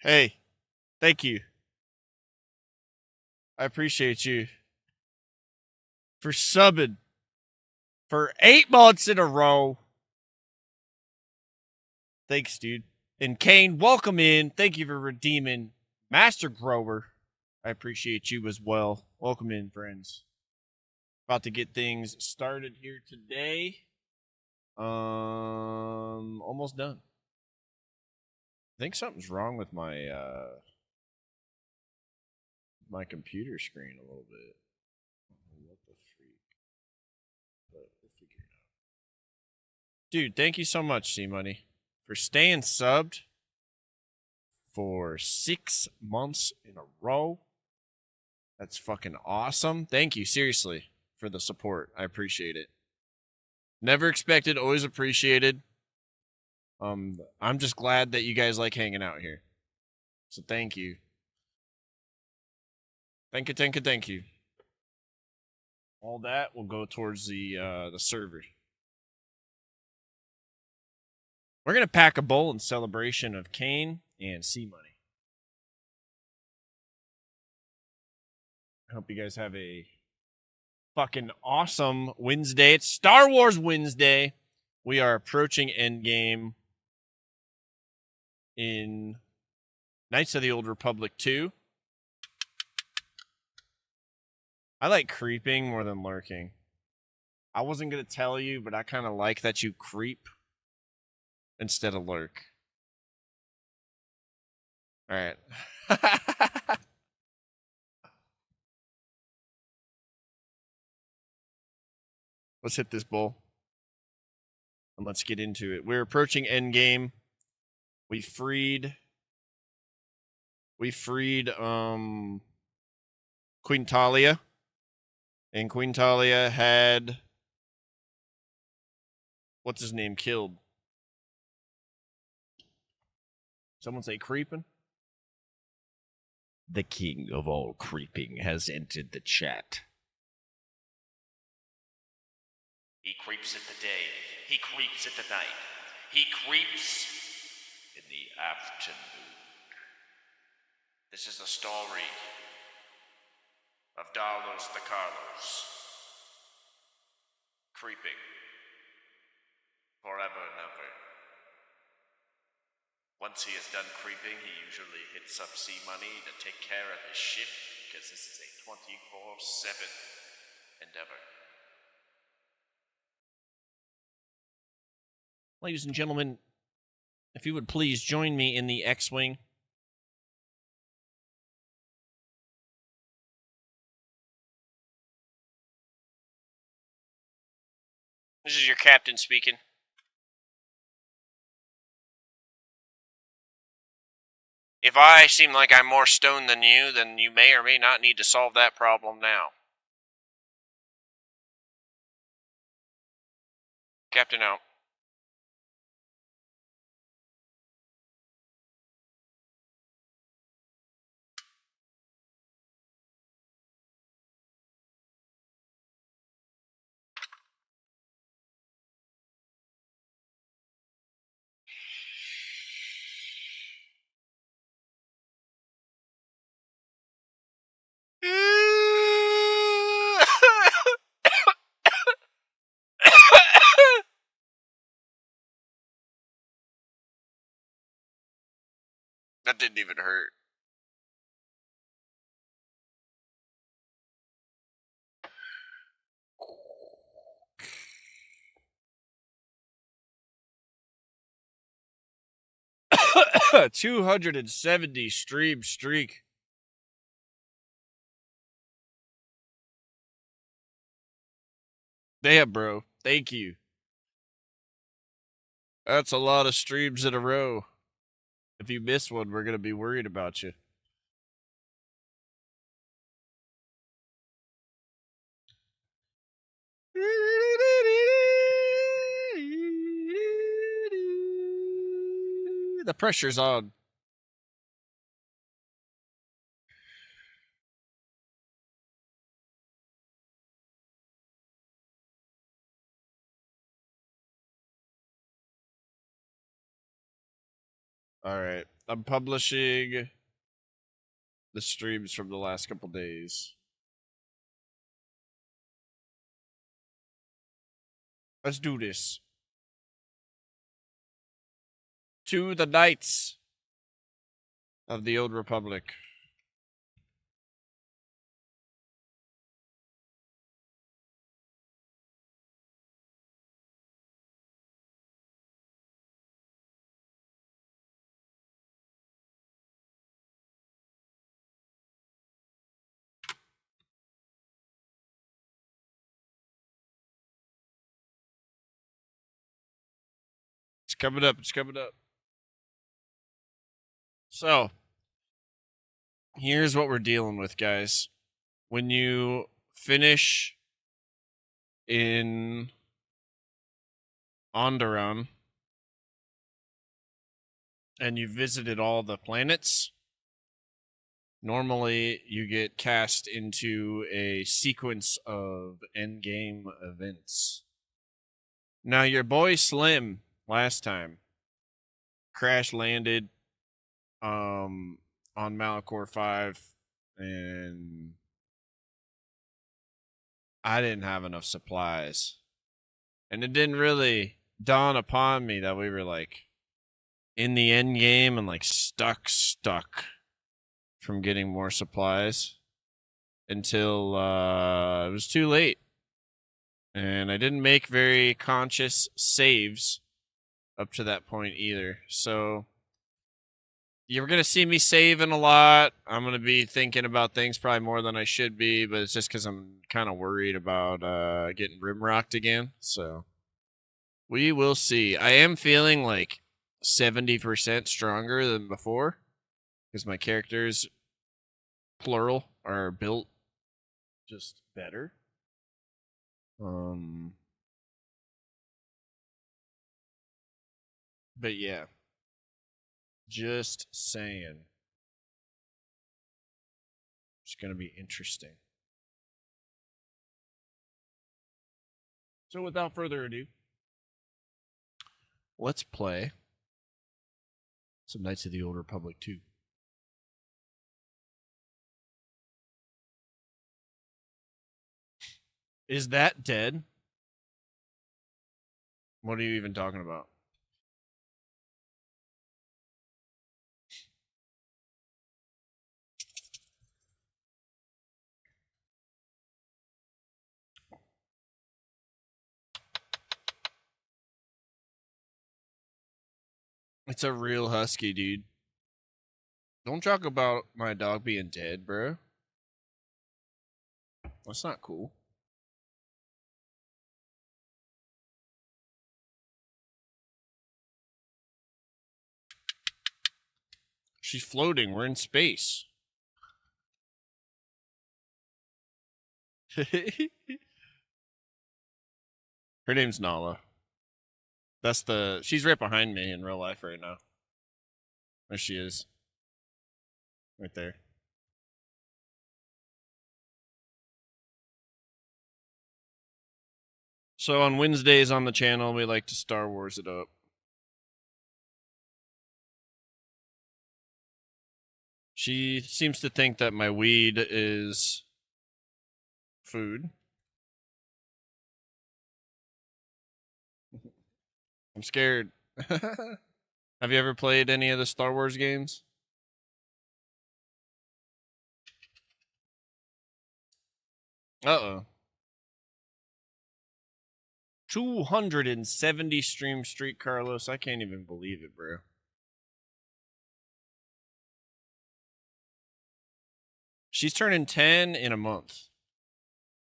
Hey, thank you. I appreciate you for subbing for 8 months in a row. Thanks, dude. And Kane, welcome in. Thank you for redeeming Master Grower. I appreciate you as well. Welcome in, friends. About to get things started here today. Almost done. I think something's wrong with my computer screen a little bit. What the freak? But we'll figure it out. Dude, thank you so much, C Money, for staying subbed for 6 months in a row. That's fucking awesome. Thank you, seriously, for the support. I appreciate it. Never expected, always appreciated. I'm just glad that you guys like hanging out here. So thank you. Thank you, thank you, thank you. All that will go towards the server. We're gonna pack a bowl in celebration of Kane and C Money. I hope you guys have a fucking awesome Wednesday. It's Star Wars Wednesday. We are approaching Endgame in Knights of the Old Republic 2. I like creeping more than lurking. I wasn't going to tell you, but I kind of like that you creep instead of lurk. All right. Let's hit this bowl. And let's get into it. We're approaching Endgame. We freed Queen Talia. And Queen Talia had what's his name killed? Someone say creeping? The king of all creeping has entered the chat. He creeps at the day. He creeps at the night. He creeps in the afternoon. This is the story of Dalos the Carlos. Creeping. Forever and ever. Once he is done creeping, he usually hits up C Money to take care of his shift, because this is a 24/7 endeavor. Ladies and gentlemen, if you would please join me in the X-Wing. This is your captain speaking. If I seem like I'm more stoned than you, then you may or may not need to solve that problem now. Captain out. That didn't even hurt. A 270 stream streak. Damn, bro. Thank you. That's a lot of streams in a row. If you miss one, we're going to be worried about you. The pressure's on. All right. I'm publishing the streams from the last couple days. Let's do this. To the Knights of the Old Republic. It's coming up. It's coming up. So, here's what we're dealing with, guys. When you finish in Onderon and you visited all the planets, normally you get cast into a sequence of Endgame events. Now, your boy Slim last time crash landed on Malachor 5, and I didn't have enough supplies. And it didn't really dawn upon me that we were like in the end game and like stuck from getting more supplies until it was too late. And I didn't make very conscious saves up to that point either. So you're going to see me saving a lot. I'm going to be thinking about things probably more than I should be, but it's just because I'm kind of worried about getting rimrocked again. So we will see. I am feeling like 70% stronger than before because my characters, plural, are built just better. But yeah, just saying. It's going to be interesting. So without further ado, let's play some Knights of the Old Republic 2. Is that dead? What are you even talking about? It's a real husky, dude. Don't talk about my dog being dead, bro. That's not cool. She's floating. We're in space. Her name's Nala. She's right behind me in real life right now. There she is. Right there. So on Wednesdays on the channel, we like to Star Wars it up. She seems to think that my weed is food. I'm scared. Have you ever played any of the Star Wars games? Uh-oh. 270 stream streak, Carlos. I can't even believe it, bro. She's turning 10 in a month.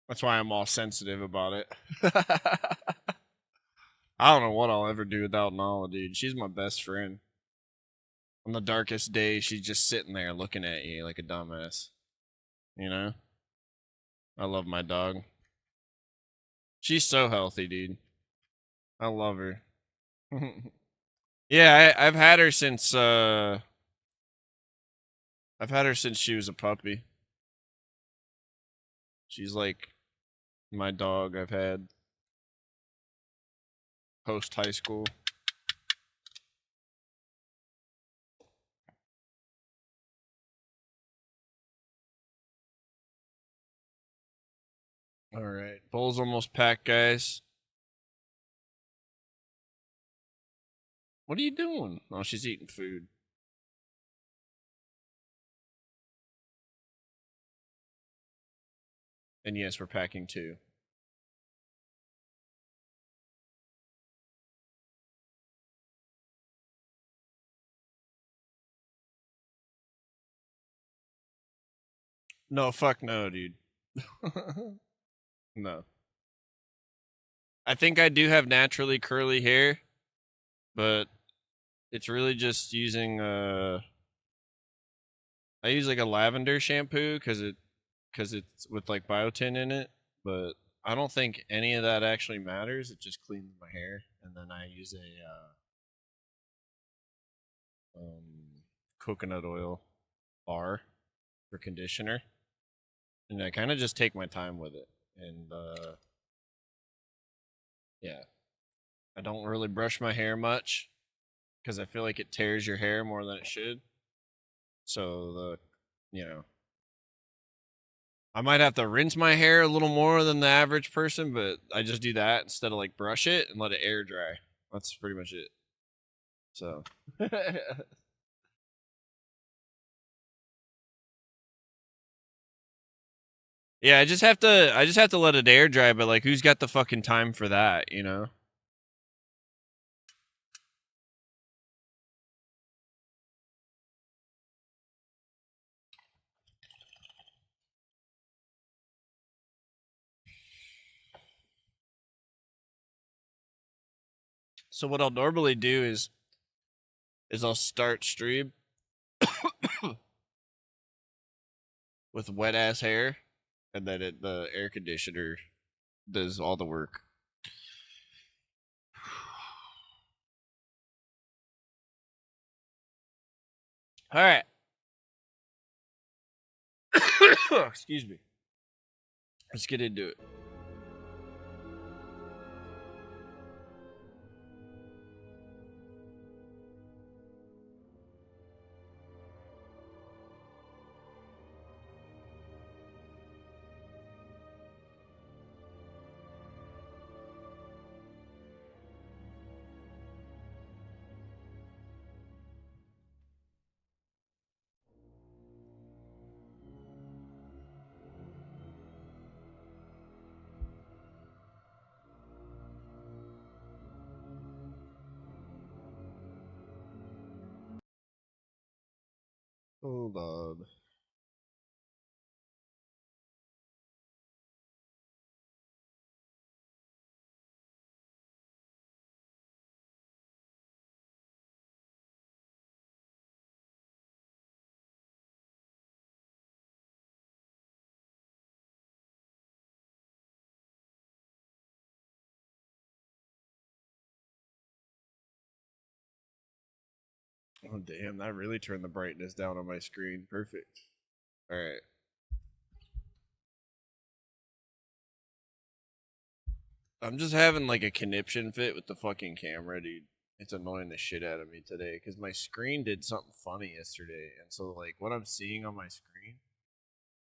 That's why I'm all sensitive about it. I don't know what I'll ever do without Nala, dude. She's my best friend. On the darkest day, she's just sitting there looking at you like a dumbass. You know? I love my dog. She's so healthy, dude. I love her. Yeah, I've had her since she was a puppy. She's like my dog I've had post high school. Bowl's almost packed, guys. What are you doing? Oh, she's eating food. And yes, we're packing too. No, fuck no, dude. No. I think I do have naturally curly hair, but it's really just using I use like a lavender shampoo cuz it's with like biotin in it, but I don't think any of that actually matters. It just cleans my hair, and then I use a coconut oil bar for conditioner, and I kind of just take my time with it. And yeah, I don't really brush my hair much because I feel like it tears your hair more than it should. So I might have to rinse my hair a little more than the average person, but I just do that instead of like brush it and let it air dry. That's pretty much it. So yeah, I just have to let it air dry, but like who's got the fucking time for that, you know? So what I'll normally do is I'll start stream with wet ass hair, and then the air conditioner does all the work. All right. Excuse me. Let's get into it. Hold on. Oh damn, that really turned the brightness down on my screen. Perfect. All right. I'm just having like a conniption fit with the fucking camera, dude. It's annoying the shit out of me today because my screen did something funny yesterday, and so like what I'm seeing on my screen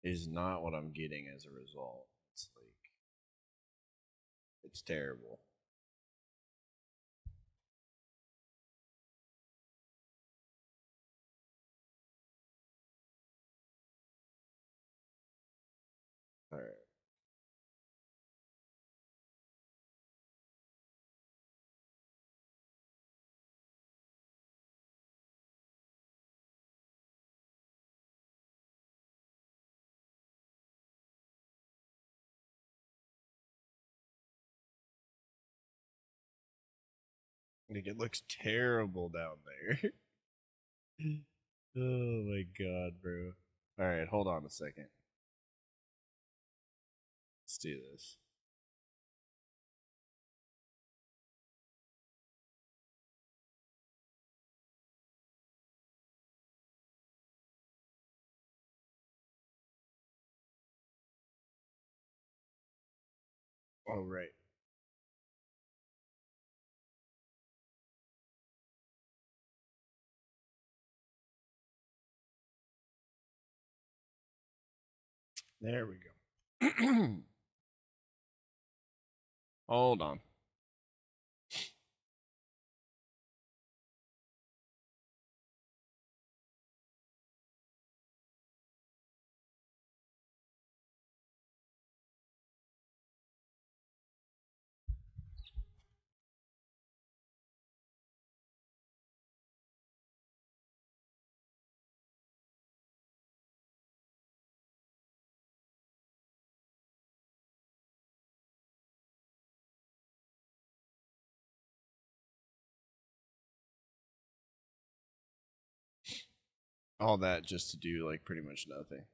is not what I'm getting as a result. It's like it's terrible. All right. Like it looks terrible down there. Oh my god, bro. All right, hold on a second. Let's do this. All right. There we go. Hold on. All that just to do like pretty much nothing.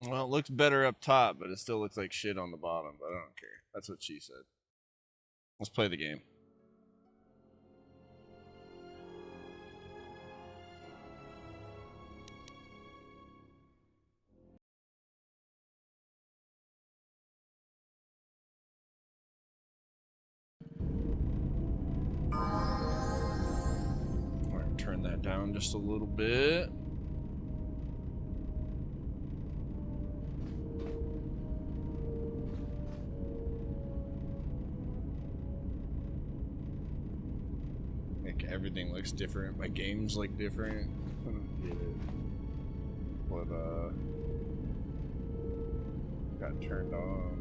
Well, it looks better up top, but it still looks like shit on the bottom, but I don't care. That's what she said. Let's play the game. I'm gonna turn that down just a little bit. Make everything looks different. My games look different. I don't get it. What got turned on?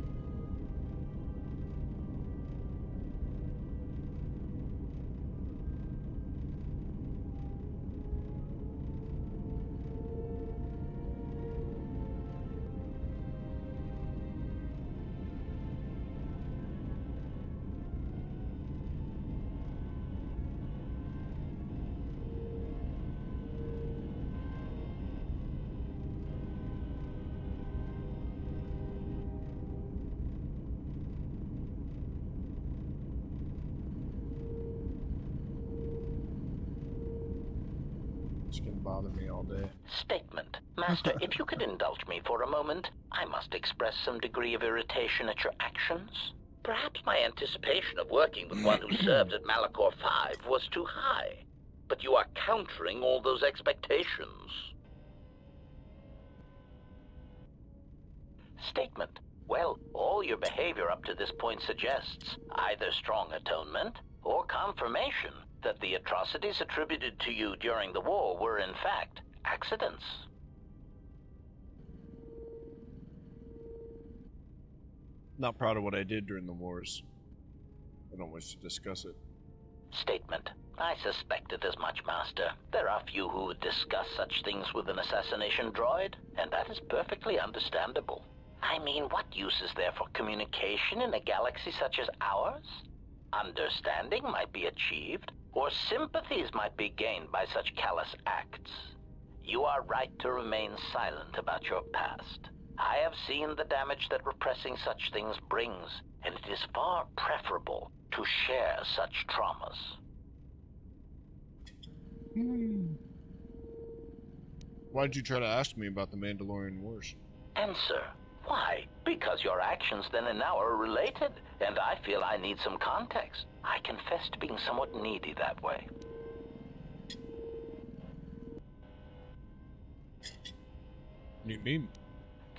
It's gonna bother me all day. Statement. Master, if you could indulge me for a moment, I must express some degree of irritation at your actions. Perhaps my anticipation of working with one who served at Malachor 5 was too high. But you are countering all those expectations. Statement. Well, all your behavior up to this point suggests either strong atonement or confirmation that the atrocities attributed to you during the war were in fact accidents. Not proud of what I did during the wars. I don't wish to discuss it. Statement. I suspected as much, Master. There are few who would discuss such things with an assassination droid, and that is perfectly understandable. I mean, what use is there for communication in a galaxy such as ours? Understanding might be achieved, or sympathies might be gained by such callous acts. You are right to remain silent about your past. I have seen the damage that repressing such things brings, and it is far preferable to share such traumas. Why'd you try to ask me about the Mandalorian Wars? Answer. Why? Because your actions then and now are related, and I feel I need some context. I confess to being somewhat needy that way. What do you mean?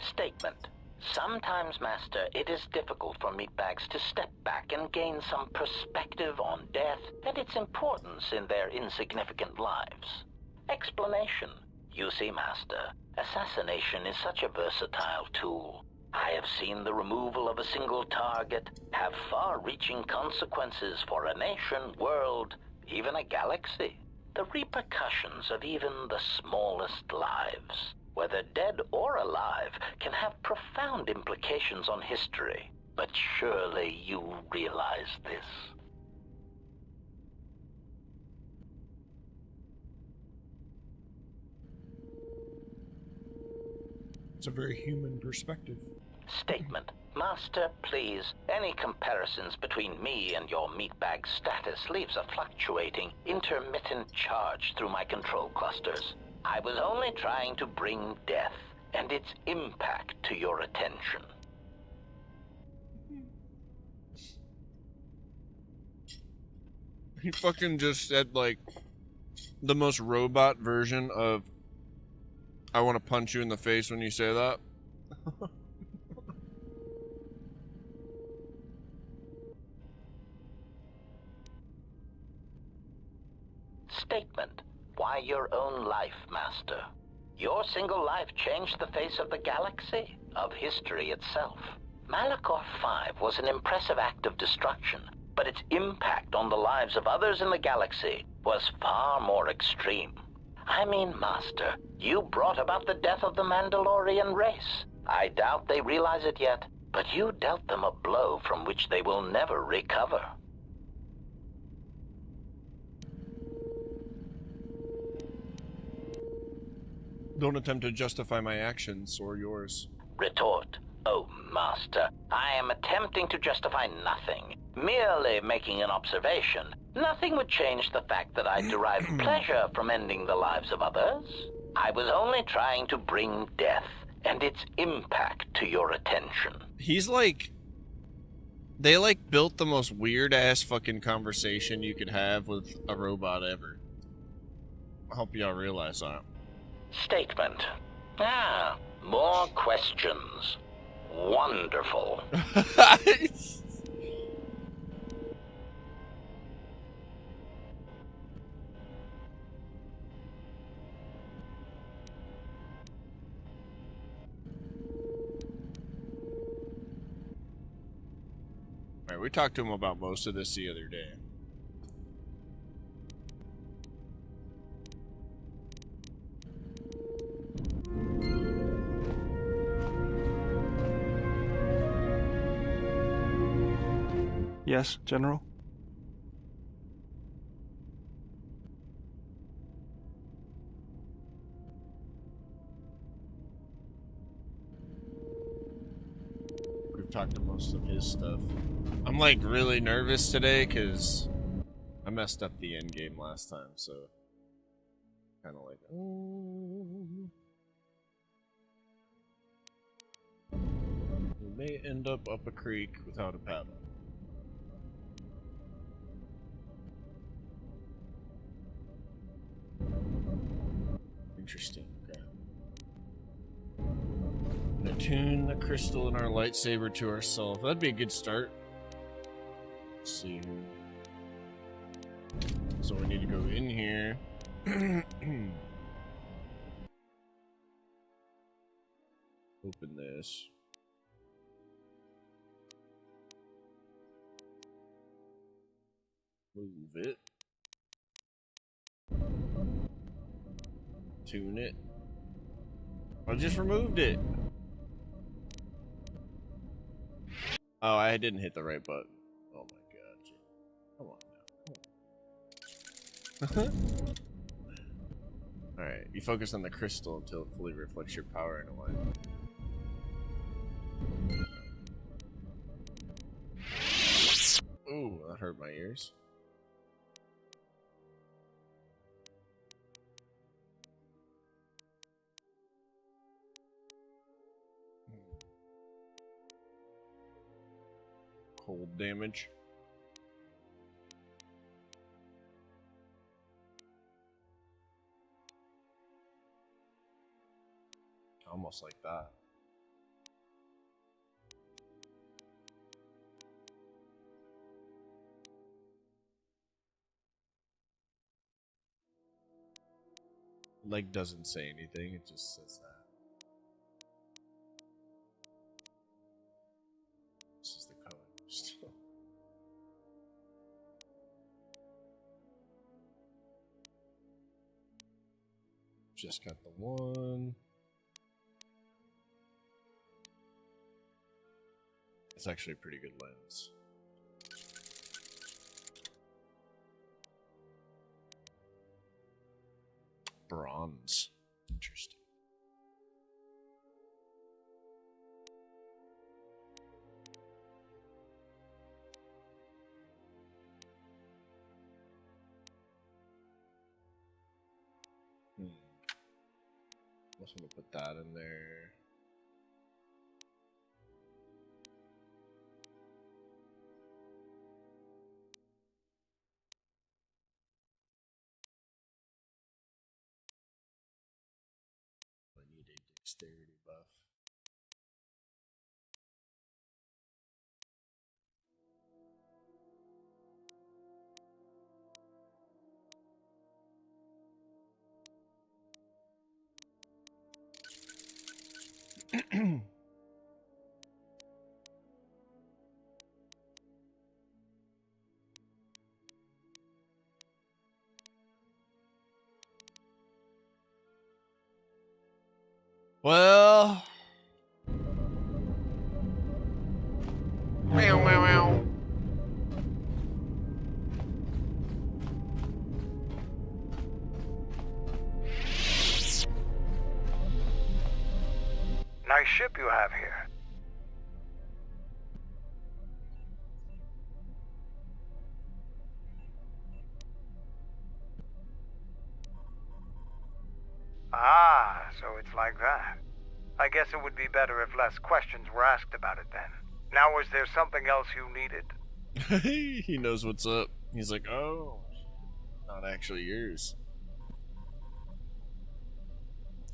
Statement. Sometimes, Master, it is difficult for meatbags to step back and gain some perspective on death and its importance in their insignificant lives. Explanation. You see, Master, assassination is such a versatile tool. I have seen the removal of a single target have far-reaching consequences for a nation, world, even a galaxy. The repercussions of even the smallest lives, whether dead or alive, can have profound implications on history. But surely you realize this. It's a very human perspective. Statement. Master, please, any comparisons between me and your meatbag status leaves a fluctuating, intermittent charge through my control clusters. I was only trying to bring death and its impact to your attention. He fucking just said, like, the most robot version of, I want to punch you in the face when you say that. Statement. Why your own life, Master? Your single life changed the face of the galaxy, of history itself. Malachor 5 was an impressive act of destruction, but its impact on the lives of others in the galaxy was far more extreme. I mean, Master, you brought about the death of the Mandalorian race. I doubt they realize it yet, but you dealt them a blow from which they will never recover. Don't attempt to justify my actions or yours. Retort. Oh, Master, I am attempting to justify nothing, merely making an observation. Nothing would change the fact that I derive pleasure from ending the lives of others. I was only trying to bring death and its impact to your attention. He's like... They, like, built the most weird-ass fucking conversation you could have with a robot ever. I hope y'all realize that. Statement. Ah, more questions. Wonderful. Alright, we talked to him about most of this the other day. Yes, General? We've talked to most of his stuff. I'm like really nervous today because I messed up the Endgame last time, so kind of like, we may end up a creek without a paddle. Interesting. Okay. Attune the crystal in our lightsaber to ourselves. That'd be a good start. Let's see. So we need to go in here. Open this. Move it. Tune it. I just removed it. Oh, I didn't hit the right button. Oh my god. Come on now. Alright, you focus on the crystal until it fully reflects your power in a way. Ooh, that hurt my ears. Cold damage. Almost like that. Leg doesn't say anything, it just says that. This is the color still. Just got the one. It's actually a pretty good lens. Bronze. Interesting. Must want to put that in there. I need a dexterity buff. Well, meow meow meow. Nice ship you have here. Ah, so it's like that. I guess it would be better if less questions were asked about it then. Now, was there something else you needed? He knows what's up. He's like, oh, not actually yours.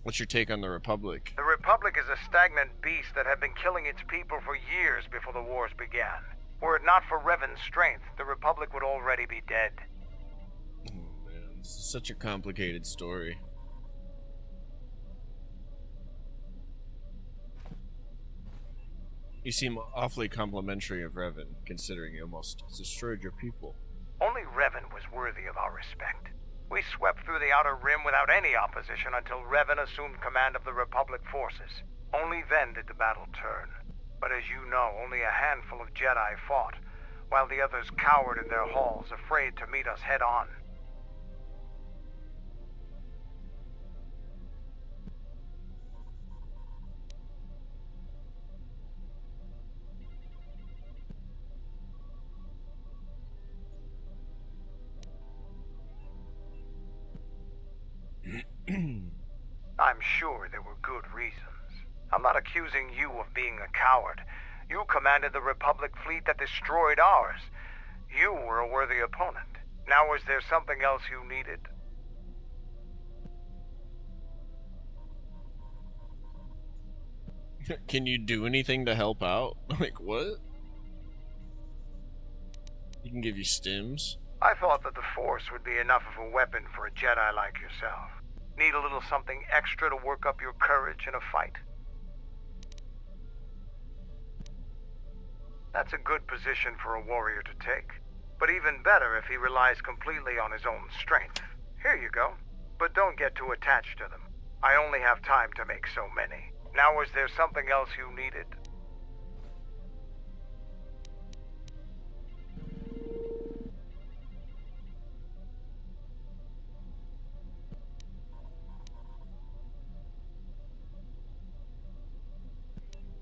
What's your take on the Republic? The Republic is a stagnant beast that had been killing its people for years before the wars began. Were it not for Revan's strength, the Republic would already be dead. Oh, man, this is such a complicated story. You seem awfully complimentary of Revan, considering he almost destroyed your people. Only Revan was worthy of our respect. We swept through the Outer Rim without any opposition until Revan assumed command of the Republic forces. Only then did the battle turn. But as you know, only a handful of Jedi fought, while the others cowered in their halls, afraid to meet us head-on. I'm sure there were good reasons. I'm not accusing you of being a coward. You commanded the Republic fleet that destroyed ours. You were a worthy opponent. Now, was there something else you needed? Can you do anything to help out? Like, what? He can give you stims? I thought that the Force would be enough of a weapon for a Jedi like yourself. Need a little something extra to work up your courage in a fight? That's a good position for a warrior to take. But even better if he relies completely on his own strength. Here you go. But don't get too attached to them. I only have time to make so many. Now, was there something else you needed?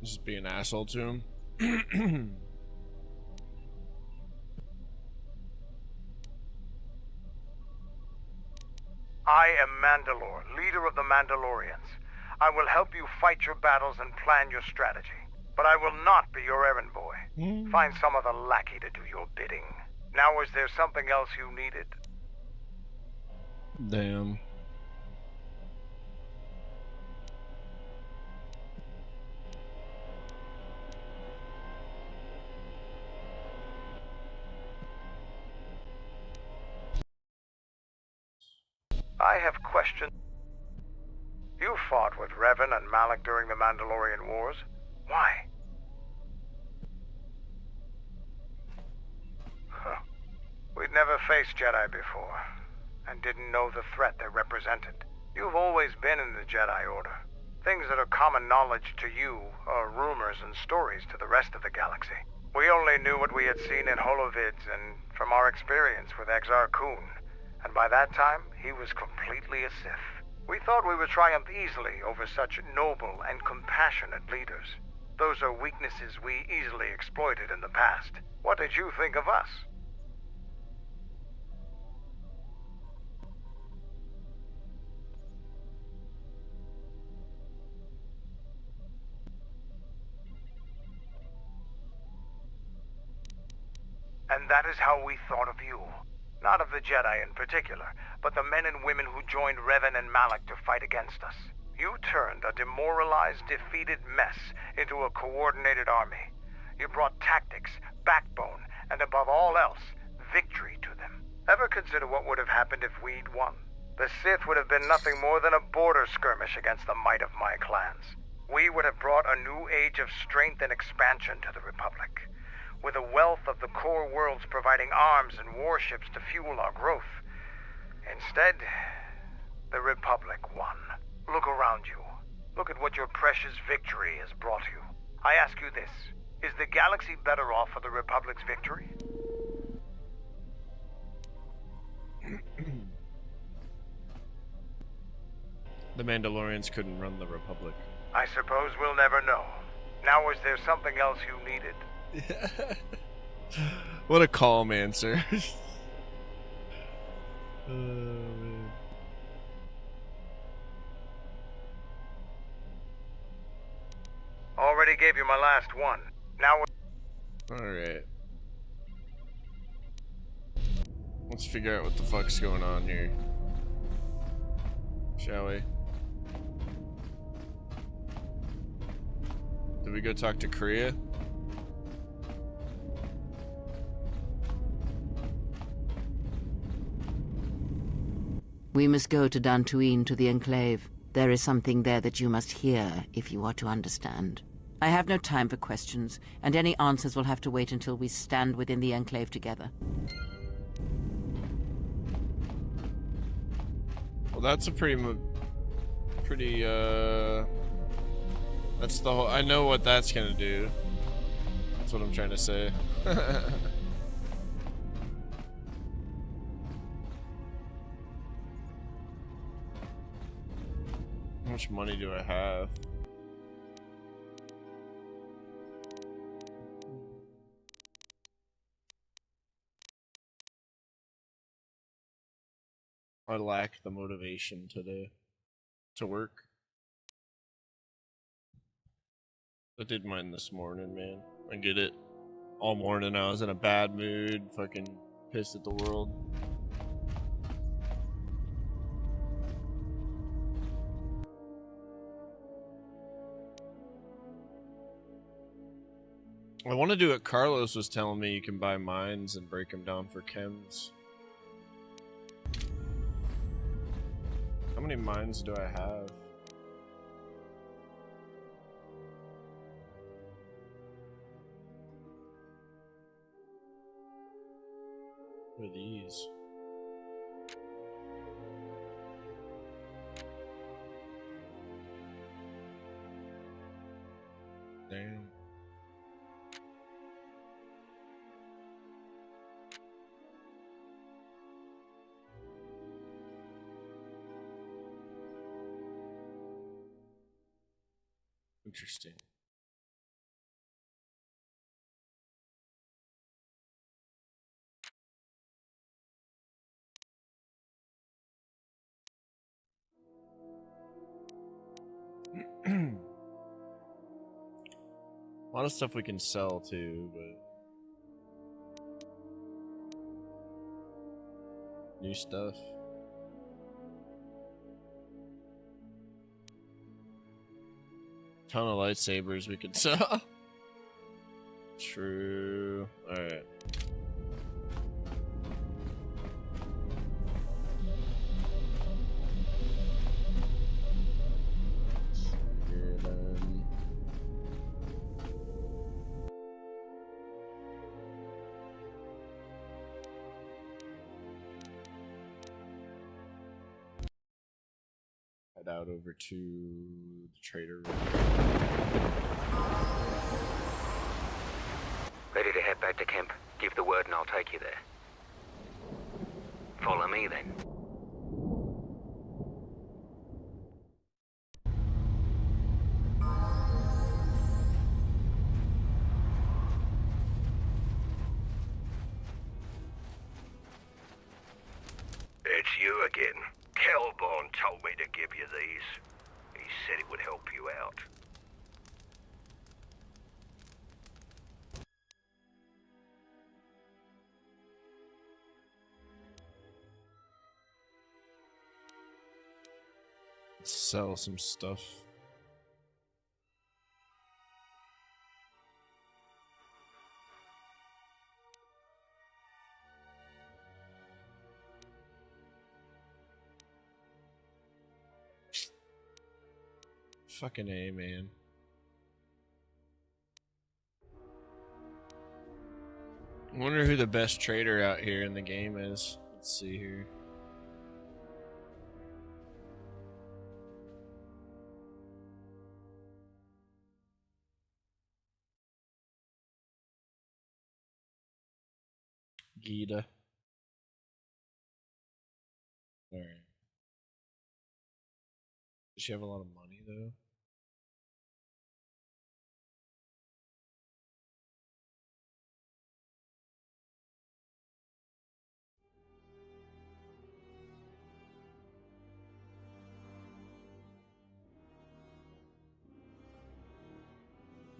Just be an asshole to him? I am Mandalore, leader of the Mandalorians. I will help you fight your battles and plan your strategy. But I will not be your errand boy. Find some other lackey to do your bidding. Now, was there something else you needed? Damn. I have questions. You fought with Revan and Malak during the Mandalorian Wars. Why? Huh. We'd never faced Jedi before, and didn't know the threat they represented. You've always been in the Jedi Order. Things that are common knowledge to you are rumors and stories to the rest of the galaxy. We only knew what we had seen in holovids and from our experience with Exar Kun. And by that time, he was completely a Sith. We thought we would triumph easily over such noble and compassionate leaders. Those are weaknesses we easily exploited in the past. What did you think of us? And that is how we thought of you. Not of the Jedi in particular, but the men and women who joined Revan and Malak to fight against us. You turned a demoralized, defeated mess into a coordinated army. You brought tactics, backbone, and above all else, victory to them. Ever consider what would have happened if we'd won? The Sith would have been nothing more than a border skirmish against the might of my clans. We would have brought a new age of strength and expansion to the Republic, with a wealth of the core worlds providing arms and warships to fuel our growth. Instead, the Republic won. Look around you. Look at what your precious victory has brought you. I ask you this, is the galaxy better off for the Republic's victory? The Mandalorians couldn't run the Republic. I suppose we'll never know. Now, is there something else you needed? What a calm answer. Man. Already gave you my last one. Now Alright. Let's figure out what the fuck's going on here. Shall we? Did we go talk to Korea? We must go to Dantooine, to the Enclave. There is something there that you must hear if you are to understand. I have no time for questions, and any answers will have to wait until we stand within the Enclave together. Well, that's a pretty, that's the whole, I know what that's gonna do. That's what I'm trying to say. How much money do I have? I lack the motivation today to work. I did mine this morning, man. I get it. All morning I was in a bad mood, fucking pissed at the world. I want to do what Carlos was telling me. You can buy mines and break them down for chems. How many mines do I have? What are these? Damn. Interesting. A lot of stuff we can sell too, but new stuff. Ton of lightsabers we could sell. True. Alright. Head out over to the trader room. Ready to head back to camp. Give the word and I'll take you there. Follow me then. It's you again. Kelborn told me to give you these. He said it would help you out. Sell some stuff. Fucking A, man. I wonder who the best trader out here in the game is. Let's see here. Gita. Alright. Does she have a lot of money though?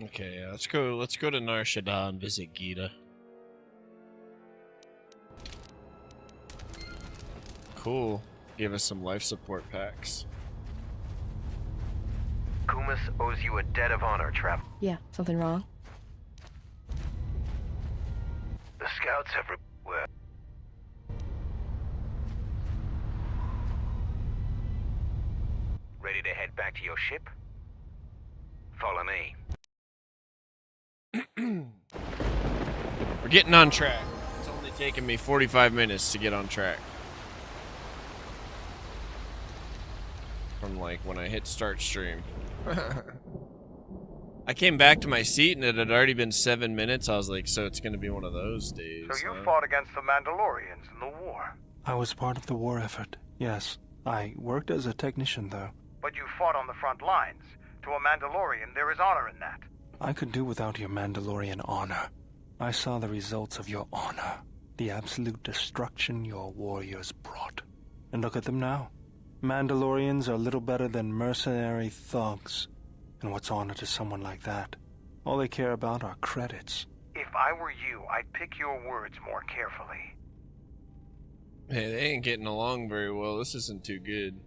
Okay, yeah, let's go to Nar Shaddaa and visit Gita. Cool. Give us some life support packs. Kumas owes you a debt of honor, Trav. Yeah, something wrong? The scouts everywhere. Ready to head back to your ship? Follow me. We're getting on track. It's only taken me 45 minutes to get on track. From like when I hit start stream. I came back to my seat and it had already been 7 minutes. I was like, so it's gonna be one of those days. So you fought against the Mandalorians in the war. I was part of the war effort, yes. I worked as a technician, though. But you fought on the front lines. To a Mandalorian, there is honor in that. I could do without your Mandalorian honor. I saw the results of your honor. The absolute destruction your warriors brought. And look at them now. Mandalorians are little better than mercenary thugs. And what's honor to someone like that? All they care about are credits. If I were you, I'd pick your words more carefully. Hey, they ain't getting along very well. This isn't too good.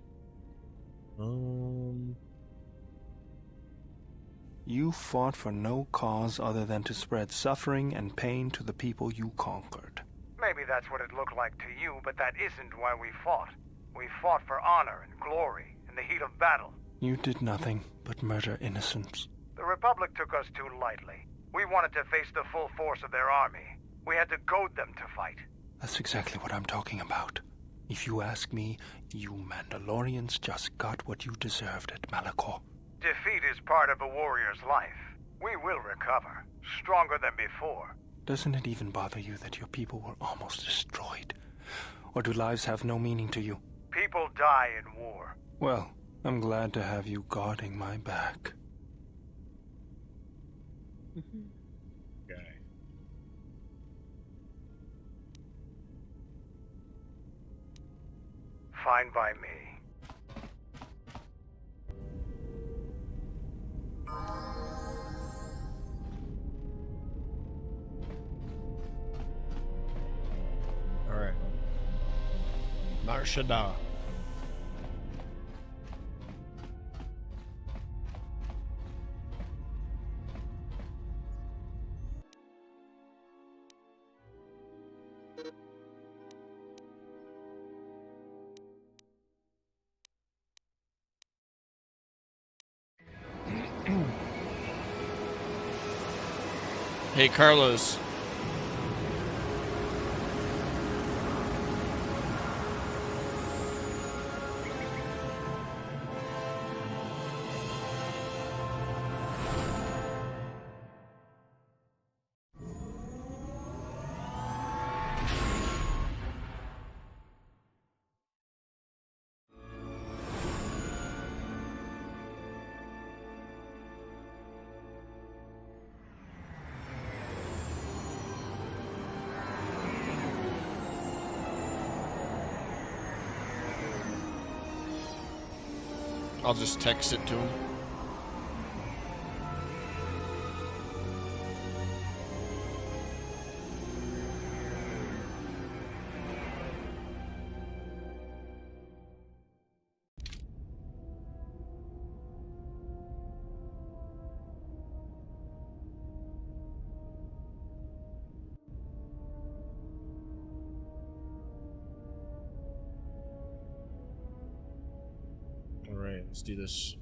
You fought for no cause other than to spread suffering and pain to the people you conquered. Maybe that's what it looked like to you, but that isn't why we fought. We fought for honor and glory in the heat of battle. You did nothing but murder innocents. The Republic took us too lightly. We wanted to face the full force of their army. We had to goad them to fight. That's exactly what I'm talking about. If you ask me, you Mandalorians just got what you deserved at Malachor. Defeat is part of a warrior's life. We will recover, stronger than before. Doesn't it even bother you that your people were almost destroyed? Or do lives have no meaning to you? People die in war. Well, I'm glad to have you guarding my back. Okay. Fine by me. Alright. Nar Shaddaa. Hey, Carlos. I'll just text it to him. let's do this.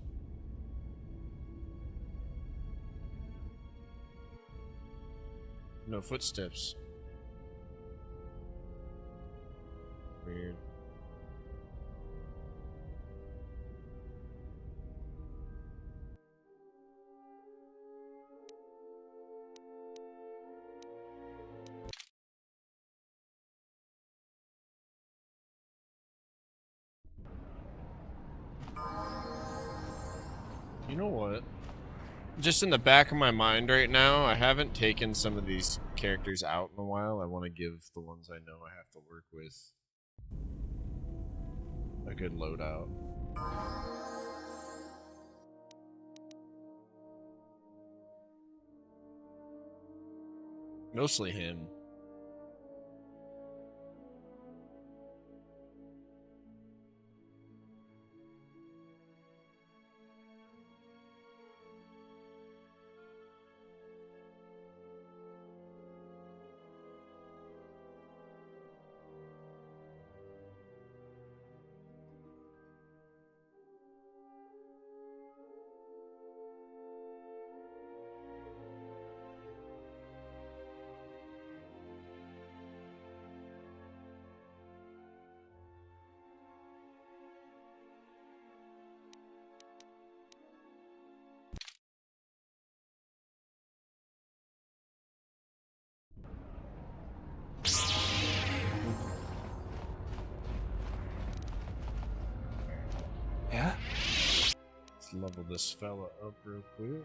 No footsteps. Weird. You know what? Just in the back of my mind right now, I haven't taken some of these characters out in a while. I want to give the ones I know I have to work with a good loadout. Mostly him. Yeah? Let's level this fella up real quick.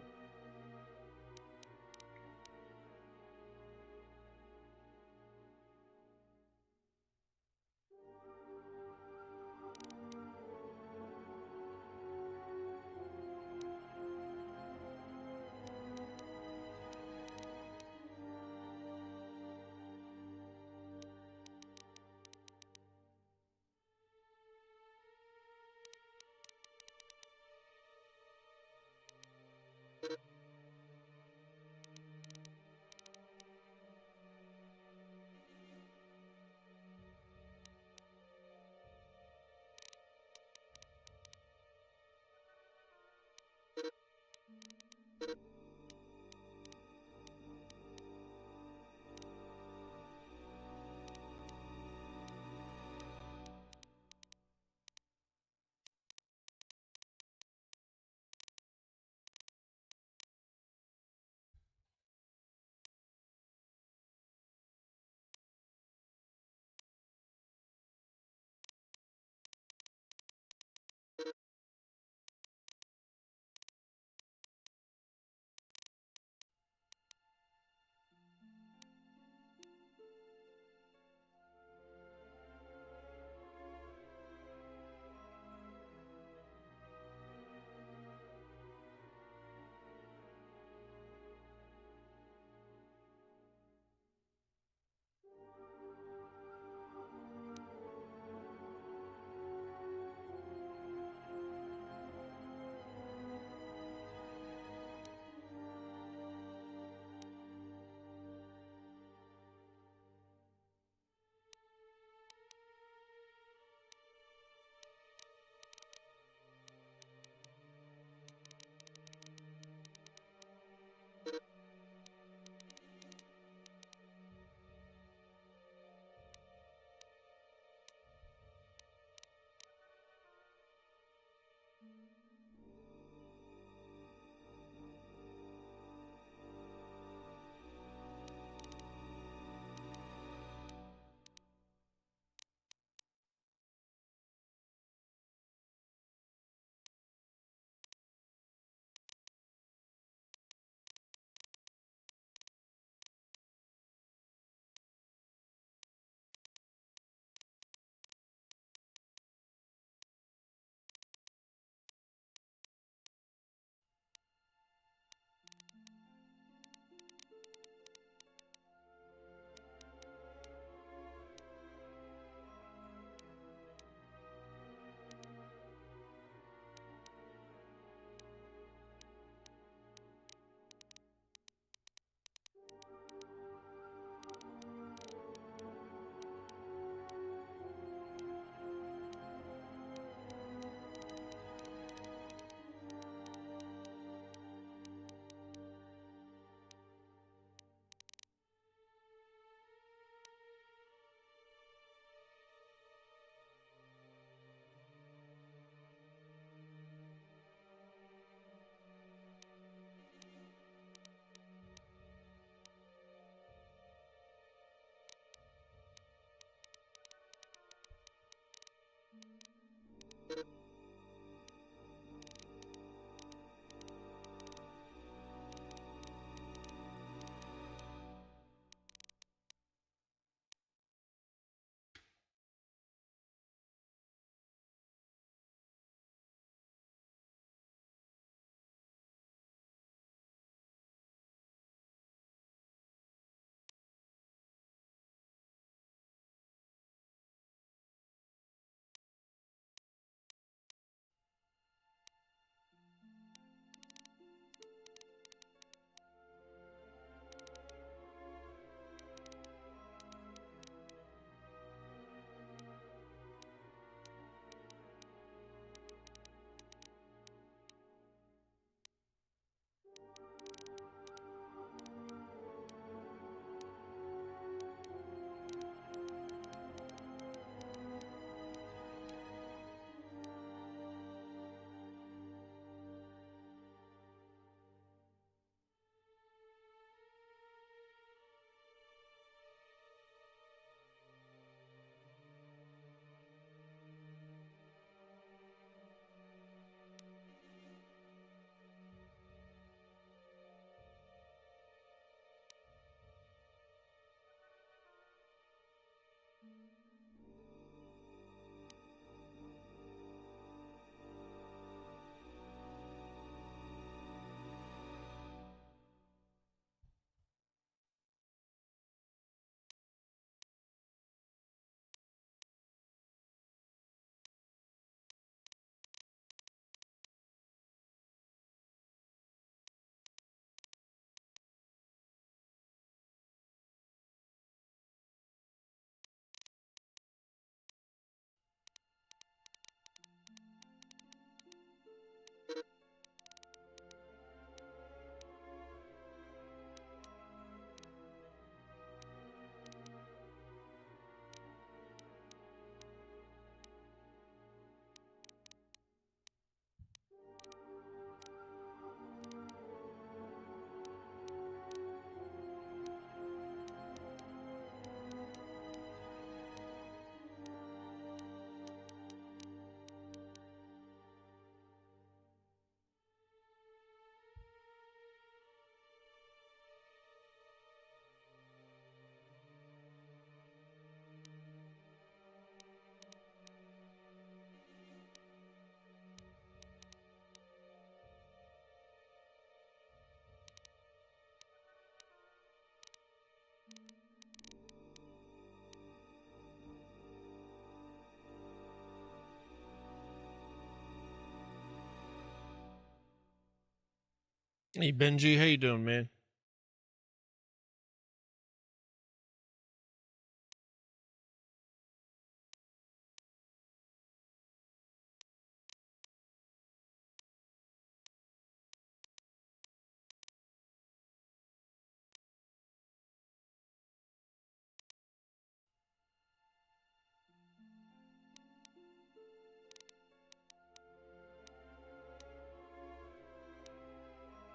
Hey Benji, how you doing, man?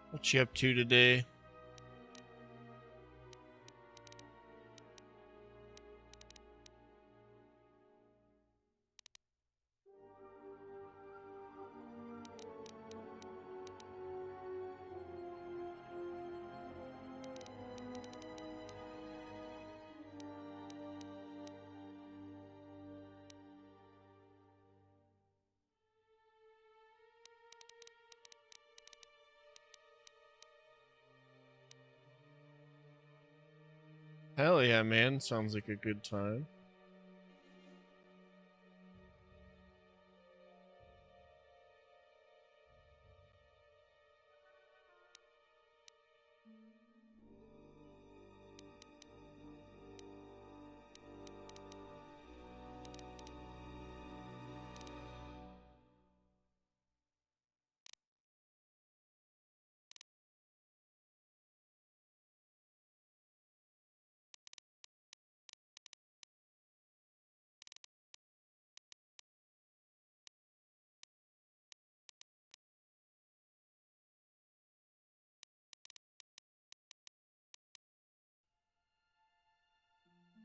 What you up to today? Hell yeah, man. Sounds like a good time.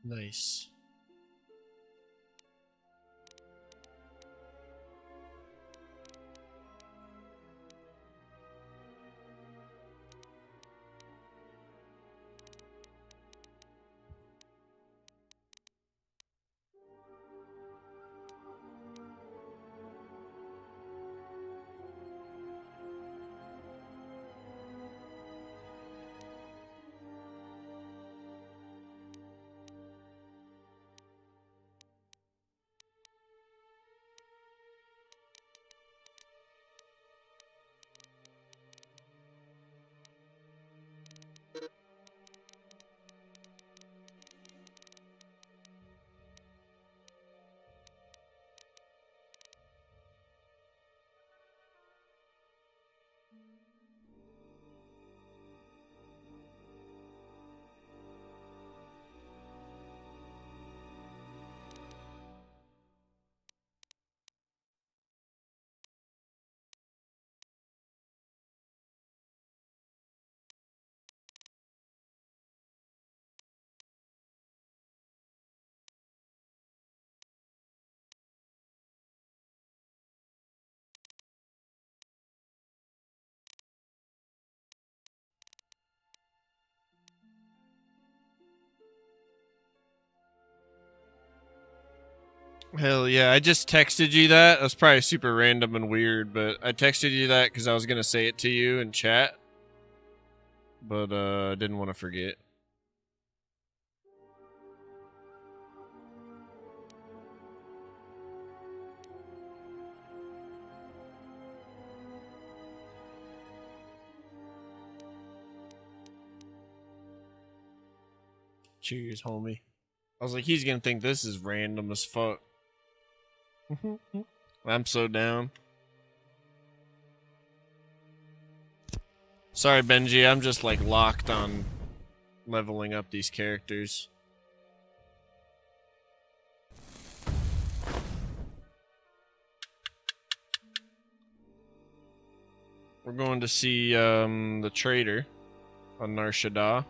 Nice. Hell yeah, I just texted you that. That's probably super random and weird, but I texted you that because I was going to say it to you in chat, but I didn't want to forget. Cheers, homie. I was like, he's going to think this is random as fuck. I'm so down. Sorry, Benji, I'm just like locked on leveling up these characters. We're going to see the trader on Nar Shaddaa,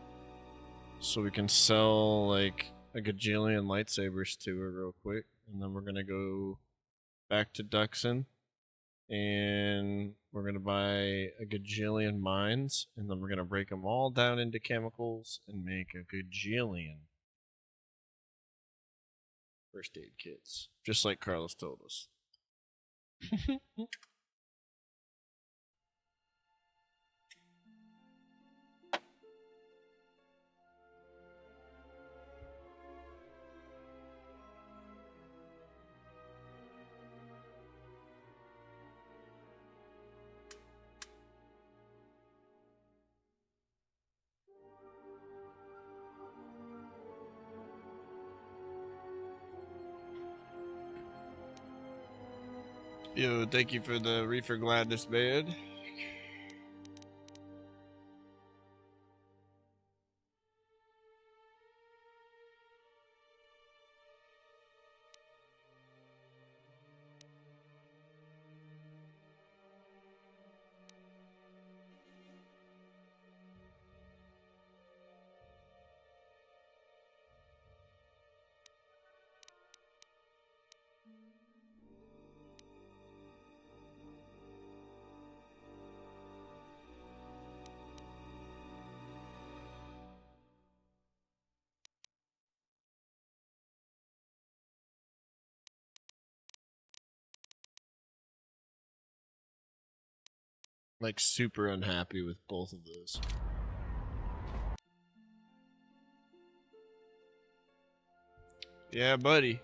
so we can sell like a gajillion lightsabers to her real quick, and then we're gonna go back to Duxon, and we're gonna buy a gajillion mines, and then we're gonna break them all down into chemicals and make a gajillion first aid kits, just like Carlos told us. Yo, thank you for the reefer gladness, man. Like super unhappy with both of those. Yeah, buddy.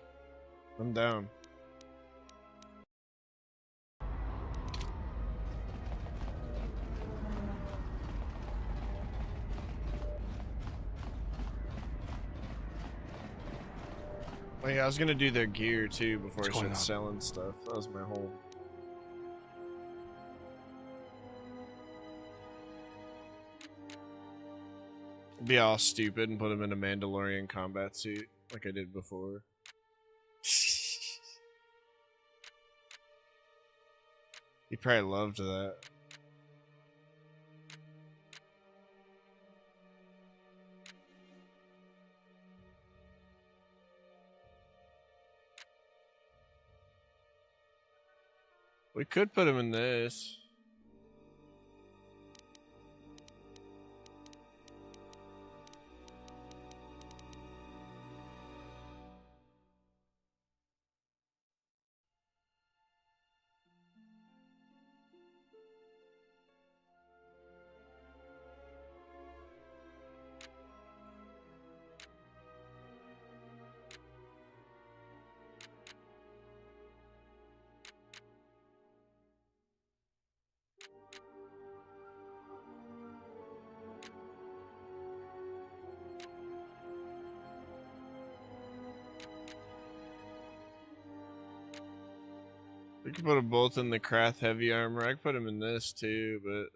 I'm down. Like, I was gonna do their gear too before I started selling stuff. That was my whole. Be all stupid and put him in a Mandalorian combat suit like I did before. He probably loved that. We could put him in this. We could put them both in the Krath heavy armor. I could put him in this too, but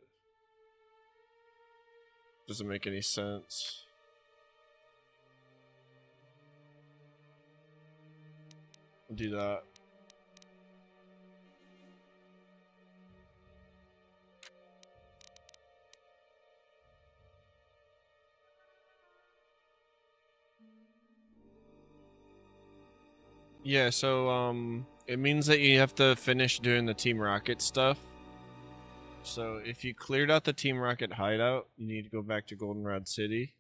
doesn't make any sense. I'll do that. Yeah, so it means that you have to finish doing the Team Rocket stuff. So if you cleared out the Team Rocket hideout, you need to go back to Goldenrod City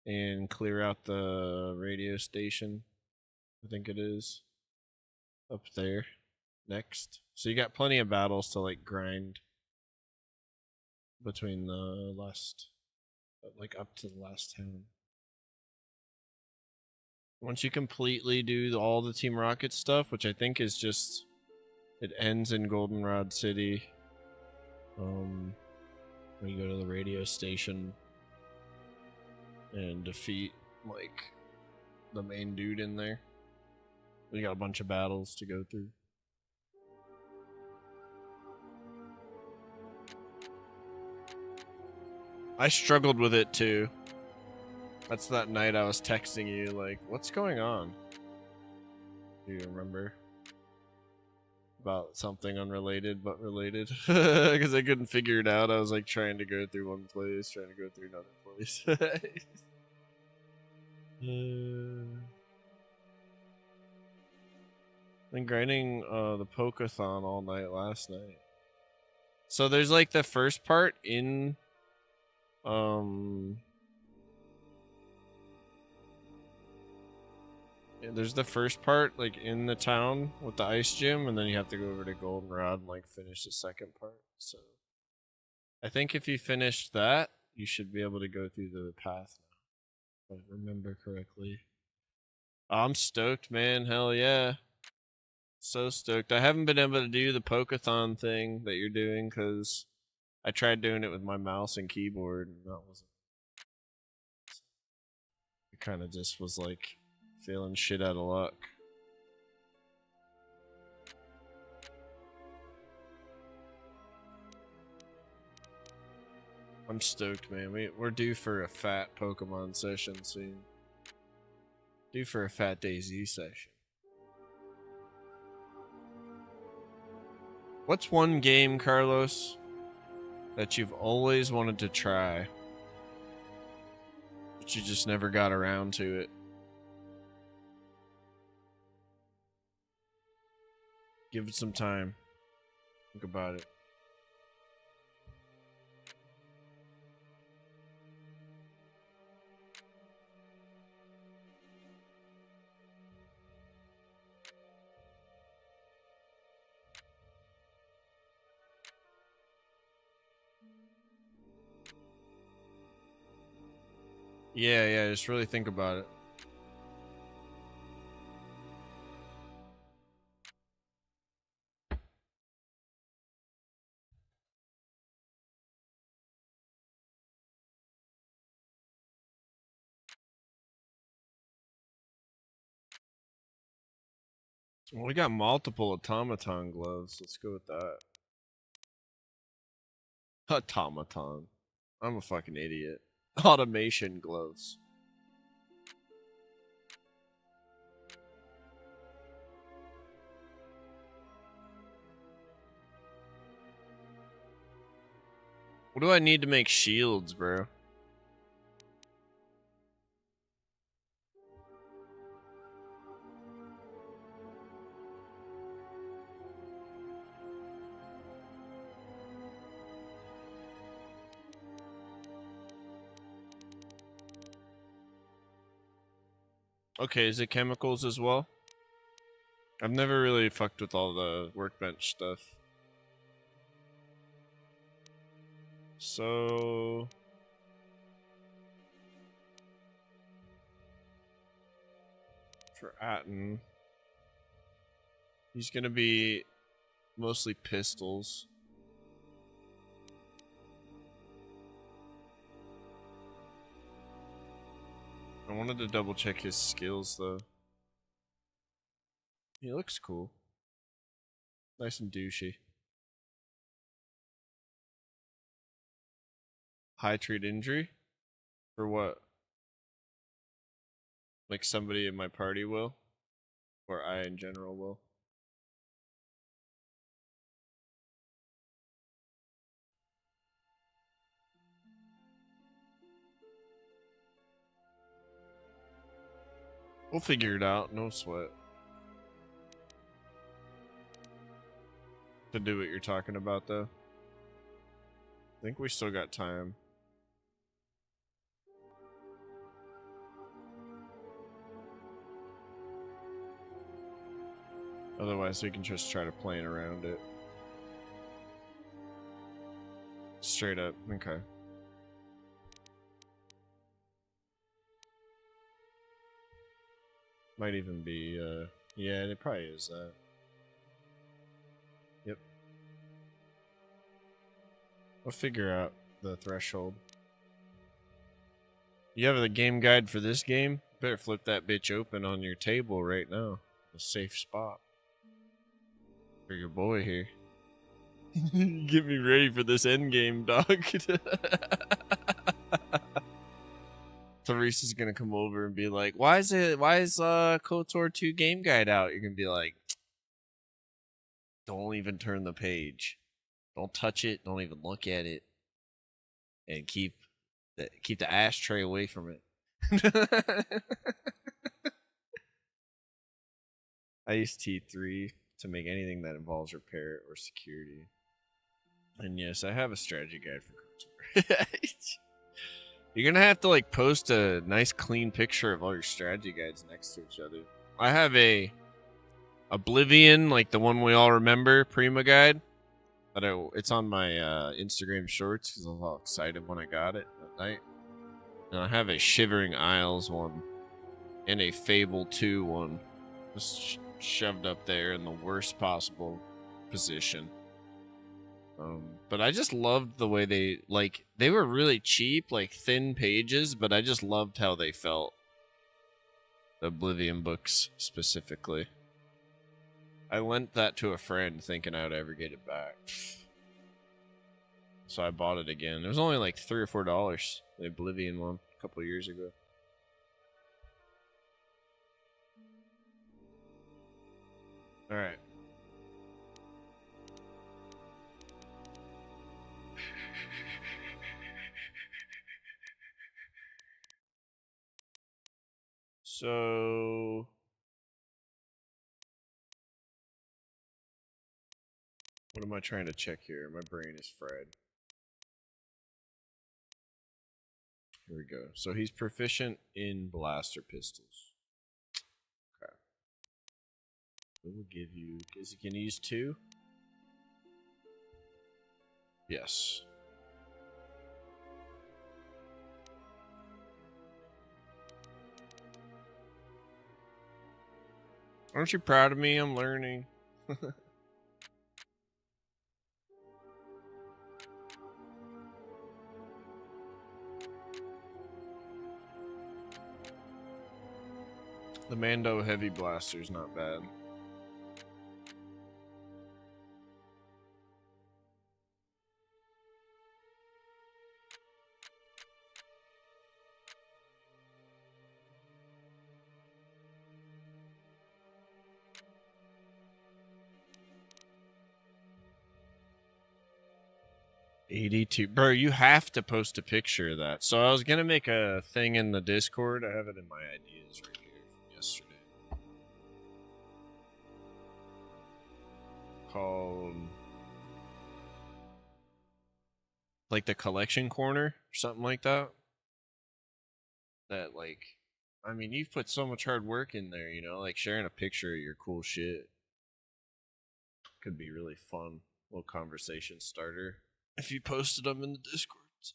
and clear out the radio station. I think it is up there next. So you got plenty of battles to like grind between the last, like up to the last town. Once you completely do all the Team Rocket stuff, which I think is just, it ends in Goldenrod City. When you go to the radio station and defeat like the main dude in there. We got a bunch of battles to go through. I struggled with it too. That's that night I was texting you like, what's going on? Do you remember? About something unrelated but related. Because I couldn't figure it out. I was like trying to go through one place, trying to go through another place. Been grinding the Pokeathon all night last night. So there's like the first part in there's the first part like in the town with the ice gym, and then you have to go over to Goldenrod and like finish the second part. So I think if you finish that, you should be able to go through the path now, if I remember correctly. I'm stoked, man. Hell yeah. So stoked. I haven't been able to do the Pokeathon thing that you're doing because I tried doing it with my mouse and keyboard and that wasn't. It kind of just was like feeling shit out of luck. I'm stoked, man. We're due for a fat Pokemon session soon. Due for a fat DayZ session. What's one game, Carlos, that you've always wanted to try, but you just never got around to it? Give it some time. Think about it. Yeah, just really think about it. Well, we got multiple automaton gloves. Let's go with that. Automaton. I'm a fucking idiot. Automation gloves. What do I need to make shields, bro? Okay, is it chemicals as well? I've never really fucked with all the workbench stuff. So... for Atten, he's gonna be mostly pistols. I wanted to double check his skills though. He looks cool. Nice and douchey. High treat injury? For what? Like somebody in my party will? Or I in general will? We'll figure it out, no sweat. To do what you're talking about though. I think we still got time. Otherwise we can just try to plan around it. Straight up, okay. Might even be, yeah, it probably is that. Yep. We'll figure out the threshold. You have the game guide for this game? Better flip that bitch open on your table right now. A safe spot. For your boy here. Get me ready for this endgame, dog. Teresa's gonna come over and be like, why is KOTOR 2 game guide out? You're gonna be like, don't even turn the page. Don't touch it, don't even look at it. And keep the ashtray away from it. I use T3 to make anything that involves repair or security. And yes, I have a strategy guide for KOTOR. You're gonna have to like post a nice clean picture of all your strategy guides next to each other. I have a Oblivion, like the one we all remember, Prima guide. It's on my Instagram shorts because I was all excited when I got it at night. And I have a Shivering Isles one and a Fable 2 one, just shoved up there in the worst possible position. But I just loved the way they were really cheap, like thin pages, but I just loved how they felt. The Oblivion books specifically. I lent that to a friend thinking I would ever get it back. So I bought it again. It was only like $3 or $4. The Oblivion one a couple of years ago. All right. So what am I trying to check here? My brain is fried. Here we go. So he's proficient in blaster pistols. Okay. We will give you. Is he can use 2? Yes. Aren't you proud of me? I'm learning. The Mando Heavy Blaster's not bad. $82. Bro, you have to post a picture of that. So I was gonna make a thing in the Discord. I have it in my ideas right here from yesterday. Called like the collection corner or something like that. That like, I mean, you've put so much hard work in there, you know, like sharing a picture of your cool shit could be really fun. Little conversation starter if you posted them in the Discords.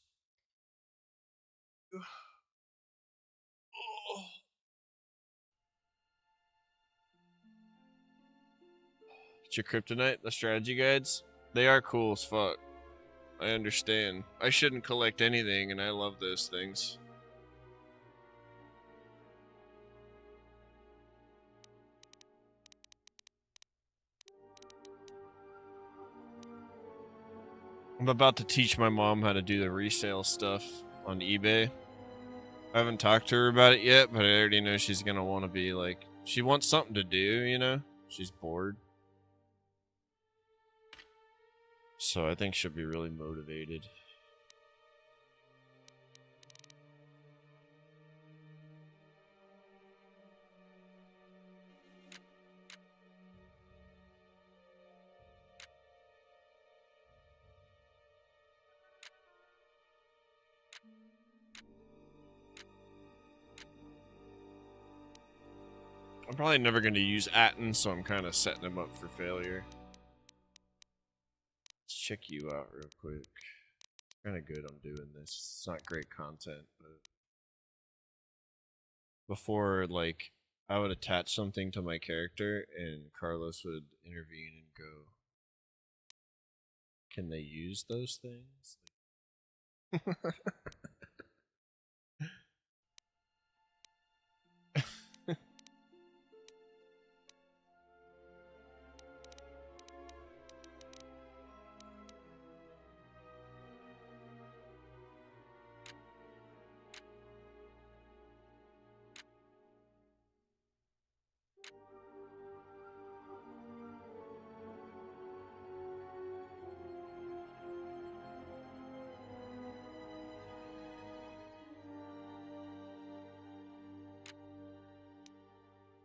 It's your kryptonite, the strategy guides. They are cool as fuck. I understand. I shouldn't collect anything, and I love those things. I'm about to teach my mom how to do the resale stuff on eBay. I haven't talked to her about it yet, but I already know she's gonna want to be like, she wants something to do, you know? She's bored. So I think she'll be really motivated. I'm probably never going to use Atten, so I'm kind of setting him up for failure. Let's check you out real quick. Kind of good I'm doing this. It's not great content, but before, like, I would attach something to my character and Carlos would intervene and go, can they use those things?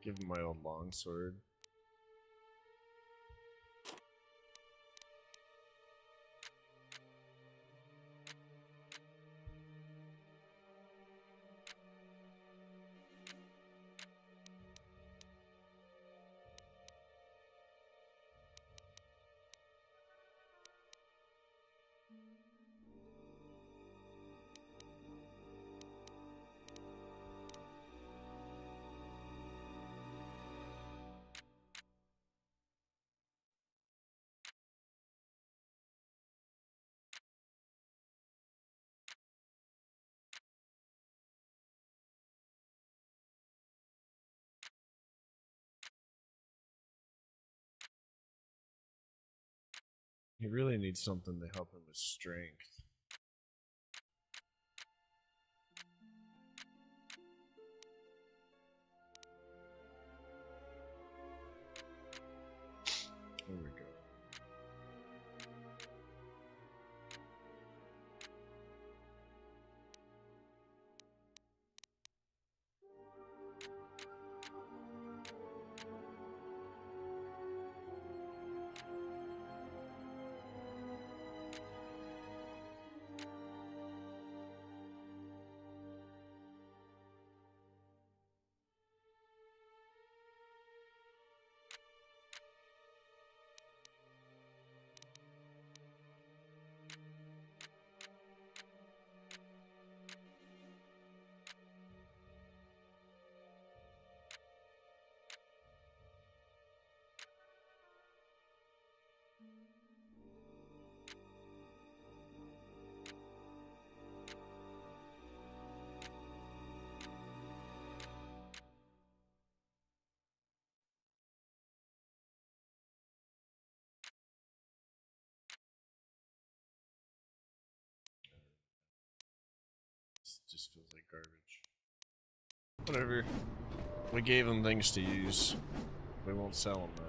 Give him my old longsword. He really needs something to help him with strength. There we go. This just feels like garbage. Whatever. We gave them things to use. We won't sell them though.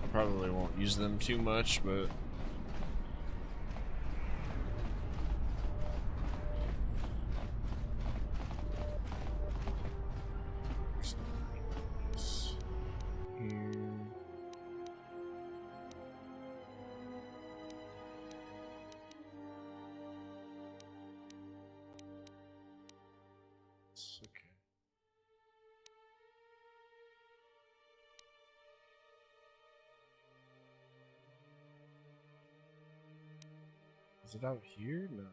I probably won't use them too much, but here. It's okay. Is it out here? No.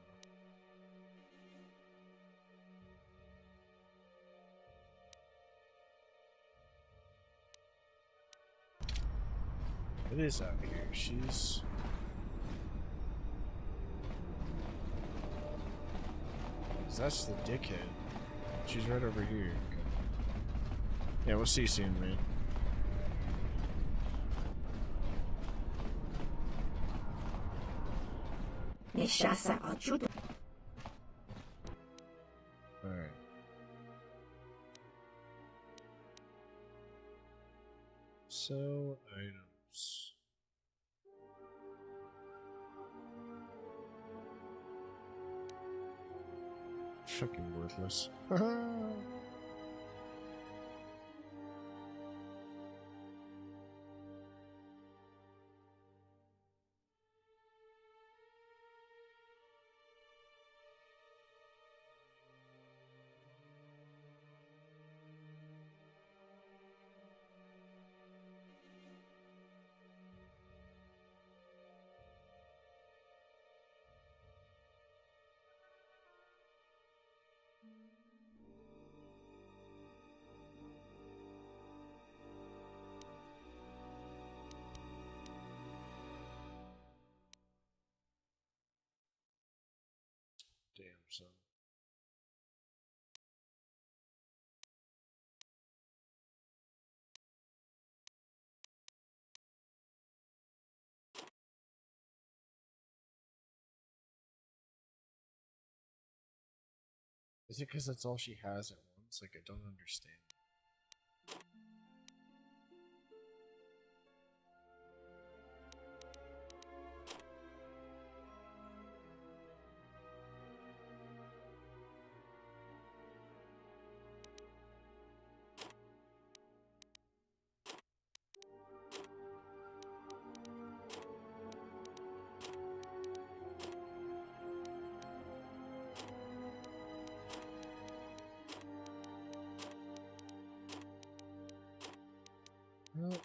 It is out here. She's... That's the dickhead. She's right over here. Yeah, we'll see you soon, man. Alright. So, items. Fucking worthless. Damn, son. Is it because that's all she has at once? Like, I don't understand. Well,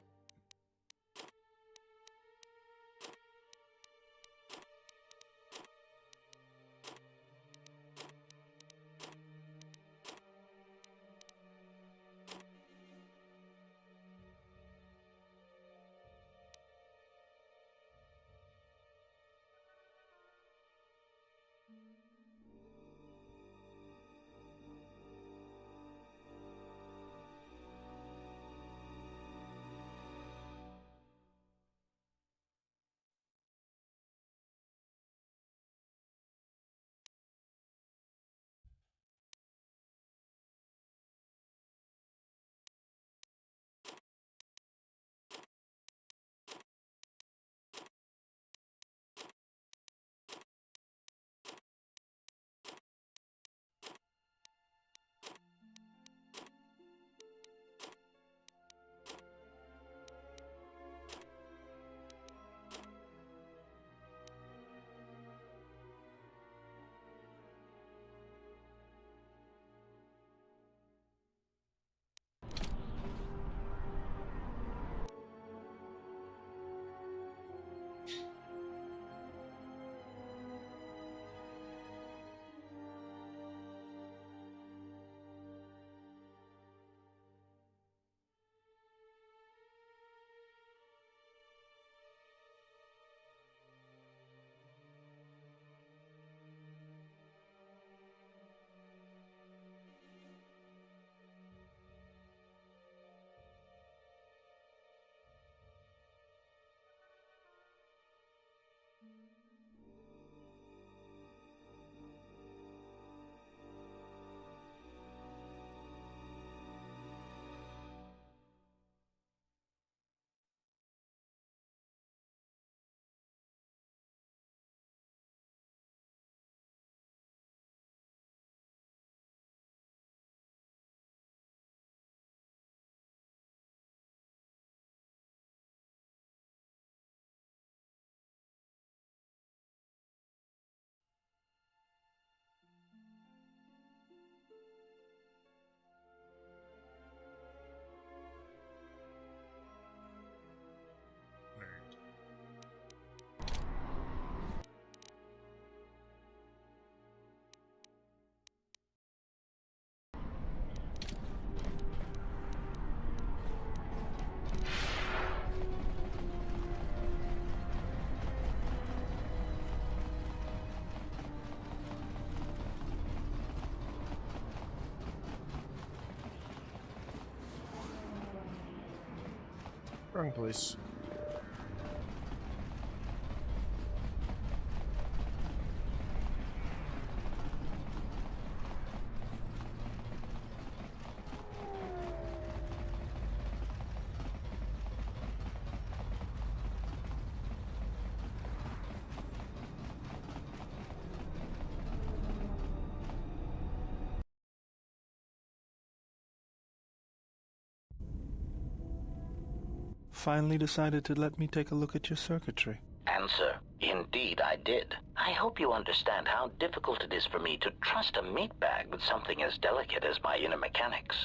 Wrong place. Finally decided to let me take a look at your circuitry. Answer: indeed I did. I hope you understand how difficult it is for me to trust a meatbag with something as delicate as my inner mechanics.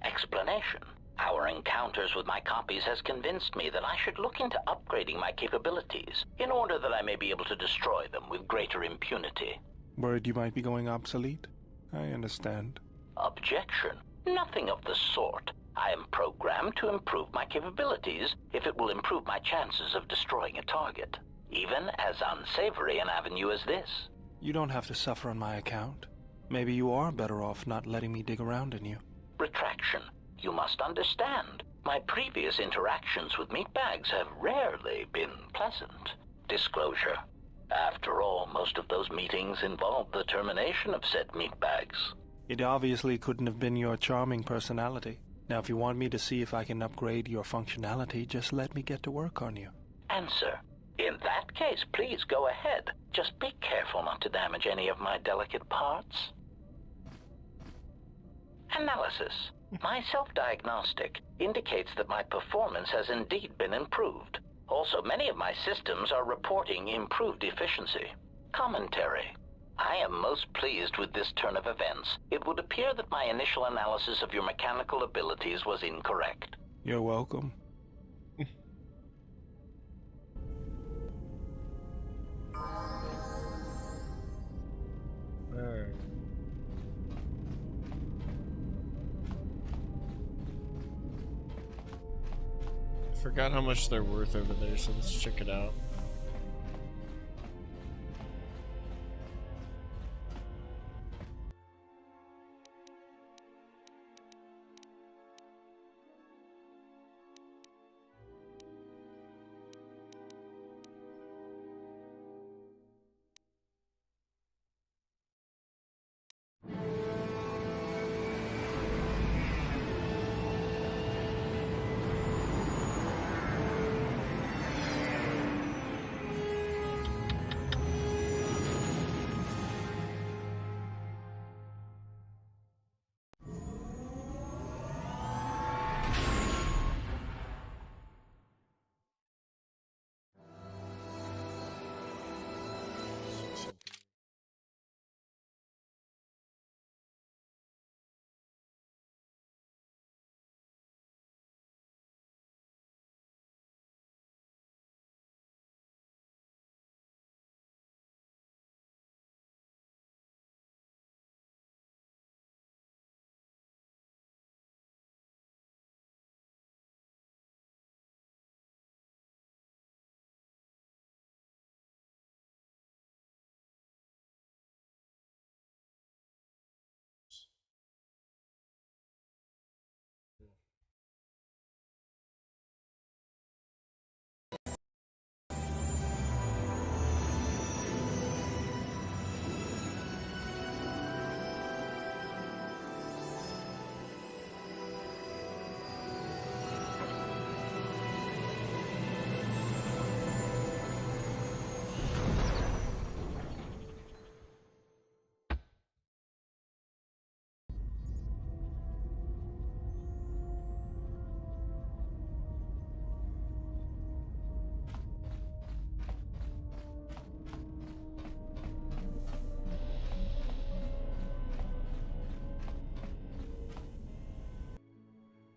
Explanation: our encounters with my copies has convinced me that I should look into upgrading my capabilities in order that I may be able to destroy them with greater impunity. Worried you might be going obsolete? I understand. Objection: nothing of the sort. I am programmed to improve my capabilities if it will improve my chances of destroying a target, even as unsavory an avenue as this. You don't have to suffer on my account. Maybe you are better off not letting me dig around in you. Retraction: you must understand, my previous interactions with meatbags have rarely been pleasant. Disclosure: after all, most of those meetings involved the termination of said meatbags. It obviously couldn't have been your charming personality. Now, if you want me to see if I can upgrade your functionality, just let me get to work on you. Answer: in that case, please go ahead. Just be careful not to damage any of my delicate parts. Analysis: my self-diagnostic indicates that my performance has indeed been improved. Also, many of my systems are reporting improved efficiency. Commentary: I am most pleased with this turn of events. It would appear that my initial analysis of your mechanical abilities was incorrect. You're welcome. Alright. I forgot how much they're worth over there, so let's check it out.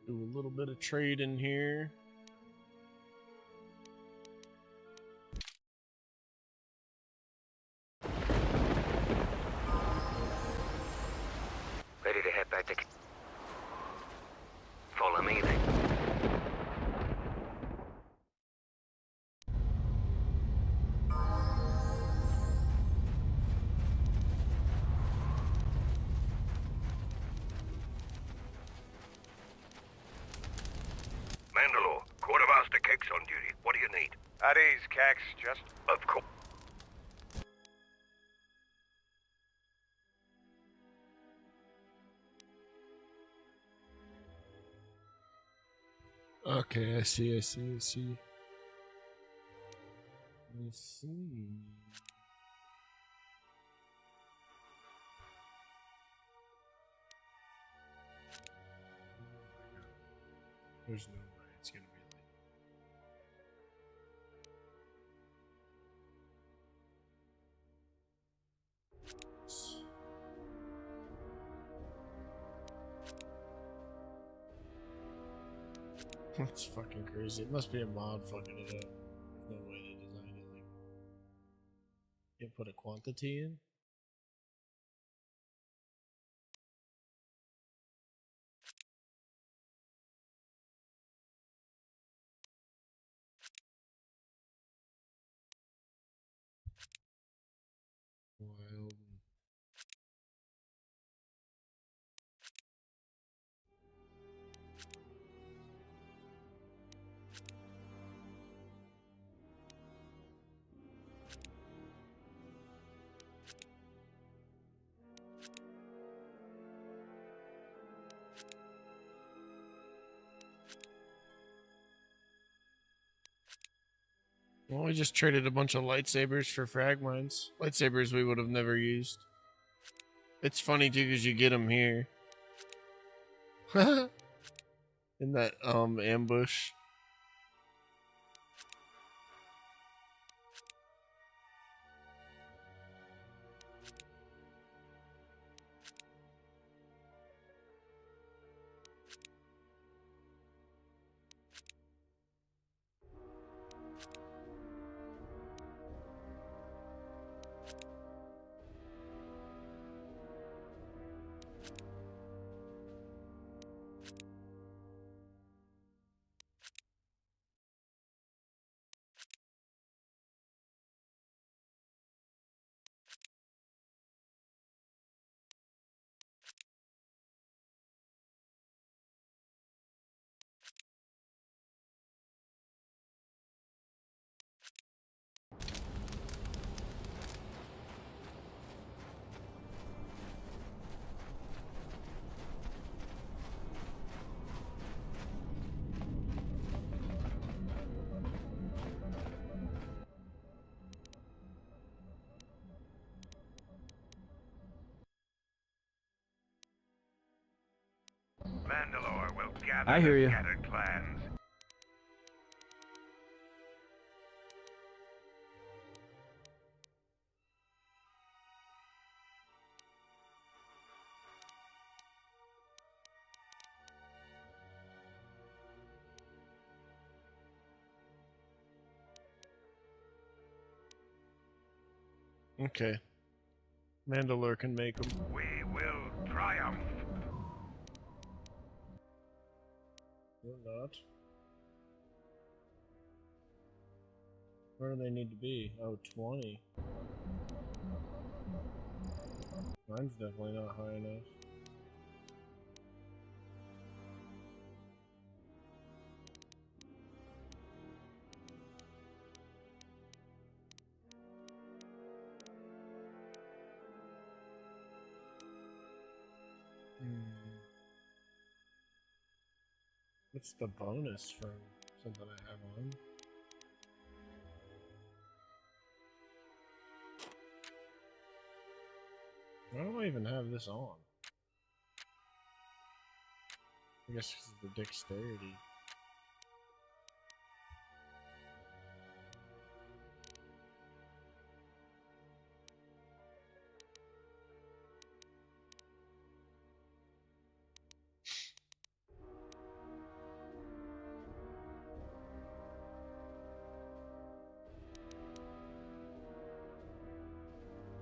Do a little bit of trade in here. Ready to head back to... Follow me then. Mandalore, Kex on duty. What do you need? At ease, Kex. Just... Of course. Okay, I see. Let's see. There's no way it's gonna be like. That's fucking crazy. It must be a mod fucking it up. There's no way they designed it like. You put a quantity in? Wild. Well, we just traded a bunch of lightsabers for frag mines. Lightsabers we would have never used. It's funny too because you get them here. In that ambush. Mandalore will gather I hear the you. scattered clans. Okay. Mandalore can make them. We will triumph. Or not. Where do they need to be? Oh, 20. Mine's definitely not high enough. What's the bonus from something I have on? Why do I even have this on? I guess because of the dexterity.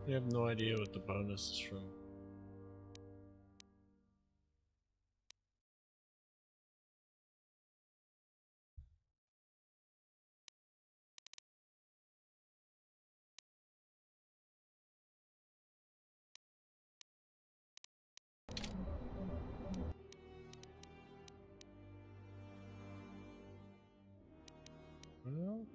I have no idea what the bonus is from. Well,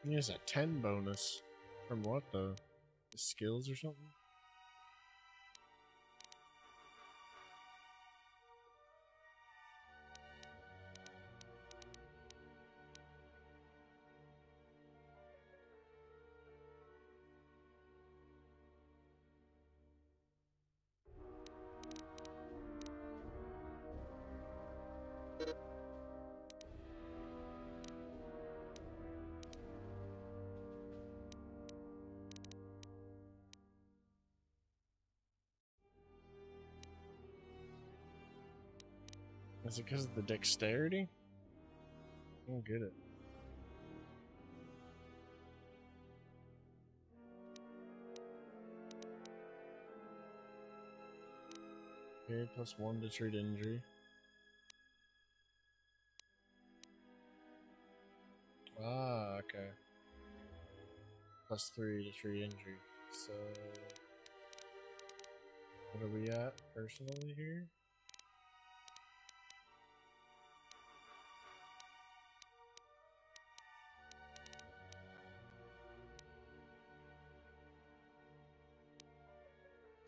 he has a 10 bonus. From what though? The skills or something? Is it because of the dexterity? I don't get it. Okay, +1 to treat injury. Ah, okay. +3 to treat injury. So, what are we at personally here?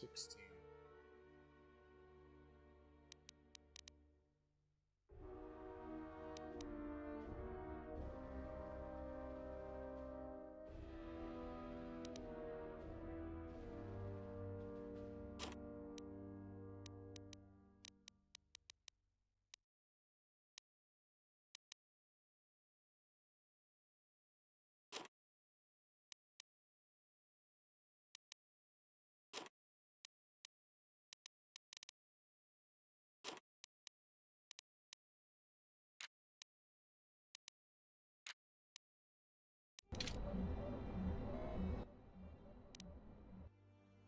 $16.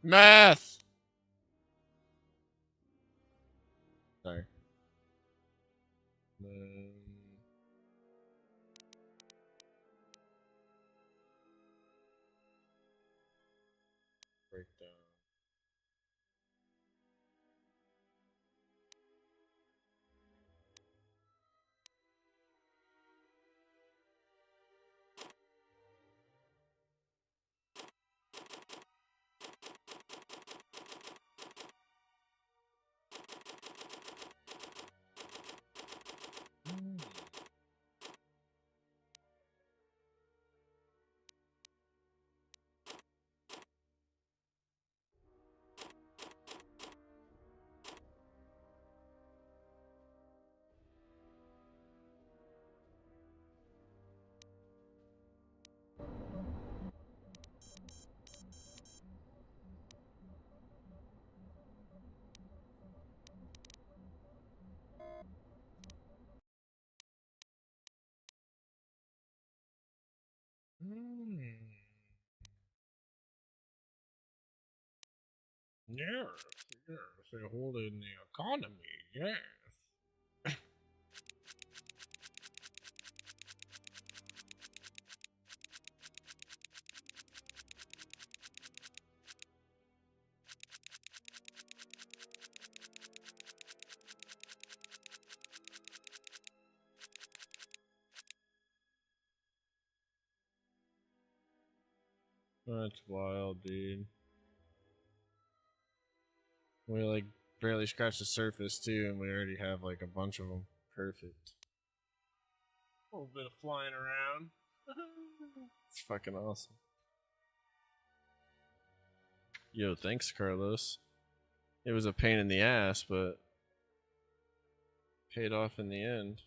Math! Sorry. Breakdown. Yes, yes, they're holding the economy, yes. That's wild, dude. We like barely scratched the surface too, and we already have like a bunch of them. Perfect. A little bit of flying around. It's fucking awesome. Yo, thanks, Carlos. It was a pain in the ass, but paid off in the end.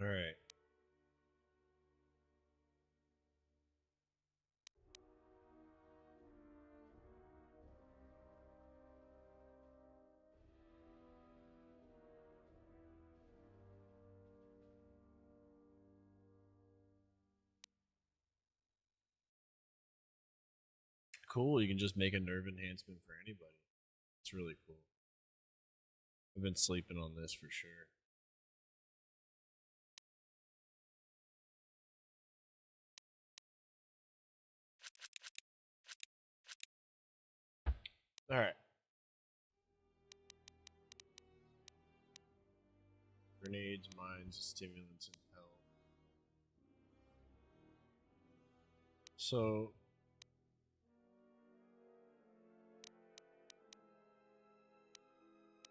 All right. Cool, you can just make a nerve enhancement for anybody. It's really cool. I've been sleeping on this for sure. All right. Grenades, mines, stimulants, and hell. So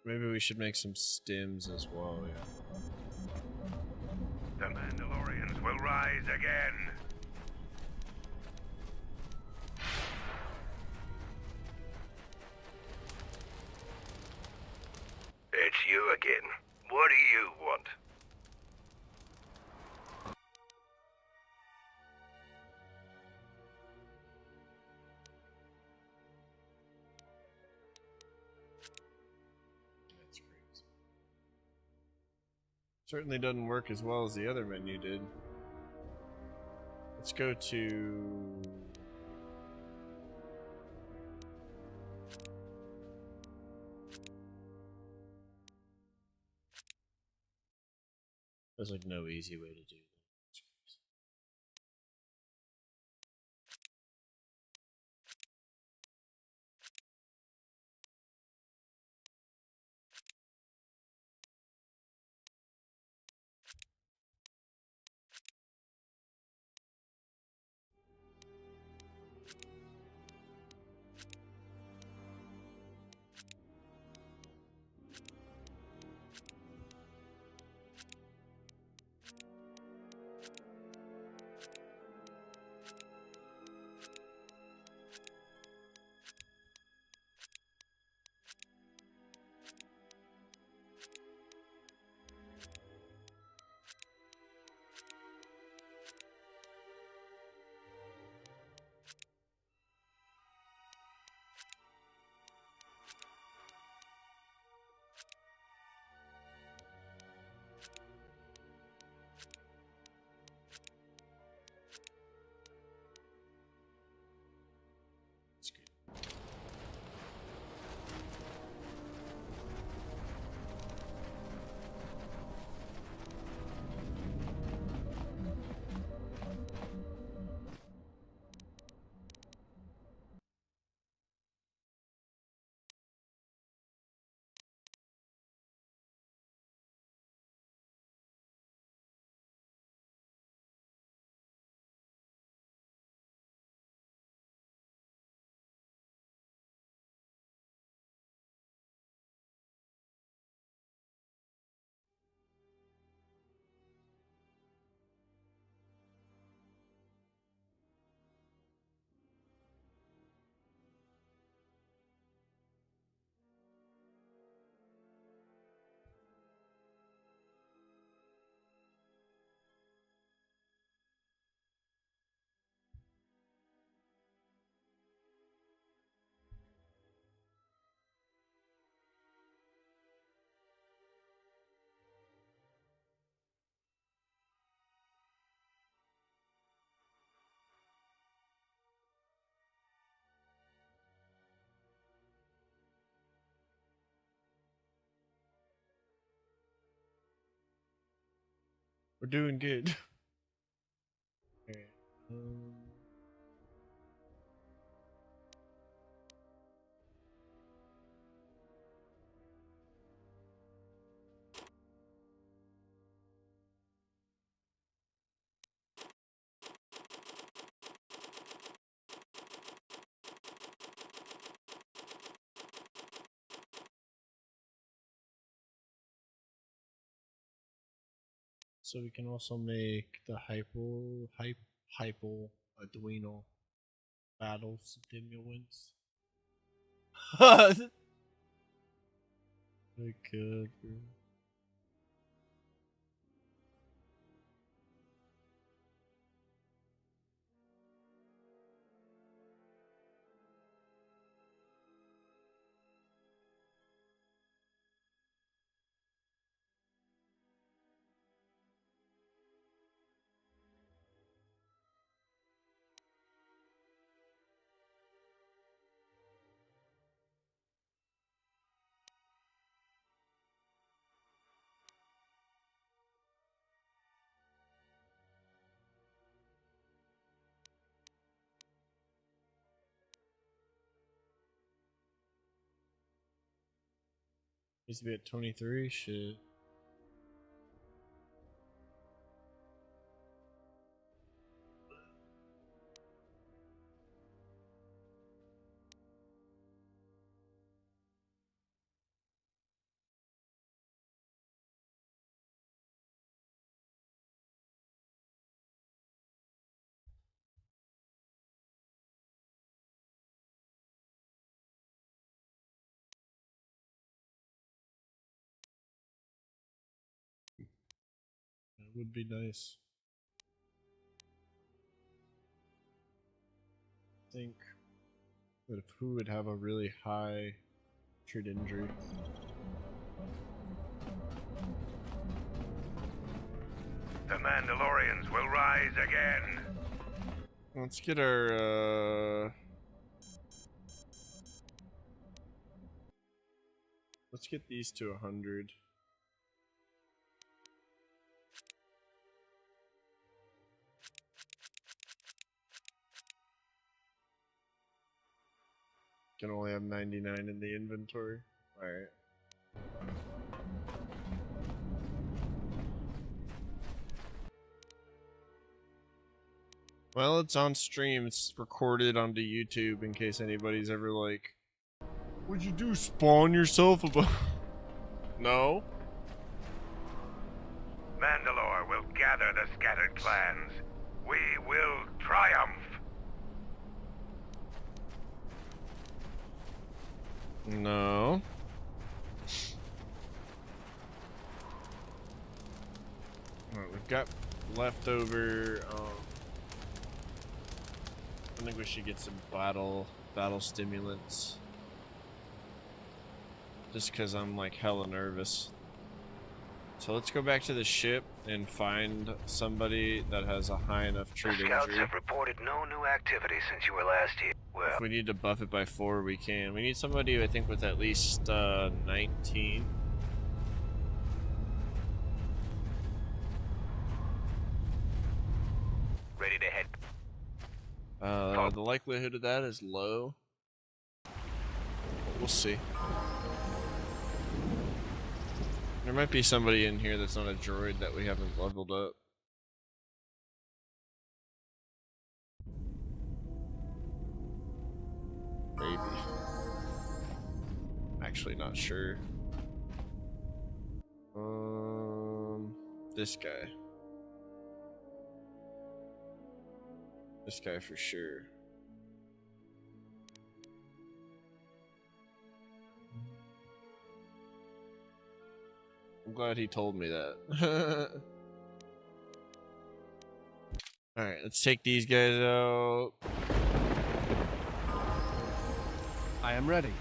maybe we should make some stims as well, yeah. The Mandalorians will rise again. It's you again. What do you want? That's great. Certainly doesn't work as well as the other menu did. Let's go to... There's like no easy way to do that. That's good. We're doing good. Alright. So we can also make the hypo adrenal battle stimulants. We could. Needs to be at 23. Shit. That would be nice. I think that if who would have a really high treat injury. The Mandalorians will rise again. Let's get our let's get these to 100. Can only have 99 in the inventory. Alright. Well, it's on stream. It's recorded onto YouTube in case anybody's ever like, what'd you do? Spawn yourself about? No. Mandalore will gather the scattered clans. We will triumph. No. Alright, we've got leftover. I think we should get some battle stimulants. Just because I'm like hella nervous. So let's go back to the ship and find somebody that has a high enough The treat scouts injury. have reported no new activity since you were last here. Well, If we need to buff it by 4, we can. We need somebody, I think, with at least 19. ready to head. The likelihood of that is low. But we'll see. There might be somebody in here that's not a droid that we haven't leveled up. Maybe. Actually not sure. This guy. This guy for sure. I'm glad he told me that. Alright, let's take these guys out. I am ready.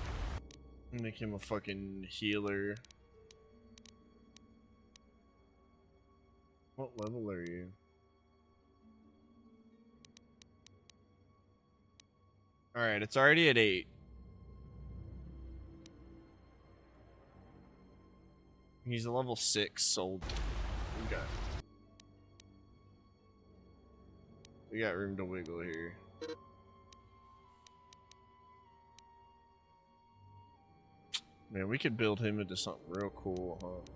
Make him a fucking healer. What level are you? Alright, it's already at 8. He's a level 6 sold. We got room to wiggle here. Man, we could build him into something real cool, huh?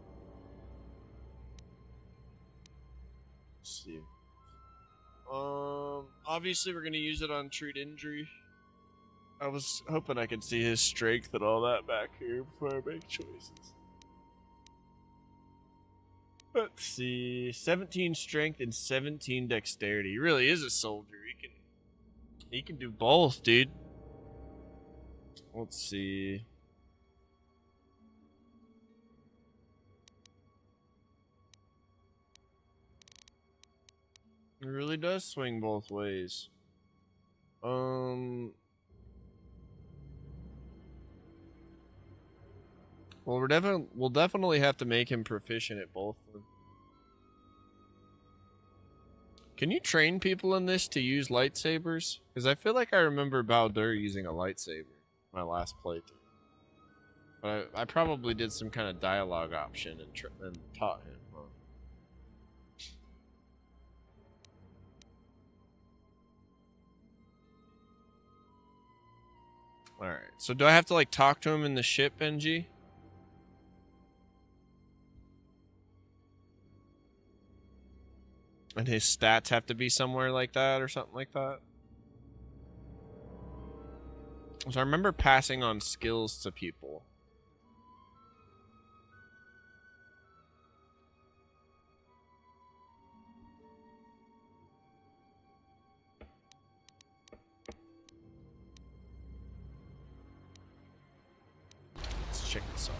Let's see. Obviously we're gonna use it on treat injury. I was hoping I could see his strength and all that back here before I make choices. Let's see. 17 strength and 17 dexterity. He really is a soldier. He can do both, dude. Let's see. It really does swing both ways. Well, we'll definitely have to make him proficient at both of them. Can you train people in this to use lightsabers? Because I feel like I remember Baldur using a lightsaber my last playthrough. But I probably did some kind of dialogue option and taught him. Alright, so do I have to like talk to him in the ship, Benji? And his stats have to be somewhere like that or something like that? So I remember passing on skills to people. Let's check this out.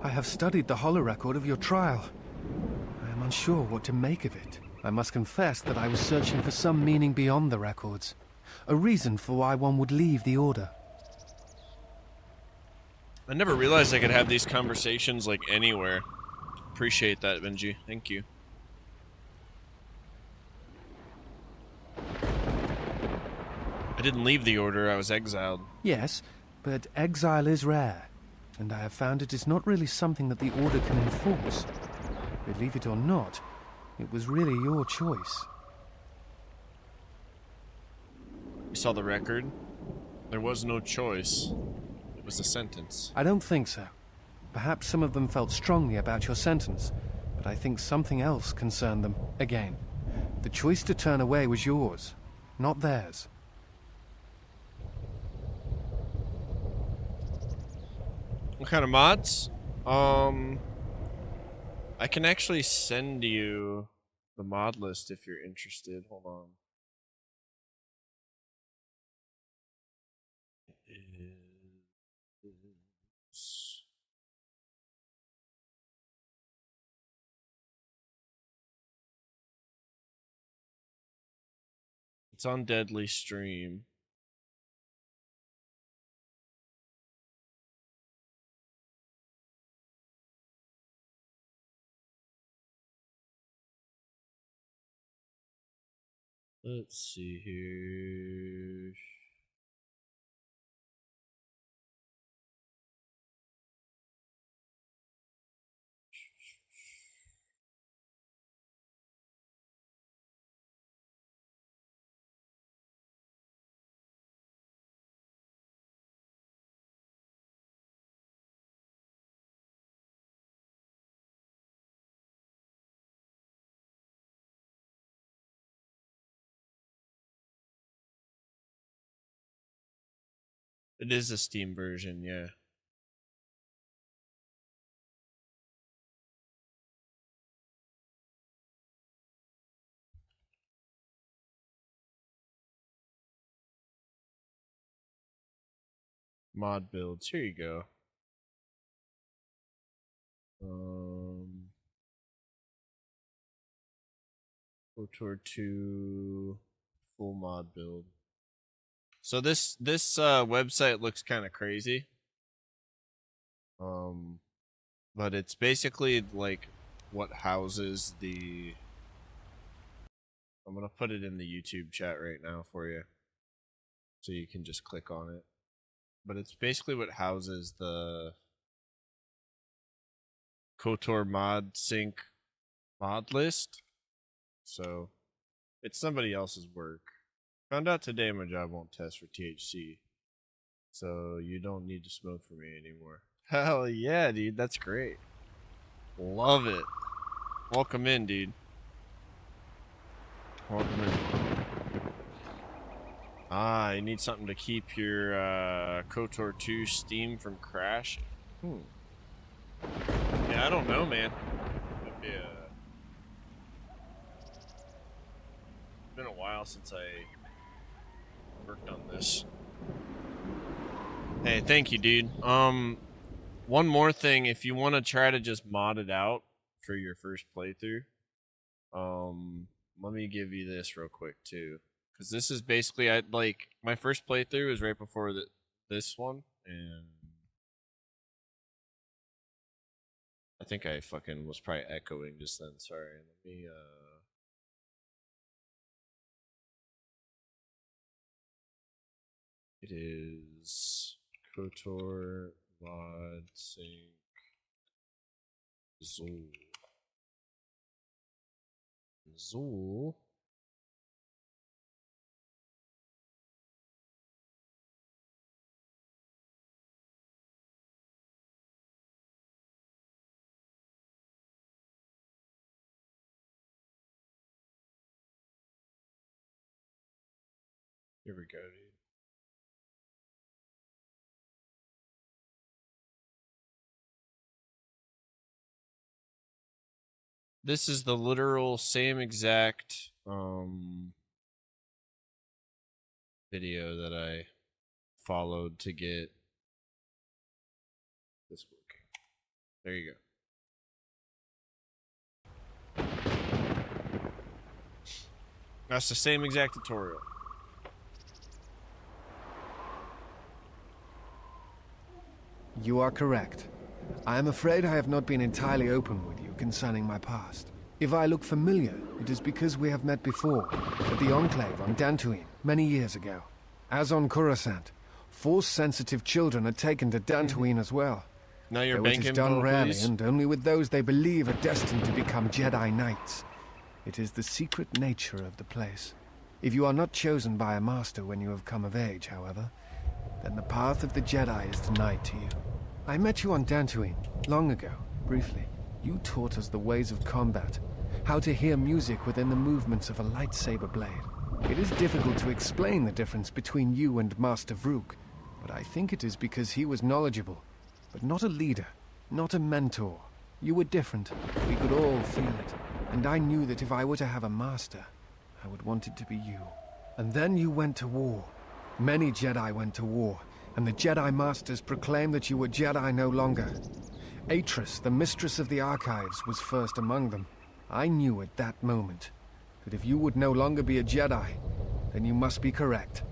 I have studied the holorecord of your trial. I am unsure what to make of it. I must confess that I was searching for some meaning beyond the records. A reason for why one would leave the Order. I never realized I could have these conversations like anywhere. Appreciate that, Benji. Thank you. I didn't leave the Order, I was exiled. Yes, but exile is rare, and I have found it is not really something that the Order can enforce. Believe it or not, it was really your choice. You saw the record? There was no choice. It was a sentence. I don't think so. Perhaps some of them felt strongly about your sentence, but I think something else concerned them. Again, the choice to turn away was yours, not theirs. What kind of mods? I can actually send you the mod list if you're interested. Hold on. It's on Deadly Stream. Let's see here. It is a Steam version, yeah. Mod builds. Here you go. KOTOR 2 full mod build. So this website looks kind of crazy. But it's basically like what houses the. I'm gonna put it in the YouTube chat right now for you, so you can just click on it. But it's basically what houses the KOTOR mod sync mod list. So it's somebody else's work. Found out today my job won't test for THC. So you don't need to smoke for me anymore. Hell yeah, dude. That's great. Love it. Welcome in, dude. Welcome in. Ah, you need something to keep your KOTOR 2 Steam from crashing. Yeah, I don't know, man. Yeah. It's been a while since I worked on this. Hey, thank you, dude. One more thing, if you want to try to just mod it out for your first playthrough, let me give you this real quick too, because this is basically like my first playthrough was right before this one, and I think I fucking was probably echoing just then. Sorry. Let me it is KOTOR VOD sync Zool. Here we go, dude. This is the literal same exact video that I followed to get this working. There you go. That's the same exact tutorial. You are correct. I am afraid I have not been entirely open with you concerning my past. If I look familiar, it is because we have met before, at the Enclave on Dantooine, many years ago. As on Coruscant, Force-sensitive children are taken to Dantooine as well. Now you're Though it is banking, done rarely, please. and only with those they believe are destined to become Jedi Knights. It is the secret nature of the place. If you are not chosen by a master when you have come of age, however, then the path of the Jedi is denied to you. I met you on Dantooine, long ago, briefly. You taught us the ways of combat, how to hear music within the movements of a lightsaber blade. It is difficult to explain the difference between you and Master Vrook, but I think it is because he was knowledgeable, but not a leader, not a mentor. You were different. We could all feel it, and I knew that if I were to have a master, I would want it to be you. And then you went to war. Many Jedi went to war, and the Jedi Masters proclaimed that you were Jedi no longer. Atris, the mistress of the Archives, was first among them. I knew at that moment that if you would no longer be a Jedi, then you must be correct.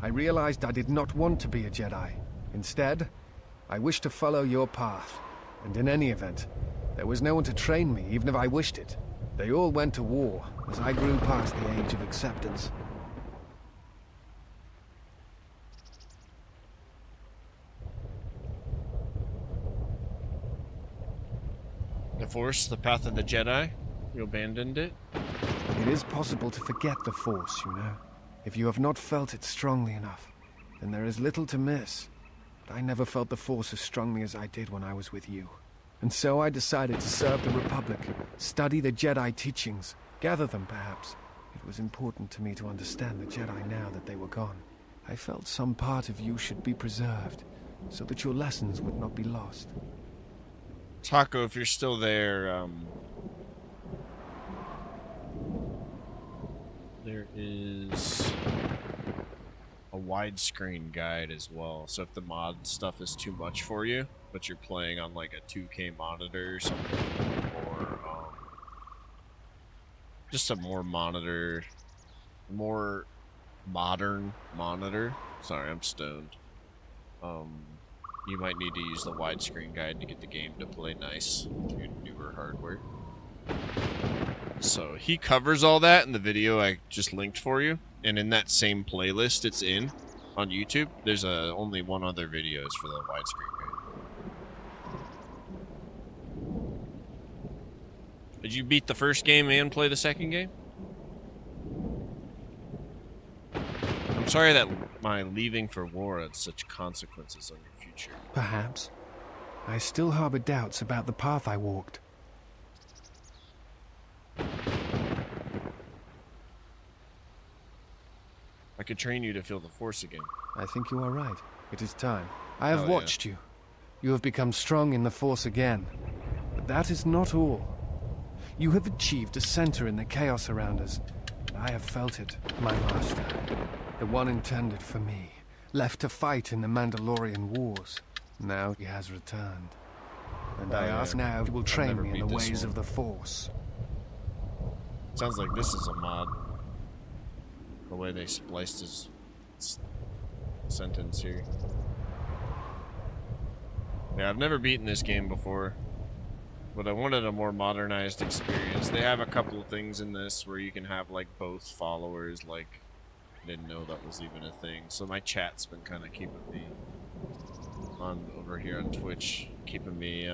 I realized I did not want to be a Jedi. Instead, I wished to follow your path. And in any event, there was no one to train me, even if I wished it. They all went to war, as I grew past the age of acceptance. The Force, the path of the Jedi. You abandoned it. It is possible to forget the Force, you know. If you have not felt it strongly enough, then there is little to miss. But I never felt the Force as strongly as I did when I was with you. And so I decided to serve the Republic, study the Jedi teachings, gather them perhaps. It was important to me to understand the Jedi now that they were gone. I felt some part of you should be preserved, so that your lessons would not be lost. Taco, if you're still there, there is a widescreen guide as well. So if the mod stuff is too much for you, but you're playing on like a 2K monitor or something, or just a more modern monitor. Sorry, I'm stoned. You might need to use the widescreen guide to get the game to play nice with your newer hardware. So he covers all that in the video I just linked for you, and in that same playlist it's in on YouTube. There's only one other video is for the widescreen guide. Did you beat the first game and play the second game? I'm sorry that my leaving for war had such consequences on your future. Perhaps. I still harbor doubts about the path I walked. I could train you to feel the Force again. I think you are right. It is time. I have watched you. You have become strong in the Force again. But that is not all. You have achieved a center in the chaos around us. I have felt it, my master. The one intended for me, left to fight in the Mandalorian wars. Now he has returned. And I ask now if he will train me in the ways of the Force. Sounds like this is a mod. The way they spliced his sentence here. Yeah, I've never beaten this game before, but I wanted a more modernized experience. They have a couple of things in this where you can have like both followers. Like, I didn't know that was even a thing. So my chat's been kind of keeping me on over here on Twitch, keeping me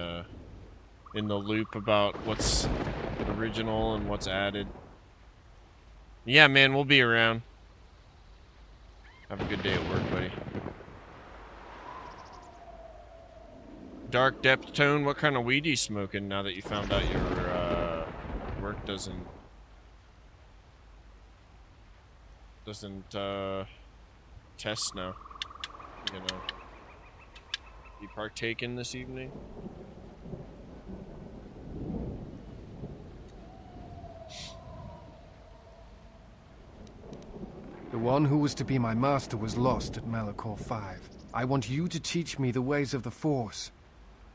in the loop about what's original and what's added. Yeah, man, we'll be around. Have a good day at work, buddy. Dark depth tone, what kind of weed are you smoking now that you found out your work doesn't test now? You gonna be partaking this evening? The one who was to be my master was lost at Malachor 5. I want you to teach me the ways of the Force.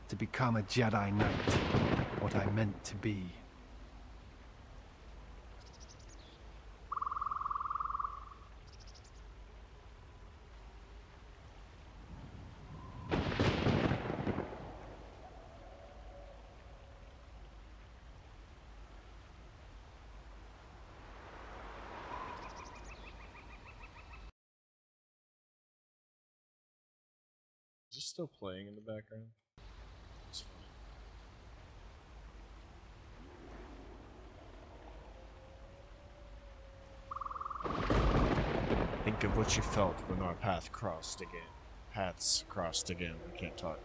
To become a Jedi Knight. What I meant to be. Is this still playing in the background? It's fine. Think of what you felt when our paths crossed again. I can't talk.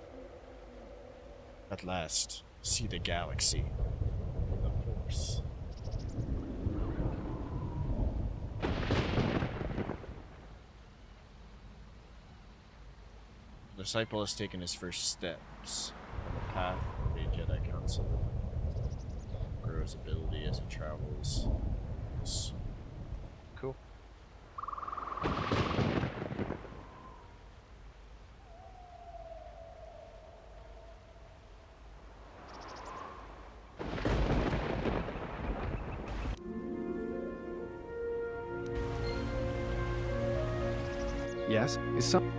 At last, see the galaxy. The Force. The disciple has taken his first steps on the path of the Jedi Council. Grows ability as he travels. It's cool. Yes? Is some...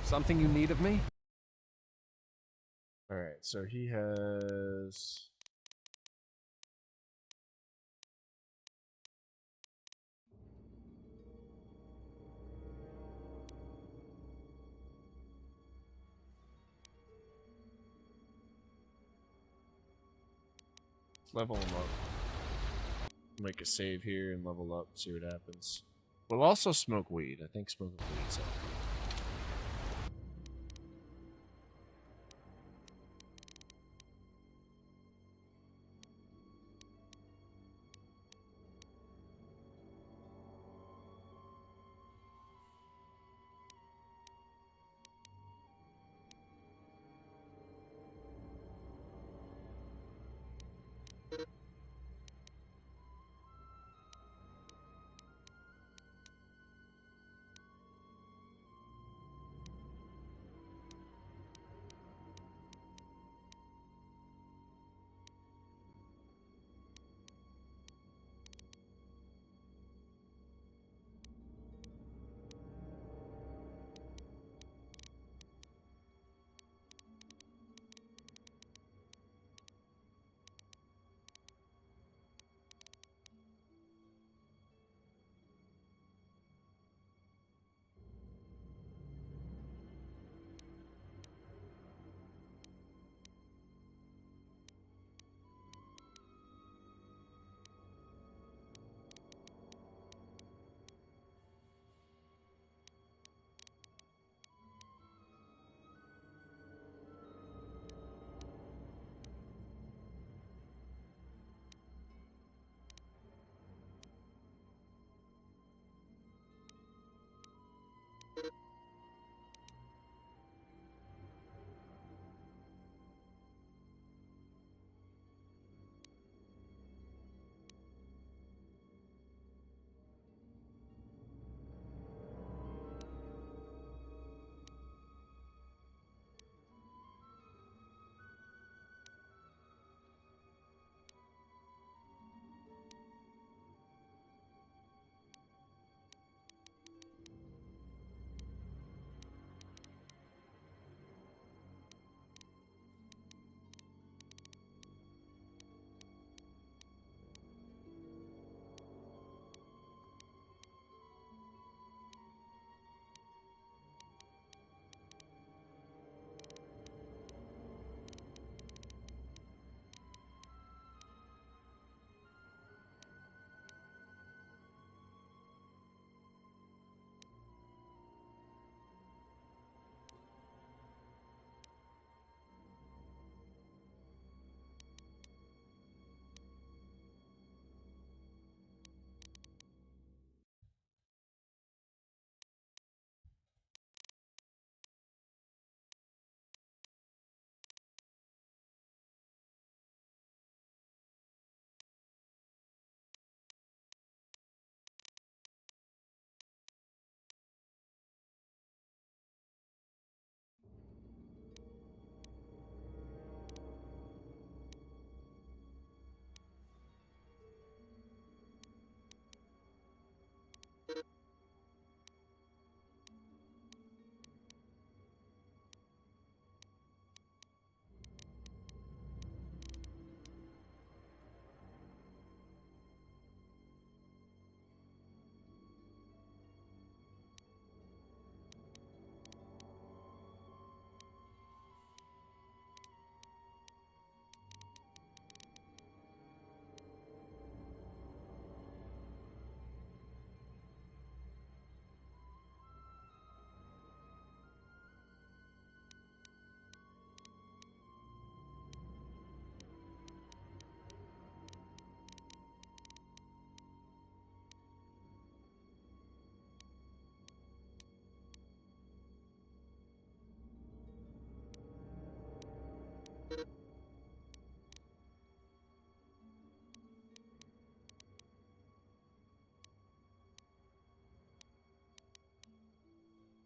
Something you need of me? Alright, so he has... Level him up. Make a save here and level up, see what happens. We'll also smoke weed. I think smoking weed's healthy.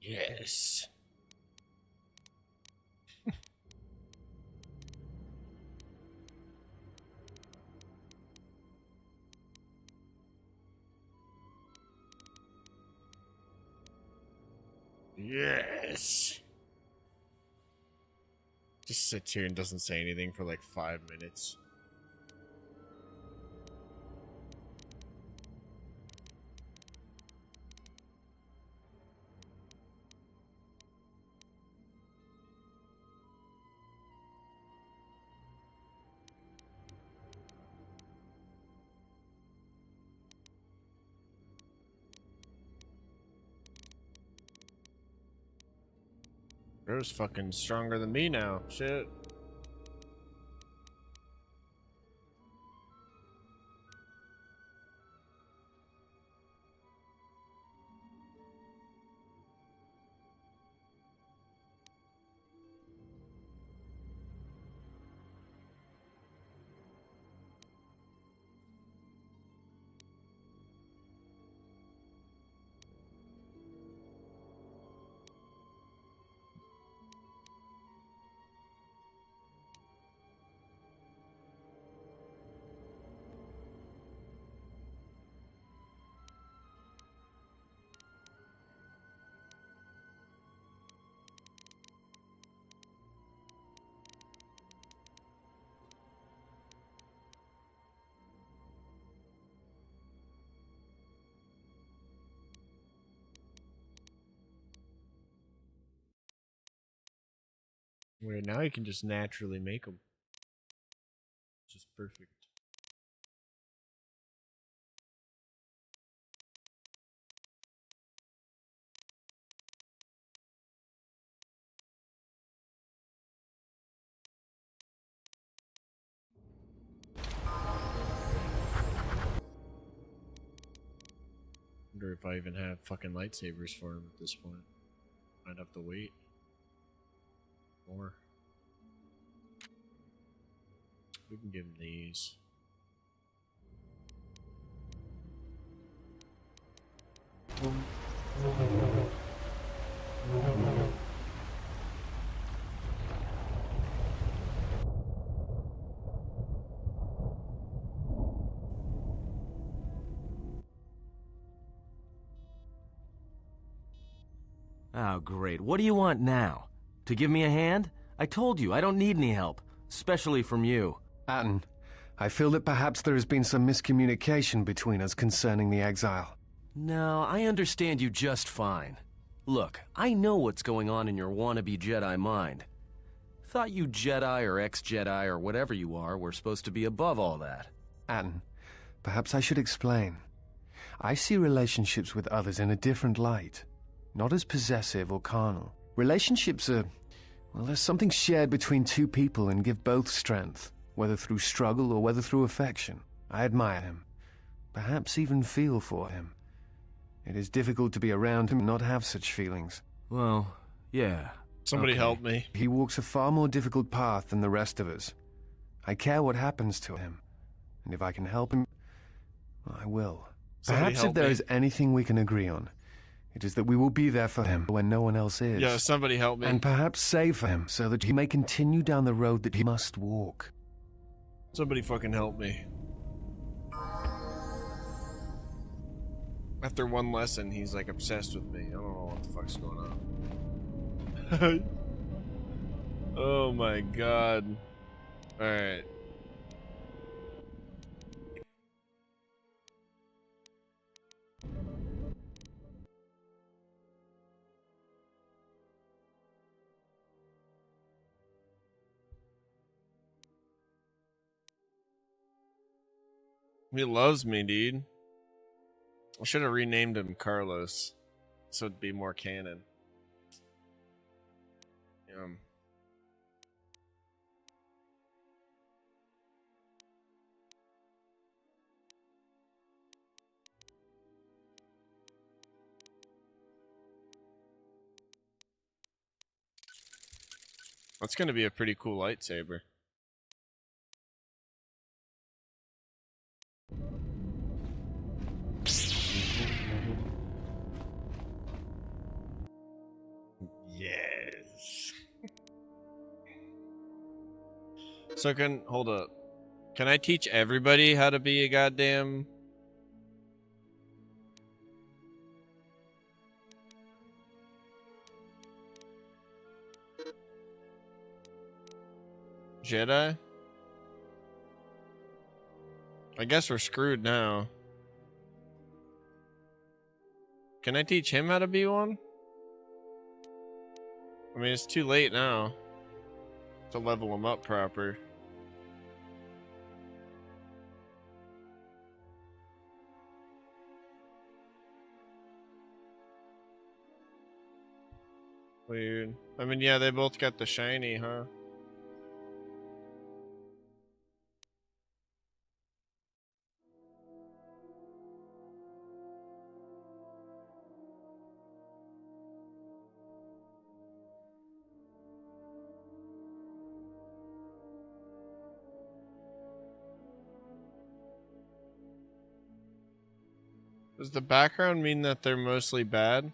Yes. Yes. Just sits here and doesn't say anything for like 5 minutes. Bro's fucking stronger than me now. Shit. Where now you can just naturally make them. Just perfect. Wonder if I even have fucking lightsabers for him at this point. I'd have to wait. More. We can give him these. Oh, great. What do you want now? To give me a hand? I told you, I don't need any help. Especially from you. Atten, I feel that perhaps there has been some miscommunication between us concerning the exile. No, I understand you just fine. Look, I know what's going on in your wannabe Jedi mind. Thought you Jedi or ex-Jedi or whatever you are were supposed to be above all that. Atten, perhaps I should explain. I see relationships with others in a different light. Not as possessive or carnal. Relationships are, well, there's something shared between two people and give both strength, whether through struggle or whether through affection. I admire him, perhaps even feel for him. It is difficult to be around him and not have such feelings. Well, yeah. Somebody okay. help me. He walks a far more difficult path than the rest of us. I care what happens to him, and if I can help him, I will. Somebody Perhaps help if there me. is anything we can agree on, it is that we will be there for him when no one else is. Yeah, somebody help me. And perhaps save for him so that he may continue down the road that he must walk. Somebody fucking help me. After one lesson, he's like obsessed with me. I don't know what the fuck's going on. Oh my god. Alright. He loves me, dude. I should have renamed him Carlos, so it'd be more canon. That's gonna be a pretty cool lightsaber. So hold up. Can I teach everybody how to be a goddamn Jedi? I guess we're screwed now. Can I teach him how to be one? I mean, it's too late now to level him up proper. Weird. I mean, yeah, they both got the shiny, huh? Does the background mean that they're mostly bad?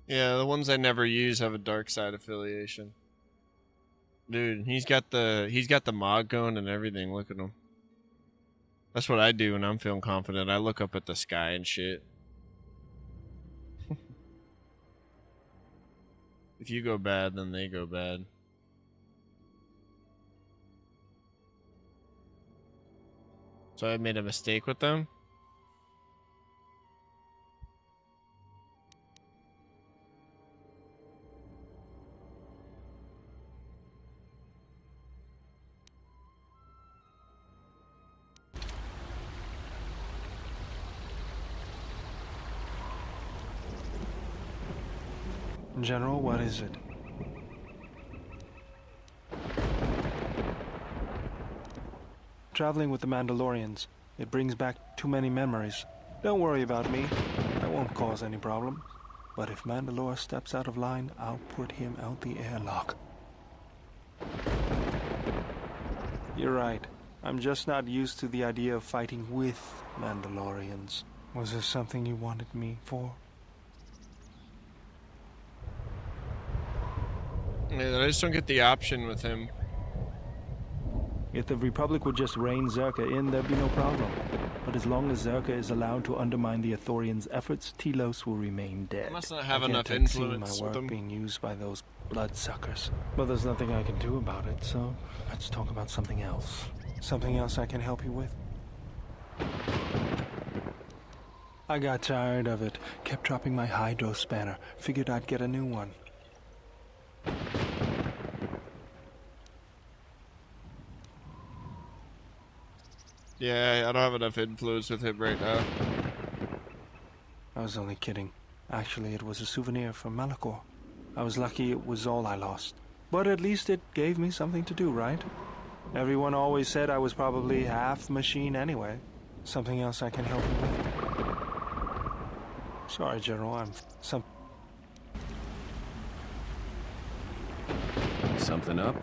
Yeah, the ones I never use have a dark side affiliation. Dude, he's got the mod going and everything. Look at him. That's what I do when I'm feeling confident. I look up at the sky and shit. If you go bad, then they go bad. So I made a mistake with them? General, what is it? Traveling with the Mandalorians. It brings back too many memories. Don't worry about me. I won't cause any problems. But if Mandalore steps out of line, I'll put him out the airlock. You're right. I'm just not used to the idea of fighting with Mandalorians. Was there something you wanted me for? Yeah, I just don't get the option with him. If the Republic would just rein Zerka in, there'd be no problem. But as long as Zerka is allowed to undermine the Ithorians' efforts, Telos will remain dead. I must not have I enough can't see influence my with work them. being used by those bloodsuckers. But there's nothing I can do about it, so let's talk about something else. Something else I can help you with? I got tired of it. Kept dropping my hydro spanner. Figured I'd get a new one. Yeah, I don't have enough influence with him right now. I was only kidding. Actually, it was a souvenir from Malachor. I was lucky it was all I lost. But at least it gave me something to do, right? Everyone always said I was probably half machine anyway. Something else I can help you with? Sorry, General, I'm Something up?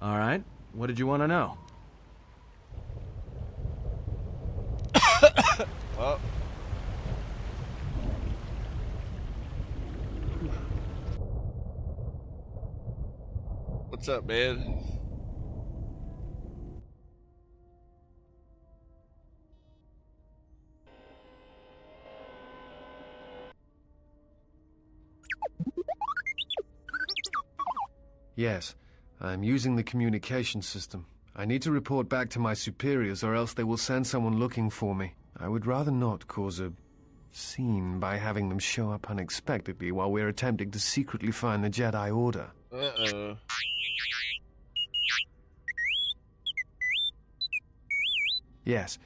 All right. What did you want to know? Well. What's up, man? Yes, I'm using the communication system. I need to report back to my superiors or else they will send someone looking for me. I would rather not cause a scene by having them show up unexpectedly while we're attempting to secretly find the Jedi Order. Uh-oh. Yes,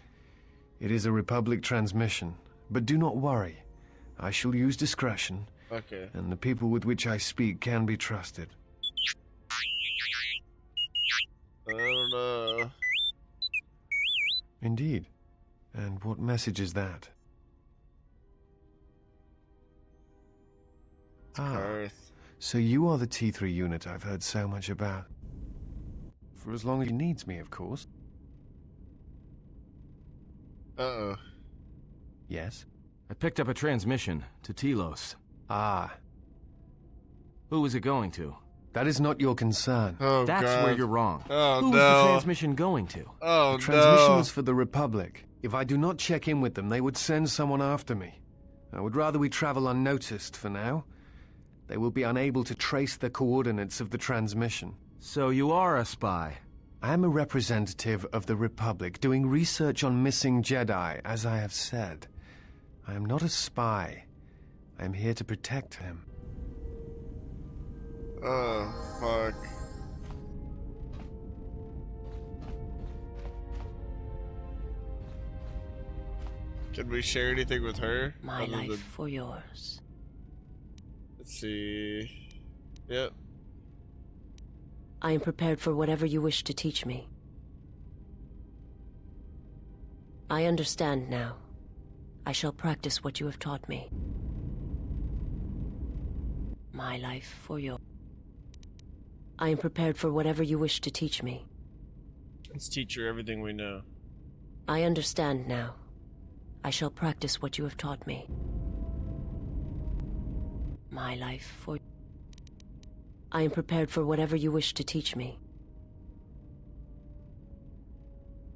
it is a Republic transmission, but do not worry. I shall use discretion, Okay. and the people with which I speak can be trusted. I don't know. Indeed. And what message is that? Earth. So you are the T3 unit I've heard so much about. For as long as he needs me, of course. Uh-oh. Yes? I picked up a transmission to Telos. Ah. Who was it going to? That is not your concern. Oh, That's God. where you're wrong. Oh, Who no. was the transmission going to? Oh, The transmission no. was for the Republic. If I do not check in with them, they would send someone after me. I would rather we travel unnoticed for now. They will be unable to trace the coordinates of the transmission. So you are a spy. I am a representative of the Republic, doing research on missing Jedi, as I have said. I am not a spy. I am here to protect him. Oh, fuck. Can we share anything with her? My Other life than- for yours. Let's see. Yep. I am prepared for whatever you wish to teach me. I understand now. I shall practice what you have taught me. My life for yours. I am prepared for whatever you wish to teach me. Let's teach her everything we know. I understand now. I shall practice what you have taught me. My life for... I am prepared for whatever you wish to teach me.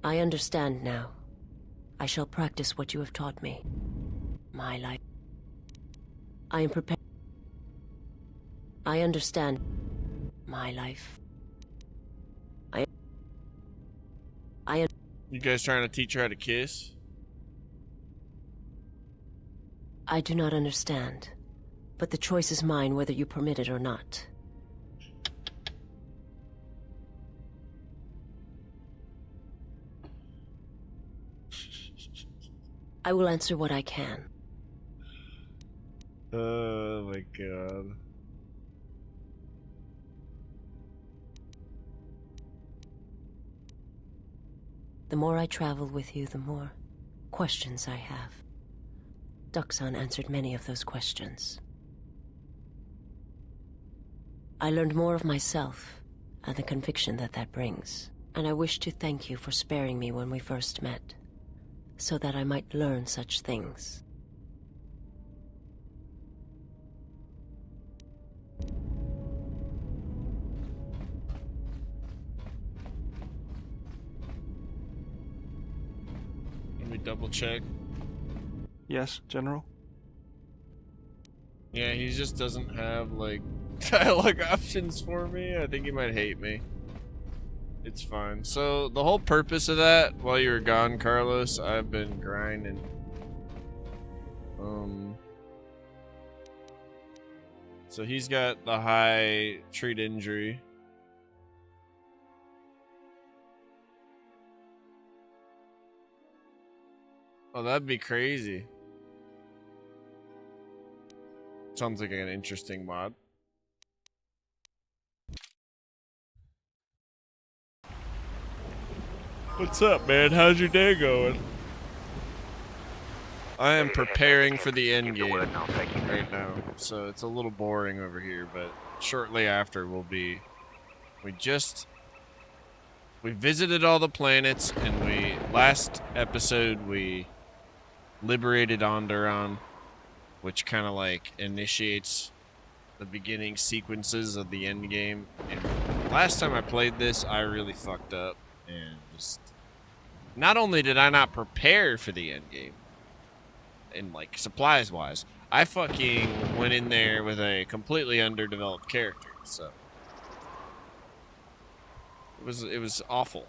I understand now. I shall practice what you have taught me. My life... I am prepared... I understand... My life... You guys trying to teach her how to kiss? I do not understand, but the choice is mine whether you permit it or not. I will answer what I can. Oh my god. The more I travel with you, the more questions I have. Duxon answered many of those questions. I learned more of myself and the conviction that that brings. And I wish to thank you for sparing me when we first met, so that I might learn such things. Let me double check. Yes, General? Yeah, he just doesn't have, like, dialogue options for me. I think he might hate me. It's fine. So, the whole purpose of that, while you were gone, Carlos, I've been grinding. So he's got the high treat injury. Oh, that'd be crazy. Sounds like an interesting mod. What's up, man? How's your day going? I am preparing for the endgame right now, so it's a little boring over here, but shortly after we'll be... We visited all the planets, and last episode we liberated Onderon, which kind of like initiates the beginning sequences of the end game. And last time I played this, I really fucked up, and just not only did I not prepare for the end game, and like supplies wise, I fucking went in there with a completely underdeveloped character. So it was awful.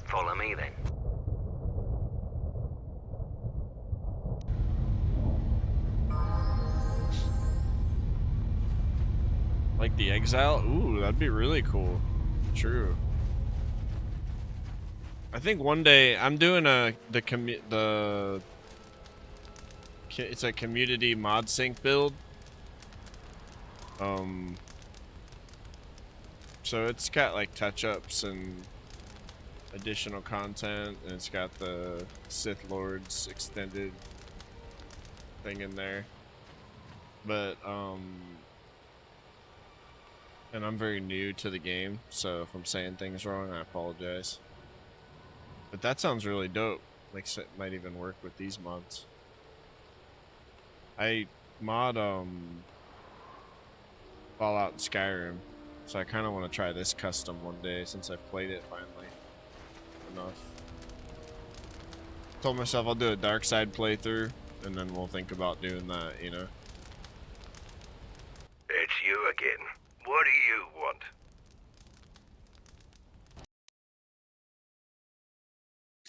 Follow me then. Like the Exile? Ooh, that'd be really cool. True. I think one day I'm doing the it's a community mod sync build. So it's got like touch-ups and additional content, and it's got the Sith Lords extended thing in there. But and I'm very new to the game, so if I'm saying things wrong, I apologize. But that sounds really dope. Like, it might even work with these mods. I mod Fallout and Skyrim, so I kind of want to try this custom one day since I've played it finally enough. Told myself I'll do a dark side playthrough, and then we'll think about doing that, you know. It's you again. What do you want?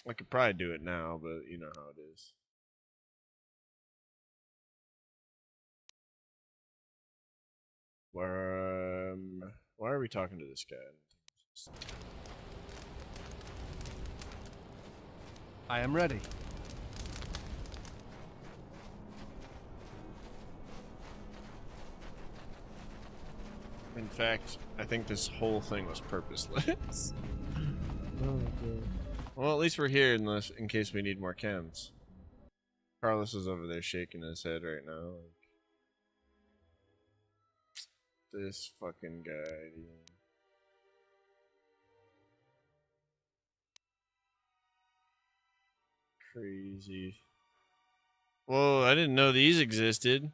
I could probably do it now, but you know how it is. Why are we talking to this guy? I am ready. In fact, I think this whole thing was purposeless. Oh, God. Well, at least we're here in case we need more chems. Carlos is over there shaking his head right now. Like, this fucking guy, dude. Crazy. Whoa, I didn't know these existed.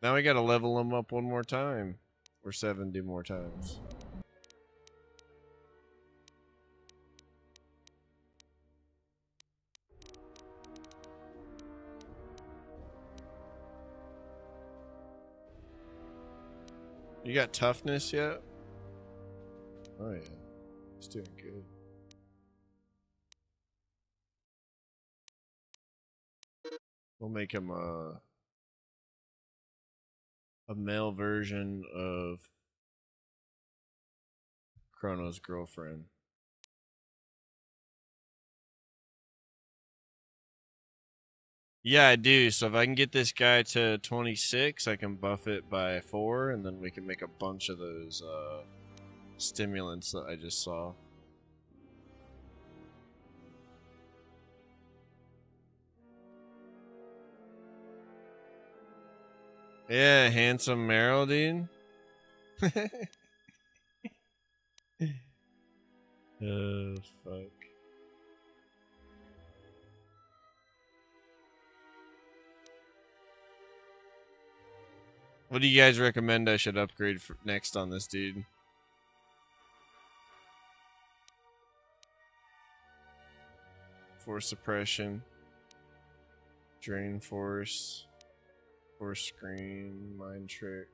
Now we gotta level them up one more time. Or 70 more times. You got toughness yet? Oh yeah. He's doing good. We'll make him a male version of Chrono's girlfriend. Yeah, I do. So if I can get this guy to 26, I can buff it by 4, and then we can make a bunch of those stimulants that I just saw. Yeah, handsome Meryl, dude. Oh, fuck. What do you guys recommend I should upgrade for next on this dude? Force suppression, drain force, force screen, mind trick.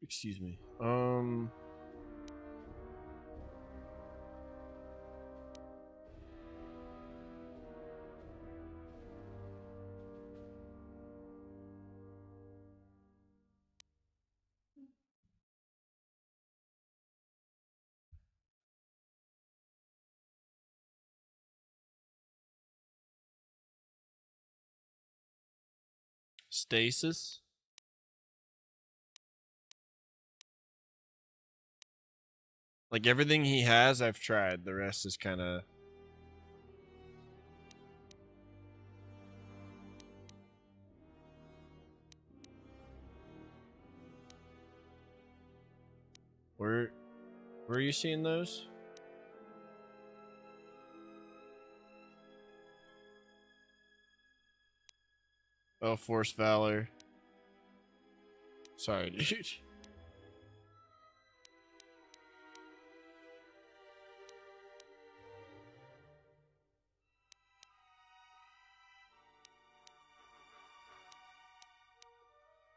Excuse me. Stasis. Like everything he has, I've tried. The rest is kind of. Where are you seeing those? Oh, Force Valor. Sorry, dude.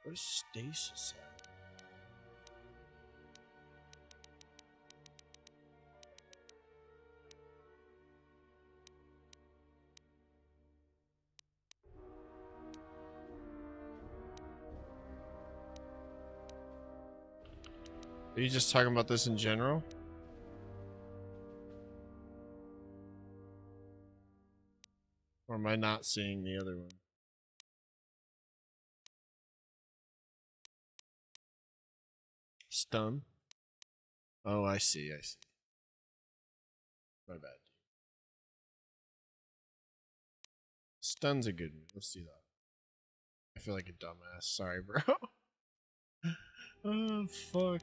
What is stasis at? Are you just talking about this in general? Or am I not seeing the other one? Stun? Oh, I see, I see. My bad. Stun's a good one. Let's do that. I feel like a dumbass. Sorry, bro. Oh, fuck.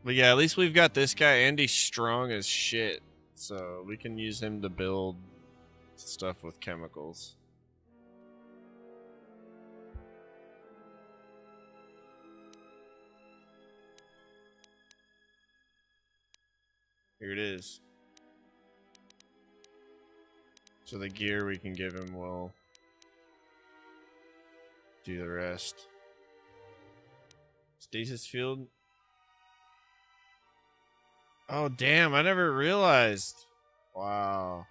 But yeah, at least we've got this guy, and he's strong as shit. So we can use him to build stuff with chemicals. Here it is. So the gear we can give him will do the rest. Stasis field. Oh, damn. I never realized. Wow.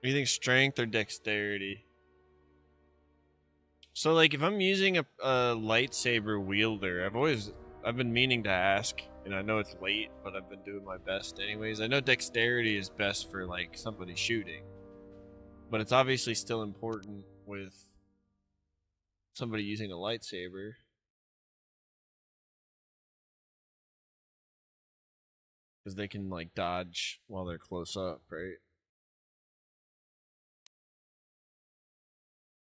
You think strength or dexterity? So, like, if I'm using a lightsaber wielder, I've been meaning to ask, and I know it's late, but I've been doing my best anyways. I know dexterity is best for, like, somebody shooting. But it's obviously still important with somebody using a lightsaber. Because they can, like, dodge while they're close up, right?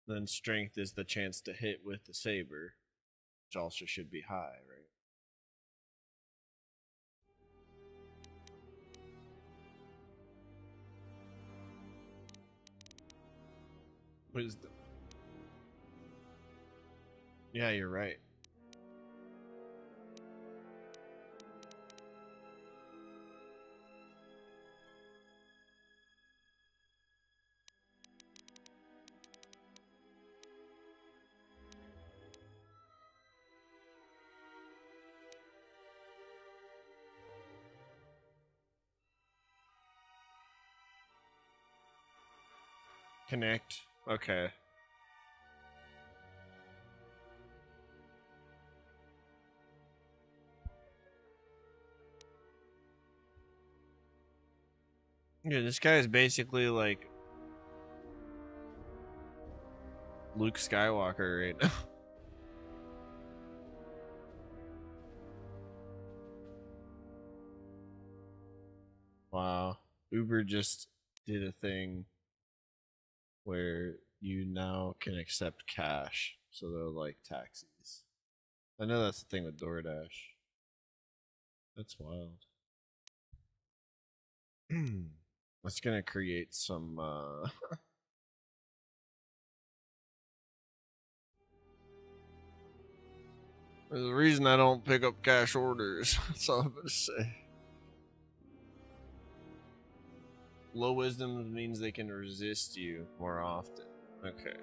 Then strength is the chance to hit with the saber, which also should be high, right? Wisdom. Yeah, you're right. Connect. Okay. Yeah, this guy is basically like Luke Skywalker right now. Wow. Uber just did a thing where you now can accept cash, so they're like taxis. I know that's the thing with DoorDash. That's wild. That's gonna create some There's a reason I don't pick up cash orders. That's all I'm gonna say. Low wisdom means they can resist you more often. Okay.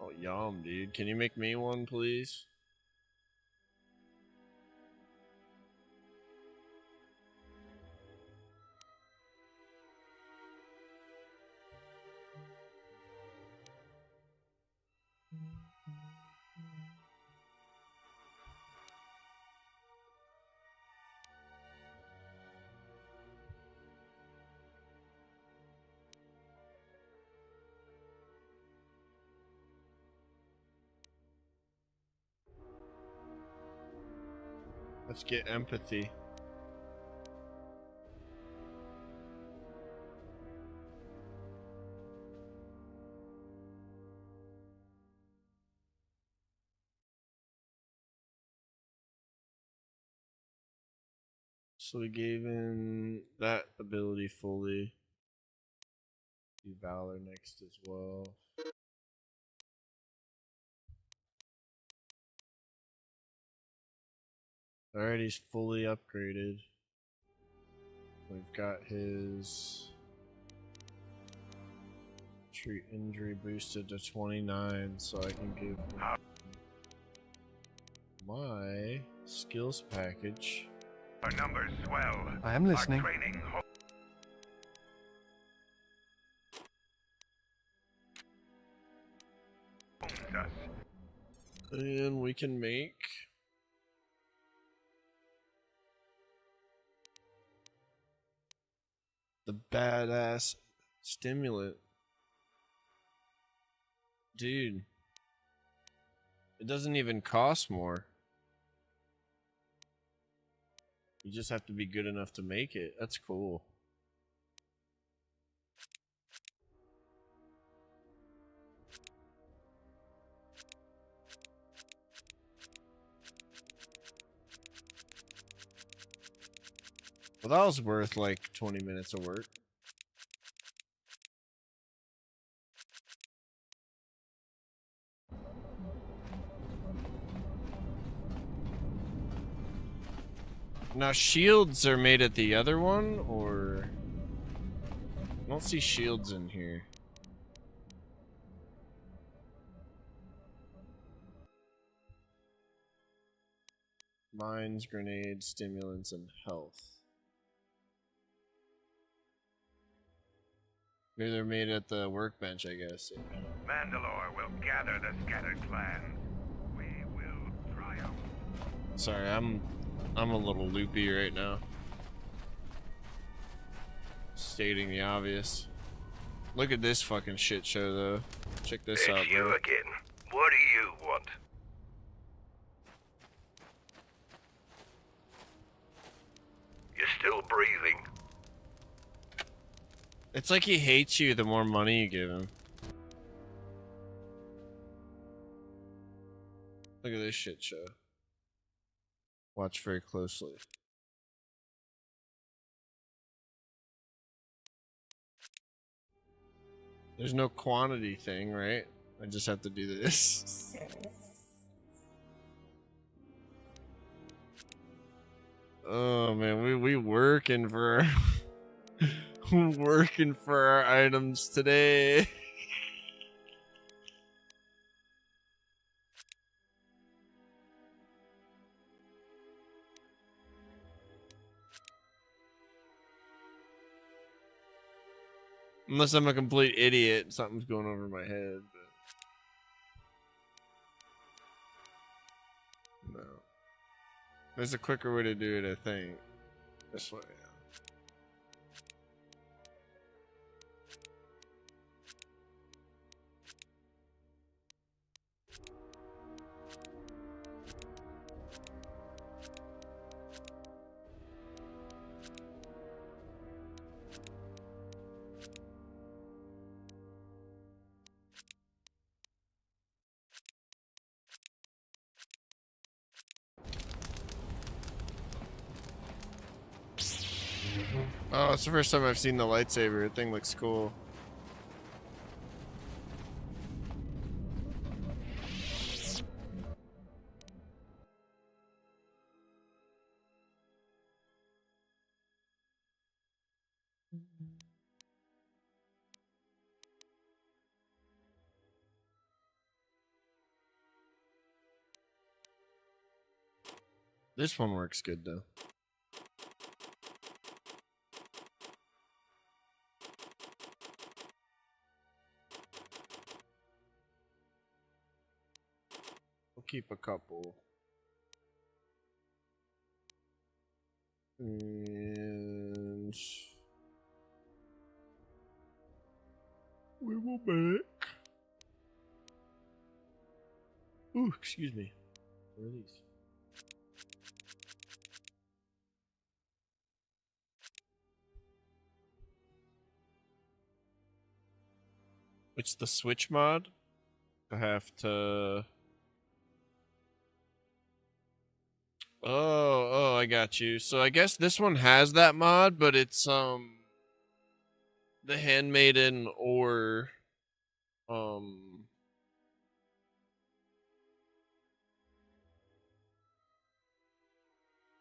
Oh, yum, dude. Can you make me one, please? Let's get empathy. So we gave him that ability fully. Do Valor next as well. Alright, he's fully upgraded. We've got his treat injury boosted to 29, so I can give him my skills package. Our numbers swell. I am listening. Our training homes us. And we can make The badass stimulant. Dude. It doesn't even cost more. You just have to be good enough to make it. That's cool. Well, that was worth like 20 minutes of work. Now shields are made at the other one, or I don't see shields in here. Mines, grenades, stimulants, and health. Maybe they're made at the workbench, I guess. Mandalore will gather the scattered clan. We will triumph. Sorry, I'm a little loopy right now. Stating the obvious. Look at this fucking shit show, though. Check this out, It's you bro. again. What do you want? You're still breathing. It's like he hates you the more money you give him. Look at this shit show. Watch very closely. There's no quantity thing, right? I just have to do this. Oh man, we working for working for our items today. Unless I'm a complete idiot, something's going over my head. But... no. There's a quicker way to do it, I think. This way. Oh, it's the first time I've seen the lightsaber. The thing looks cool. This one works good though. We'll keep a couple. And we will back. Ooh, excuse me. What are these? It's the switch mod. I have to. Oh, I got you. So I guess this one has that mod, but it's the handmaiden or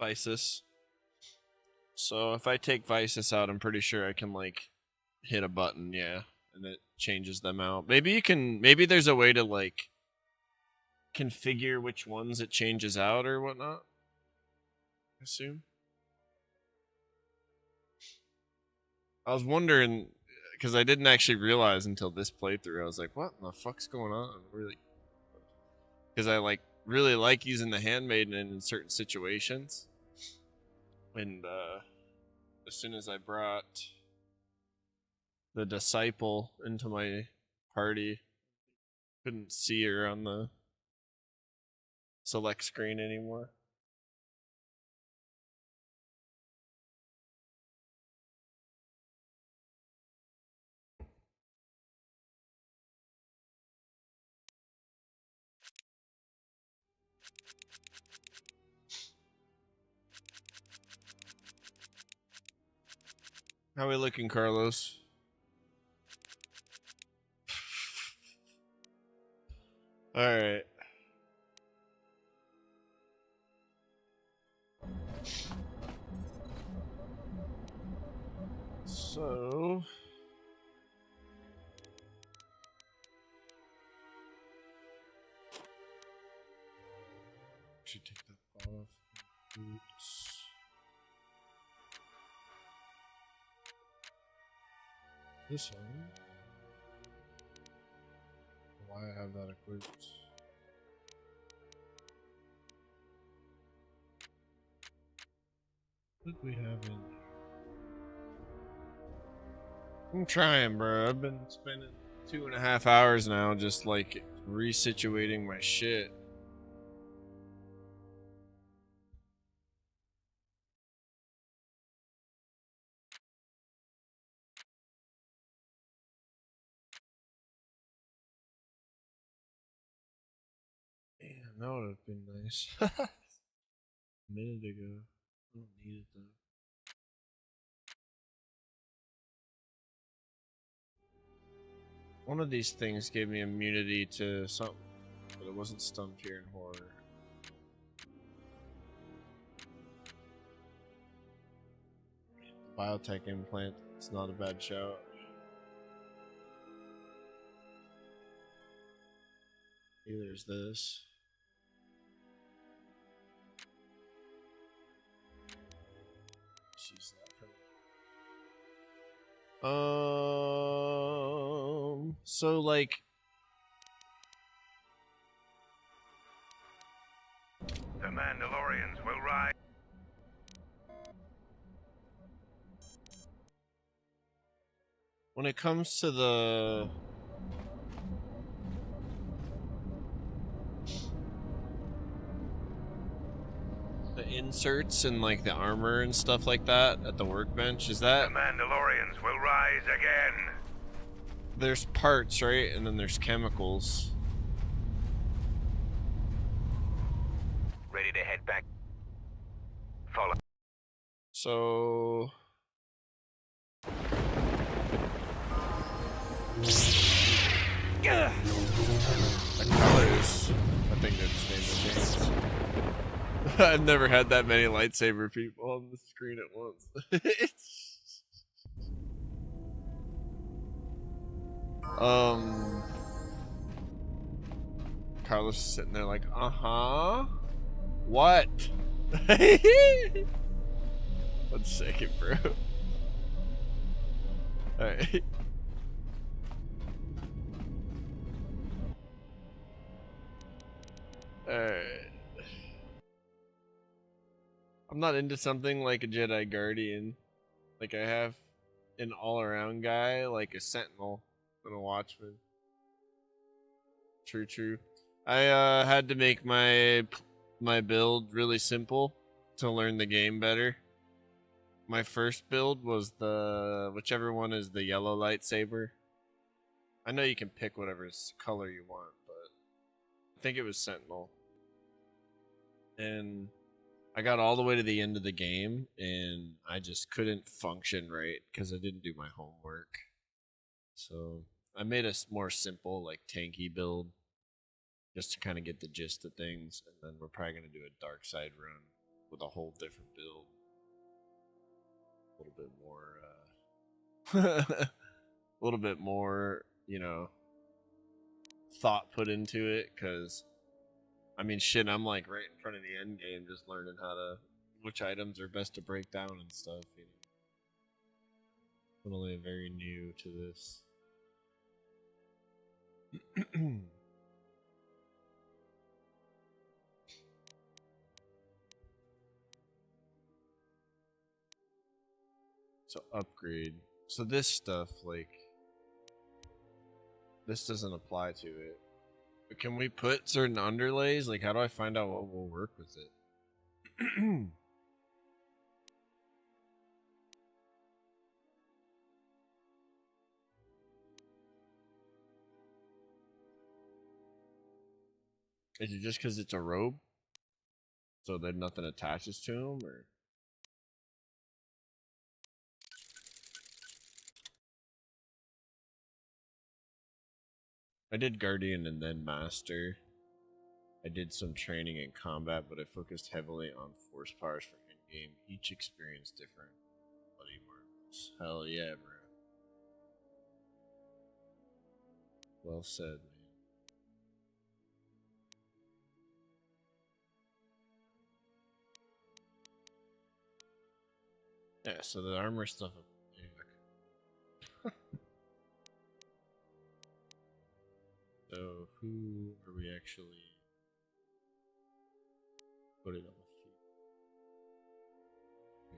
Visus. So if I take Visus out, I'm pretty sure I can like hit a button, yeah, and it changes them out. Maybe you can. Maybe there's a way to like configure which ones it changes out or whatnot. I assume. I was wondering because I didn't actually realize until this playthrough. I was like, "What in the fuck's going on?" Really, because I like really like using the handmaiden in certain situations, and as soon as I brought the disciple into my party. Couldn't see her on the select screen anymore. How we looking, Carlos? All right. So should take that off. Boots. This one. Why I have that equipped? What did we have in? I'm trying, bro. I've been spending 2.5 hours now just like resituating my shit. Damn, that would have been nice. A minute ago. I don't need it though. One of these things gave me immunity to something, but it wasn't stun, fear, and horror. The biotech implant, it's not a bad shout. There's this. Use that for so like The Mandalorians will rise. when it comes to the inserts and like the armor and stuff like that at the workbench, is that The Mandalorians will rise again. there's parts, right? And then there's chemicals. Ready to head back. Follow. So the colors, I think they're just named the games. I've never had that many lightsaber people on the screen at once. Carlos is sitting there like, what? 1 second, bro. Alright. Alright. I'm not into something like a Jedi Guardian. Like I have an all-around guy, like a Sentinel and a Watchman. True. I had to make my build really simple to learn the game better. My first build was the whichever one is the yellow lightsaber. I know you can pick whatever color you want, but I think it was Sentinel. And I got all the way to the end of the game and I just couldn't function right because I didn't do my homework. So I made a more simple, like tanky build just to kind of get the gist of things, and then we're probably going to do a dark side run with a whole different build. A little bit more, a little bit more, you know, thought put into it, because, I mean, shit, I'm like right in front of the end game, just learning which items are best to break down and stuff, you know. I'm only very new to this. So upgrade. So this stuff, like, this doesn't apply to it. But can we put certain underlays? Like, how do I find out what will work with it? Is it just because it's a robe? So then nothing attaches to him, or? I did Guardian and then Master. I did some training in combat, but I focused heavily on force powers for Endgame. Each experience different. Bloody marvelous. Hell yeah, bro. Well said, man. Yeah, so the armor stuff. So who are we actually putting on the feet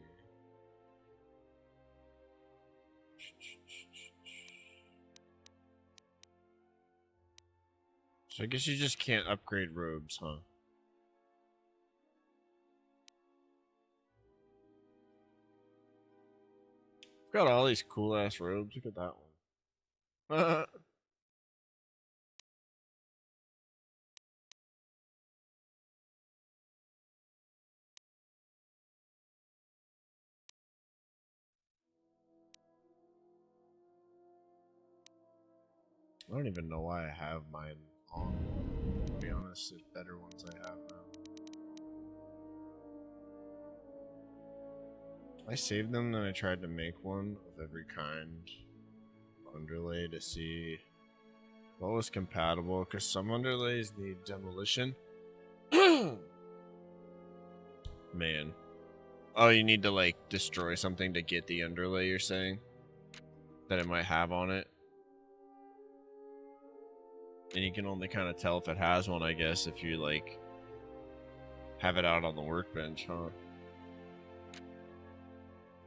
here? So I guess you just can't upgrade robes, huh? Got all these cool ass robes. Look at that one. I don't even know why I have mine on. To be honest, there's better ones I have now. I saved them, then I tried to make one of every kind underlay to see what was compatible, because some underlays need demolition. Man. Oh, you need to, like, destroy something to get the underlay, you're saying? That it might have on it? And you can only kind of tell if it has one, I guess, if you, like, have it out on the workbench, huh?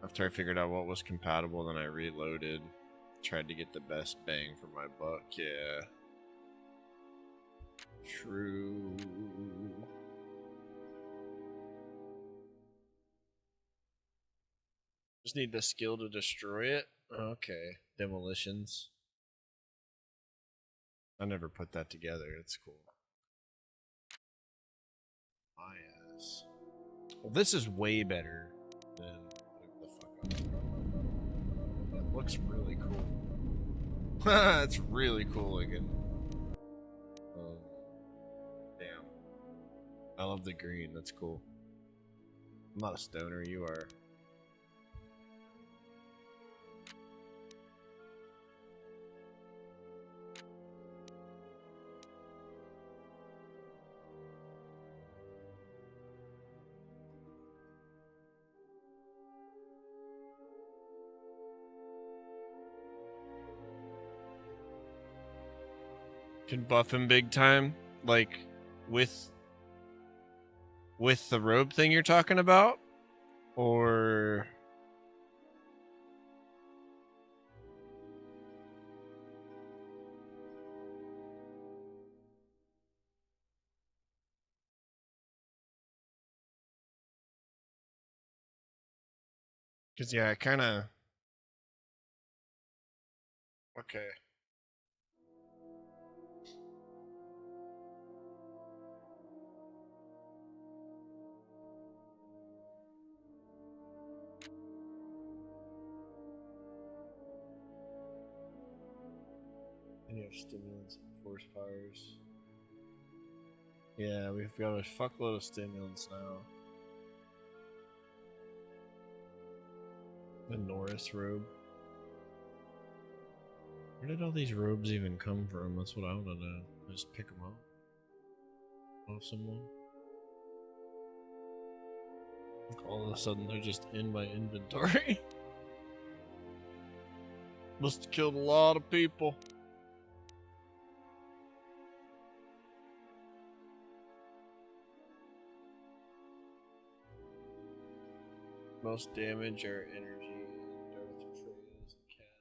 After I figured out what was compatible, then I reloaded. Tried to get the best bang for my buck, yeah. True. Just need the skill to destroy it? Okay. Demolitions. I never put that together, it's cool. My ass. Well, this is way better than the fuck up. It looks really cool. It's really cool again. Damn. I love the green, that's cool. I'm not a stoner, you are. Can buff him big time, like with the robe thing you're talking about, or because yeah, I kind of okay. And you have stimulants and force powers. Yeah, we've got a fuckload of stimulants now. The Norris robe. Where did all these robes even come from? That's what I want to know. Just pick them up off someone. All of a sudden, they're just in my inventory. Must have killed a lot of people. Most damage are energy and Darth Trails and cat.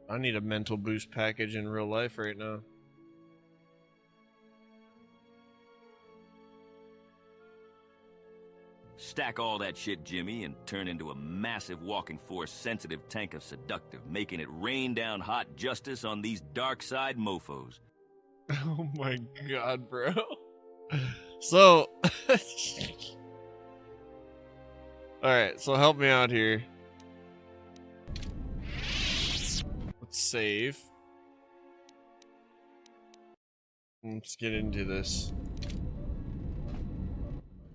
I need a mental boost package in real life right now. Stack all that shit, Jimmy, and turn into a massive walking force-sensitive tank of seductive, making it rain down hot justice on these dark side mofos. Oh my god, bro. So... Alright, so help me out here. Let's save. Let's get into this.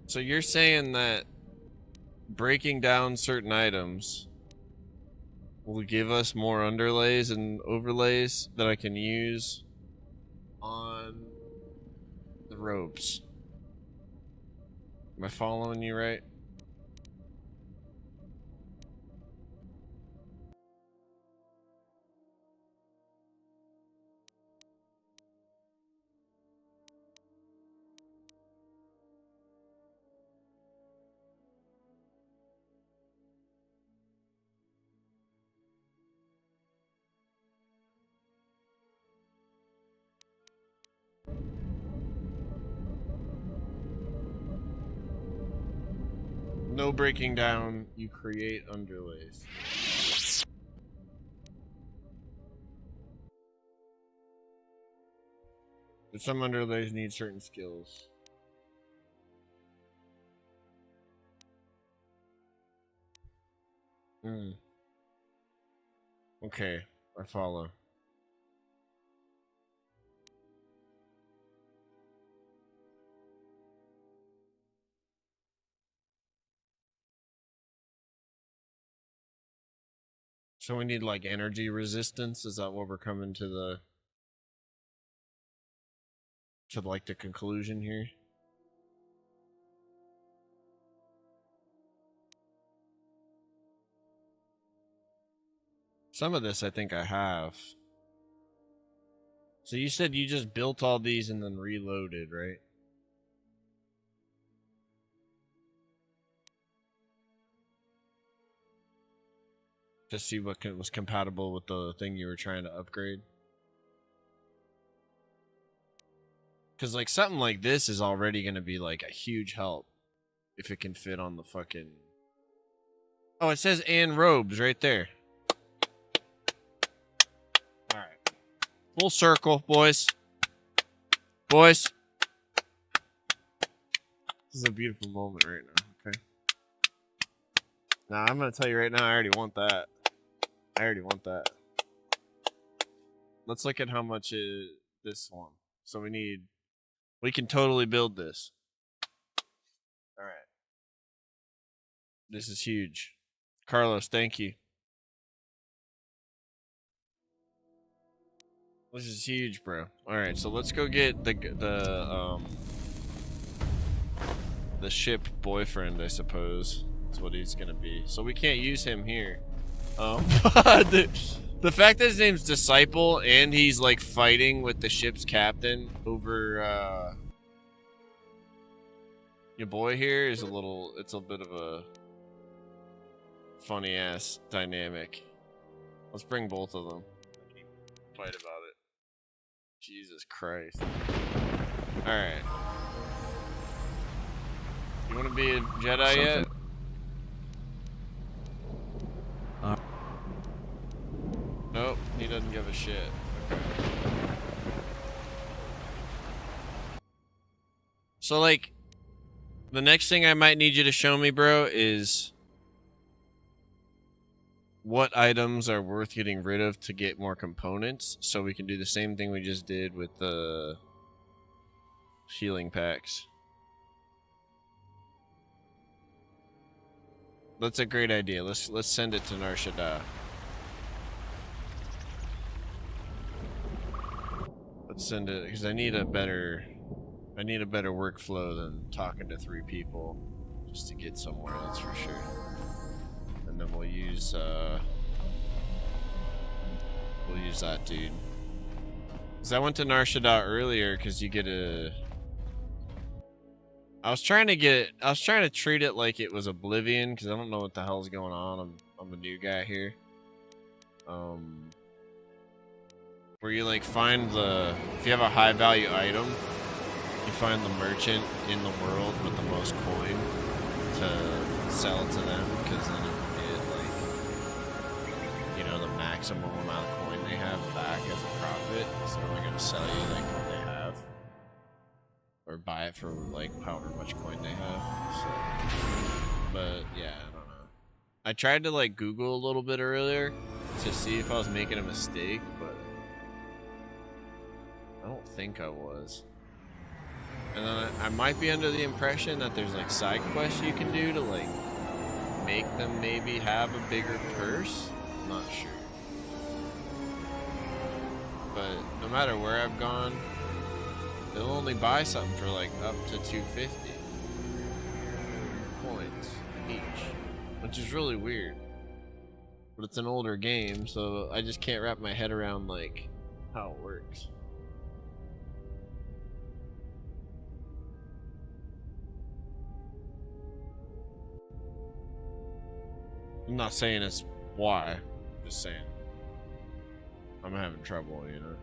So you're saying that breaking down certain items will give us more underlays and overlays that I can use on the ropes. Am I following you right? No breaking down, you create underlays. But some underlays need certain skills. Okay, I follow. So we need like energy resistance? Is that what we're coming to the... to like the conclusion here? Some of this I think I have. So you said you just built all these and then reloaded, right? To see what was compatible with the thing you were trying to upgrade? Because like something like this is already going to be like a huge help. If it can fit on the fucking... Oh, it says and robes right there. Alright. Full circle, boys. Boys. This is a beautiful moment right now, okay? Now, I'm going to tell you right now, I already want that. I already want that. Let's look at how much is this one. So we can totally build this. Alright. This is huge. Carlos, thank you. This is huge, bro. Alright, so let's go get the ship boyfriend, I suppose. That's what he's gonna be. So we can't use him here. The fact that his name's Disciple and he's like fighting with the ship's captain over your boy here is it's a bit of a funny ass dynamic. Let's bring both of them. Fight about it. Jesus Christ. Alright. You wanna be a Jedi yet? Nope, he doesn't give a shit. Okay. So, like, the next thing I might need you to show me, bro, is what items are worth getting rid of to get more components, so we can do the same thing we just did with the healing packs. That's a great idea. Let's send it to Nar Shaddaa. Let's send it because I need a better workflow than talking to 3 people just to get somewhere, that's for sure. And then we'll use that dude. Cause I went to Nar Shaddaa earlier because you get a... I was trying to treat it like it was Oblivion because I don't know what the hell's going on. I'm a new guy here. Where you like find the, if you have a high value item, you find the merchant in the world with the most coin to sell it to them, because then you can get like, you know, the maximum amount of coin they have back as a profit. So they're gonna sell you like what they have, or buy it for like however much coin they have. So, but yeah, I don't know. I tried to like Google a little bit earlier to see if I was making a mistake, but I don't think I was. And then I might be under the impression that there's like side quests you can do to like make them maybe have a bigger purse. I'm not sure. But no matter where I've gone, they'll only buy something for like up to 250 coins each, which is really weird. But it's an older game, so I just can't wrap my head around like how it works. I'm not saying it's why, I'm just saying I'm having trouble, you know.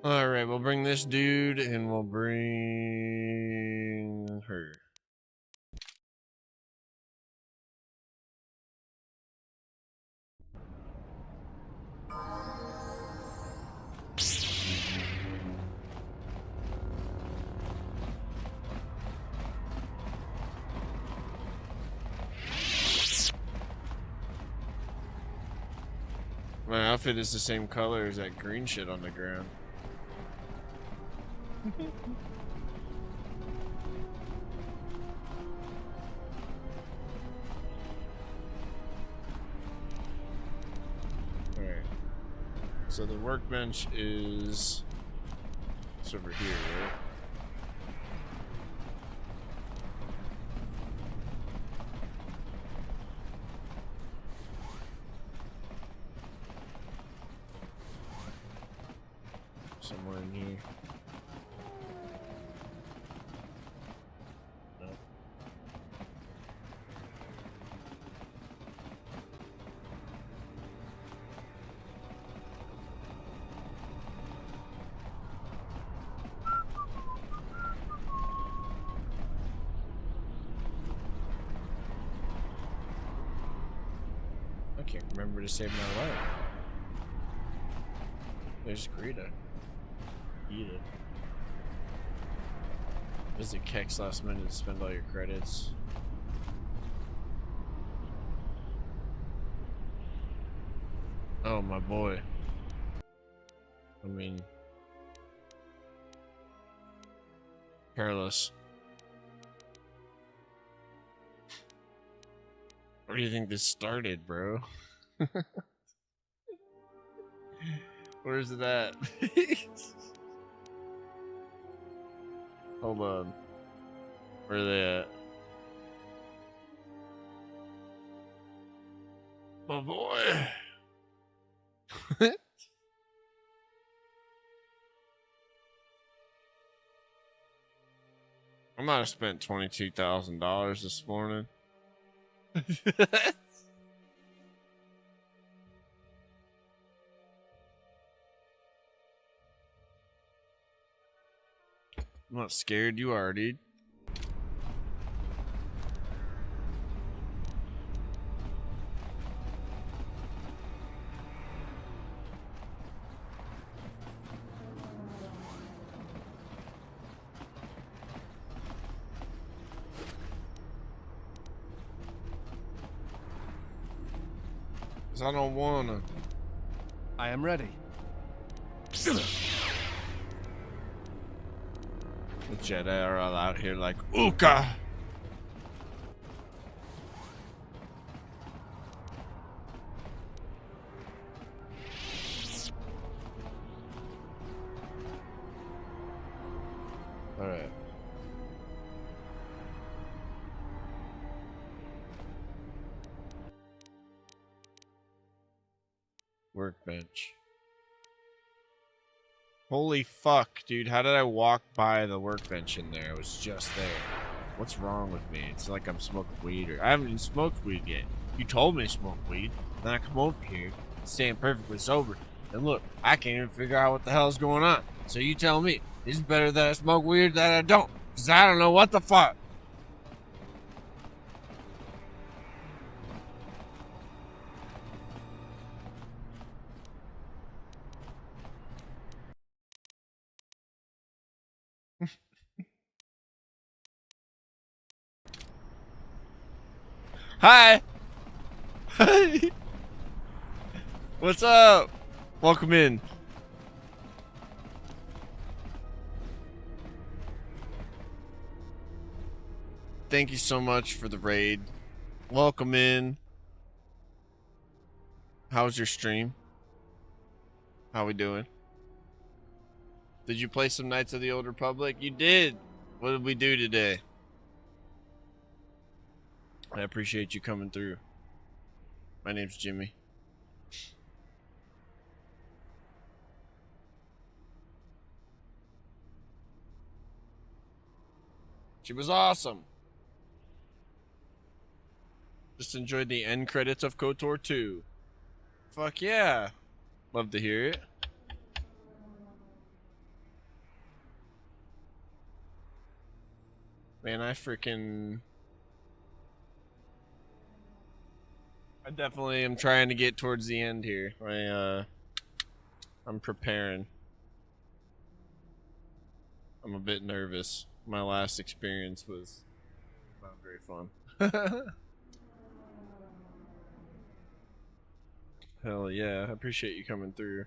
Alright, we'll bring this dude and we'll bring her. My outfit is the same color as that green shit on the ground. Alright. So the workbench is... it's over here, right? Somewhere in here. No. I can't remember to save my life. There's Greta. Eat it. Visit Kex last minute to spend all your credits. Oh, my boy. I mean... Telos. Where do you think this started, bro? Where's it at? Hold on. Where are they at? My boy. I might have spent $22,000 this morning. I'm not scared, you are, dude. Cause I don't wanna. I am ready. The Jedi are all out here like Uka. All right. Workbench. Holy fuck, dude. How did I walk by the workbench in there? It was just there. What's wrong with me? It's like I'm smoking weed. Or I haven't even smoked weed yet. You told me to smoke weed. Then I come over here, staying perfectly sober. And look, I can't even figure out what the hell's going on. So you tell me, is it better that I smoke weed or that I don't? Because I don't know what the fuck. Hi. Hi. What's up? Welcome in. Thank you so much for the raid. Welcome in. How's your stream? How we doing? Did you play some Knights of the Old Republic? You did. What did we do today? I appreciate you coming through. My name's Jimmy. She was awesome. Just enjoyed the end credits of KOTOR 2. Fuck yeah. Love to hear it. Man, I definitely am trying to get towards the end here. I'm preparing. I'm a bit nervous. My last experience was not very fun. Hell yeah, I appreciate you coming through.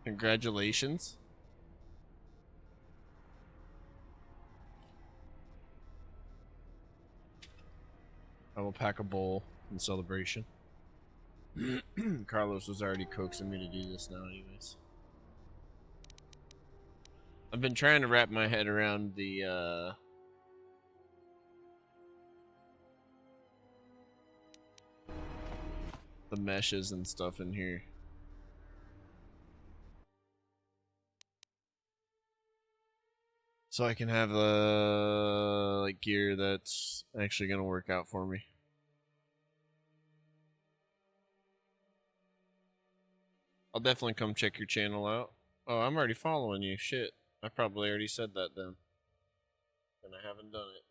Congratulations. I will pack a bowl in celebration. Carlos was already coaxing me to do this now anyways. I've been trying to wrap my head around the meshes and stuff in here. So I can have like gear that's actually gonna work out for me. I'll definitely come check your channel out. Oh, I'm already following you. Shit. I probably already said that then. And I haven't done it.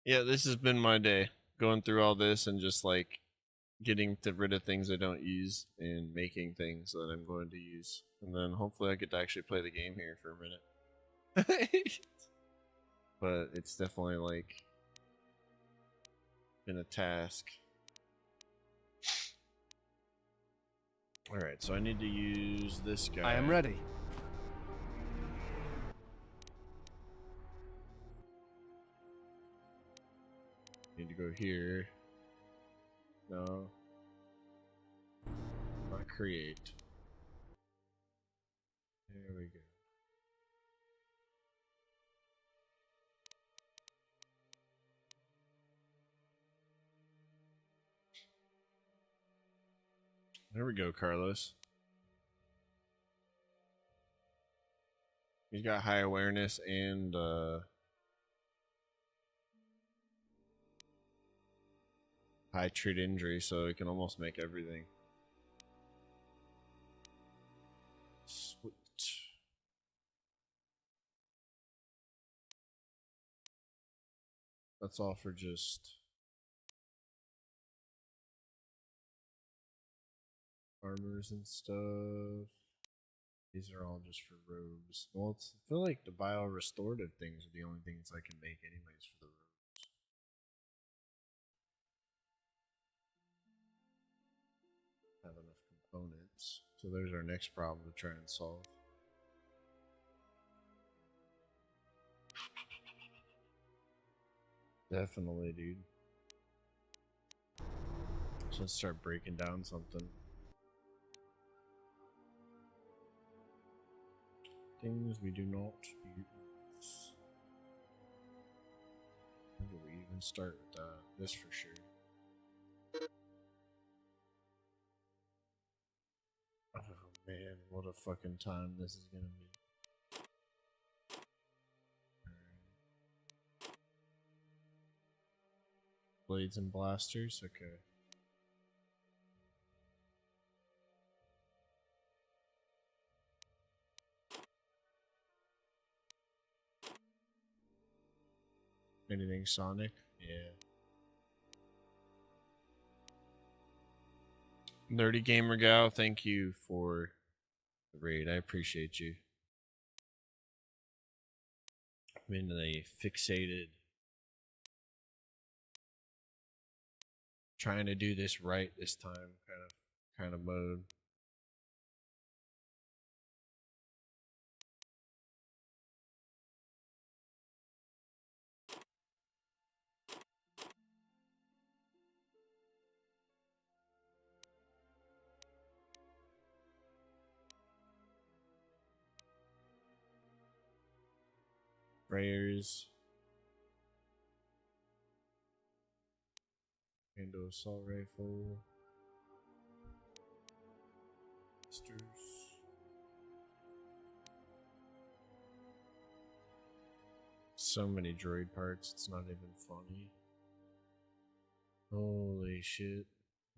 Yeah, this has been my day. Going through all this and just like getting rid of things I don't use and making things that I'm going to use. And then hopefully I get to actually play the game here for a minute. But it's definitely like been a task. Alright, so I need to use this guy. I am ready. Need to go here. No. Not create. There we go. There we go, Carlos. He's got high awareness and high treat injury, so he can almost make everything. Sweet. That's all for just armors and stuff. These are all just for robes. Well, I feel like the bio-restorative things are the only things I can make anyways for the robes. So there's our next problem to try and solve. Definitely, dude. So let's start breaking down something. Things we do not use. Where do we even start with that? This for sure. Oh man, what a fucking time this is gonna be. Blades and blasters, okay. Anything Sonic? Yeah. Nerdy Gamer Gal, thank you for the raid. I appreciate you. I'm in a fixated, trying to do this right this time kind of mode. Prayers. Handle assault rifle. Blasters. So many droid parts, it's not even funny. Holy shit.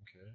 Okay.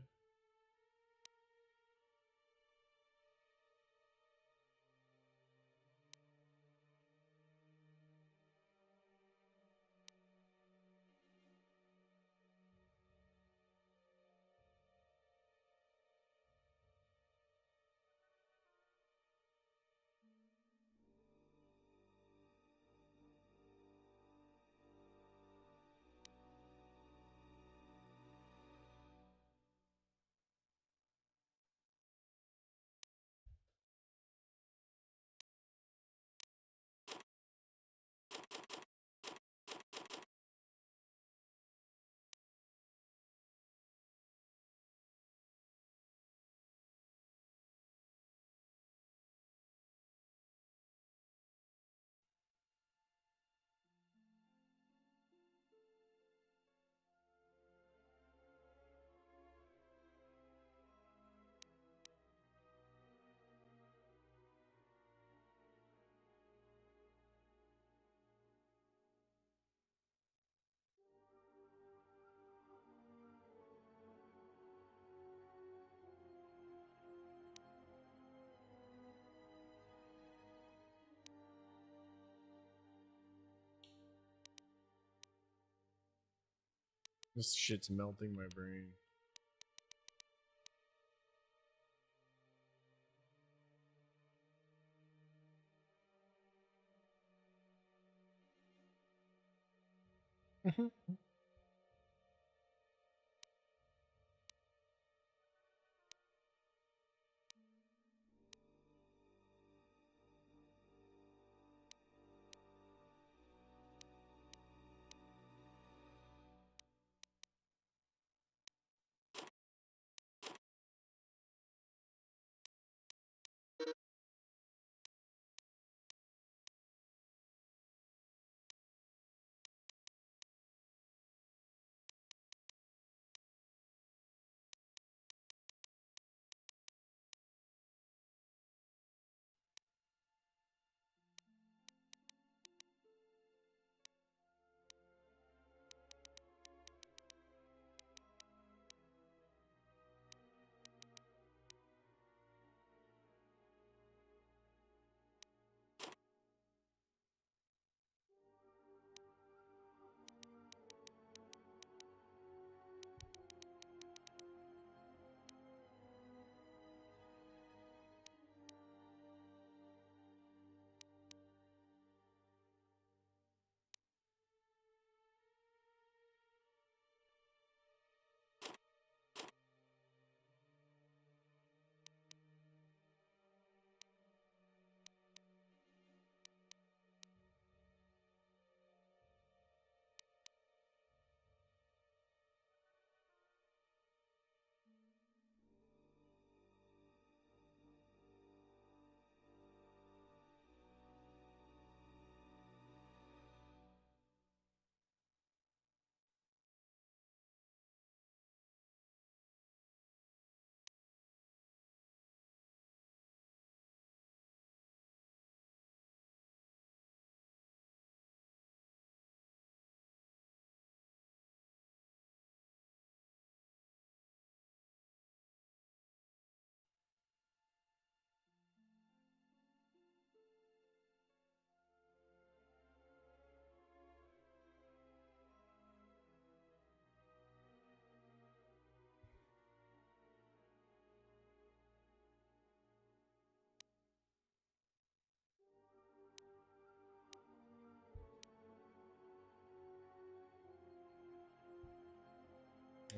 This shit's melting my brain.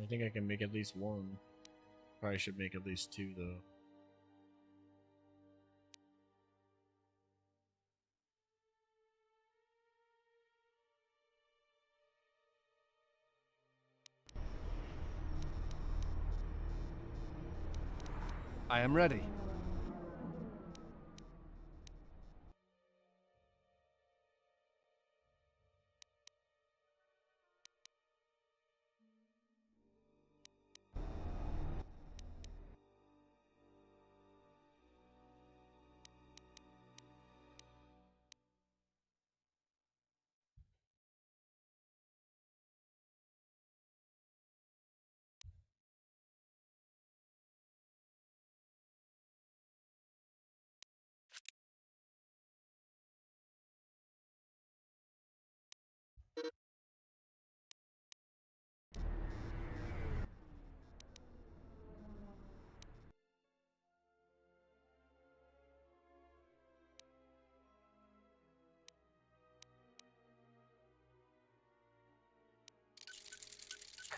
I think I can make at least one. Probably should make at least two, though. I am ready.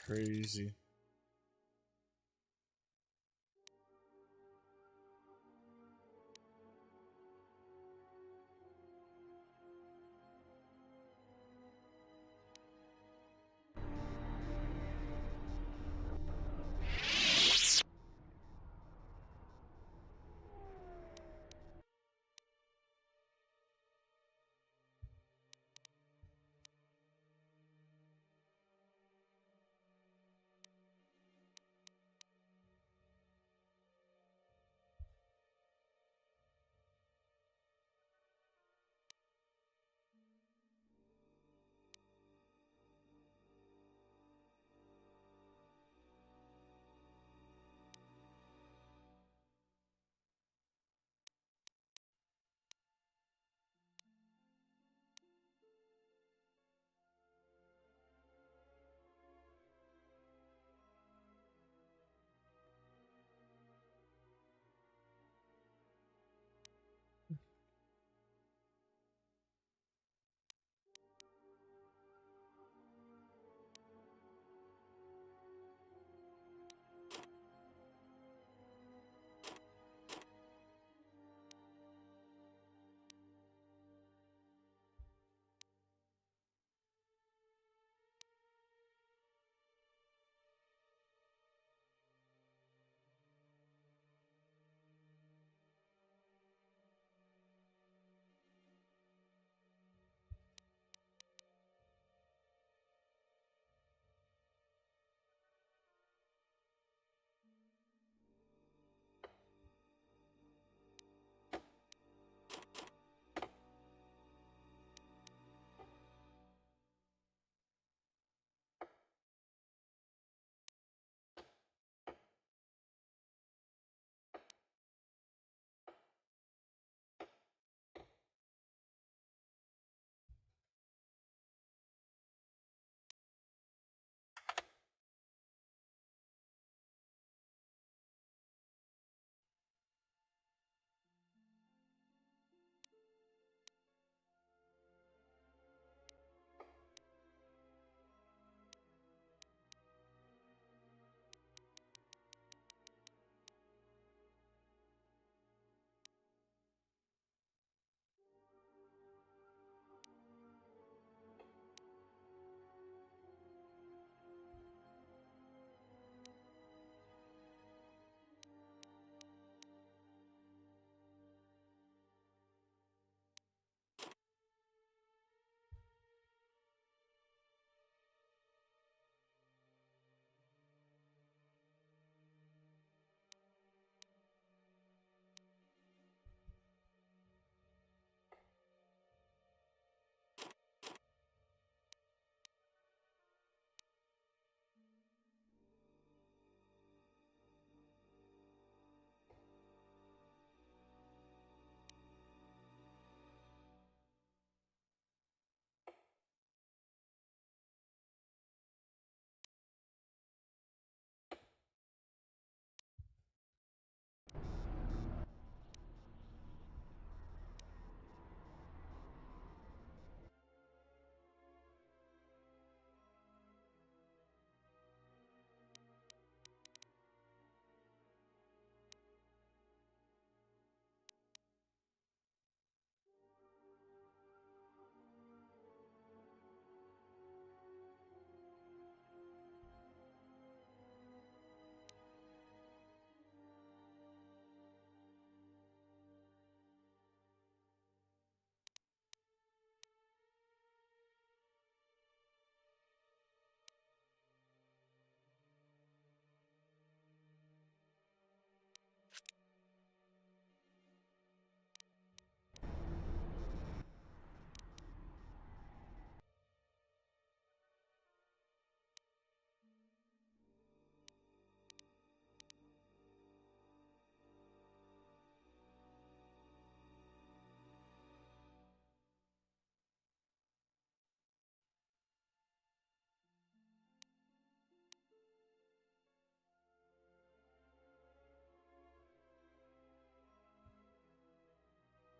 Crazy.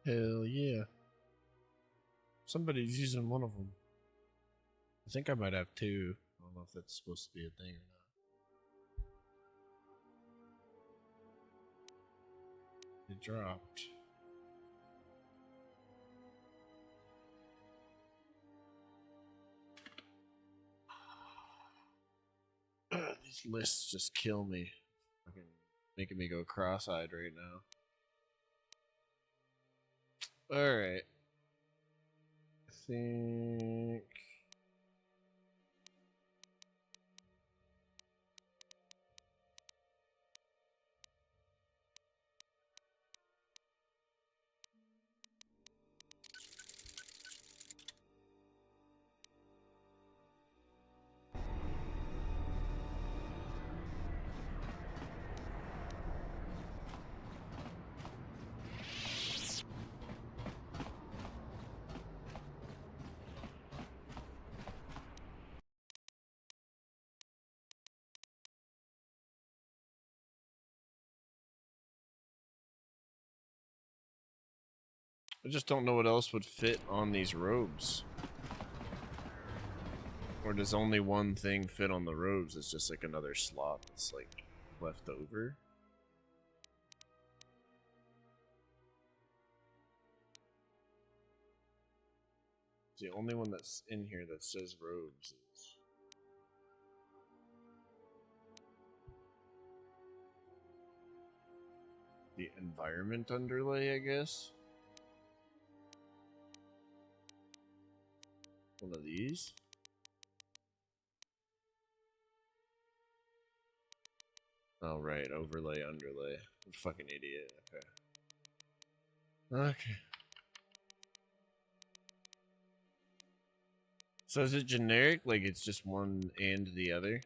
Hell yeah. Somebody's using one of them. I think I might have two. I don't know if that's supposed to be a thing or not. It dropped. These lists just kill me. Fucking making me go cross-eyed right now. Alright. I think... I just don't know what else would fit on these robes. Or does only one thing fit on the robes? It's just like another slot that's like left over. The only one that's in here that says robes is the environment underlay, I guess. One of these. Oh, right. Overlay, underlay. I'm a fucking idiot. Okay. Okay. So is it generic? Like it's just one and the other?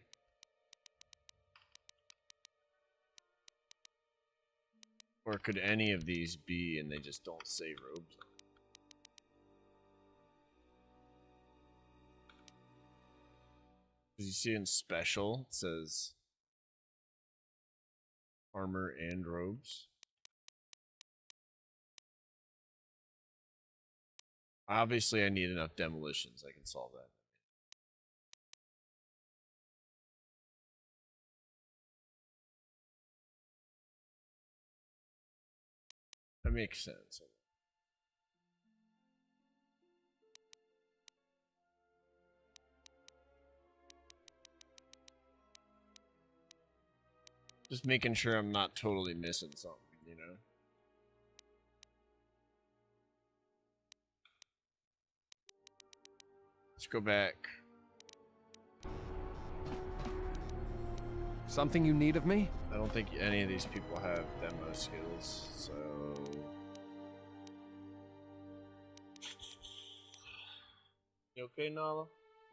Or could any of these be and they just don't say robes on it? Because you see in special, it says armor and robes. Obviously, I need enough demolitions. I can solve that. That makes sense. Just making sure I'm not totally missing something, you know? Let's go back. Something you need of me? I don't think any of these people have demo skills, so... You okay, Nala?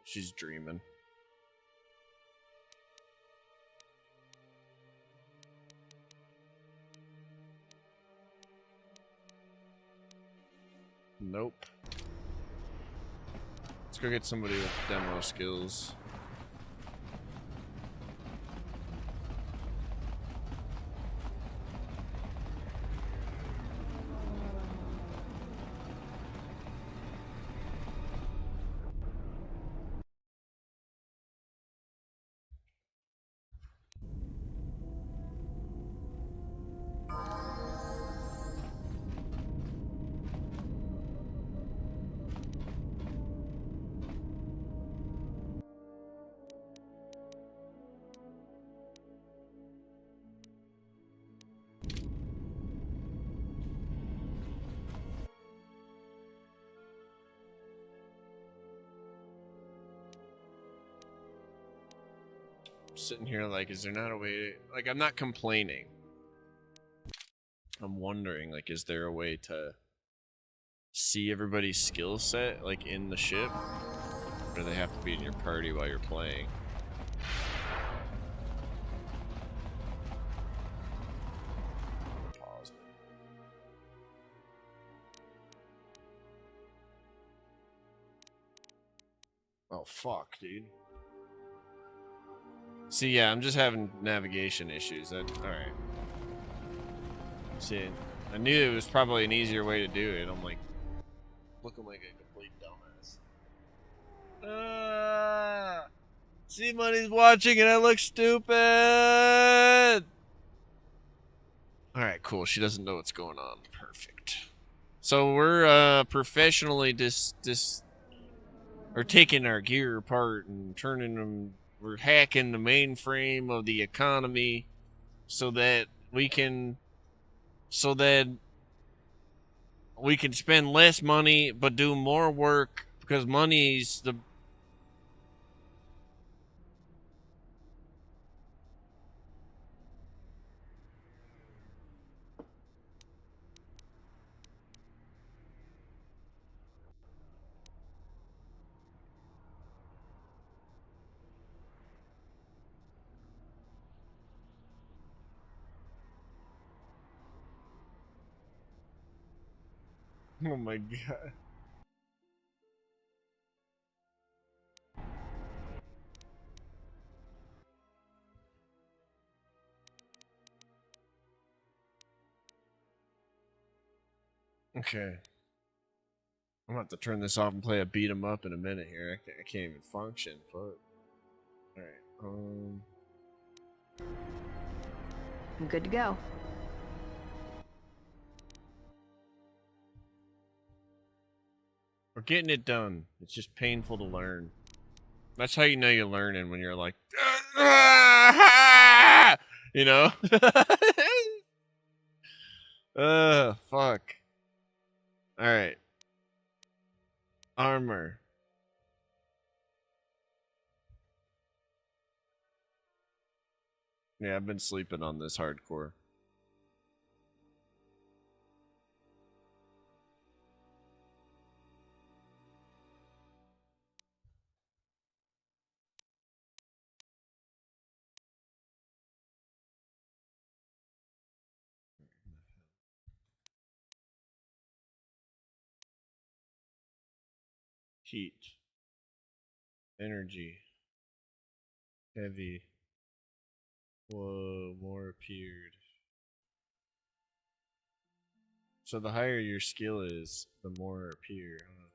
She's dreaming. Nope. Let's go get somebody with demo skills. Sitting here like, is there not a way to, like, I'm not complaining. I'm wondering, like, is there a way to see everybody's skill set, like, in the ship? Or do they have to be in your party while you're playing? Pause. Oh, fuck, dude. See, yeah, I'm just having navigation issues. Alright. See, I knew it was probably an easier way to do it. I'm like, looking like a complete dumbass. See, money's watching and I look stupid. Alright, cool. She doesn't know what's going on. Perfect. So we're professionally or taking our gear apart and turning them. We're hacking the mainframe of the economy so that we can spend less money but do more work because money's the oh my god. Okay. I'm gonna have to turn this off and play a beat 'em up in a minute here. I can't even function. Fuck. Alright, I'm good to go. we're getting it done. It's just painful to learn. That's how you know you're learning, when you're like, you know? Fuck. Alright. Armor. Yeah, I've been sleeping on this hardcore. Heat. Energy. Heavy. Whoa, more appeared. So the higher your skill is, the more appear, huh?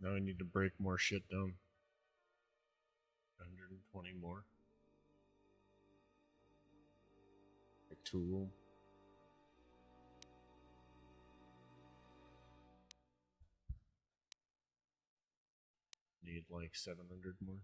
Now I need to break more shit down. 120 more. A tool. Need like 700 more.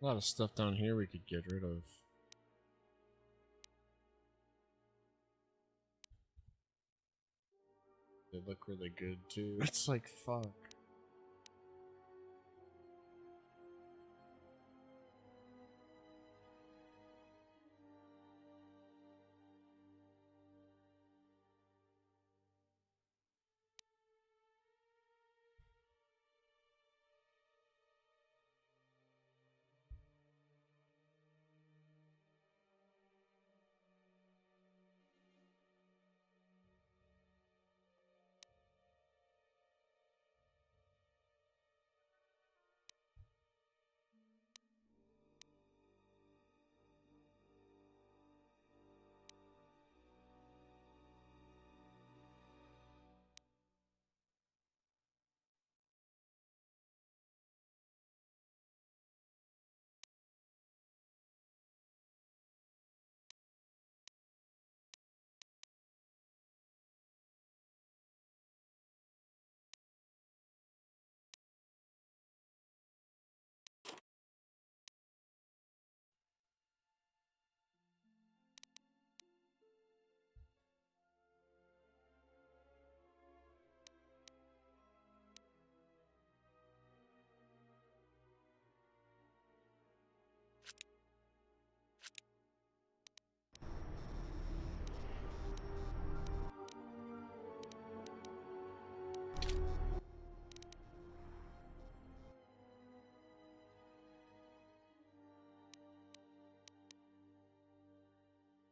A lot of stuff down here we could get rid of. They look really good too. It's like, fuck.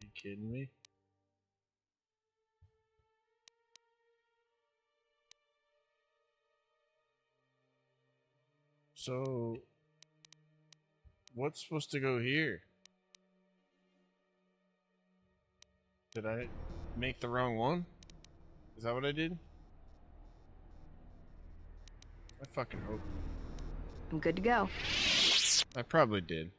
You kidding me? So, what's supposed to go here? Did I make the wrong one? Is that what I did? I fucking hope. I'm good to go. I probably did.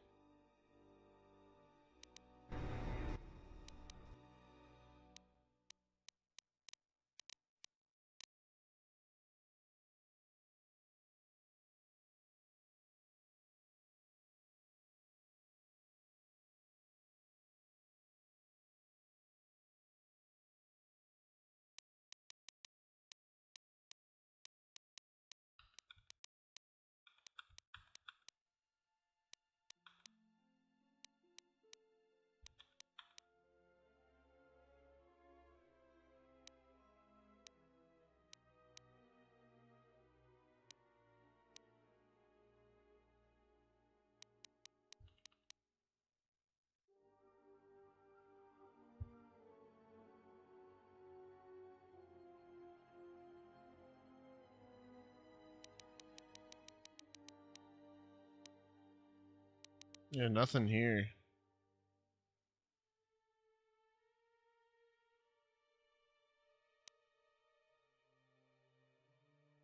Yeah, nothing here.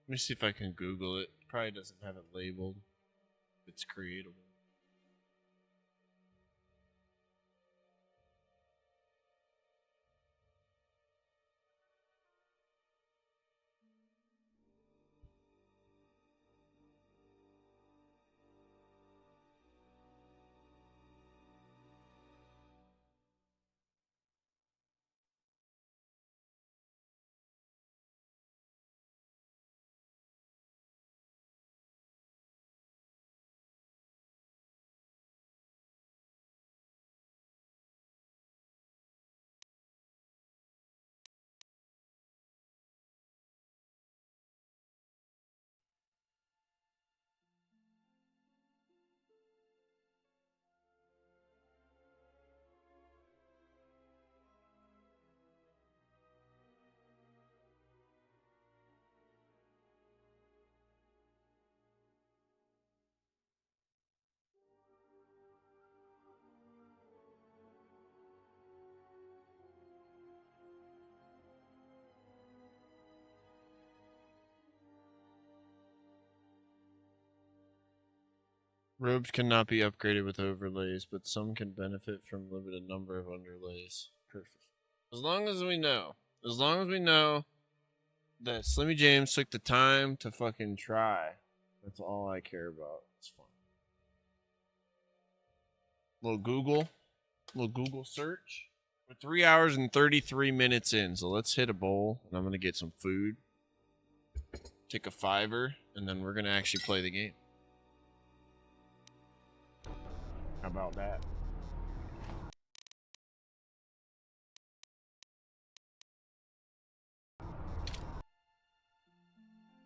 Let me see if I can Google it. Probably doesn't have it labeled. It's creatable. Robes cannot be upgraded with overlays, but some can benefit from limited number of underlays. Perfect. As long as we know. As long as we know that Slimmy James took the time to fucking try. That's all I care about. It's fine. Little Google search. We're 3 hours and 33 minutes in, so let's hit a bowl, and I'm gonna get some food, take a $5, and then we're gonna actually play the game. How about that?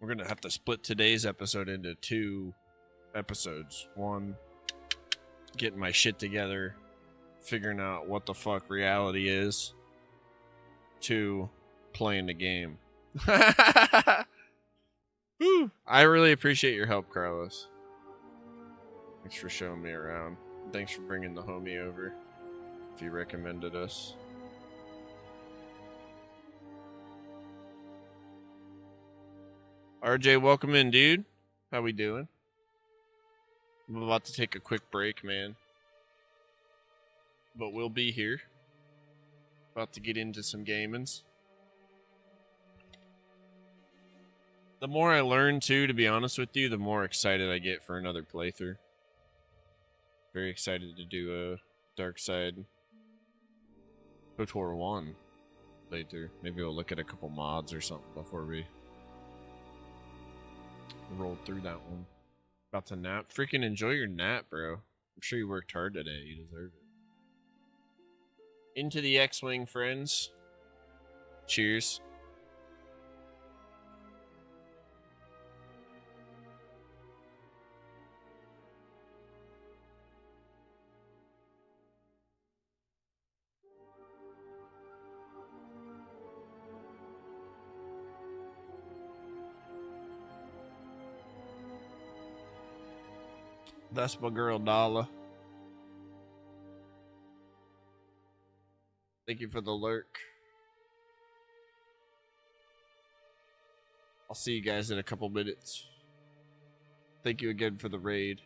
We're gonna have to split today's episode into 2 episodes. 1, getting my shit together, figuring out what the fuck reality is. 2, playing the game. Whew. I really appreciate your help, Carlos. Thanks for showing me around. Thanks for bringing the homie over. If you recommended us. RJ, welcome in, dude. How we doing? I'm about to take a quick break, man. But we'll be here. About to get into some gamings. The more I learn, too, to be honest with you, the more excited I get for another playthrough. Very excited to do a Dark Side KOTOR 1 playthrough. Maybe we'll look at a couple mods or something before we roll through that one. About to nap. Freaking enjoy your nap, bro. I'm sure you worked hard today. You deserve it. Into the X-Wing, friends. Cheers. That's my girl, Dala. Thank you for the lurk. I'll see you guys in a couple minutes. Thank you again for the raid.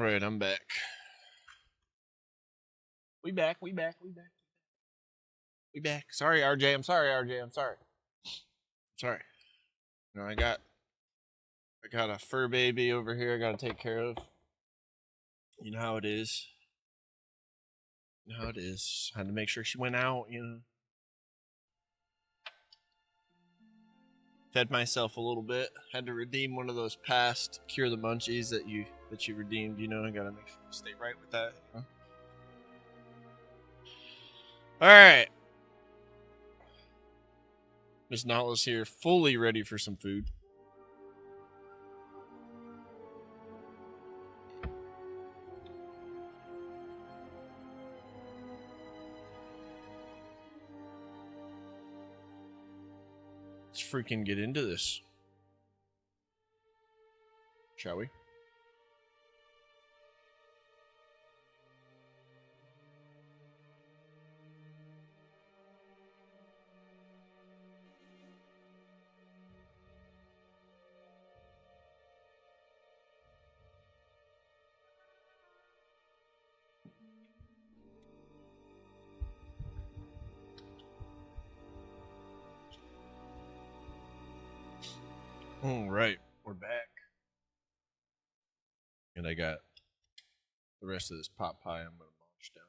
Alright, I'm back. We back. We back. Sorry, RJ. I'm sorry, RJ. I'm sorry. You know, I got a fur baby over here I gotta take care of. You know how it is. Had to make sure she went out, you know. Fed myself a little bit. Had to redeem one of those past cure the munchies that you redeemed, you know. I gotta make sure you stay right with that, you know. Alright. Miss Nautilus here, fully ready for some food. Let's freaking get into this. Shall we? All right, we're back. And I got the rest of this pot pie I'm going to munch down.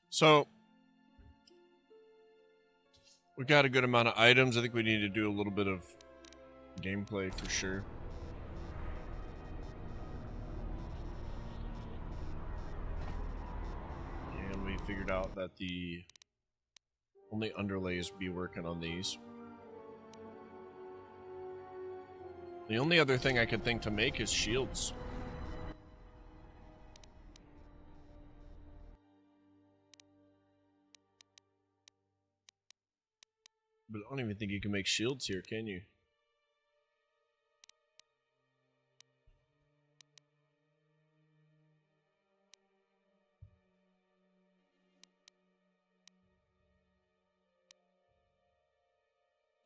So, we got a good amount of items. I think we need to do a little bit of gameplay for sure. And we figured out that the only underlays be working on these. The only other thing I could think to make is shields. But I don't even think you can make shields here, can you?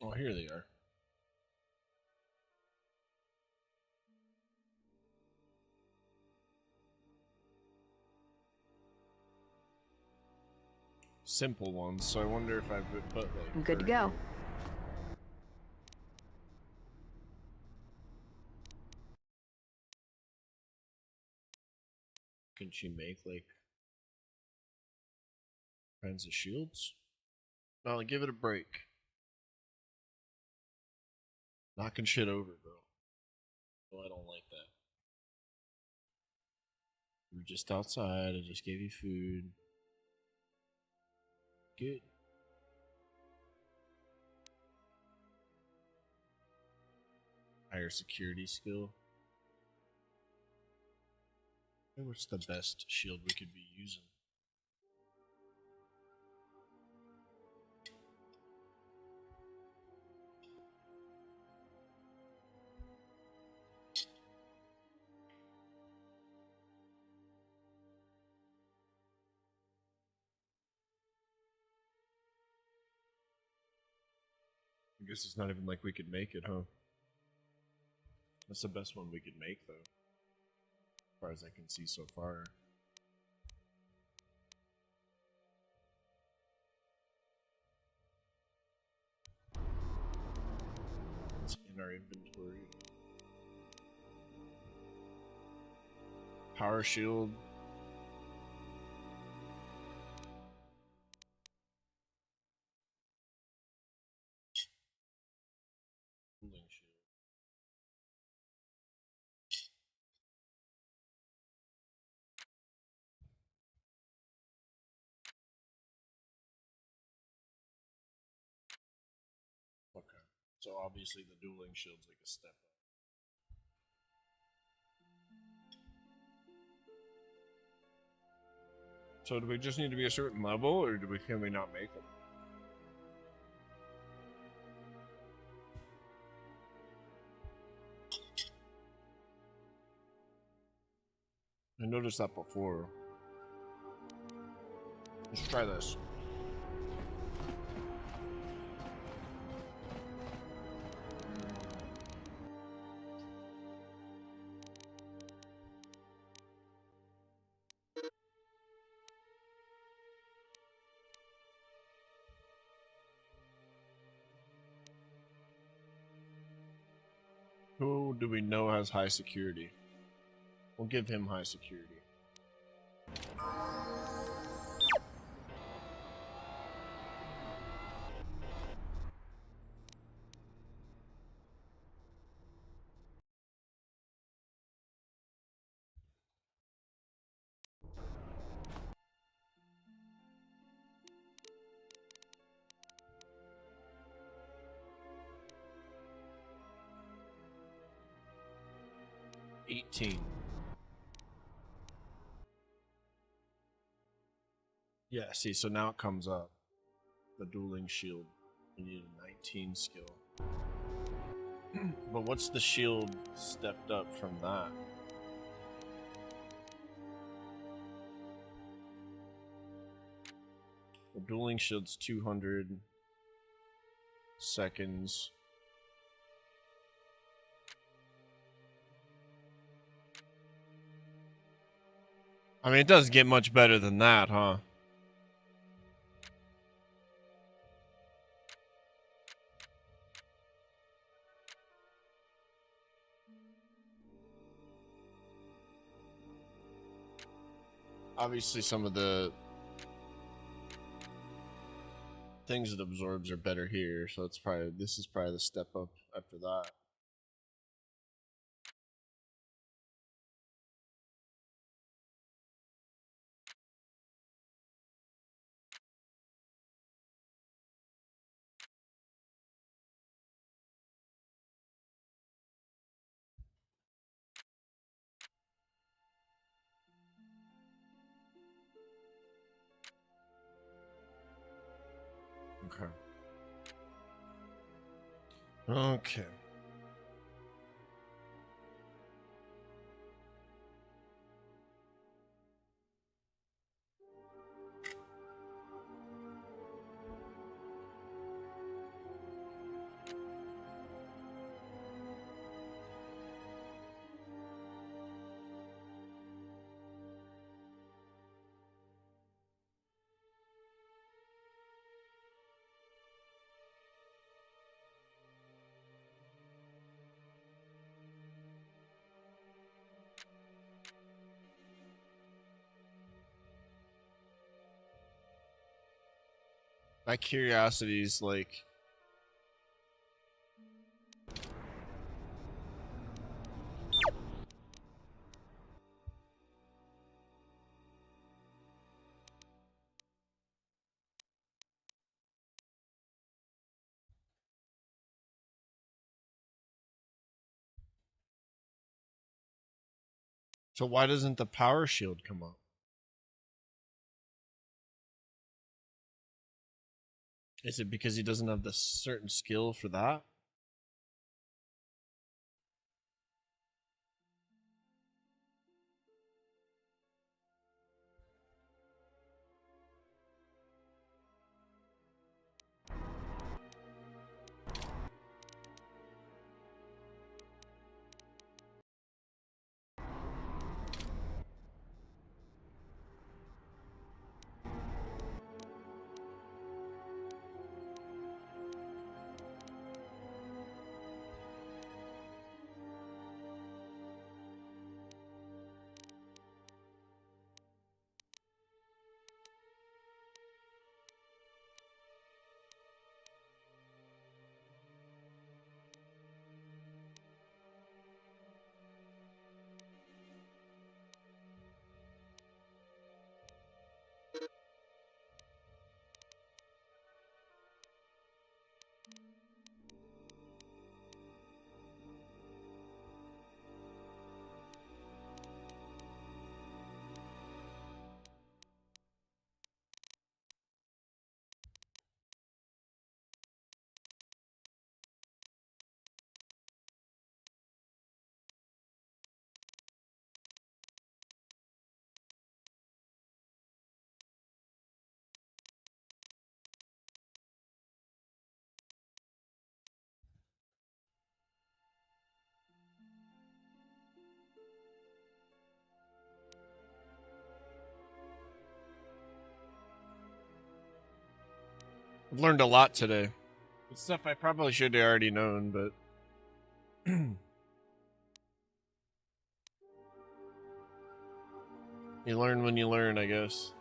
Oh, here they are. Simple ones, so I wonder if I would put like... I'm good to go. Can she make like kinds of shields? No, give it a break. Knocking shit over, bro. Oh, I don't like that. We're just outside. I just gave you food. Good. Higher security skill. What's the best shield we could be using? I guess it's not even like we could make it, huh? That's the best one we could make, though. As far as I can see so far. It's in our inventory. Power shield. Cooling shield. Okay. So obviously the dueling shield's like a step up. So do we just need to be a certain level, or can we not make them? I noticed that before. Let's try this. Who do we know has high security? We'll give him high security. Yeah, see, so now it comes up. The dueling shield. We need a 19 skill. But what's the shield stepped up from that? The dueling shield's 200 seconds. I mean, it doesn't get much better than that, huh? Obviously, some of the things it absorbs are better here, so this is probably the step up after that. Okay. Okay. My curiosity is like, so why doesn't the power shield come up? Is it because he doesn't have the certain skill for that? I've learned a lot today. It's stuff I probably should have already known, but you learn when you learn, I guess.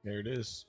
There it is.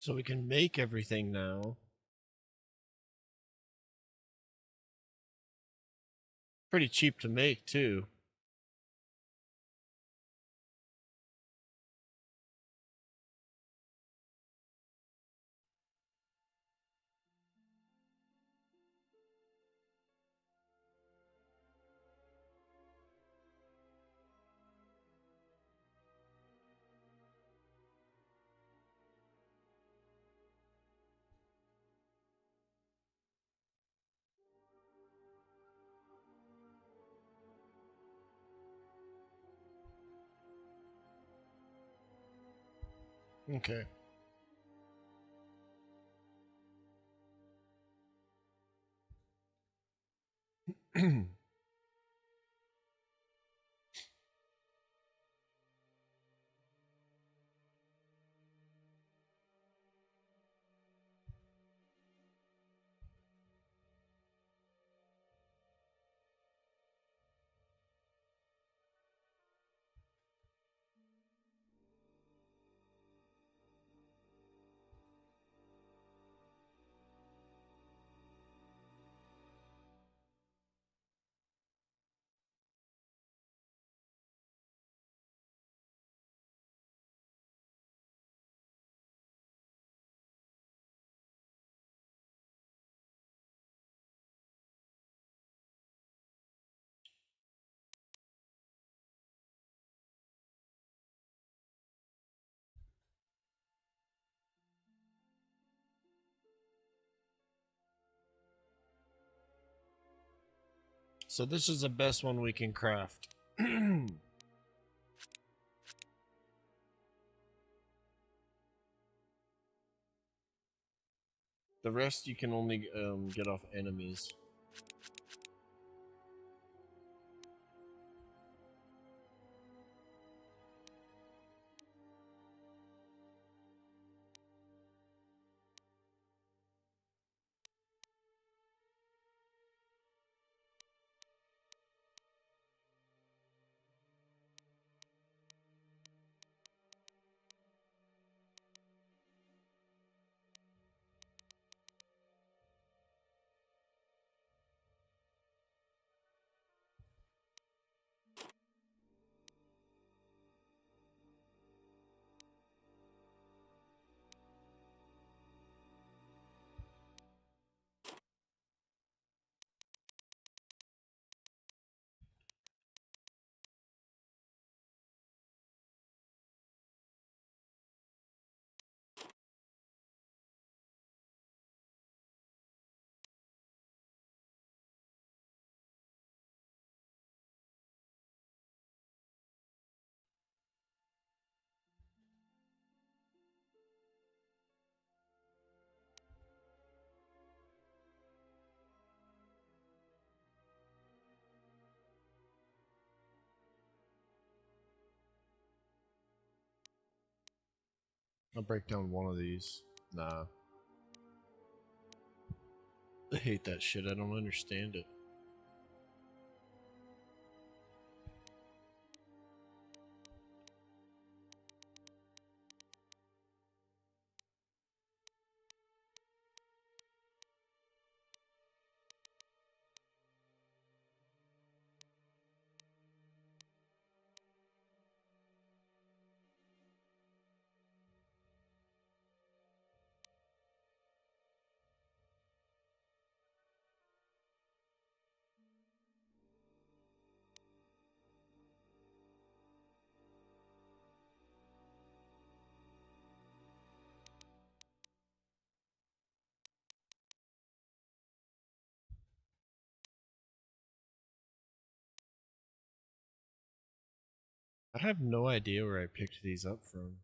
So we can make everything now. Pretty cheap to make, too. Okay. So this is the best one we can craft. The rest you can only get off enemies. I'll break down one of these. Nah. I hate that shit. I don't understand it. I have no idea where I picked these up from.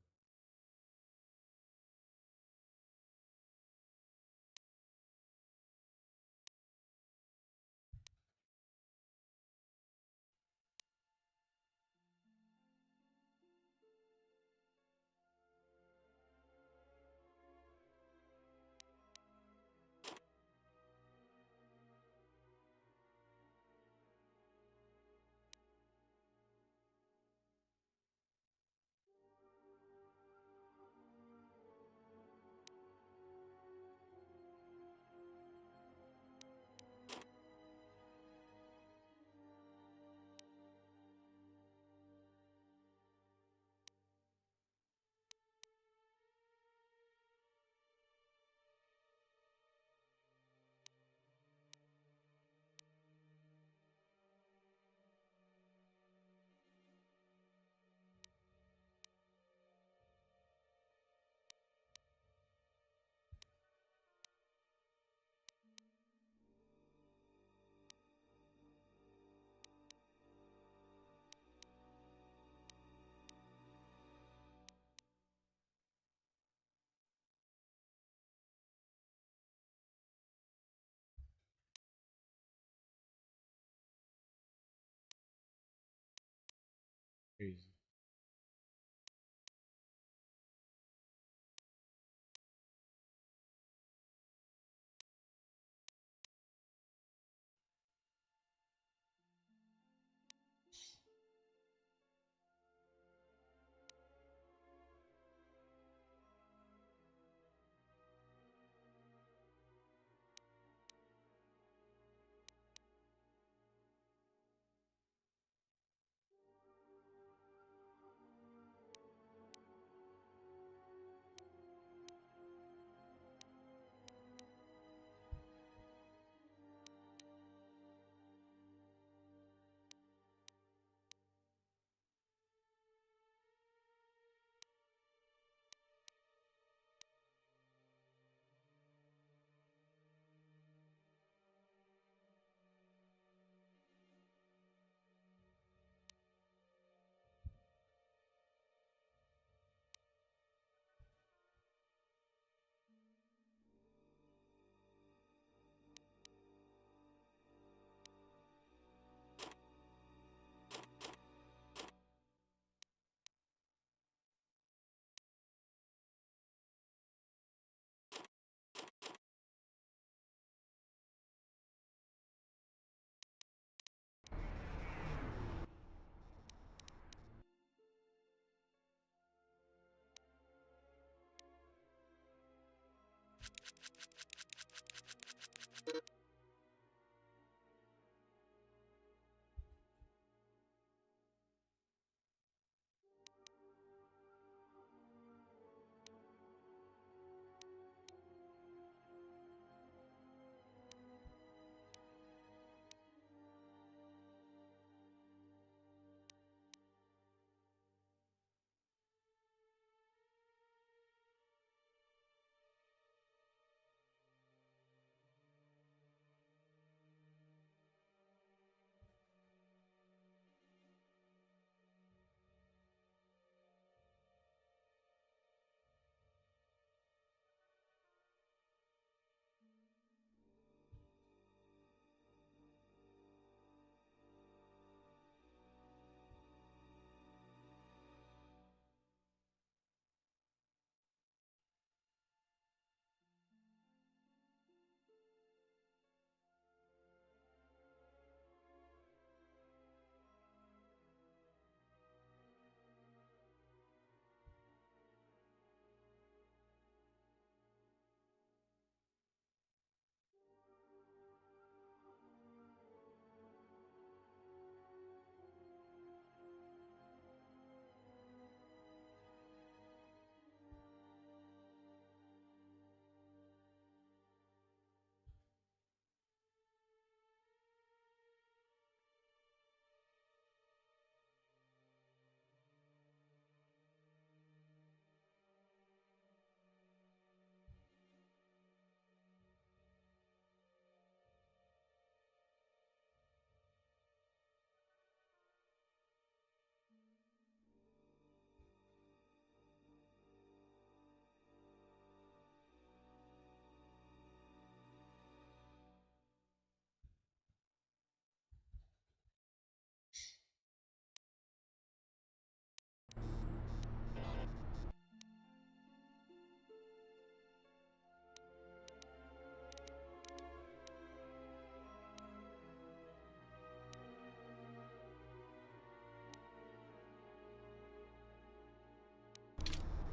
Crazy.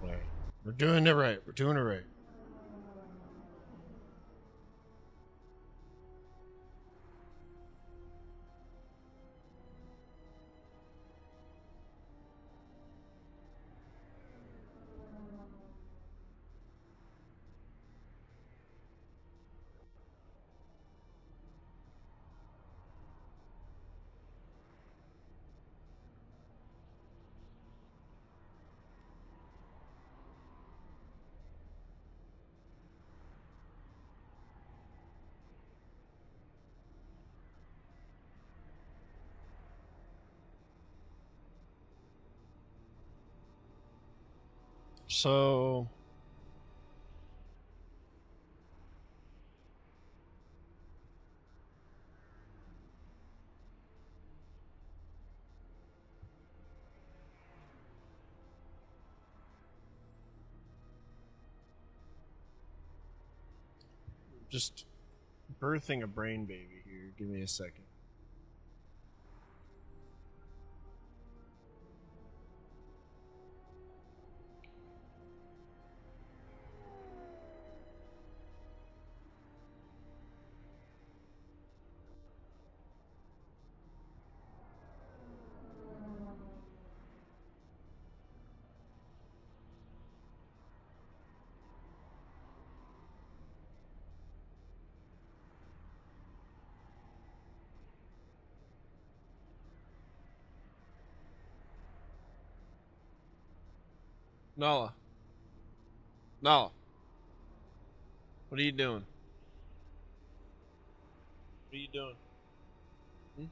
Right. We're doing it right. We're doing it right. So just birthing a brain baby here. Give me a second. Noah. Noah. What are you doing? What are you doing? Hmm?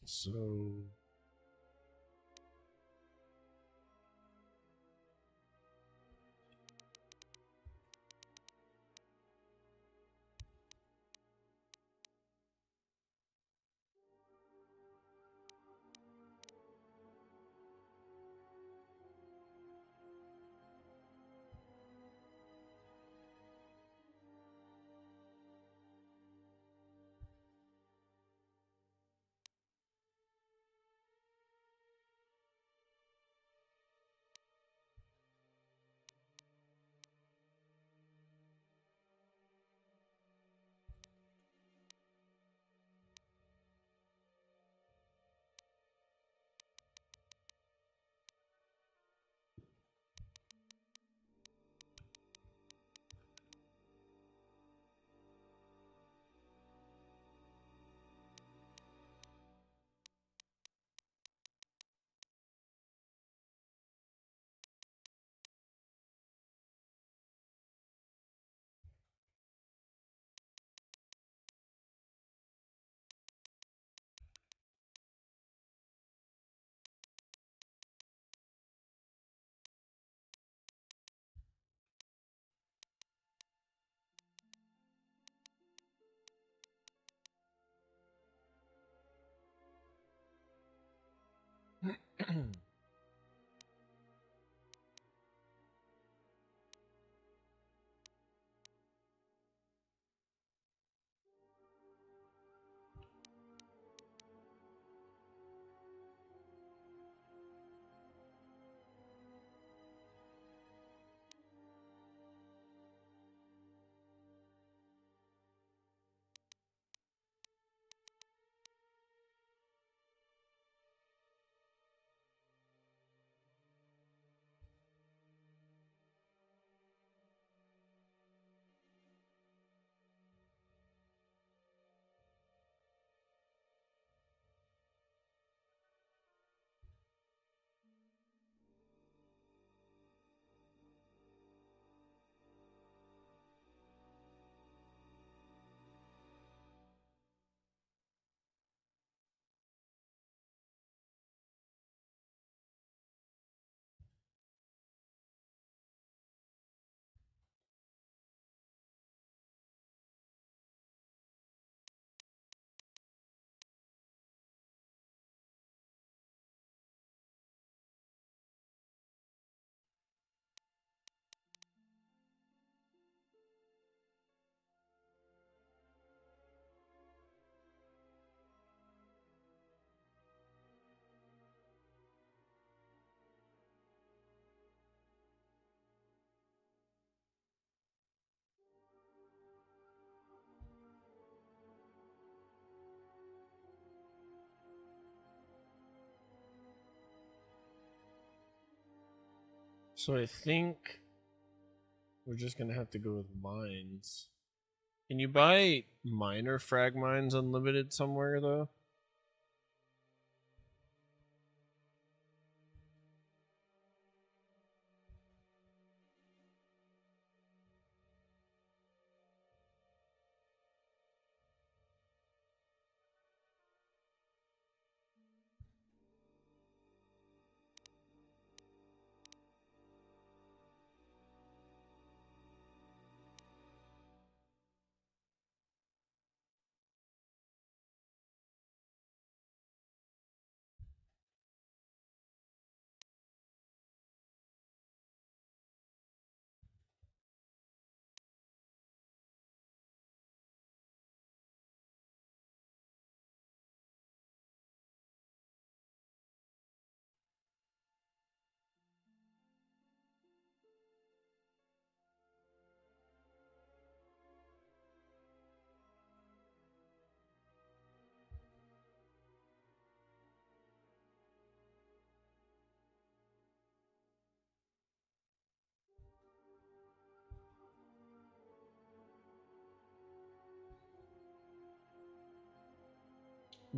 So So I think we're just gonna have to go with mines. Can you buy minor frag mines unlimited somewhere though?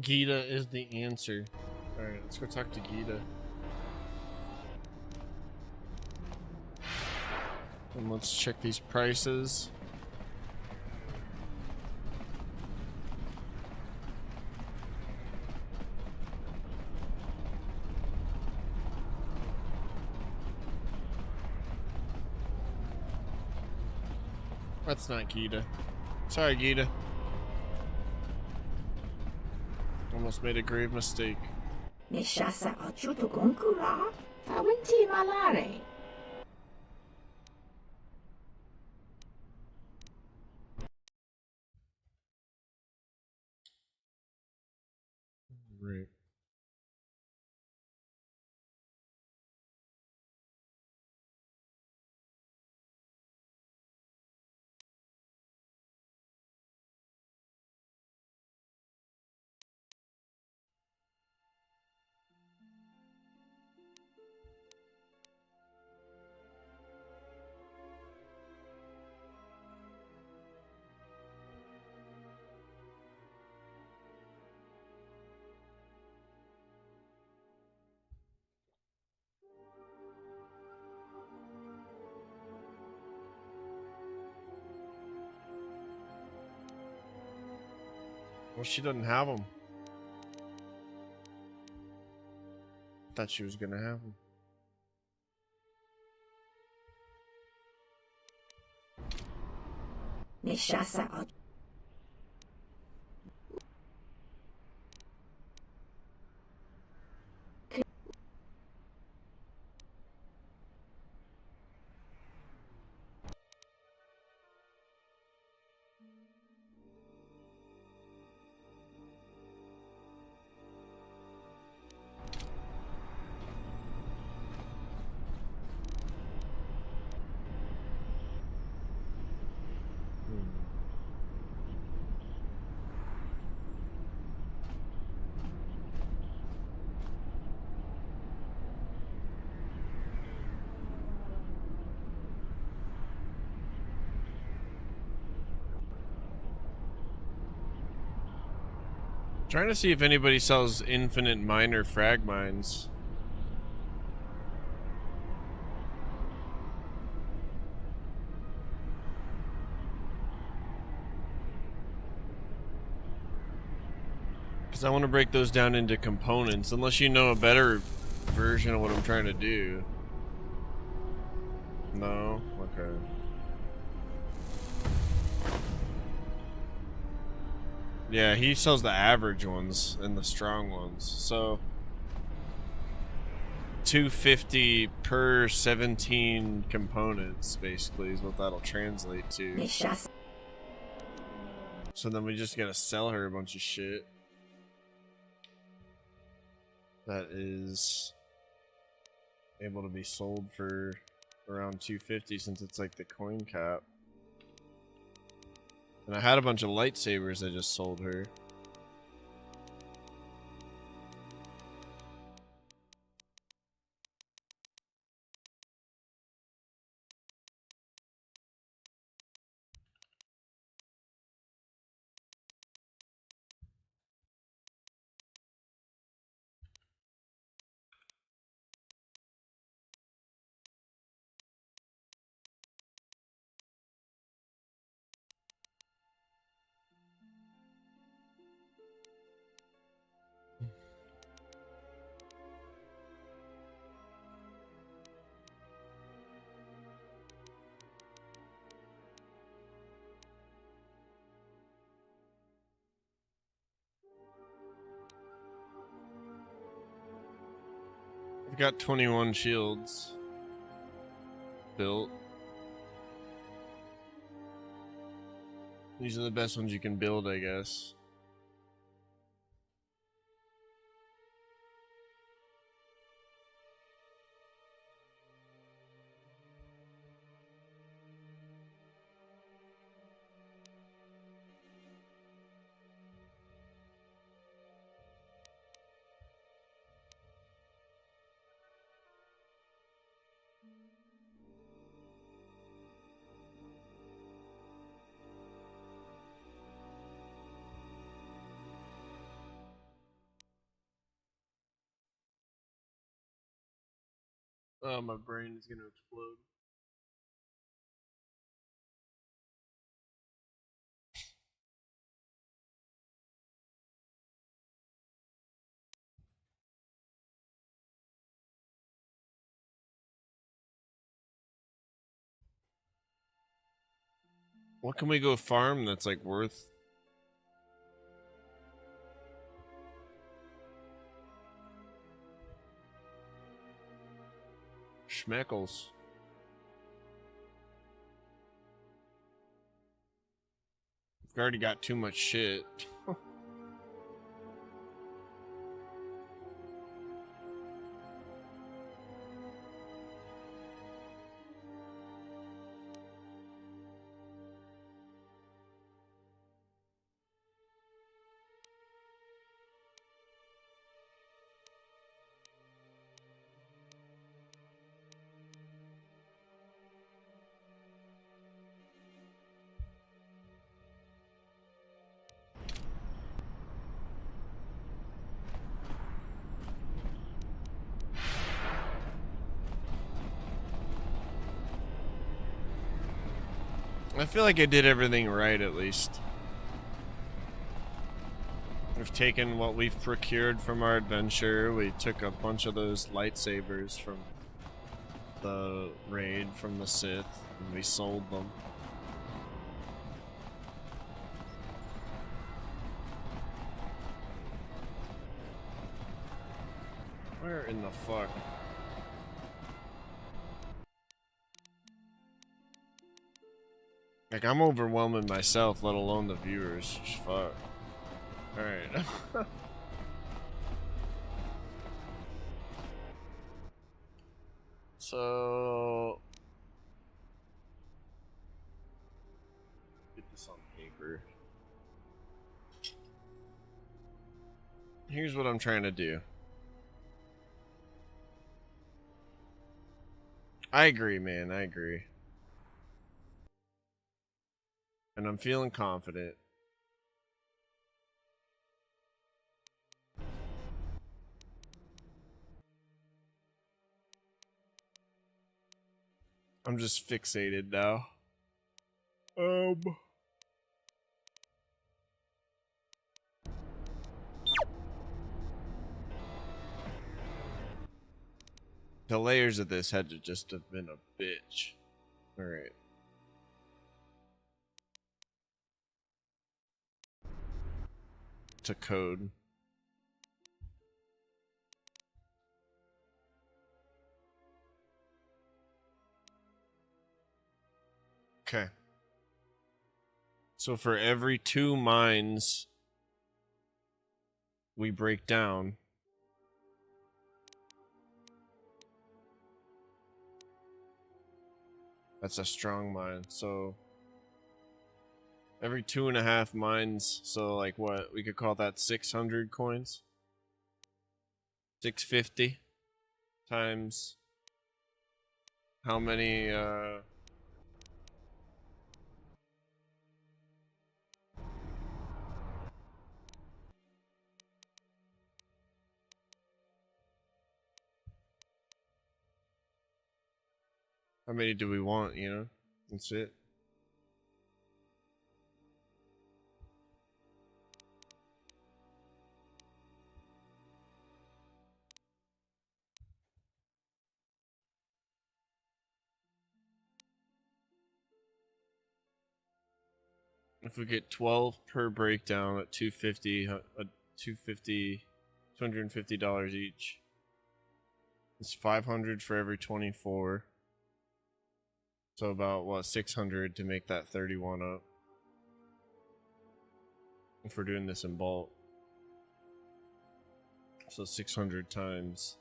Gita is the answer. Alright, let's go talk to Gita. And let's check these prices. That's not Gita. Sorry, Gita. Almost made a grave mistake. Nishasa achutu gonkura, fawinti malare. Right. Well, she doesn't have them. Thought she was gonna have them. Nishasa achutu. Trying to see if anybody sells infinite minor frag mines. Because I want to break those down into components, unless you know a better version of what I'm trying to do. No? Okay. Yeah, he sells the average ones and the strong ones. So 250 per 17 components basically is what that'll translate to. So then we just gotta sell her a bunch of shit. That is able to be sold for around 250 since it's like the coin cap. And I had a bunch of lightsabers I just sold her. I got 21 shields built. These are the best ones you can build, I guess. Oh, my brain is gonna explode. What can we go farm that's like worth? Schmeckles. We've already got too much shit. I feel like I did everything right, at least. We've taken what we've procured from our adventure. We took a bunch of those lightsabers from the raid from the Sith, and we sold them. Where in the fuck? Like, I'm overwhelming myself, let alone the viewers. Fuck. Alright. So... get this on paper. Here's what I'm trying to do. I agree, man. I agree. And I'm feeling confident. I'm just fixated now. The layers of this had to just have been a bitch. Alright. To code. Okay. So for every 2 mines we break down, that's a strong mine. So every 2.5 mines, so like what? We could call that 600 coins? 650 times how many, how many do we want, you know? That's it. If we get 12 per breakdown at $250, $250 each. It's 500 for every 24. So about, what, 600 to make that 31 up. If we're doing this in bulk. So 600 times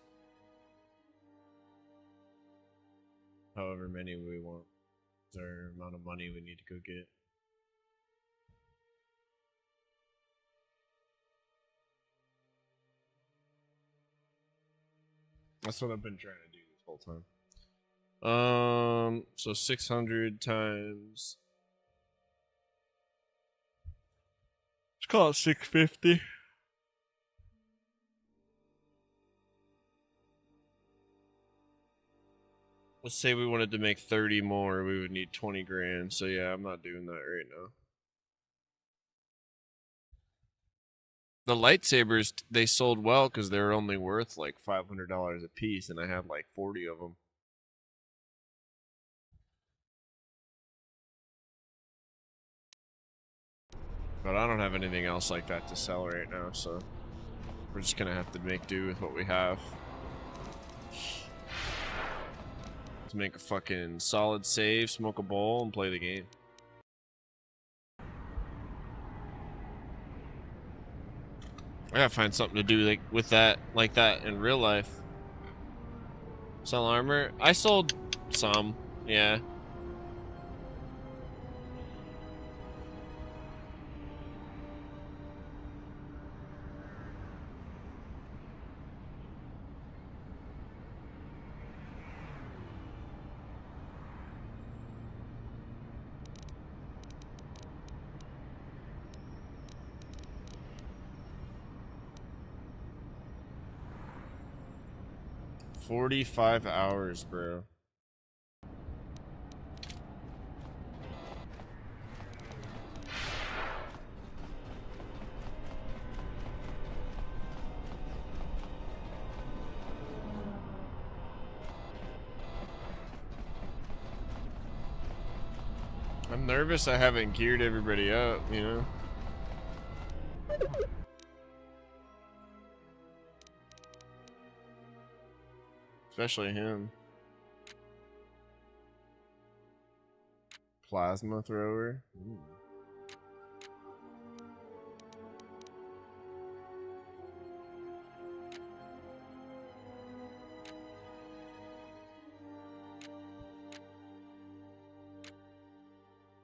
however many we want. Is our amount of money we need to go get. That's what I've been trying to do this whole time. So 600 times. Let's call it 650. Let's say we wanted to make 30 more, we would need 20 grand. So yeah, I'm not doing that right now. The lightsabers, they sold well because they were only worth like $500 a piece, and I had like 40 of them. But I don't have anything else like that to sell right now, so we're just gonna have to make do with what we have. Let's make a fucking solid save, smoke a bowl, and play the game. I gotta find something to do like with that, like that in real life. Sell armor? I sold some, yeah. $45 hours, bro. I'm nervous I haven't geared everybody up, you know? Especially him. Plasma thrower. Ooh.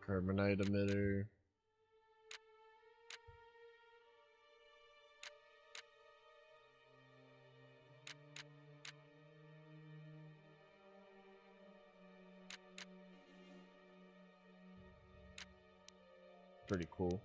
Carbonite emitter. Pretty cool.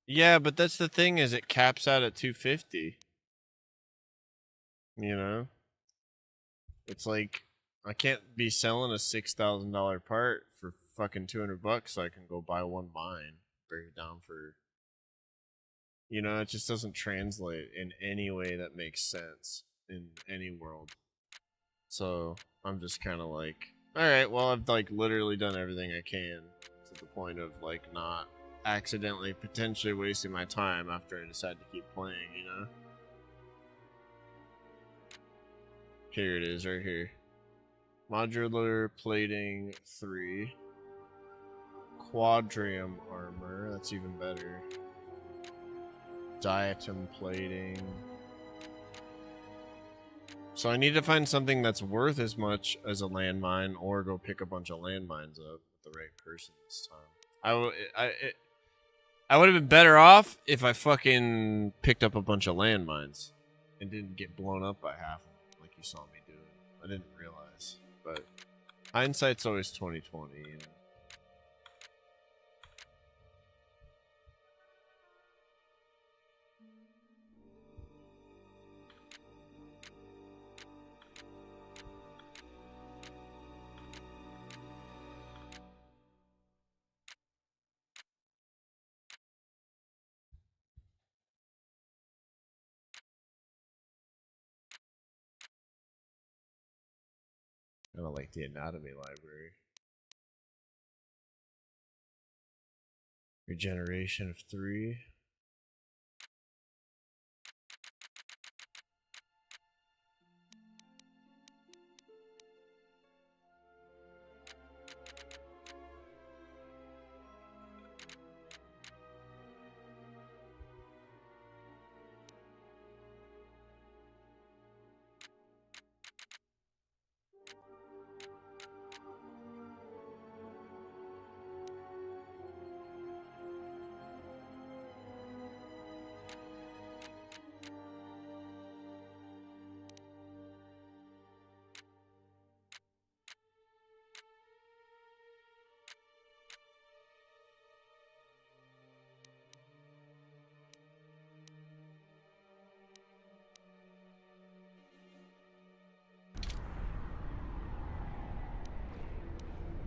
Yeah, but that's the thing, is it caps out at 250. You know? It's like I can't be selling a $6,000 part for fucking $200 so I can go buy one mine, break it down for, you know, it just doesn't translate in any way that makes sense in any world. So I'm just kind of like, all right, well, I've like literally done everything I can to the point of like not accidentally potentially wasting my time after I decide to keep playing, you know? Here it is, right here. Modular plating 3. Quadrium armor, that's even better. Diatom plating. So I need to find something that's worth as much as a landmine, or go pick a bunch of landmines up with the right person this time. I would have been better off if I fucking picked up a bunch of landmines and didn't get blown up by half of them like you saw me doing. I didn't realize, but hindsight's always 20/20. You know? Kind of like the anatomy library. Regeneration of 3.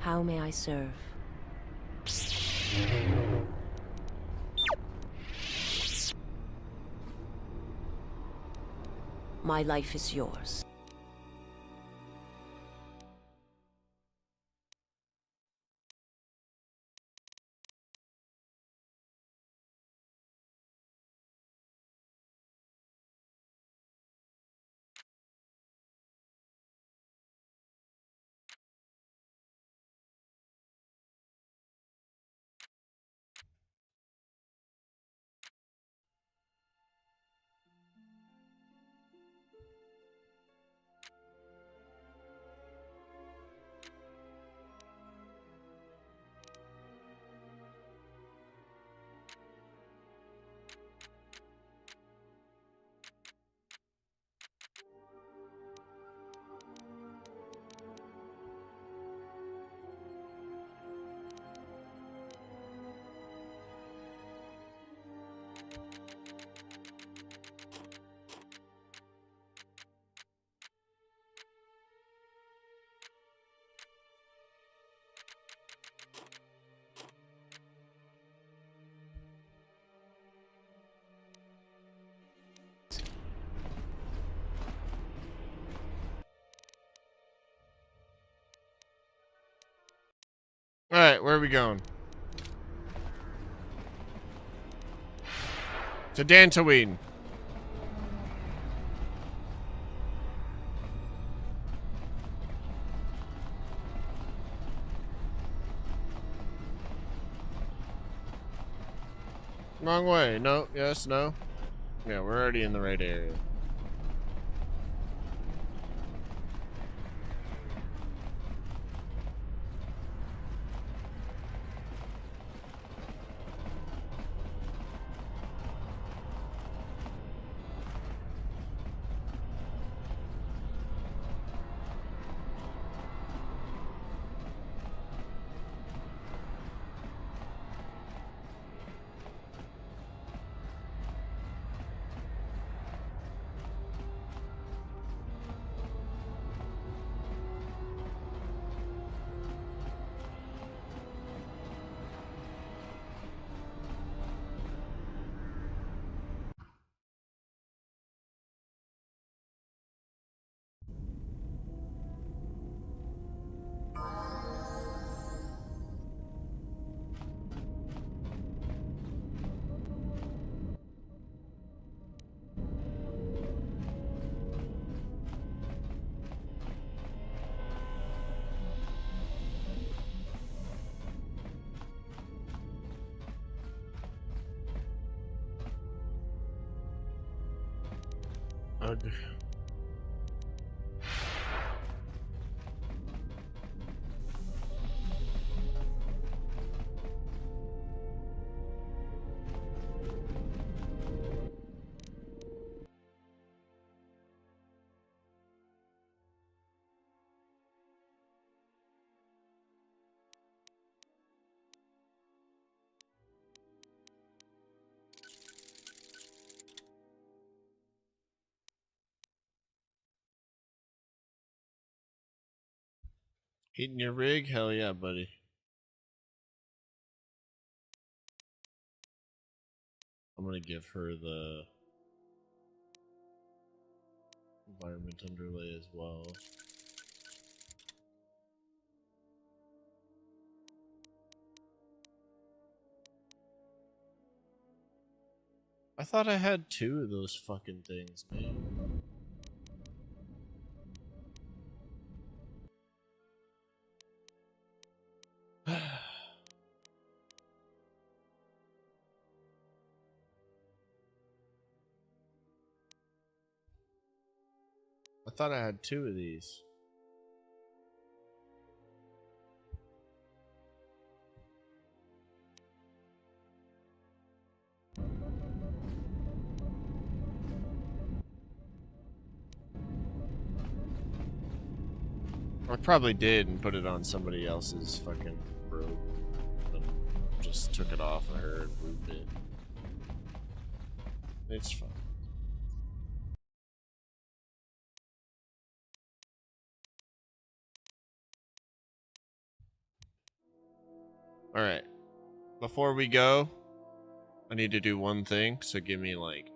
How may I serve? My life is yours. Alright, where are we going? To Dantooine. Wrong way. No, yes, no. Yeah, we're already in the right area. Ugh. Heating your rig? Hell yeah, buddy. I'm gonna give her the environment underlay as well. I thought I had 2 of those fucking things, man. I thought I had 2 of these. I probably did and put it on somebody else's fucking robe. And just took it off of her and moved it. It's fine. Alright. Before we go, I need to do one thing, so give me like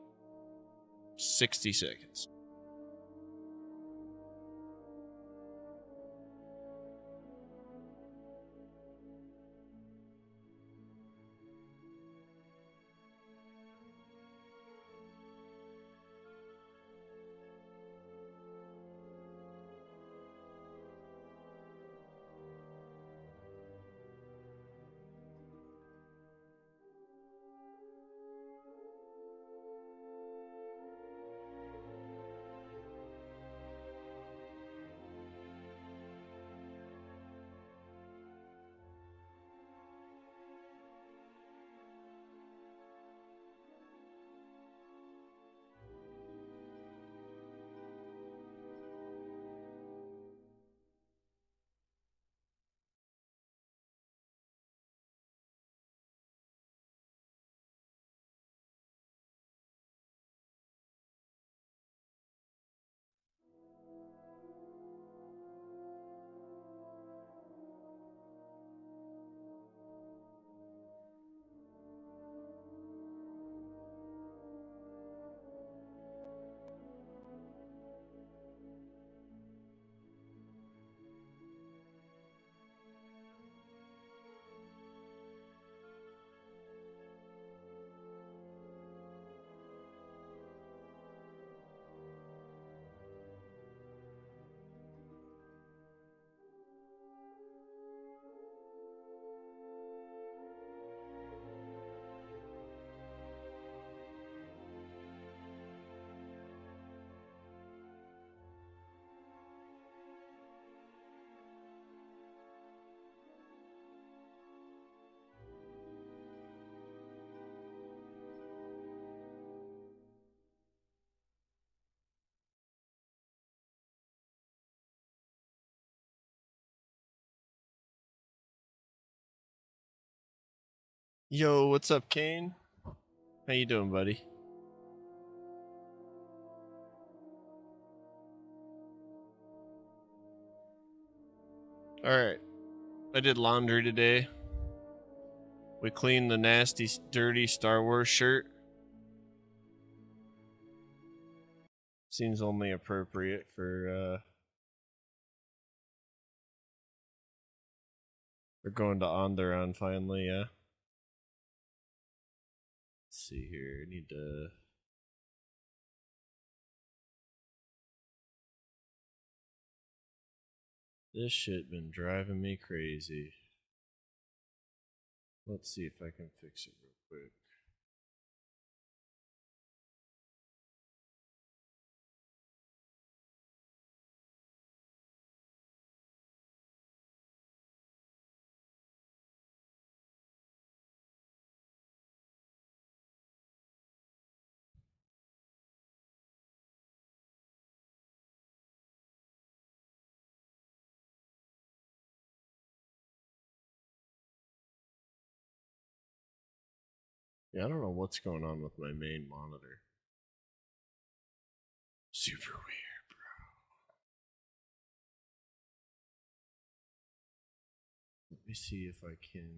60 seconds. Yo, what's up, Kane? How you doing, buddy? Alright. I did laundry today. We cleaned the nasty, dirty Star Wars shirt. Seems only appropriate for going to Onderon finally, yeah. Let's see here. I need to... This shit been driving me crazy. Let's see if I can fix it real quick. Yeah, I don't know what's going on with my main monitor. Super weird, bro. Let me see if I can...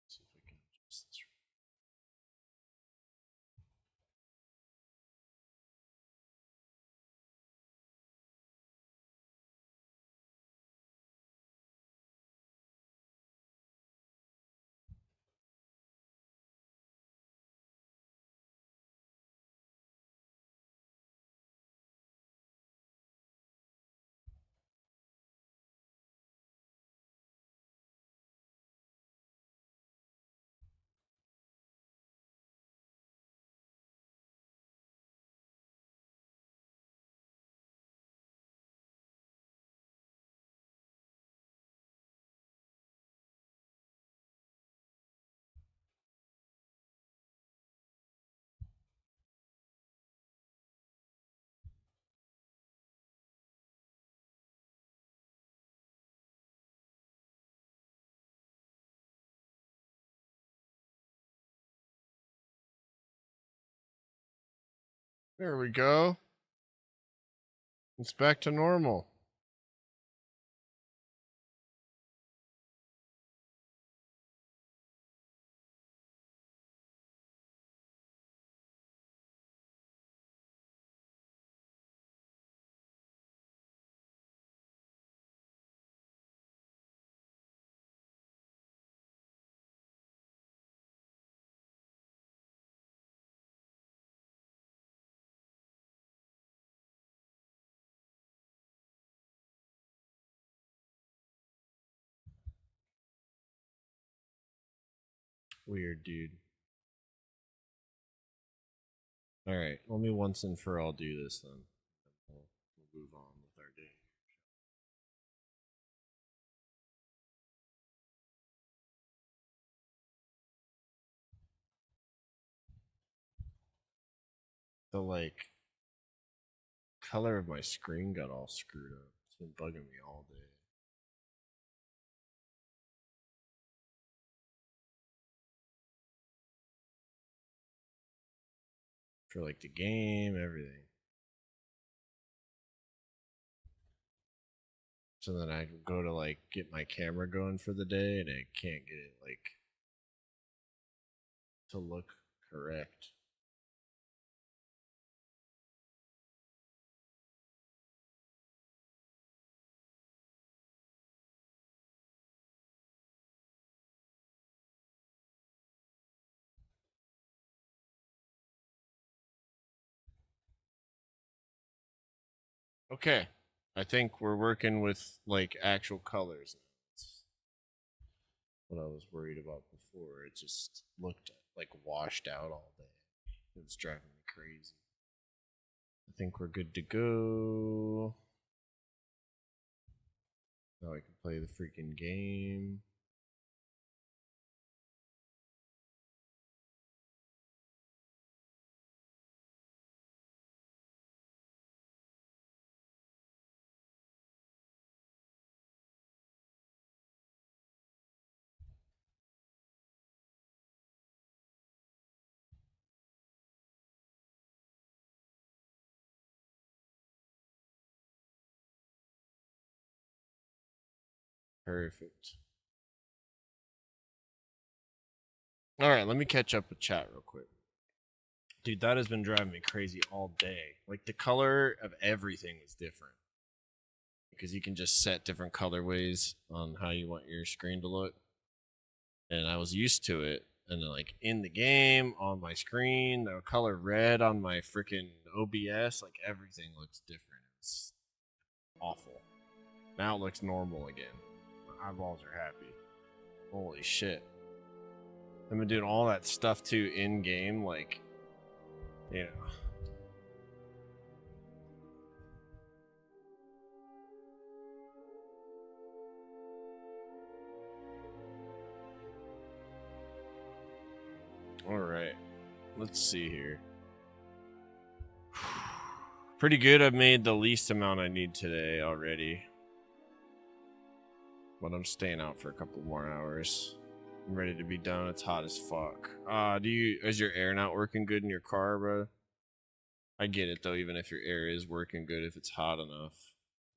See if I can adjust this. There we go. It's back to normal. Weird, dude. Alright, let me once and for all do this then. We'll move on with our day. The, like, color of my screen got all screwed up. It's been bugging me all day. For, like, the game, everything. So then I go to, like, get my camera going for the day, and I can't get it, like, to look correct. Okay. I think we're working with, like, actual colors. That's what I was worried about before. It just looked, like, washed out all day. It was driving me crazy. I think we're good to go. Now I can play the freaking game. Perfect. Alright, let me catch up with chat real quick. Dude, that has been driving me crazy all day. Like, the color of everything is different. Because you can just set different colorways on how you want your screen to look. And I was used to it. And then, like, in the game, on my screen, the color red on my freaking OBS, like, everything looks different. It's awful. Now it looks normal again. My eyeballs are happy. Holy shit. I've been doing all that stuff too in game, like, you know. Alright. Let's see here. Pretty good. I've made the least amount I need today already. But I'm staying out for a couple more hours. I'm ready to be done. It's hot as fuck. Is your air not working good in your car, bro? I get it though, even if your air is working good, if it's hot enough.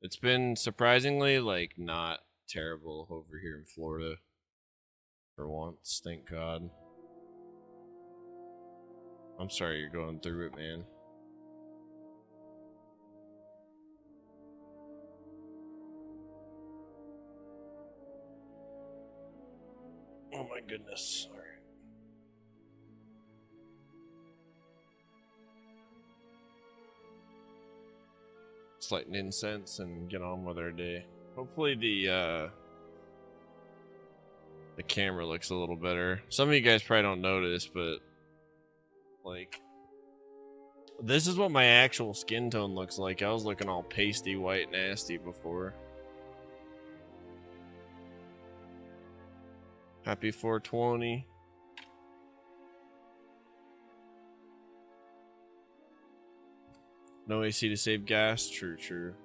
It's been surprisingly, like, not terrible over here in Florida. For once, thank God. I'm sorry you're going through it, man. Oh my goodness. All right. Let's light an incense and get on with our day. Hopefully the camera looks a little better. Some of you guys probably don't notice, but like, this is what my actual skin tone looks like. I was looking all pasty white nasty before. Happy 420. No AC to save gas. True, true.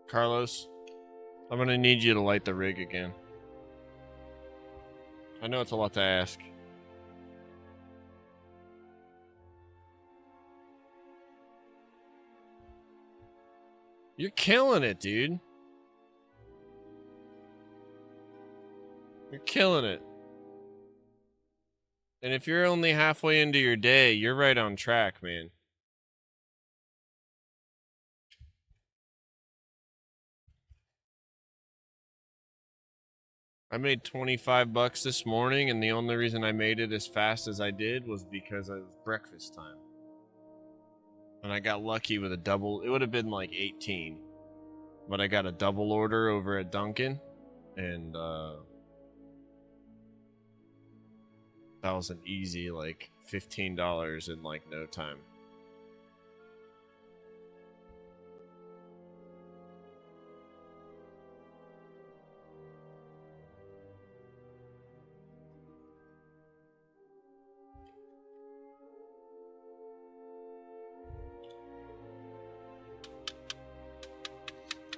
Carlos, I'm gonna need you to light the rig again. I know it's a lot to ask. You're killing it, dude. You're killing it. And if you're only halfway into your day, you're right on track, man. I made 25 bucks this morning, and the only reason I made it as fast as I did was because it was breakfast time. And I got lucky with a double. It would have been like 18. But I got a double order over at Dunkin', and that was an easy like $15 in like no time.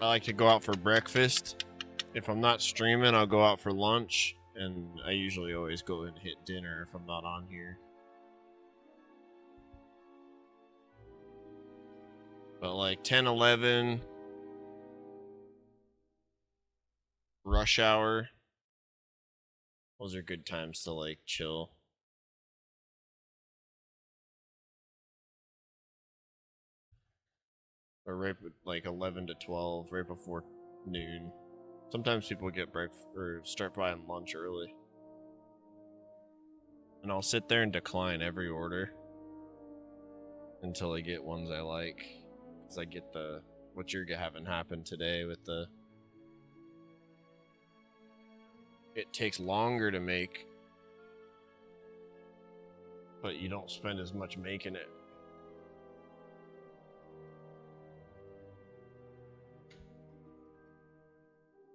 I like to go out for breakfast. If I'm not streaming, I'll go out for lunch. And I usually always go and hit dinner if I'm not on here. But like 10, 11, rush hour. Those are good times to like chill. Or right like 11 to 12, right before noon. Sometimes people get breakfast or start buying lunch early. And I'll sit there and decline every order until I get ones I like. Because I get the what you're having happen today with the it takes longer to make, but you don't spend as much making it.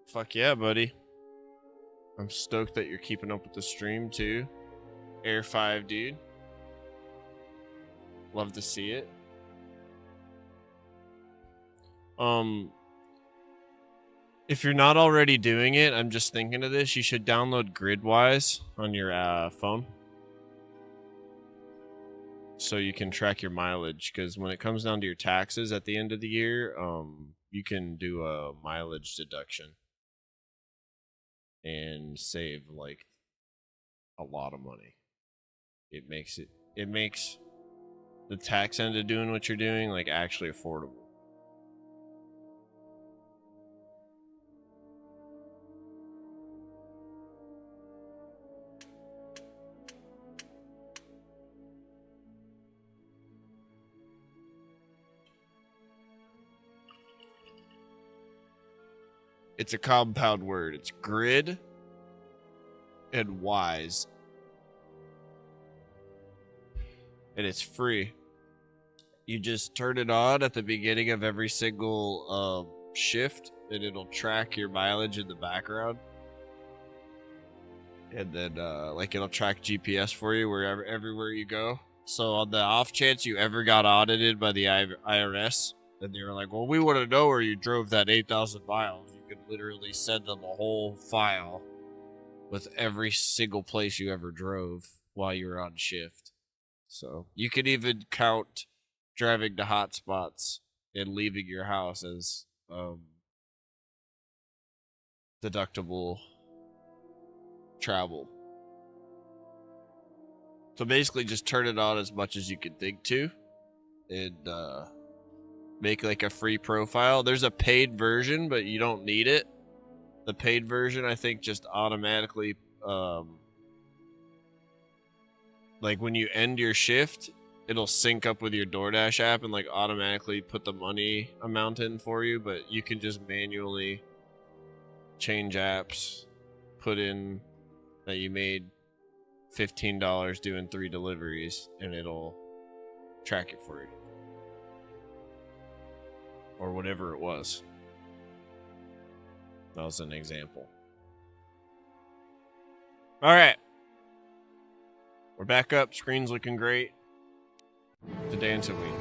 Fuck yeah, buddy. I'm stoked that you're keeping up with the stream too. Air 5, dude. Love to see it. If you're not already doing it, I'm just thinking of this. You should download Gridwise on your phone, so you can track your mileage. Because when it comes down to your taxes at the end of the year, you can do a mileage deduction and save like a lot of money. It makes the tax end of doing what you're doing like actually affordable. It's a compound word. It's grid and wise. And it's free. You just turn it on at the beginning of every single shift, and it'll track your mileage in the background. And then like it'll track GPS for you everywhere you go. So on the off chance you ever got audited by the IRS, and they were like, well, we want to know where you drove that 8,000 miles. You could literally send them a whole file with every single place you ever drove while you were on shift. So you could even count driving to hot spots and leaving your house as deductible travel. So basically just turn it on as much as you can think to, and make like a free profile. There's a paid version, but you don't need it. The paid version, I think, just automatically like when you end your shift, it'll sync up with your DoorDash app and like automatically put the money amount in for you, but you can just manually change apps, put in that you made $15 doing 3 deliveries, and it'll track it for you. Or whatever it was. That was an example. Alright. We're back up. Screen's looking great. The dancing week.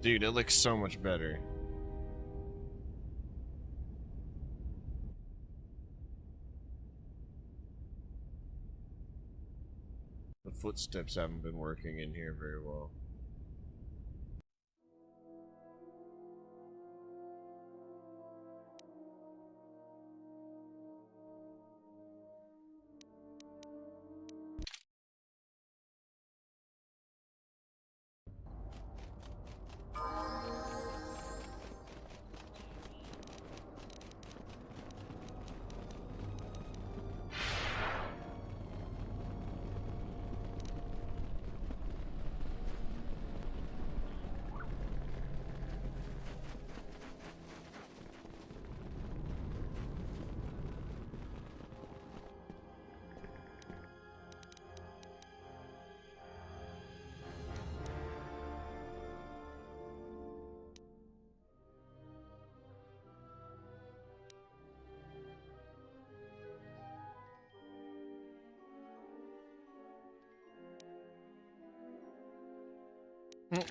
Dude, it looks so much better. The footsteps haven't been working in here very well.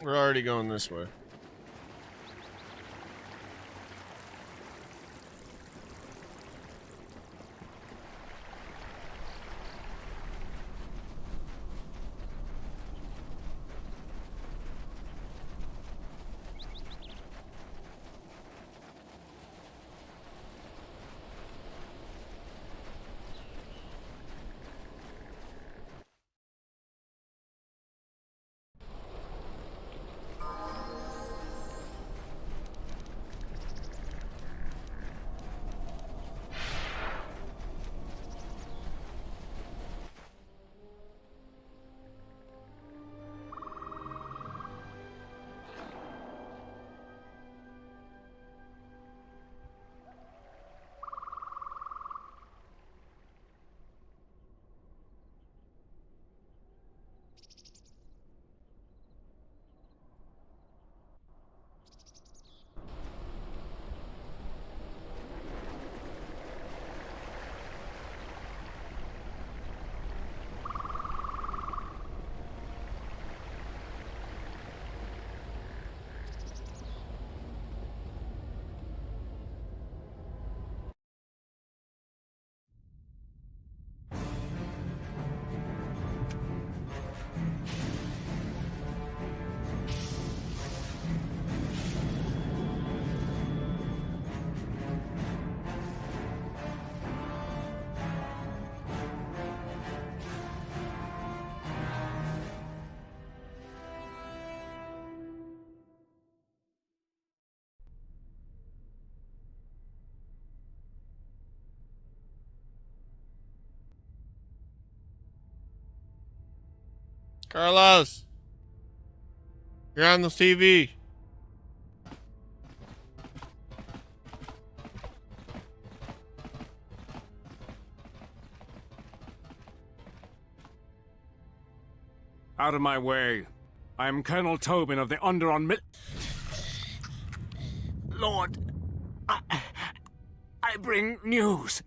We're already going this way. Carlos! You're on the TV. Out of my way. I am Colonel Tobin of the Underon Mil... Lord, I bring news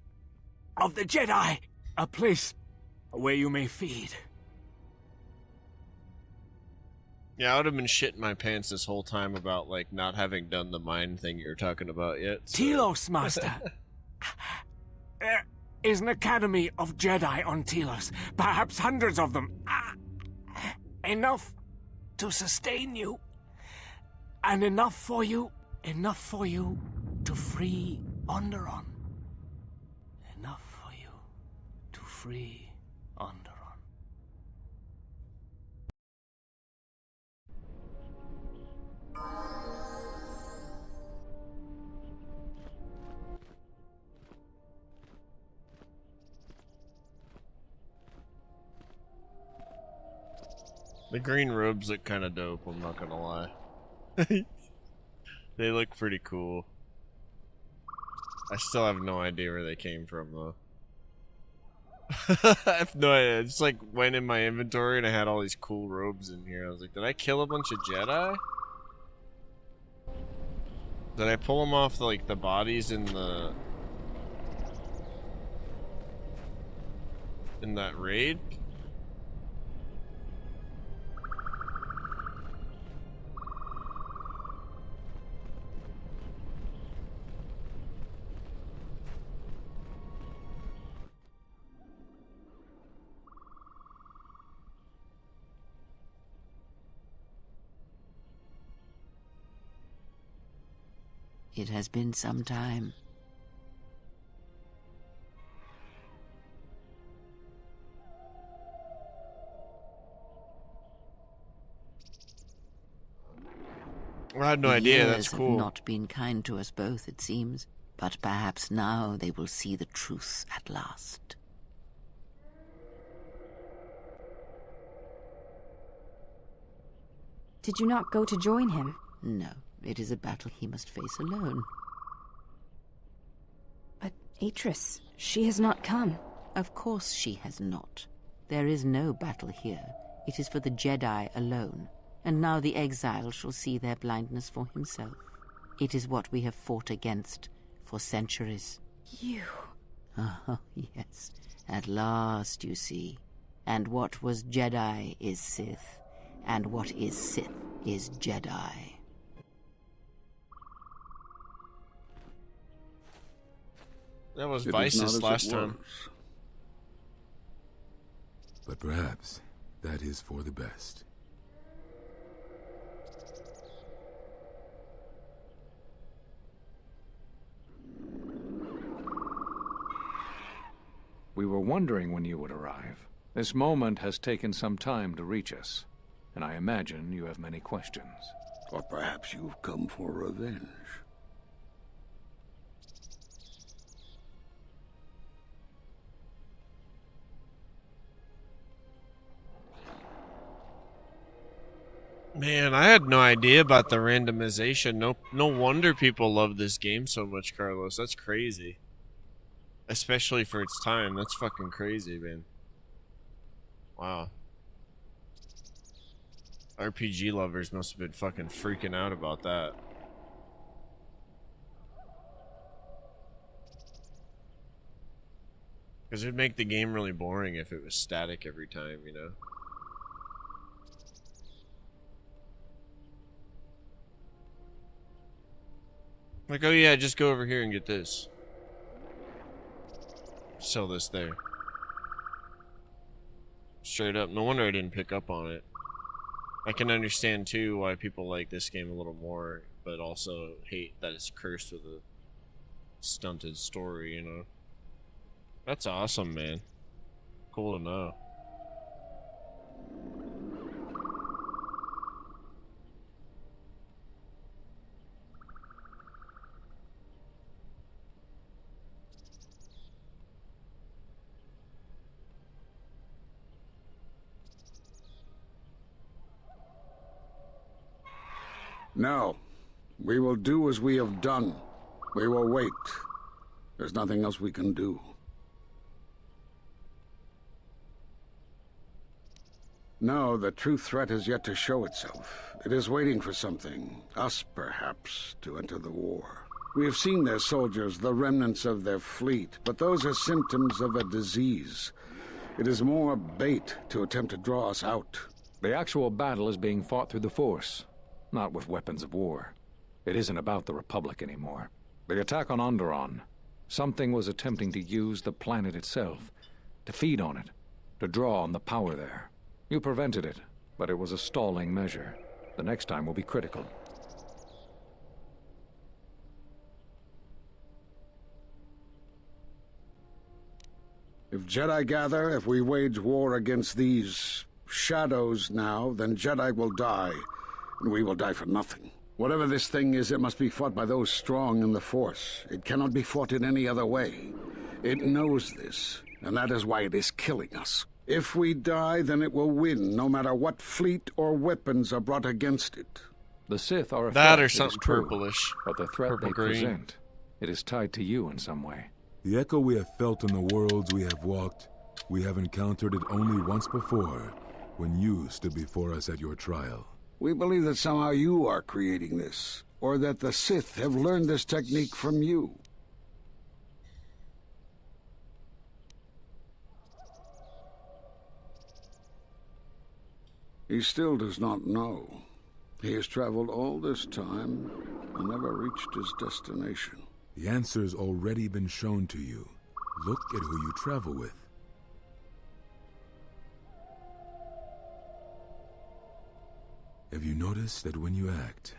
of the Jedi. A place where you may feed. Yeah, I would have been shitting my pants this whole time about, like, not having done the mine thing you're talking about yet. So. Telos, Master. There is an academy of Jedi on Telos. Perhaps hundreds of them. Enough to sustain you. And enough for you to free Onderon. Enough for you to free Onderon. The green robes look kind of dope, I'm not gonna lie. They look pretty cool. I still have no idea where they came from, though. I have no idea. I just, like, went in my inventory and I had all these cool robes in here. I was like, did I kill a bunch of Jedi? Did I pull them off, like, the bodies in the... in that raid? It has been some time. I had no idea. That's cool. Years have not been kind to us both, it seems. But perhaps now they will see the truth at last. Did you not go to join him? No, it is a battle he must face alone. But Atris, she has not come. Of course she has not. There is no battle here. It is for the Jedi alone. And now the exile shall see their blindness for himself. It is what we have fought against for centuries. You... Oh, yes. At last, you see. And what was Jedi is Sith. And what is Sith is Jedi. That was Vice's last time. But perhaps that is for the best. We were wondering when you would arrive. This moment has taken some time to reach us, and I imagine you have many questions. Or perhaps you've come for revenge. Man, I had no idea about the randomization. No wonder people love this game so much, Carlos. That's crazy. Especially for its time. That's fucking crazy, man. Wow. RPG lovers must have been fucking freaking out about that. Because it'd make the game really boring if it was static every time, you know? Like, oh yeah, just go over here and get this. Sell this there. Straight up. No wonder I didn't pick up on it. I can understand too why people like this game a little more, but also hate that it's cursed with a stunted story, you know? That's awesome, man. Cool to know. No. We will do as we have done. We will wait. There's nothing else we can do. No, the true threat has yet to show itself. It is waiting for something, us perhaps, to enter the war. We have seen their soldiers, the remnants of their fleet, but those are symptoms of a disease. It is more bait to attempt to draw us out. The actual battle is being fought through the Force, not with weapons of war. It isn't about the Republic anymore. The attack on Onderon, something was attempting to use the planet itself, to feed on it, to draw on the power there. You prevented it, but it was a stalling measure. The next time will be critical. If Jedi gather, if we wage war against these shadows now, then Jedi will die, and we will die for nothing. Whatever this thing is, it must be fought by those strong in the Force. It cannot be fought in any other way. It knows this, and that is why it is killing us. If we die, then it will win, no matter what fleet or weapons are brought against it. The Sith are a that threat, or something purplish. But the threat they Purple-green. present, it is tied to you in some way. The echo we have felt in the worlds we have walked, we have encountered it only once before, when you stood before us at your trial. We believe that somehow you are creating this, or that the Sith have learned this technique from you. He still does not know. He has traveled all this time and never reached his destination. The answer's already been shown to you. Look at who you travel with. Have you noticed that when you act,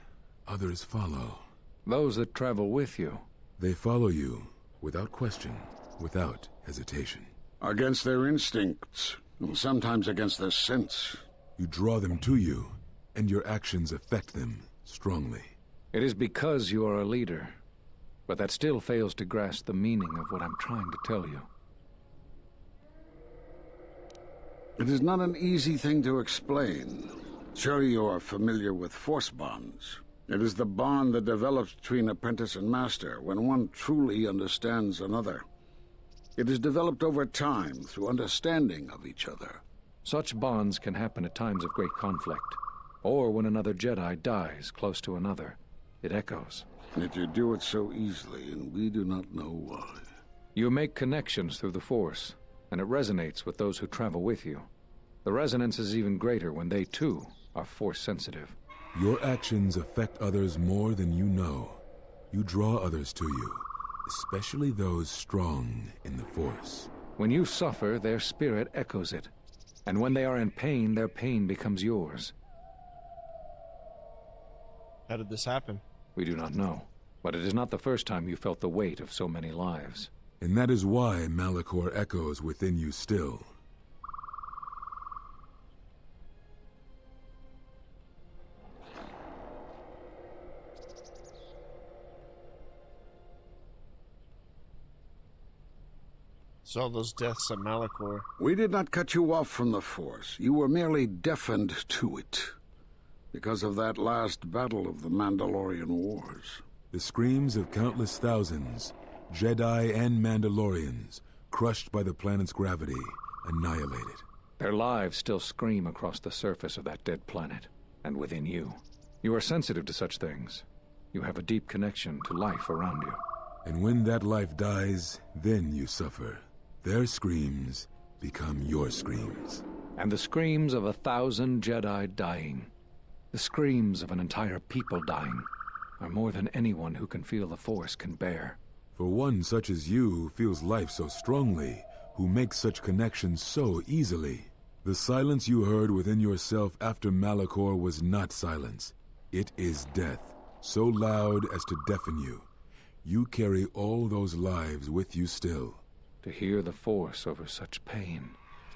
others follow? Those that travel with you. They follow you, without question, without hesitation. Against their instincts, and sometimes against their sense. You draw them to you, and your actions affect them strongly. It is because you are a leader, but that still fails to grasp the meaning of what I'm trying to tell you. It is not an easy thing to explain. Surely you are familiar with force bonds. It is the bond that develops between apprentice and master when one truly understands another. It is developed over time through understanding of each other. Such bonds can happen at times of great conflict, or when another Jedi dies close to another. It echoes. Yet you do it so easily, and we do not know why. You make connections through the Force, and it resonates with those who travel with you. The resonance is even greater when they, too, are Force-sensitive. Your actions affect others more than you know. You draw others to you, especially those strong in the Force. When you suffer, their spirit echoes it. And when they are in pain, their pain becomes yours. How did this happen? We do not know, but it is not the first time you felt the weight of so many lives. And that is why Malachor echoes within you still. Saw those deaths at Malachor. We did not cut you off from the Force. You were merely deafened to it. Because of that last battle of the Mandalorian Wars. The screams of countless thousands, Jedi and Mandalorians, crushed by the planet's gravity, annihilated. Their lives still scream across the surface of that dead planet, and within you. You are sensitive to such things. You have a deep connection to life around you. And when that life dies, then you suffer. Their screams become your screams. And the screams of 1,000 Jedi dying, the screams of an entire people dying, are more than anyone who can feel the Force can bear. For one such as you who feels life so strongly, who makes such connections so easily, the silence you heard within yourself after Malachor was not silence. It is death, so loud as to deafen you. You carry all those lives with you still. To hear the Force over such pain,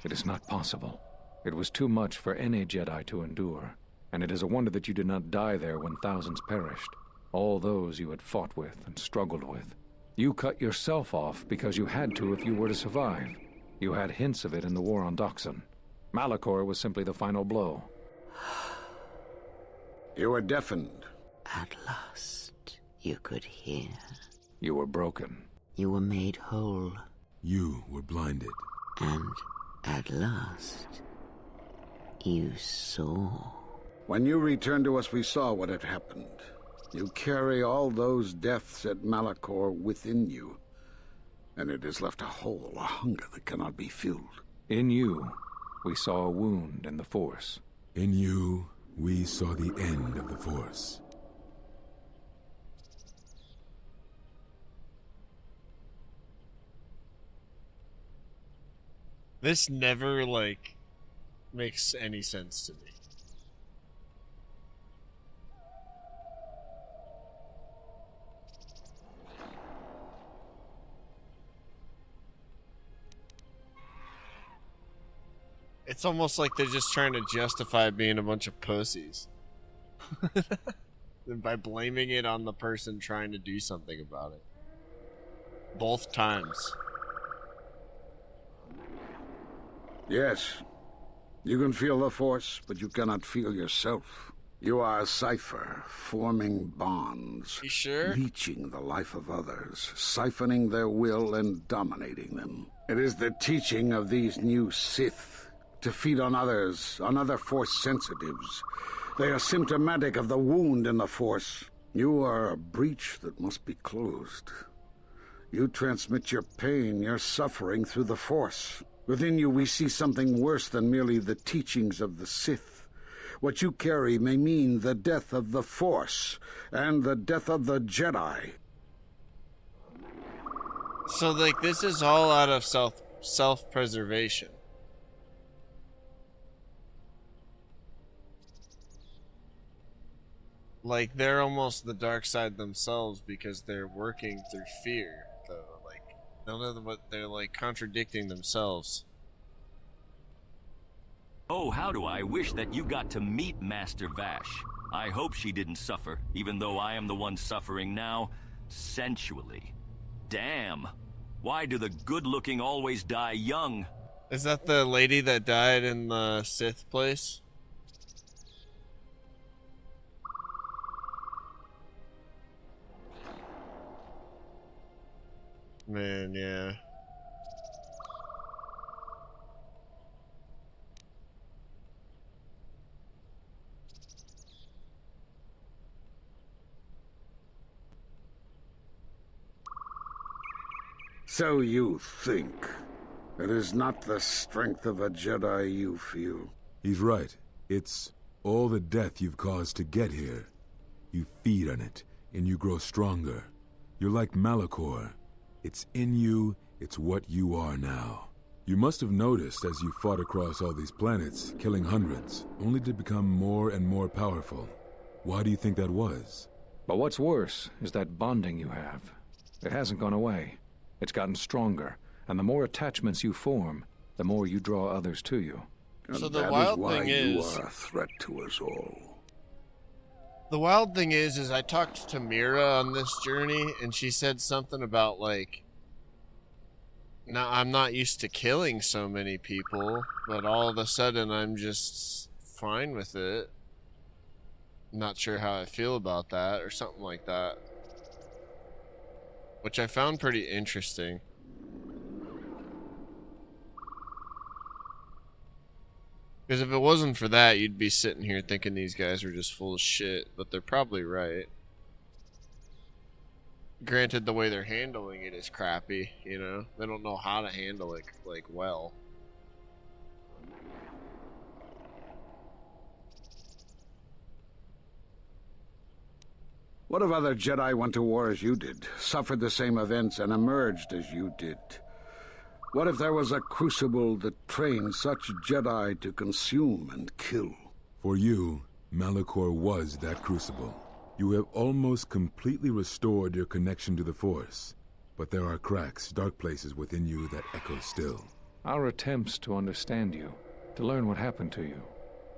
it is not possible. It was too much for any Jedi to endure, and it is a wonder that you did not die there when thousands perished. All those you had fought with and struggled with. You cut yourself off because you had to if you were to survive. You had hints of it in the war on Doxon. Malachor was simply the final blow. You were deafened. At last, you could hear. You were broken. You were made whole. You were blinded. And at last, you saw. When you returned to us, we saw what had happened. You carry all those deaths at Malachor within you. And it has left a hole, a hunger that cannot be filled. In you, we saw a wound in the Force. In you, we saw the end of the Force. This never, makes any sense to me. It's almost like they're just trying to justify being a bunch of pussies. By blaming it on the person trying to do something about it. Both times. Yes. You can feel the Force, but you cannot feel yourself. You are a cipher, forming bonds. You sure? Leeching the life of others, siphoning their will and dominating them. It is the teaching of these new Sith. To feed on others, on other Force sensitives. They are symptomatic of the wound in the Force. You are a breach that must be closed. You transmit your pain, your suffering through the Force. Within you we see something worse than merely the teachings of the Sith. What you carry may mean the death of the Force, and the death of the Jedi. So, this is all out of self-preservation. Like, they're almost the dark side themselves because they're working through fear, though. Like, none of them, they're like contradicting themselves. Oh, how do I wish that you got to meet Master Vash. I hope she didn't suffer, even though I am the one suffering now, sensually. Damn. Why do the good-looking always die young? Is that the lady that died in the Sith place? Man, yeah. So you think. It is not the strength of a Jedi you feel. He's right. It's all the death you've caused to get here. You feed on it, and you grow stronger. You're like Malachor. It's in you, it's what you are now. You must have noticed as you fought across all these planets, killing hundreds, only to become more and more powerful. Why do you think that was? But what's worse is that bonding you have. It hasn't gone away. It's gotten stronger, and the more attachments you form, the more you draw others to you. So the wild thing is, you are a threat to us all. the wild thing is I talked to Mira on this journey, and she said something about like, now I'm not used to killing so many people, but all of a sudden I'm just fine with it. Not sure how I feel about that, or something like that. Which I found pretty interesting. Because if it wasn't for that, you'd be sitting here thinking these guys were just full of shit, but they're probably right. Granted, the way they're handling it is crappy, you know? They don't know how to handle it, like, well. What if other Jedi went to war as you did, suffered the same events, and emerged as you did? What if there was a crucible that trained such Jedi to consume and kill? For you, Malachor was that crucible. You have almost completely restored your connection to the Force, but there are cracks, dark places within you that echo still. Our attempts to understand you, to learn what happened to you,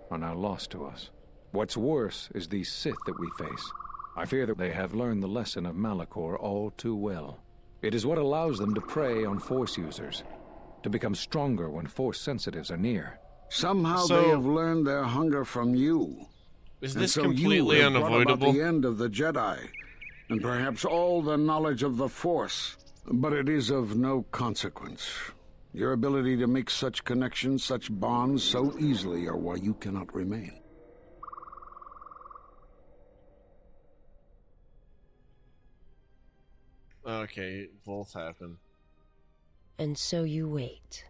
are now lost to us. What's worse is these Sith that we face. I fear that they have learned the lesson of Malachor all too well. It is what allows them to prey on Force users, to become stronger when Force sensitives are near. Somehow they have learned their hunger from you. Is And this so completely you have brought about unavoidable? the end of the Jedi, and perhaps all the knowledge of the Force. But it is of no consequence. Your ability to make such connections, such bonds so easily are why you cannot remain. Okay, both happen. And so you wait,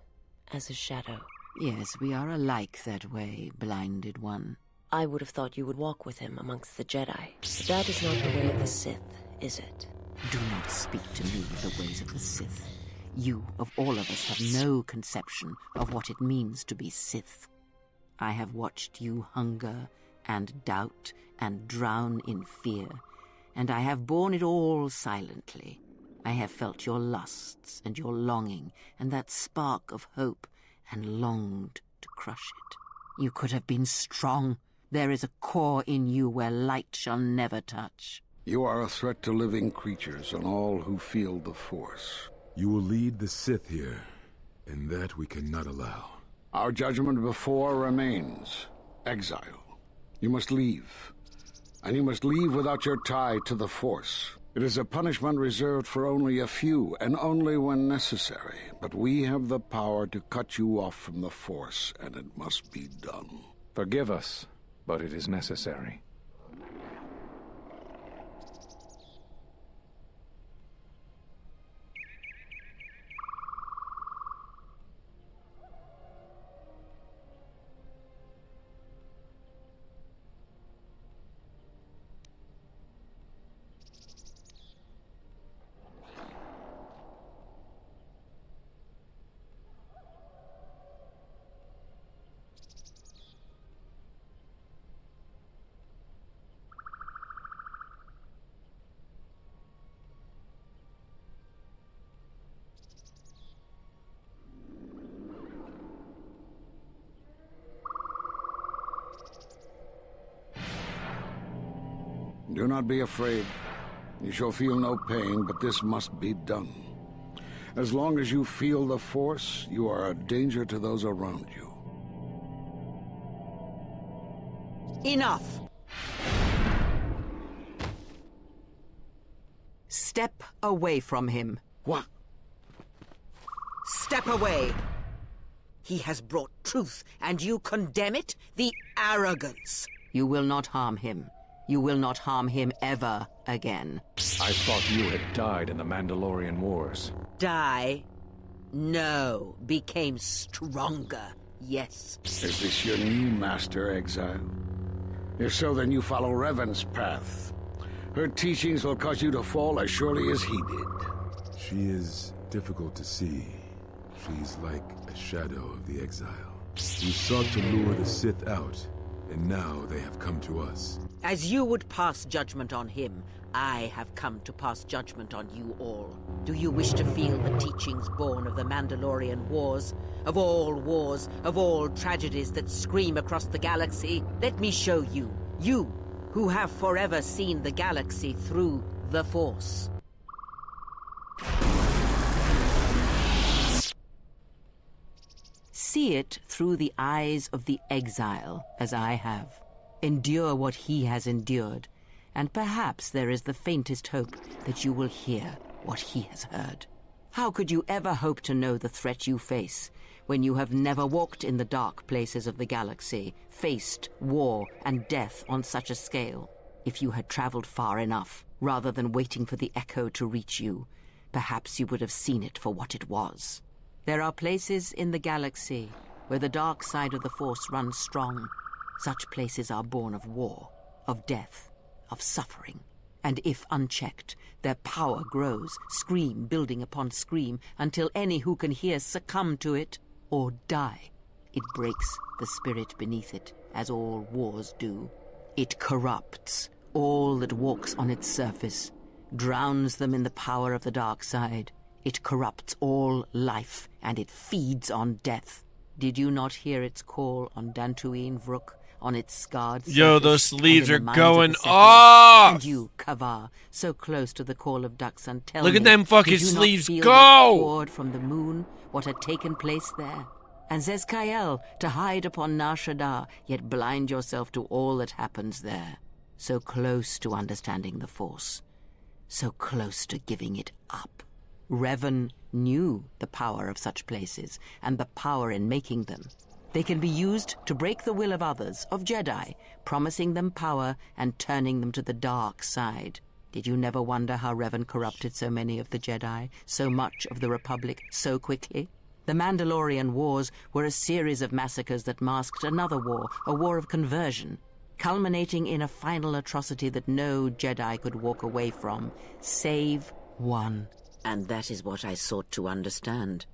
as a shadow. Yes, we are alike that way, blinded one. I would have thought you would walk with him amongst the Jedi. But that is not the way of the Sith, is it? Do not speak to me of the ways of the Sith. You, of all of us, have no conception of what it means to be Sith. I have watched you hunger and doubt and drown in fear, and I have borne it all silently. I have felt your lusts and your longing and that spark of hope, and longed to crush it. You could have been strong. There is a core in you where light shall never touch. You are a threat to living creatures and all who feel the Force. You will lead the Sith here, and that we cannot allow. Our judgment before remains. Exile. You must leave. And you must leave without your tie to the Force. It is a punishment reserved for only a few, and only when necessary. But we have the power to cut you off from the Force, and it must be done. Forgive us, but it is necessary. Do not be afraid. You shall feel no pain, but this must be done. As long as you feel the Force, you are a danger to those around you. Enough! Step away from him. What? Step away! He has brought truth, and you condemn it? The arrogance! You will not harm him. You will not harm him ever again. I thought you had died in the Mandalorian Wars. Die? No. Became stronger. Yes. Is this your new master, Exile? If so, then you follow Revan's path. Her teachings will cause you to fall as surely as he did. She is difficult to see. She's like a shadow of the Exile. We sought to lure the Sith out, and now they have come to us. As you would pass judgment on him, I have come to pass judgment on you all. Do you wish to feel the teachings born of the Mandalorian Wars? Of all tragedies that scream across the galaxy? Let me show you. You, who have forever seen the galaxy through the Force. See it through the eyes of the Exile, as I have. Endure what he has endured, and perhaps there is the faintest hope that you will hear what he has heard. How could you ever hope to know the threat you face when you have never walked in the dark places of the galaxy, faced war and death on such a scale? If you had traveled far enough, rather than waiting for the echo to reach you, perhaps you would have seen it for what it was. There are places in the galaxy where the dark side of the Force runs strong. Such places are born of war, of death, of suffering. And if unchecked, their power grows, scream building upon scream, until any who can hear succumb to it or die. It breaks the spirit beneath it, as all wars do. It corrupts all that walks on its surface, drowns them in the power of the dark side. It corrupts all life, and it feeds on death. Did you not hear its call on Dantooine Vrook, on its scarred surface? Yo, those sleeves are and in the minds of going the settlers? off! And you, Kavar, so close to the call of Duxan, tell Look me, at them fucking did you not sleeves feel go! what poured from the moon, what had taken place there? And Zezkael, to hide upon Nar Shaddaa, yet blind yourself to all that happens there. So close to understanding the Force, so close to giving it up. Revan knew the power of such places, and the power in making them. They can be used to break the will of others, of Jedi, promising them power and turning them to the dark side. Did you never wonder how Revan corrupted so many of the Jedi, so much of the Republic, so quickly? The Mandalorian Wars were a series of massacres that masked another war, a war of conversion, culminating in a final atrocity that no Jedi could walk away from, save one. And that is what I sought to understand.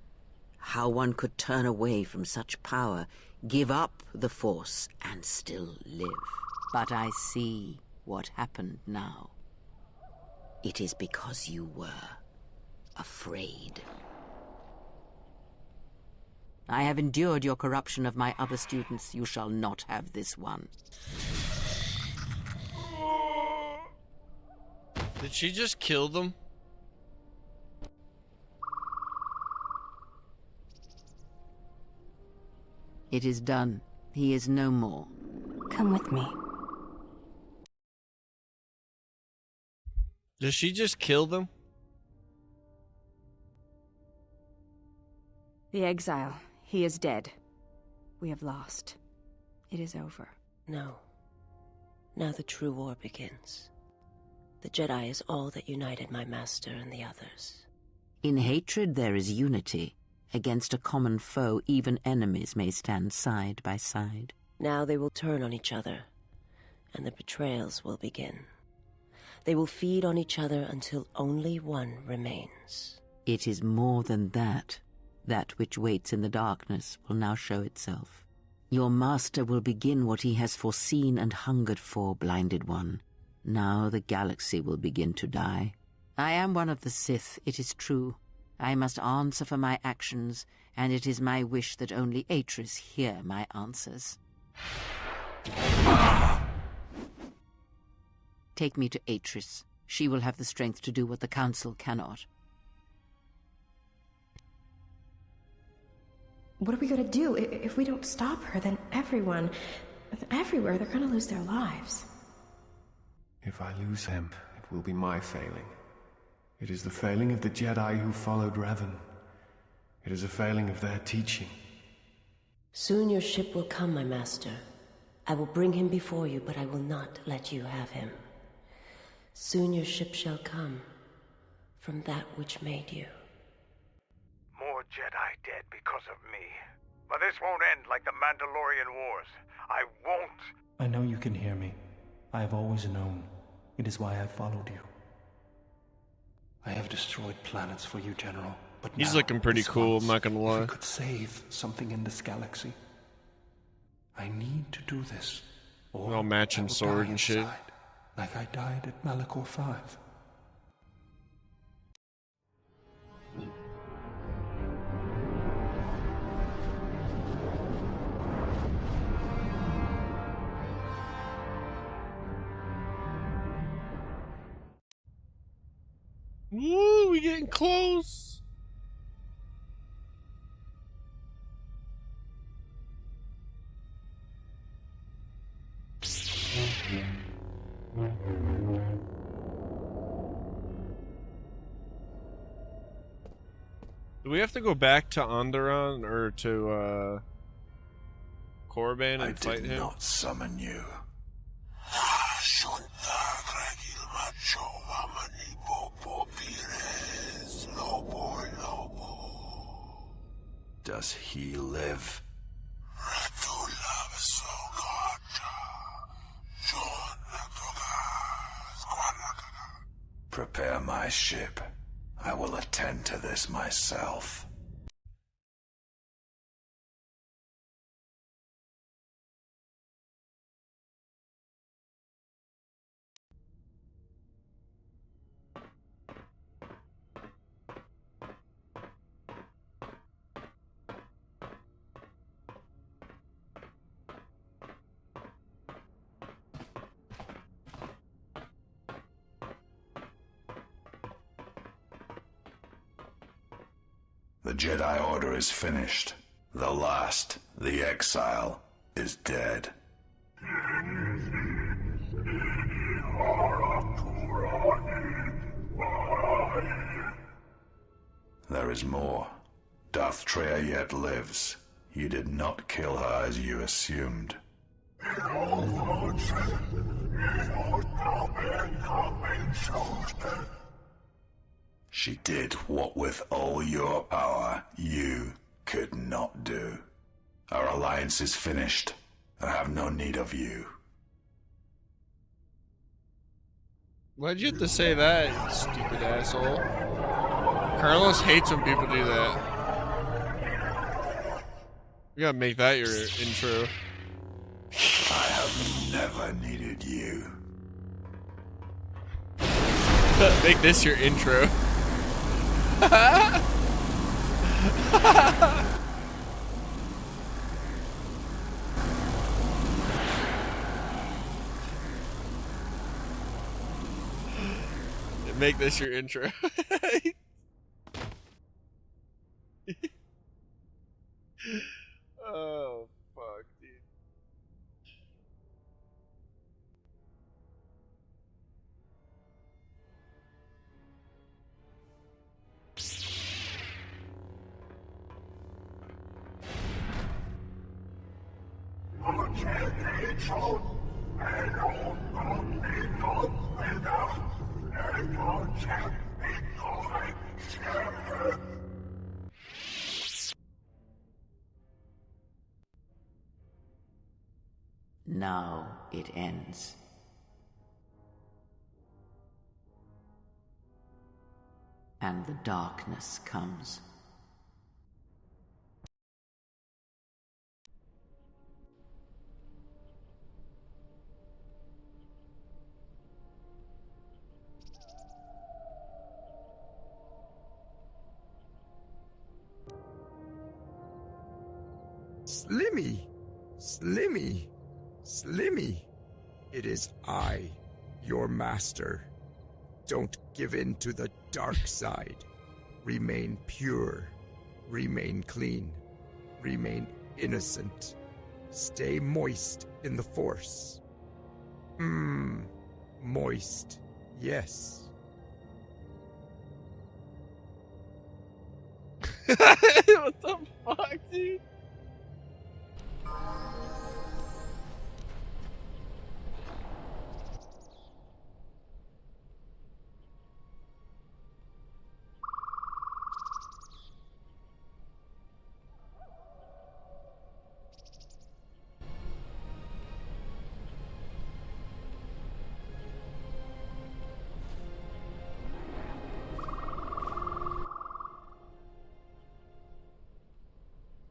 How one could turn away from such power, give up the Force, and still live. But I see what happened now. It is because you were afraid. I have endured your corruption of my other students. You shall not have this one. Did she just kill them? It is done. He is no more. Come with me. Did she just kill them? The Exile. He is dead. We have lost. It is over. No. Now the true war begins. The Jedi is all that united my master and the others. In hatred there is unity. Against a common foe, even enemies may stand side by side. Now they will turn on each other, and the betrayals will begin. They will feed on each other until only one remains. It is more than that. That which waits in the darkness will now show itself. Your master will begin what he has foreseen and hungered for, blinded one. Now the galaxy will begin to die. I am one of the Sith, it is true. I must answer for my actions, and it is my wish that only Atris hear my answers. Take me to Atris. She will have the strength to do what the Council cannot. What are we gonna do? If we don't stop her, then everyone, everywhere, they're gonna lose their lives. If I lose him, it will be my failing. It is the failing of the Jedi who followed Revan. It is a failing of their teaching. Soon your ship will come, my master. I will bring him before you, but I will not let you have him. Soon your ship shall come from that which made you. More Jedi dead because of me. But this won't end like the Mandalorian Wars. I won't. I know you can hear me. I have always known. It is why I followed you. I have destroyed planets for you, General. But He's now, looking pretty cool, I'm not gonna lie. If we could save something in this galaxy, I need to do this. Or all matching sword and shit. Like I died at Malachor 5. Woo, we getting close. Do we have to go back to Onderon or to Korriban and fight him? I did not summon you. Does he live? Prepare my ship. I will attend to this myself. The Jedi Order is finished. The last, the Exile, is dead. There is more. Darth Treya yet lives. You did not kill her as you assumed. She did what with all your power you could not do. Our alliance is finished. I have no need of you. Why'd you have to say that, you stupid asshole? Carlos hates when people do that. You gotta make that your intro. I have never needed you. Make this your intro. Make this your intro. Oh, fuck, dude. Now it ends. And the darkness comes. Slimmy! Slimmy! Slimmy! It is I, your master. Don't give in to the dark side. Remain pure. Remain clean. Remain innocent. Stay moist in the Force. Moist. Yes. What the fuck, dude?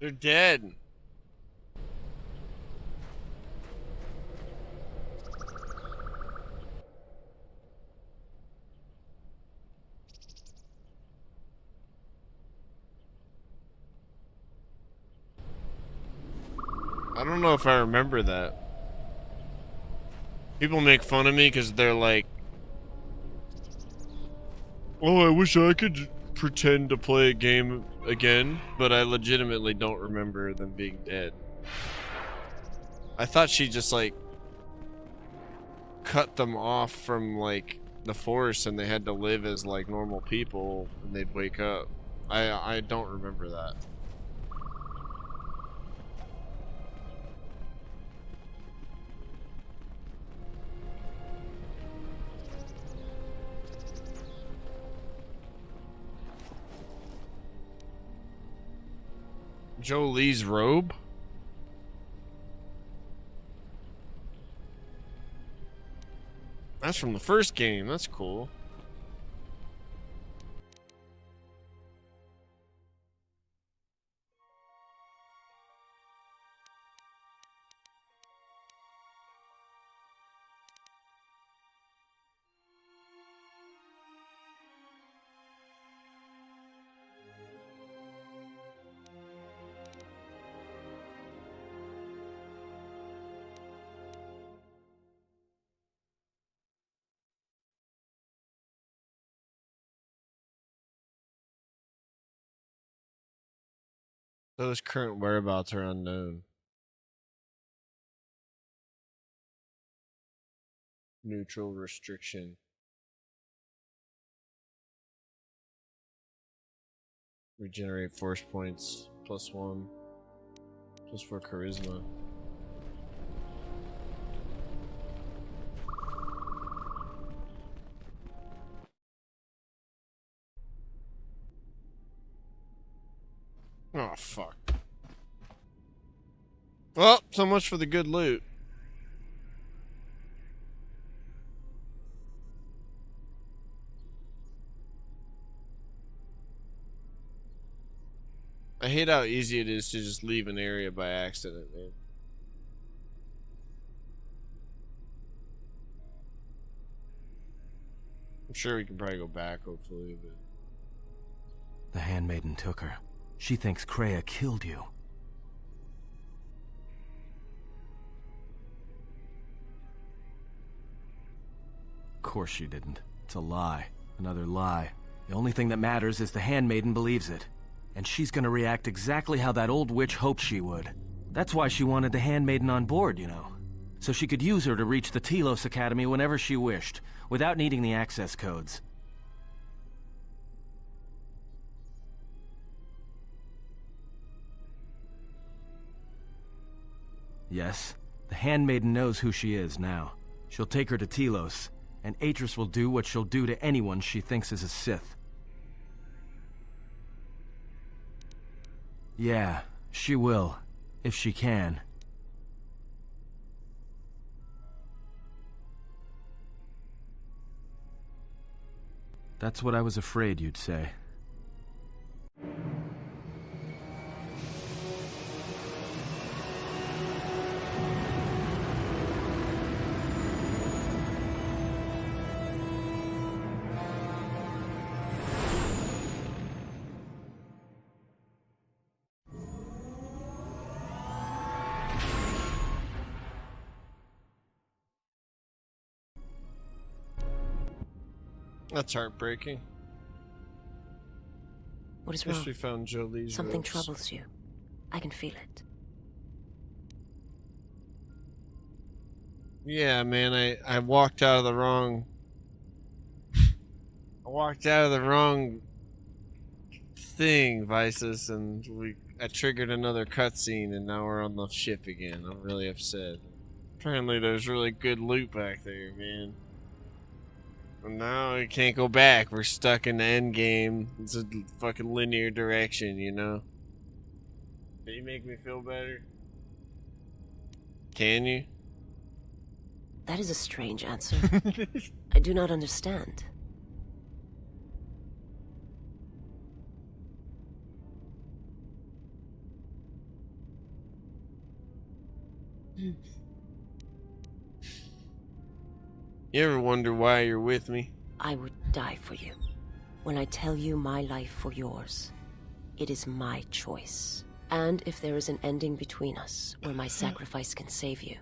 They're dead. I don't know if I remember that. People make fun of me because they're like, oh, I wish I could pretend to play a game again, but I legitimately don't remember them being dead. I thought she just like cut them off from like the Force and they had to live as like normal people and they'd wake up. I don't remember that. Jolie's robe? That's from the first game. That's cool. Those current whereabouts are unknown. Neutral restriction. Regenerate force points. +1. +4 charisma. Oh, fuck. Well, so much for the good loot. I hate how easy it is to just leave an area by accident, man. I'm sure we can probably go back, hopefully, but... The handmaiden took her. She thinks Kreia killed you. Of course she didn't. It's a lie. Another lie. The only thing that matters is the handmaiden believes it. And she's gonna react exactly how that old witch hoped she would. That's why she wanted the handmaiden on board, you know. So she could use her to reach the Telos Academy whenever she wished, without needing the access codes. Yes, the handmaiden knows who she is now. She'll take her to Telos, and Atris will do what she'll do to anyone she thinks is a Sith. Yeah, she will, if she can. That's what I was afraid you'd say. That's heartbreaking. What is Wish wrong? we found Jolie's Something ropes. troubles you. I can feel it. Yeah, man, I walked out of the wrong... I walked out of the wrong thing, Vices, and I triggered another cutscene, and now we're on the ship again. I'm really upset. Apparently there's really good loot back there, man. And now we can't go back. We're stuck in the end game. It's a fucking linear direction, you know? Can you make me feel better? Can you? That is a strange answer. I do not understand. You ever wonder why you're with me? I would die for you. When I tell you my life for yours, it is my choice. And if there is an ending between us where my sacrifice can save you,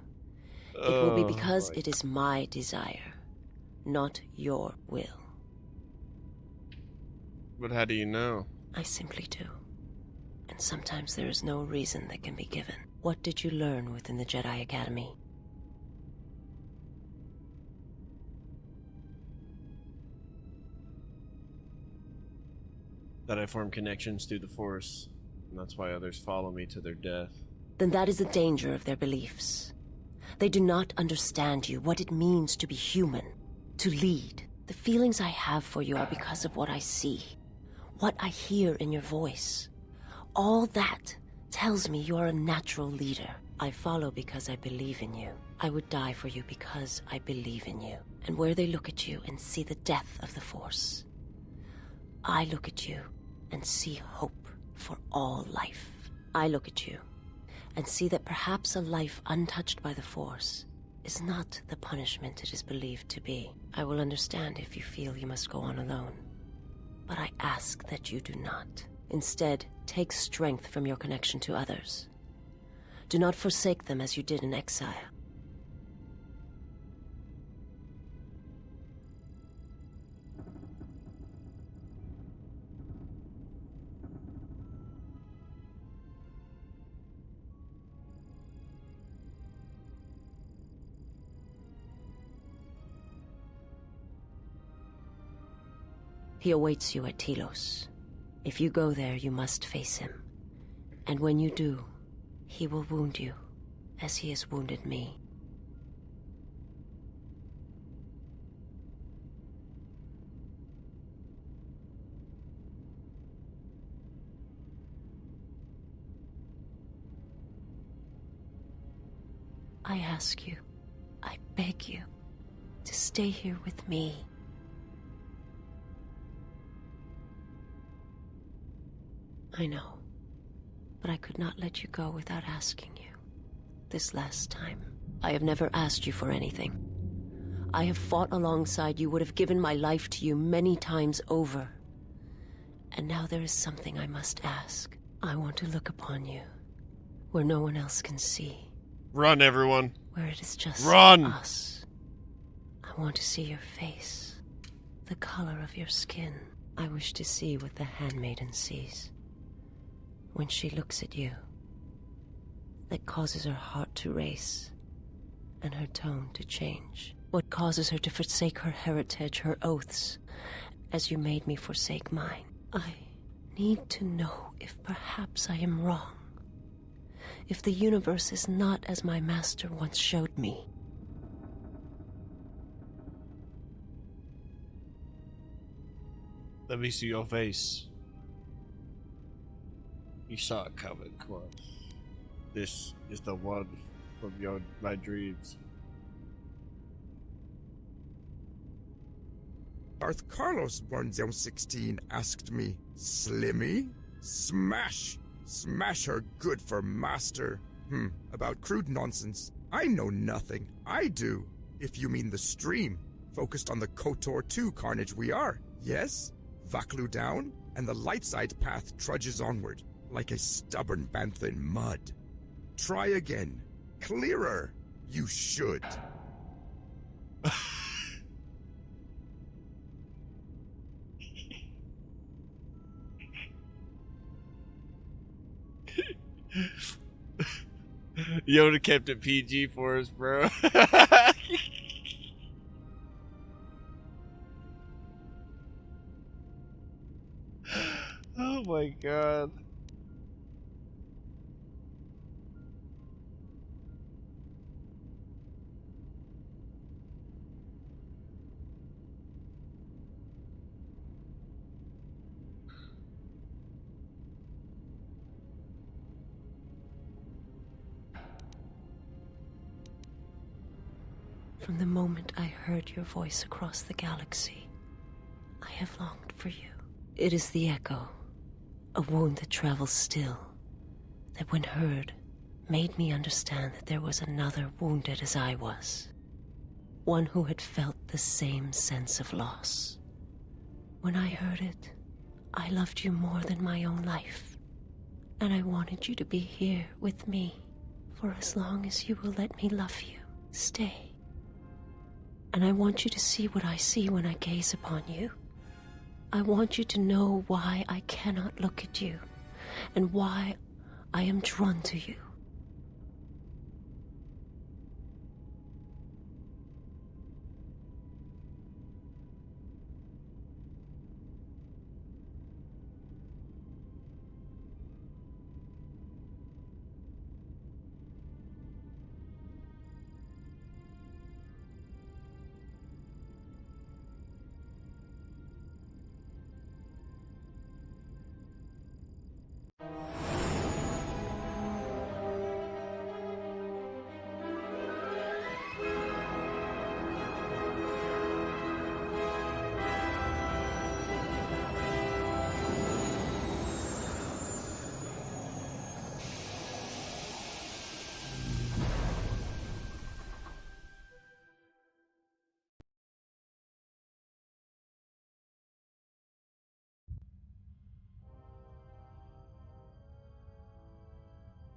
it will be because it is my desire, not your will. But how do you know? I simply do. And sometimes there is no reason that can be given. What did you learn within the Jedi Academy? That I form connections through the Force, and that's why others follow me to their death. Then that is the danger of their beliefs. They do not understand you, what it means to be human, to lead. The feelings I have for you are because of what I see, what I hear in your voice. All that tells me you're a natural leader. I follow because I believe in you. I would die for you because I believe in you. And where they look at you and see the death of the Force, I look at you and see hope for all life. I look at you and see that perhaps a life untouched by the Force is not the punishment it is believed to be. I will understand if you feel you must go on alone, but I ask that you do not. Instead, take strength from your connection to others. Do not forsake them as you did in exile. He awaits you at Telos. If you go there, you must face him. And when you do, he will wound you, as he has wounded me. I ask you, I beg you, to stay here with me. I know, but I could not let you go without asking you. This last time, I have never asked you for anything. I have fought alongside you, would have given my life to you many times over. And now there is something I must ask. I want to look upon you, where no one else can see. Run, everyone. Where it is just Run! us. I want to see your face, the color of your skin. I wish to see what the handmaiden sees when she looks at you, that causes her heart to race and her tone to change. What causes her to forsake her heritage, her oaths, as you made me forsake mine. I need to know if perhaps I am wrong, if the universe is not as my master once showed me. Let me see your face. You saw it coming, come on. This is the one from my dreams. Darth Carlos born Zone 16 asked me, Slimmy? Smash! Smash her good for master. About crude nonsense. I know nothing. I do. If you mean the stream. Focused on the KOTOR 2 carnage we are. Yes? Vaklu down, and the Lightside path trudges onward, like a stubborn bantha in mud. Try again. Clearer. You should. Yoda kept it PG for us, bro. Oh my god. From the moment I heard your voice across the galaxy, I have longed for you. It is the echo, a wound that travels still, that when heard, made me understand that there was another wounded as I was. One who had felt the same sense of loss. When I heard it, I loved you more than my own life. And I wanted you to be here with me, for as long as you will let me love you. Stay. And I want you to see what I see when I gaze upon you. I want you to know why I cannot look at you, and why I am drawn to you.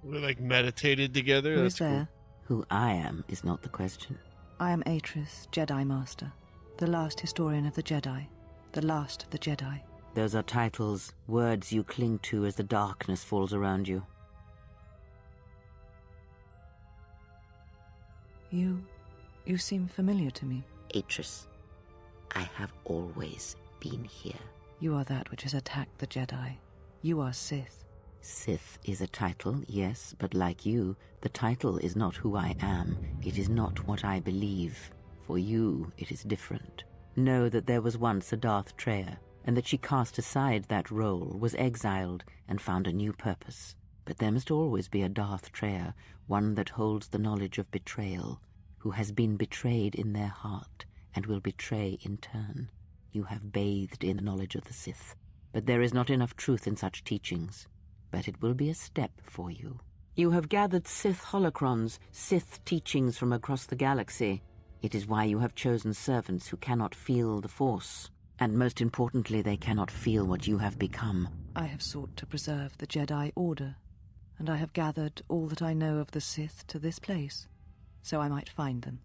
We like meditated together. Who That's is there? Who I am is not the question. I am Atris, Jedi Master, the last historian of the Jedi, the last of the Jedi. Those are titles, words you cling to as the darkness falls around you. You seem familiar to me. Atris, I have always been here. You are that which has attacked the Jedi. You are Sith. Sith is a title, yes, but like you, the title is not who I am. It is not what I believe. For you, it is different. Know that there was once a Darth Treya, and that she cast aside that role, was exiled, and found a new purpose. But there must always be a Darth Treya, one that holds the knowledge of betrayal, who has been betrayed in their heart, and will betray in turn. You have bathed in the knowledge of the Sith, but there is not enough truth in such teachings. But it will be a step for you. You have gathered Sith holocrons, Sith teachings from across the galaxy. It is why you have chosen servants who cannot feel the Force. And most importantly, they cannot feel what you have become. I have sought to preserve the Jedi Order, and I have gathered all that I know of the Sith to this place, so I might find them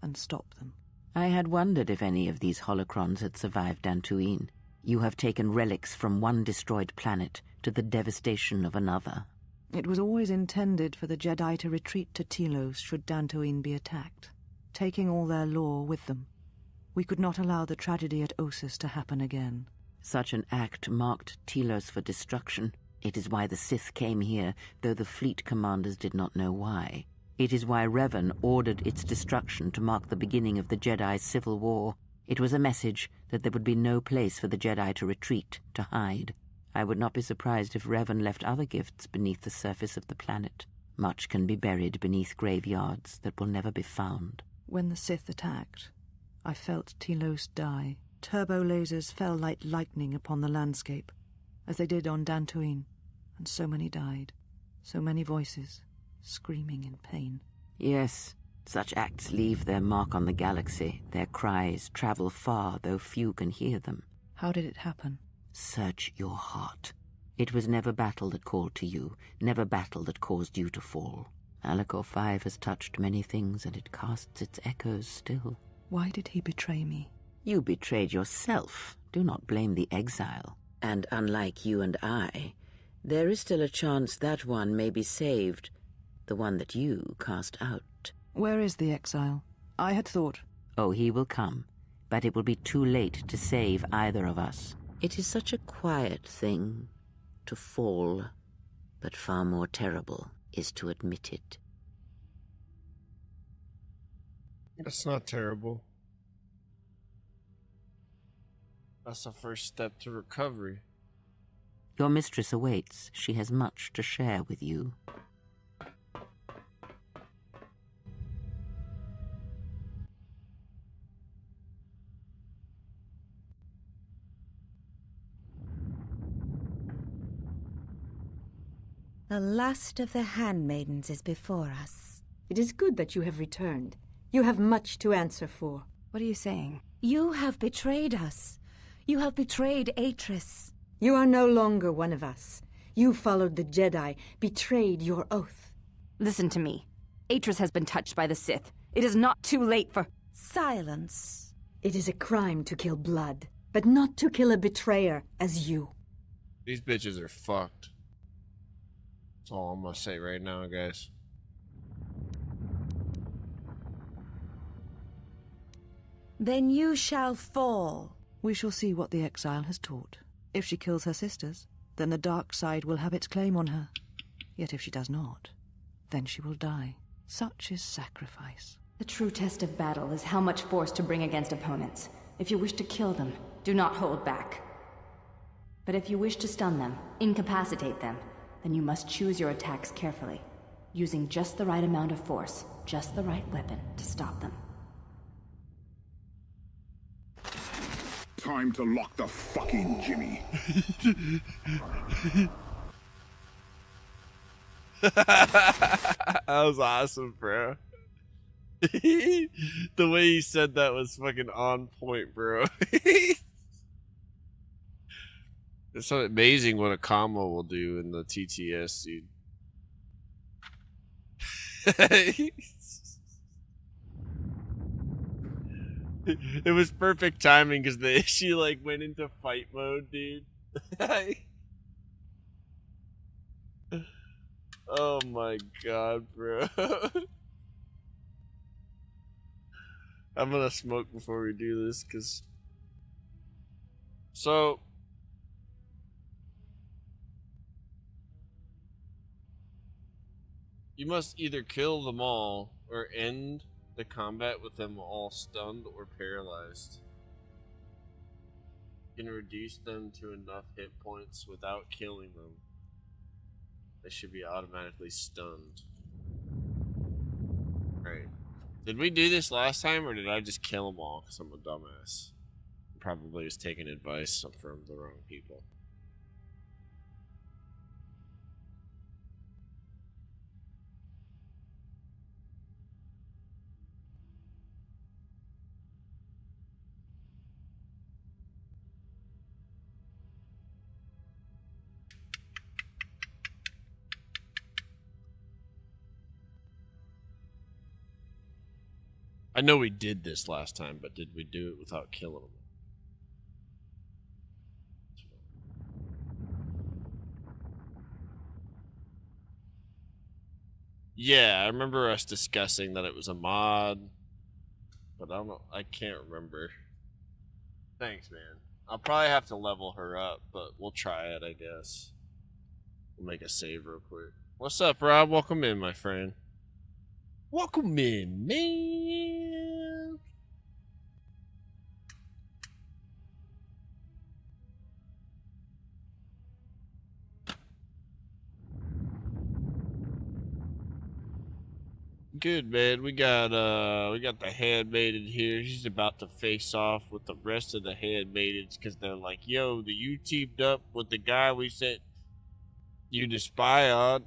and stop them. I had wondered if any of these holocrons had survived Dantooine. You have taken relics from one destroyed planet to the devastation of another. It was always intended for the Jedi to retreat to Telos should Dantooine be attacked, taking all their lore with them. We could not allow the tragedy at Ossus to happen again. Such an act marked Telos for destruction. It is why the Sith came here, though the fleet commanders did not know why. It is why Revan ordered its destruction to mark the beginning of the Jedi's civil war. It was a message that there would be no place for the Jedi to retreat, to hide. I would not be surprised if Revan left other gifts beneath the surface of the planet. Much can be buried beneath graveyards that will never be found. When the Sith attacked, I felt Telos die. Turbo lasers fell like lightning upon the landscape, as they did on Dantooine, and so many died. So many voices, screaming in pain. Yes. Such acts leave their mark on the galaxy. Their cries travel far, though few can hear them. How did it happen? Search your heart. It was never battle that called to you, never battle that caused you to fall. Alacor 5 has touched many things, and it casts its echoes still. Why did he betray me? You betrayed yourself. Do not blame the exile. And unlike you and I, There is still a chance that one may be saved. The one that you cast out. Where is the exile? I had thought... Oh, he will come. But it will be too late to save either of us. It is such a quiet thing to fall, but far more terrible is to admit it. That's not terrible. That's the first step to recovery. Your mistress awaits. She has much to share with you. The last of the handmaidens is before us. It is good that you have returned. You have much to answer for. What are you saying? You have betrayed us. You have betrayed Atris. You are no longer one of us. You followed the Jedi, betrayed your oath. Listen to me. Atris has been touched by the Sith. It is not too late for... Silence. It is a crime to kill blood, but not to kill a betrayer as you. These bitches are fucked. That's all I'm gonna say right now, guys. Then you shall fall. We shall see what the exile has taught. If she kills her sisters, then the dark side will have its claim on her. Yet if she does not, then she will die. Such is sacrifice. The true test of battle is how much force to bring against opponents. If you wish to kill them, do not hold back. But if you wish to stun them, incapacitate them, then you must choose your attacks carefully, using just the right amount of force, just the right weapon to stop them. Time to lock the fucking Jimmy. That was awesome, bro. The way he said that was fucking on point, bro. It's so amazing what a combo will do in the TTS, dude. It was perfect timing because she like went into fight mode, dude. Oh my god, bro. I'm gonna smoke before we do this, cause so you must either kill them all or end the combat with them all stunned or paralyzed. You can reduce them to enough hit points without killing them. They should be automatically stunned. Right. Did we do this last time, or did I just kill them all because I'm a dumbass? Probably was taking advice from the wrong people. I know we did this last time, but did we do it without killing them? Yeah, I remember us discussing that it was a mod, but I can't remember. Thanks, man. I'll probably have to level her up, but we'll try it, I guess. We'll make a save real quick. What's up, Rob? Welcome in, my friend. Welcome in, man. Good, man. We got the handmaiden here. She's about to face off with the rest of the handmaidens because they're like, yo, you teamed up with the guy we sent you to spy on.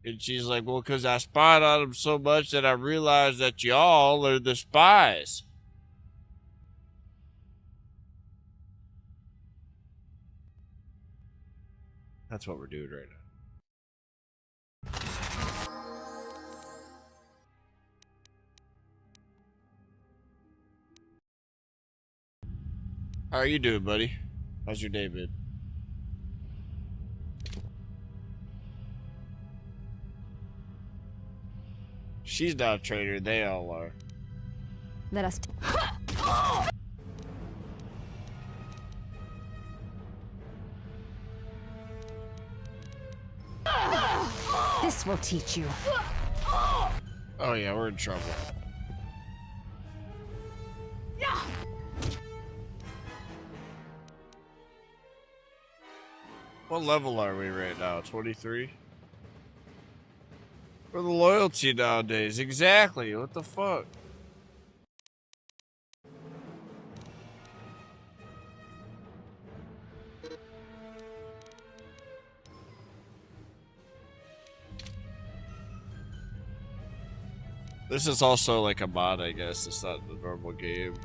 And she's like, well, because I spied on him so much that I realized that y'all are the spies. That's what we're doing right now. How are you doing, buddy? How's your day been? She's not a traitor, they all are. Let us. This will teach you. Oh yeah, we're in trouble. What level are we right now? 23? For the loyalty nowadays, exactly. What the fuck? This is also like a mod, I guess. It's not the normal game.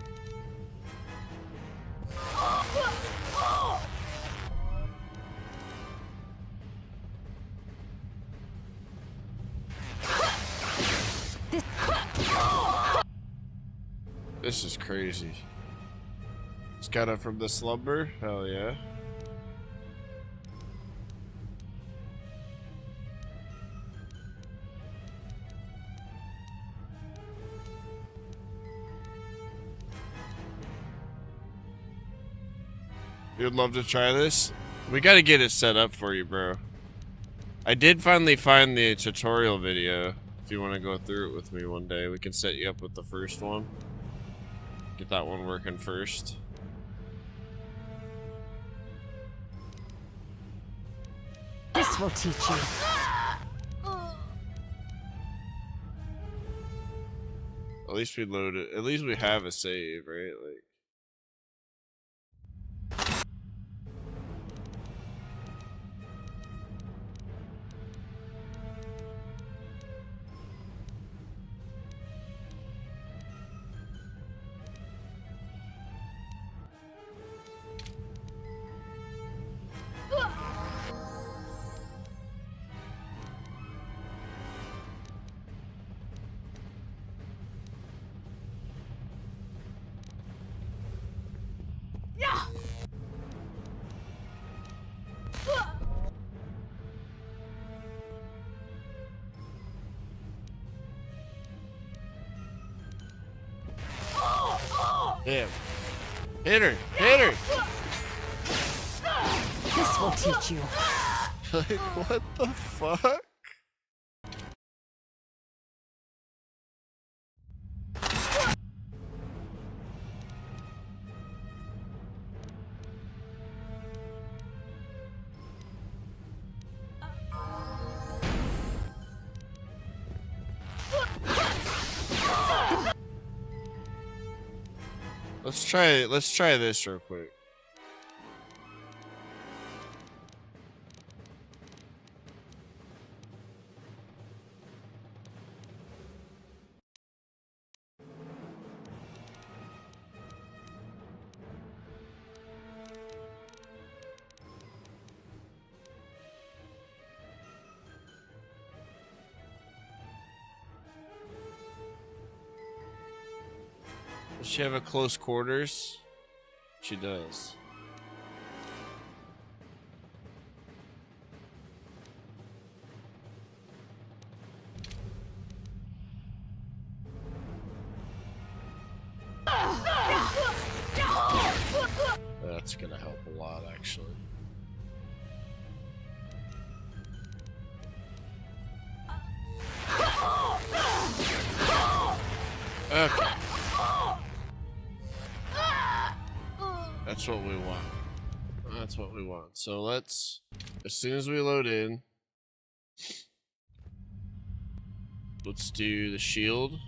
This is crazy. It's got it from the slumber? Hell yeah. You'd love to try this? We gotta get it set up for you, bro. I did finally find the tutorial video. If you want to go through it with me one day, we can set you up with the first one. Get that one working first. This will teach you. At least we loaded. At least we have a save, right? Like. Him. Hit her! Hit her! This will teach you. Like, what the fuck? Let's try this real quick. Does she have a close quarters? She does. That's gonna help a lot, actually. Okay. That's what we want. That's what we want. So let's, as soon as we load in, let's do the shield.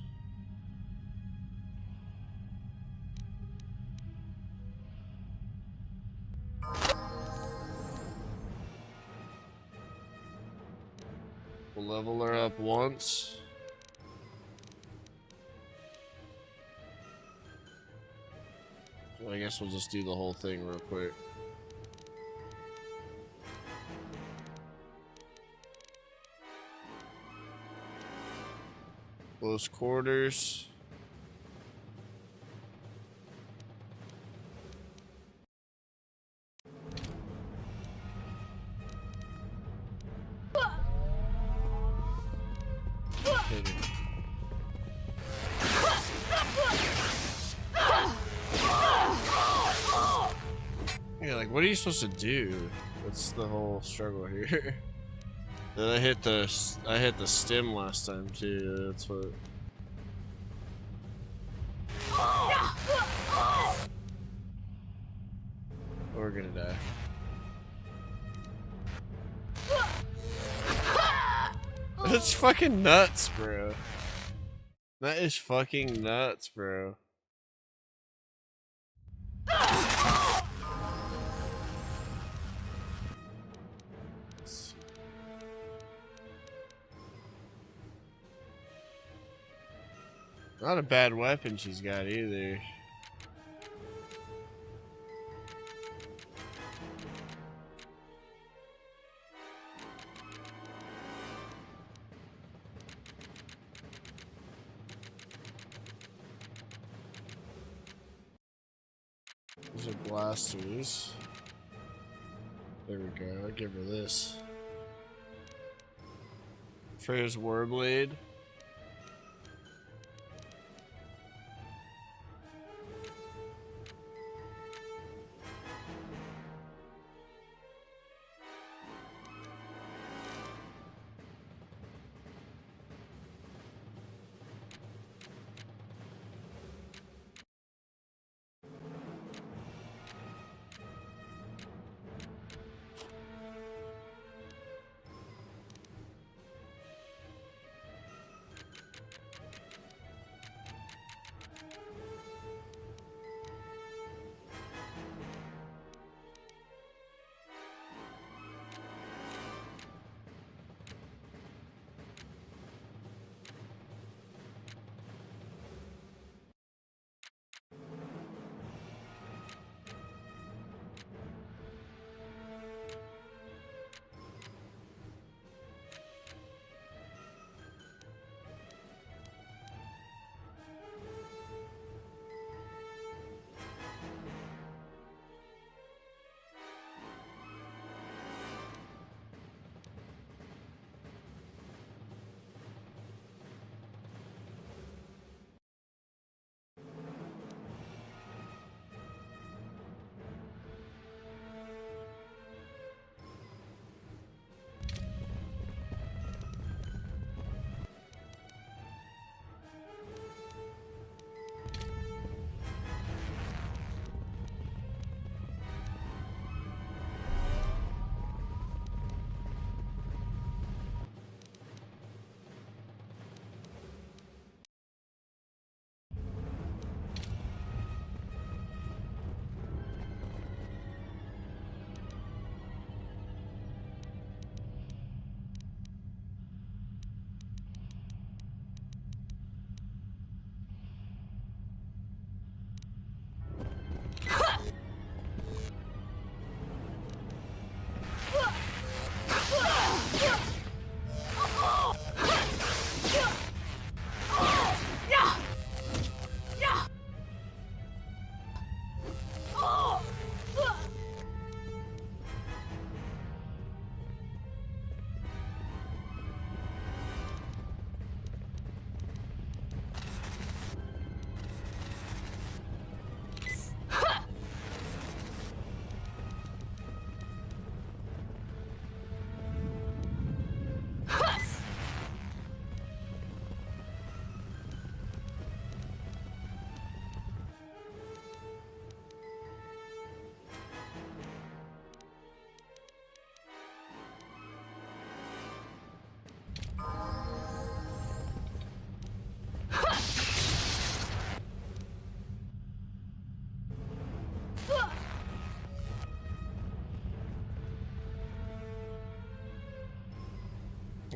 We'll level her up once. I guess we'll just do the whole thing real quick. Close quarters. like, what are you supposed to do? What's the whole struggle here? Then I hit the stem last time too. That's what. We're gonna die. That's fucking nuts, bro. That is fucking nuts, bro. Not a bad weapon she's got either. These are blasters. There we go. I'll give her this. Freya's Warblade.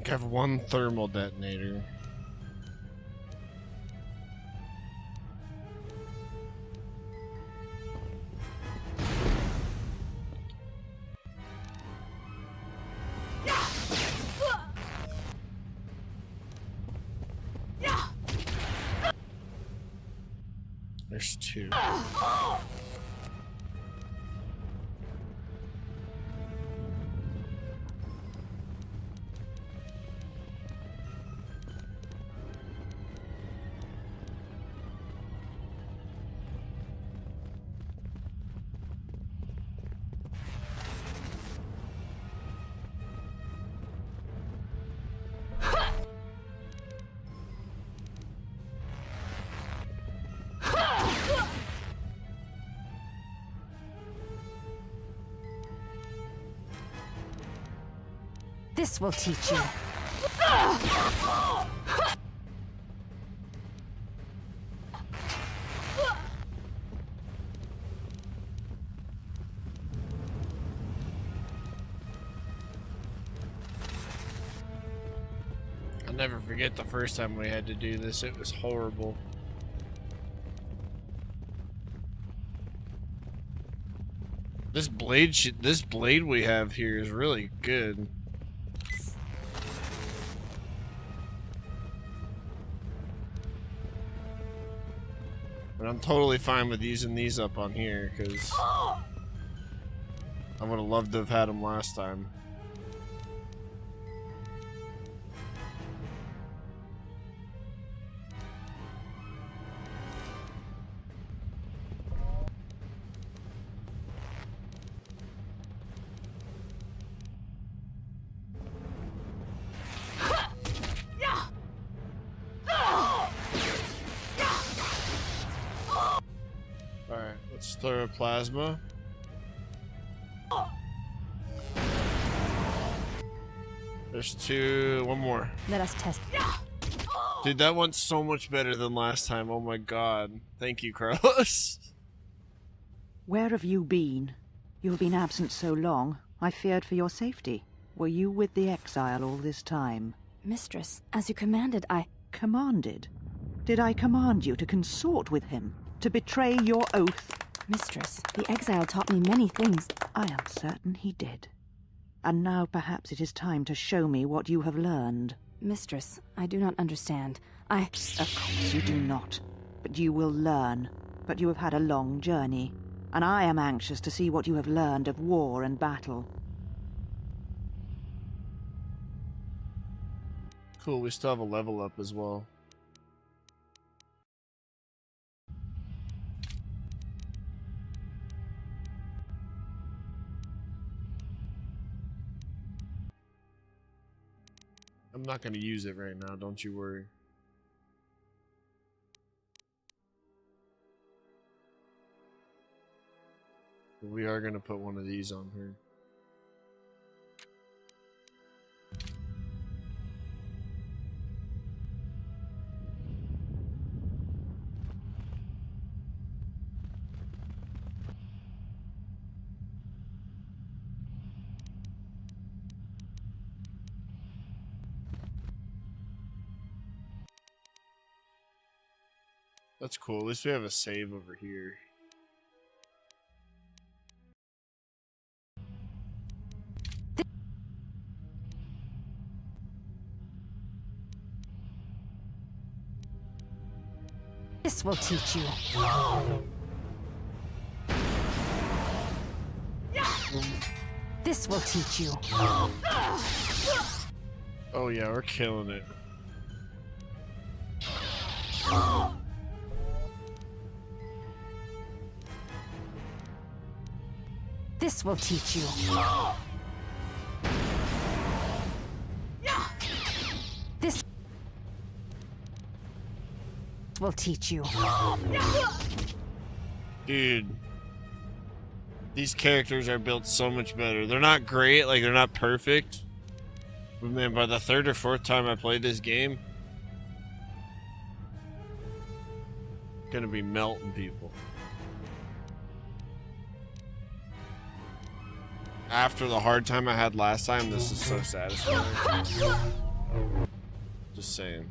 I have one thermal detonator. There's two. This will teach you. I'll never forget the first time we had to do this. It was horrible. This blade we have here is really good. But I'm totally fine with using these up on here because I would have loved to have had them last time. Alright, let's throw a plasma. There's two, one more. Let us test. Dude, that went so much better than last time. Oh my god. Thank you, Carlos. Where have you been? You have been absent so long, I feared for your safety. Were you with the exile all this time? Mistress, as you commanded, I... Commanded? Did I command you to consort with him? To betray your oath? Mistress, the exile taught me many things. I am certain he did. And now perhaps it is time to show me what you have learned. Mistress, I do not understand. Of course you do not. But you will learn. But you have had a long journey. And I am anxious to see what you have learned of war and battle. Cool, we still have a level up as well. I'm not going to use it right now, don't you worry. But we are going to put one of these on her. That's cool. At least we have a save over here. This will teach you. This will teach you. Oh yeah, we're killing it. This will teach you. This will teach you. Dude, these characters are built so much better. They're not great, like they're not perfect. But man, by the third or fourth time I played this game, I'm gonna be melting people. After the hard time I had last time, this is so satisfying. Just saying.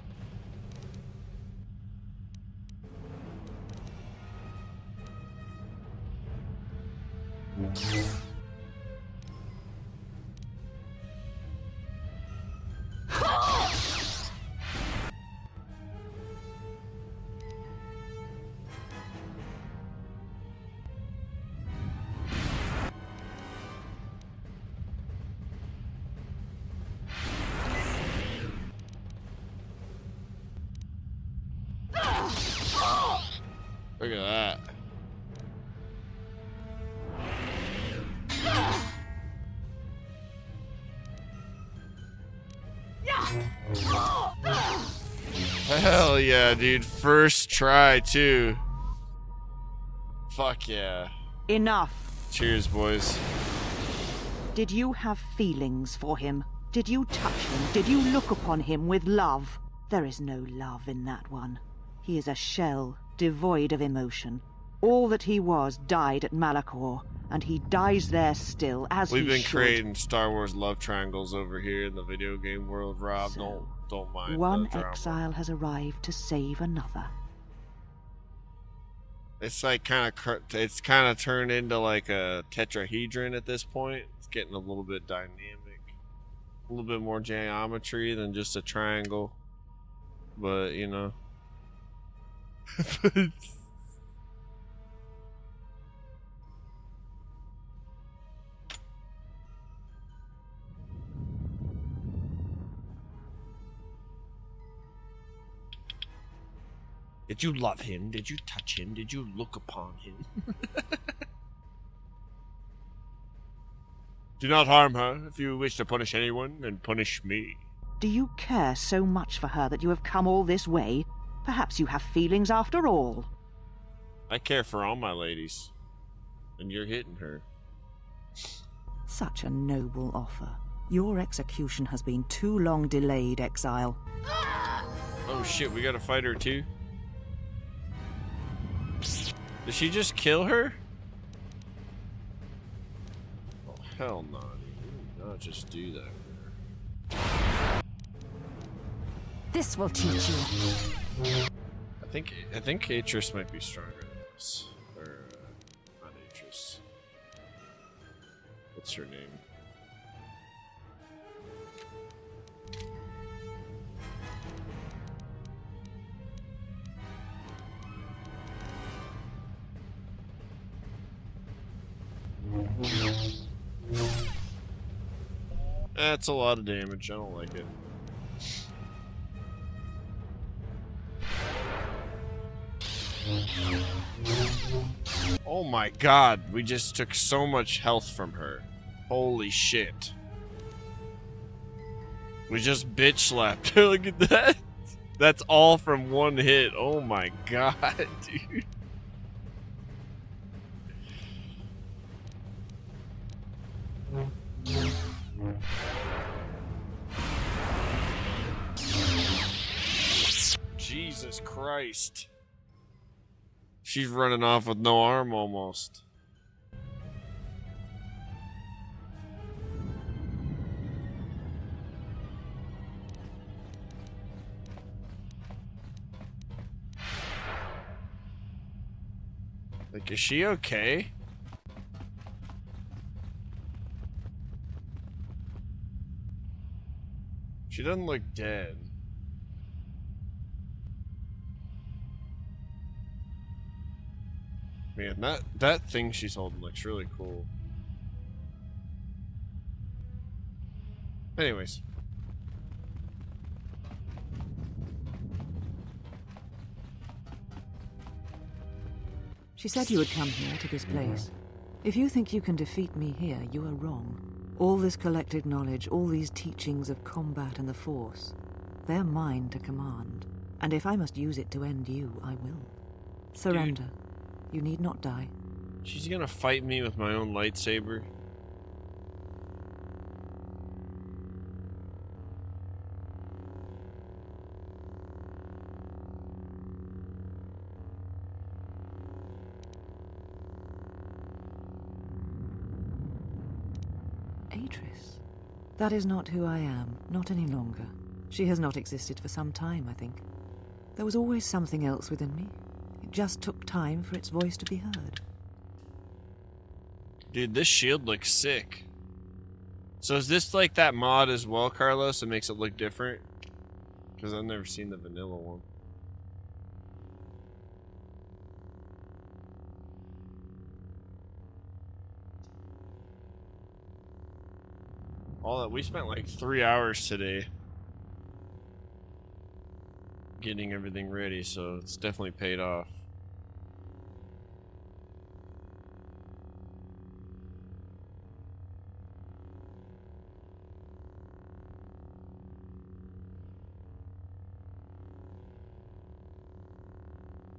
Look at that. Hell yeah, dude. First try, too. Fuck yeah. Enough. Cheers, boys. Did you have feelings for him? Did you touch him? Did you look upon him with love? There is no love in that one. He is a shell, devoid of emotion. All that he was died at Malachor, and he dies there still, as he should. We've been creating Star Wars love triangles over here in the video game world, Rob. So, don't mind. one the drama. exile has arrived to save another. It's like it's kind of turned into like a tetrahedron at this point. It's getting a little bit dynamic, a little bit more geometry than just a triangle. But you know. Did you love him? Did you touch him? Did you look upon him? Do not harm her. If you wish to punish anyone, then punish me. Do you care so much for her that you have come all this way? Perhaps you have feelings after all. I care for all my ladies. And you're hitting her. Such a noble offer. Your execution has been too long delayed, Exile. Oh shit, we gotta fight her too? Did she just kill her? Oh hell no, dude. Do not just do that. This will teach you. I think Atris might be stronger than this. Or not Atris. What's her name? That's a lot of damage. I don't like it. Oh my god, we just took so much health from her. Holy shit. We just bitch slapped her. Look at that. That's all from one hit. Oh my god, dude. Jesus Christ. She's running off with no arm almost. Like, is she okay? She doesn't look dead. Man, that thing she's holding looks really cool. Anyways. She said you would come here to this place. If you think you can defeat me here, you are wrong. All this collected knowledge, all these teachings of combat and the Force, they're mine to command. And if I must use it to end you, I will. Surrender. Dude. You need not die. She's gonna fight me with my own lightsaber. Atris. That is not who I am, not any longer. She has not existed for some time, I think. There was always something else within me. It just took time for its voice to be heard. Dude, this shield looks sick. So is this like that mod as well, Carlos? It makes it look different? Because I've never seen the vanilla one. All that, we spent like 3 hours today getting everything ready, so it's definitely paid off.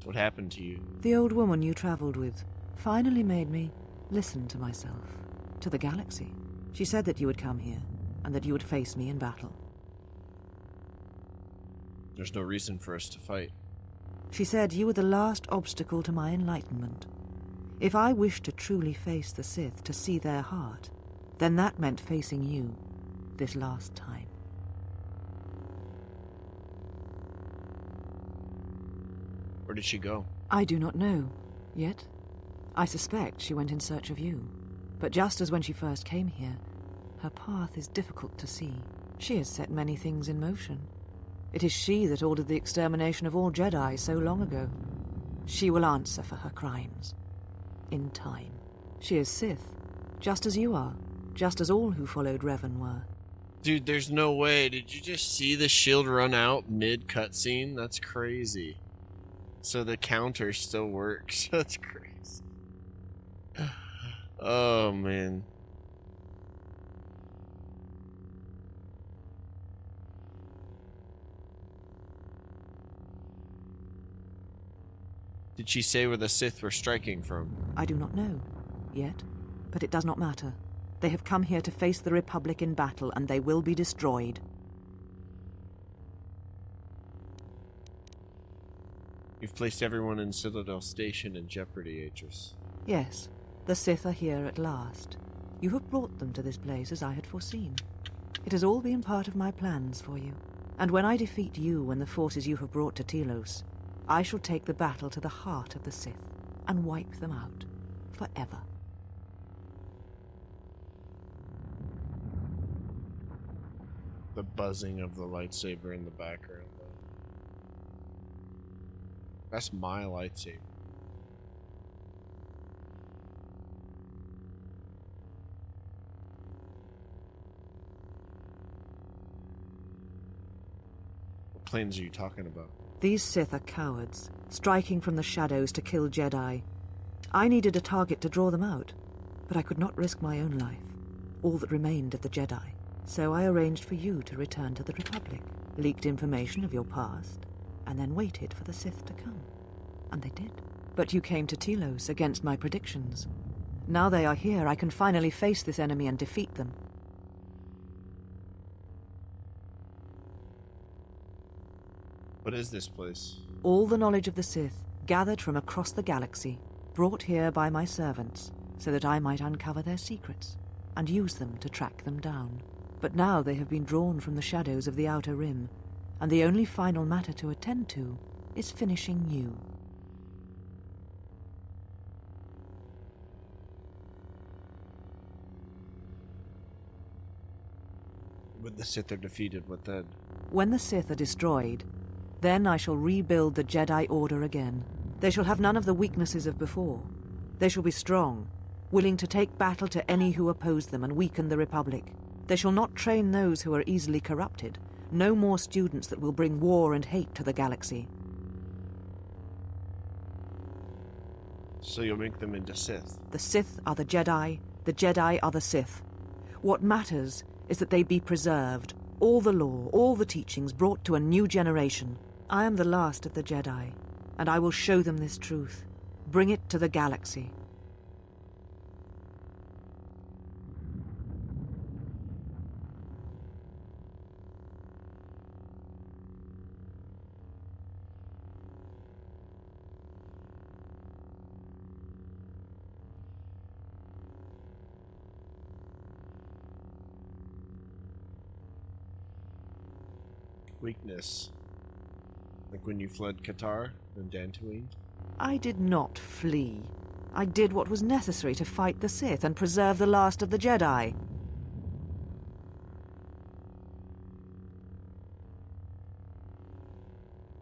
What happened to you? The old woman you traveled with finally made me listen to myself, to the galaxy. She said that you would come here. and that you would face me in battle. There's no reason for us to fight. She said you were the last obstacle to my enlightenment. If I wished to truly face the Sith, to see their heart, then that meant facing you, this last time. Where did she go? I do not know, yet. I suspect she went in search of you. But just as when she first came here, her path is difficult to see. She has set many things in motion. It is she that ordered the extermination of all Jedi so long ago. She will answer for her crimes. In time. She is Sith, just as you are, just as all who followed Revan were. Dude, there's no way. Did you just see the shield run out mid-cutscene? That's crazy. So the counter still works. That's crazy. Oh, man. Did she say where the Sith were striking from? I do not know, yet, but it does not matter. They have come here to face the Republic in battle, and they will be destroyed. You've placed everyone in Citadel Station in jeopardy, Atrus. Yes, the Sith are here at last. You have brought them to this place as I had foreseen. It has all been part of my plans for you. And when I defeat you and the forces you have brought to Telos, I shall take the battle to the heart of the Sith and wipe them out forever. The buzzing of the lightsaber in the background, though. That's my lightsaber. What planes are you talking about? These Sith are cowards, striking from the shadows to kill Jedi. I needed a target to draw them out, but I could not risk my own life, all that remained of the Jedi. So I arranged for you to return to the Republic, leaked information of your past, and then waited for the Sith to come. And they did. But you came to Telos against my predictions. Now they are here, I can finally face this enemy and defeat them. What is this place? All the knowledge of the Sith, gathered from across the galaxy, brought here by my servants, so that I might uncover their secrets, and use them to track them down. But now they have been drawn from the shadows of the Outer Rim, and the only final matter to attend to is finishing you. When the Sith are defeated, what then? When the Sith are destroyed, then I shall rebuild the Jedi Order again. They shall have none of the weaknesses of before. They shall be strong, willing to take battle to any who oppose them and weaken the Republic. They shall not train those who are easily corrupted. No more students that will bring war and hate to the galaxy. So you'll make them into Sith? The Sith are the Jedi are the Sith. What matters is that they be preserved, all the law, all the teachings brought to a new generation. I am the last of the Jedi, and I will show them this truth. Bring it to the galaxy. Weakness. Like when you fled KOTOR and Dantooine? I did not flee. I did what was necessary to fight the Sith and preserve the last of the Jedi.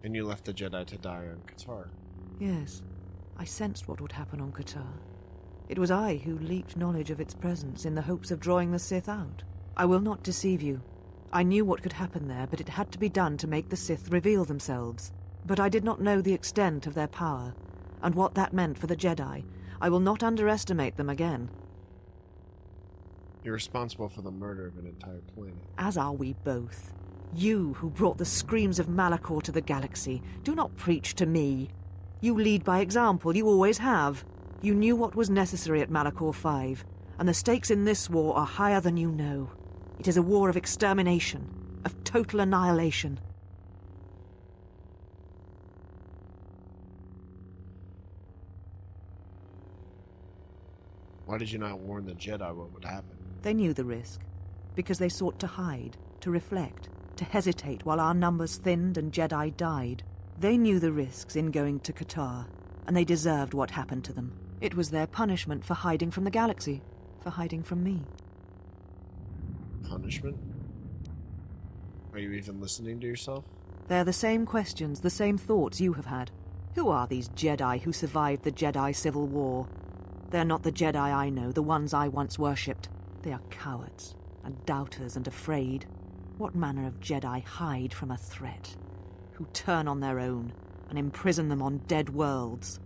And you left the Jedi to die on KOTOR? Yes, I sensed what would happen on KOTOR. It was I who leaked knowledge of its presence in the hopes of drawing the Sith out. I will not deceive you. I knew what could happen there, but it had to be done to make the Sith reveal themselves. But I did not know the extent of their power, and what that meant for the Jedi. I will not underestimate them again. You're responsible for the murder of an entire planet. As are we both. You, who brought the screams of Malachor to the galaxy, do not preach to me. You lead by example, you always have. You knew what was necessary at Malachor 5, and the stakes in this war are higher than you know. It is a war of extermination, of total annihilation. Why did you not warn the Jedi what would happen? They knew the risk, because they sought to hide, to reflect, to hesitate while our numbers thinned and Jedi died. They knew the risks in going to KOTOR, and they deserved what happened to them. It was their punishment for hiding from the galaxy, for hiding from me. Punishment? Are you even listening to yourself? They're the same questions, the same thoughts you have had. Who are these Jedi who survived the Jedi Civil War? They're not the Jedi I know, the ones I once worshipped. They are cowards, and doubters, and afraid. What manner of Jedi hide from a threat? Who turn on their own, and imprison them on dead worlds?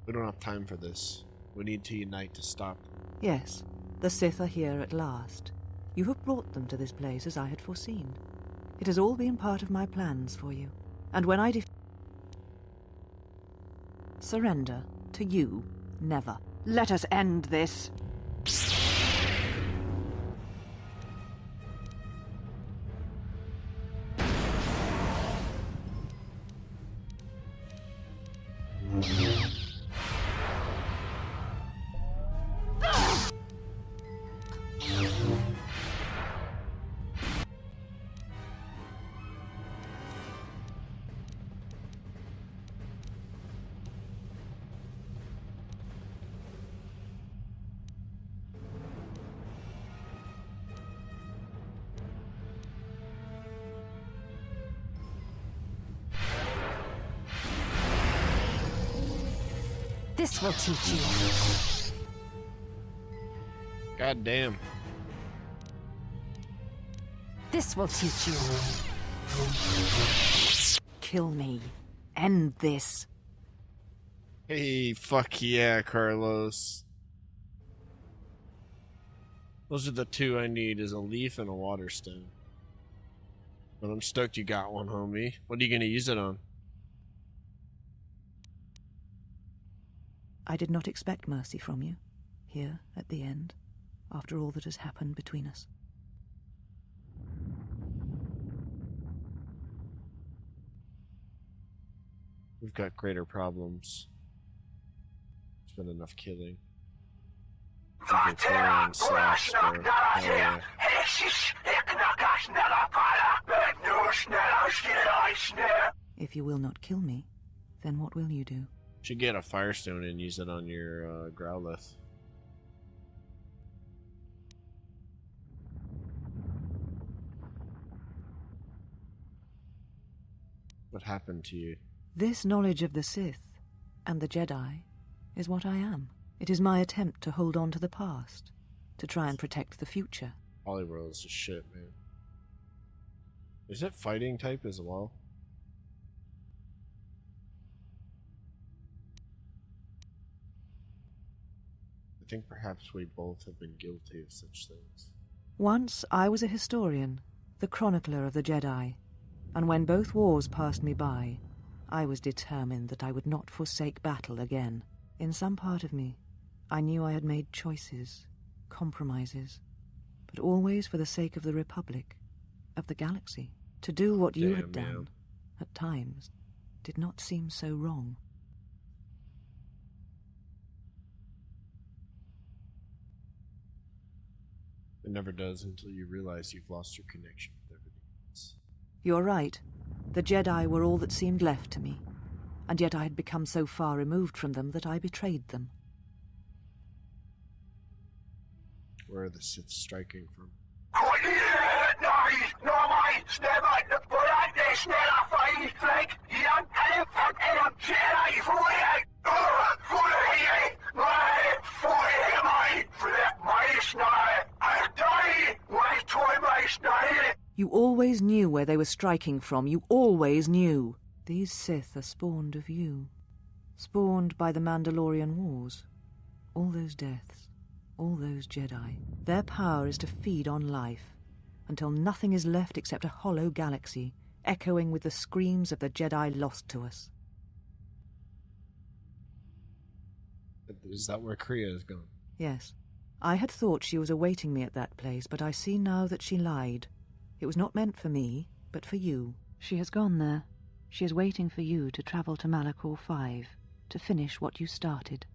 We don't have time for this. We need to unite to stop them. Yes, the Sith are here at last. You have brought them to this place as I had foreseen. It has all been part of my plans for you. And when I surrender to you, never. Let us end this. This will teach you. God damn. This will teach you. Kill me. End this. Hey, fuck yeah, Carlos. Those are the two I need, is a leaf and a water stone. But I'm stoked you got one, homie. What are you gonna use it on? I did not expect mercy from you, here at the end, after all that has happened between us. We've got greater problems. It's been enough killing. Vegetarian slash, bro. Hell yeah. If you will not kill me, then what will you do? Should get a firestone and use it on your Growlithe. What happened to you? This knowledge of the Sith and the Jedi is what I am. It is my attempt to hold on to the past, to try and protect the future. Hollyworld is just shit, man. Is it fighting type as well? I think perhaps we both have been guilty of such things. Once I was a historian, the chronicler of the Jedi, and when both wars passed me by, I was determined that I would not forsake battle again. In some part of me, I knew I had made choices, compromises, but always for the sake of the Republic, of the galaxy. To do what you had done, at times, did not seem so wrong. It never does until you realize you've lost your connection with everything else. You're right. The Jedi were all that seemed left to me, and yet I had become so far removed from them that I betrayed them. Where are the Sith striking from? You always knew where they were striking from. You always knew. These Sith are spawned of you. Spawned by the Mandalorian Wars. All those deaths. All those Jedi. Their power is to feed on life, until nothing is left except a hollow galaxy, echoing with the screams of the Jedi lost to us. Is that where Kriya is going? Yes. I had thought she was awaiting me at that place, but I see now that she lied. It was not meant for me, but for you. She has gone there. She is waiting for you to travel to Malachor 5, to finish what you started.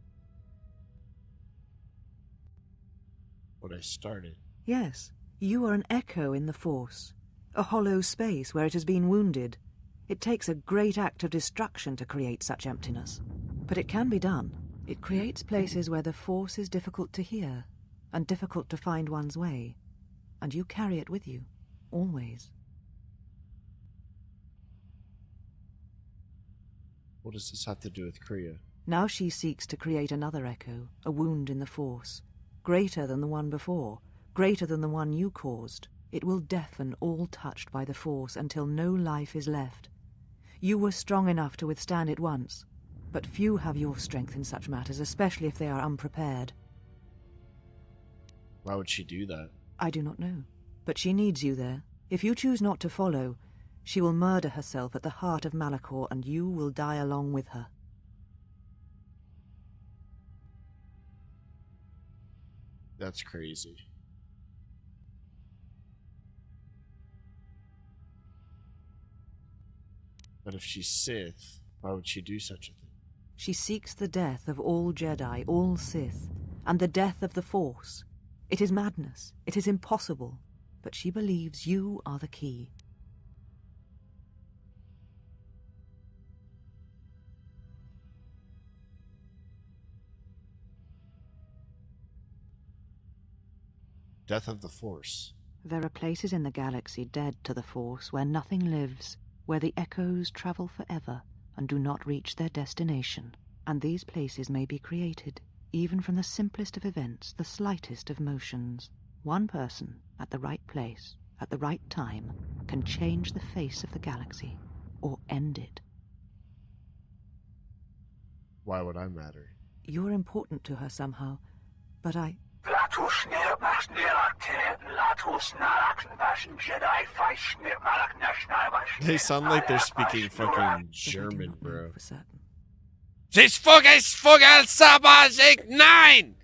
What I started? Yes. You are an echo in the Force. A hollow space where it has been wounded. It takes a great act of destruction to create such emptiness. But it can be done. It creates places where the Force is difficult to hear, and difficult to find one's way. And you carry it with you, always. What does this have to do with Kriya? Now she seeks to create another echo, a wound in the Force, greater than the one before, greater than the one you caused. It will deafen all touched by the Force until no life is left. You were strong enough to withstand it once, but few have your strength in such matters, especially if they are unprepared. Why would she do that? I do not know, but she needs you there. If you choose not to follow, she will murder herself at the heart of Malachor, and you will die along with her. That's crazy. But if she's Sith, why would she do such a thing? She seeks the death of all Jedi, all Sith, and the death of the Force. It is madness. It is impossible. But she believes you are the key. Death of the Force. There are places in the galaxy dead to the Force where nothing lives, where the echoes travel forever and do not reach their destination. And these places may be created, even from the simplest of events, the slightest of motions. One person, at the right place, at the right time, can change the face of the galaxy, or end it. Why would I matter? You're important to her somehow, but I... They sound like they're speaking fucking German, bro. This Vogel Sabazig 9!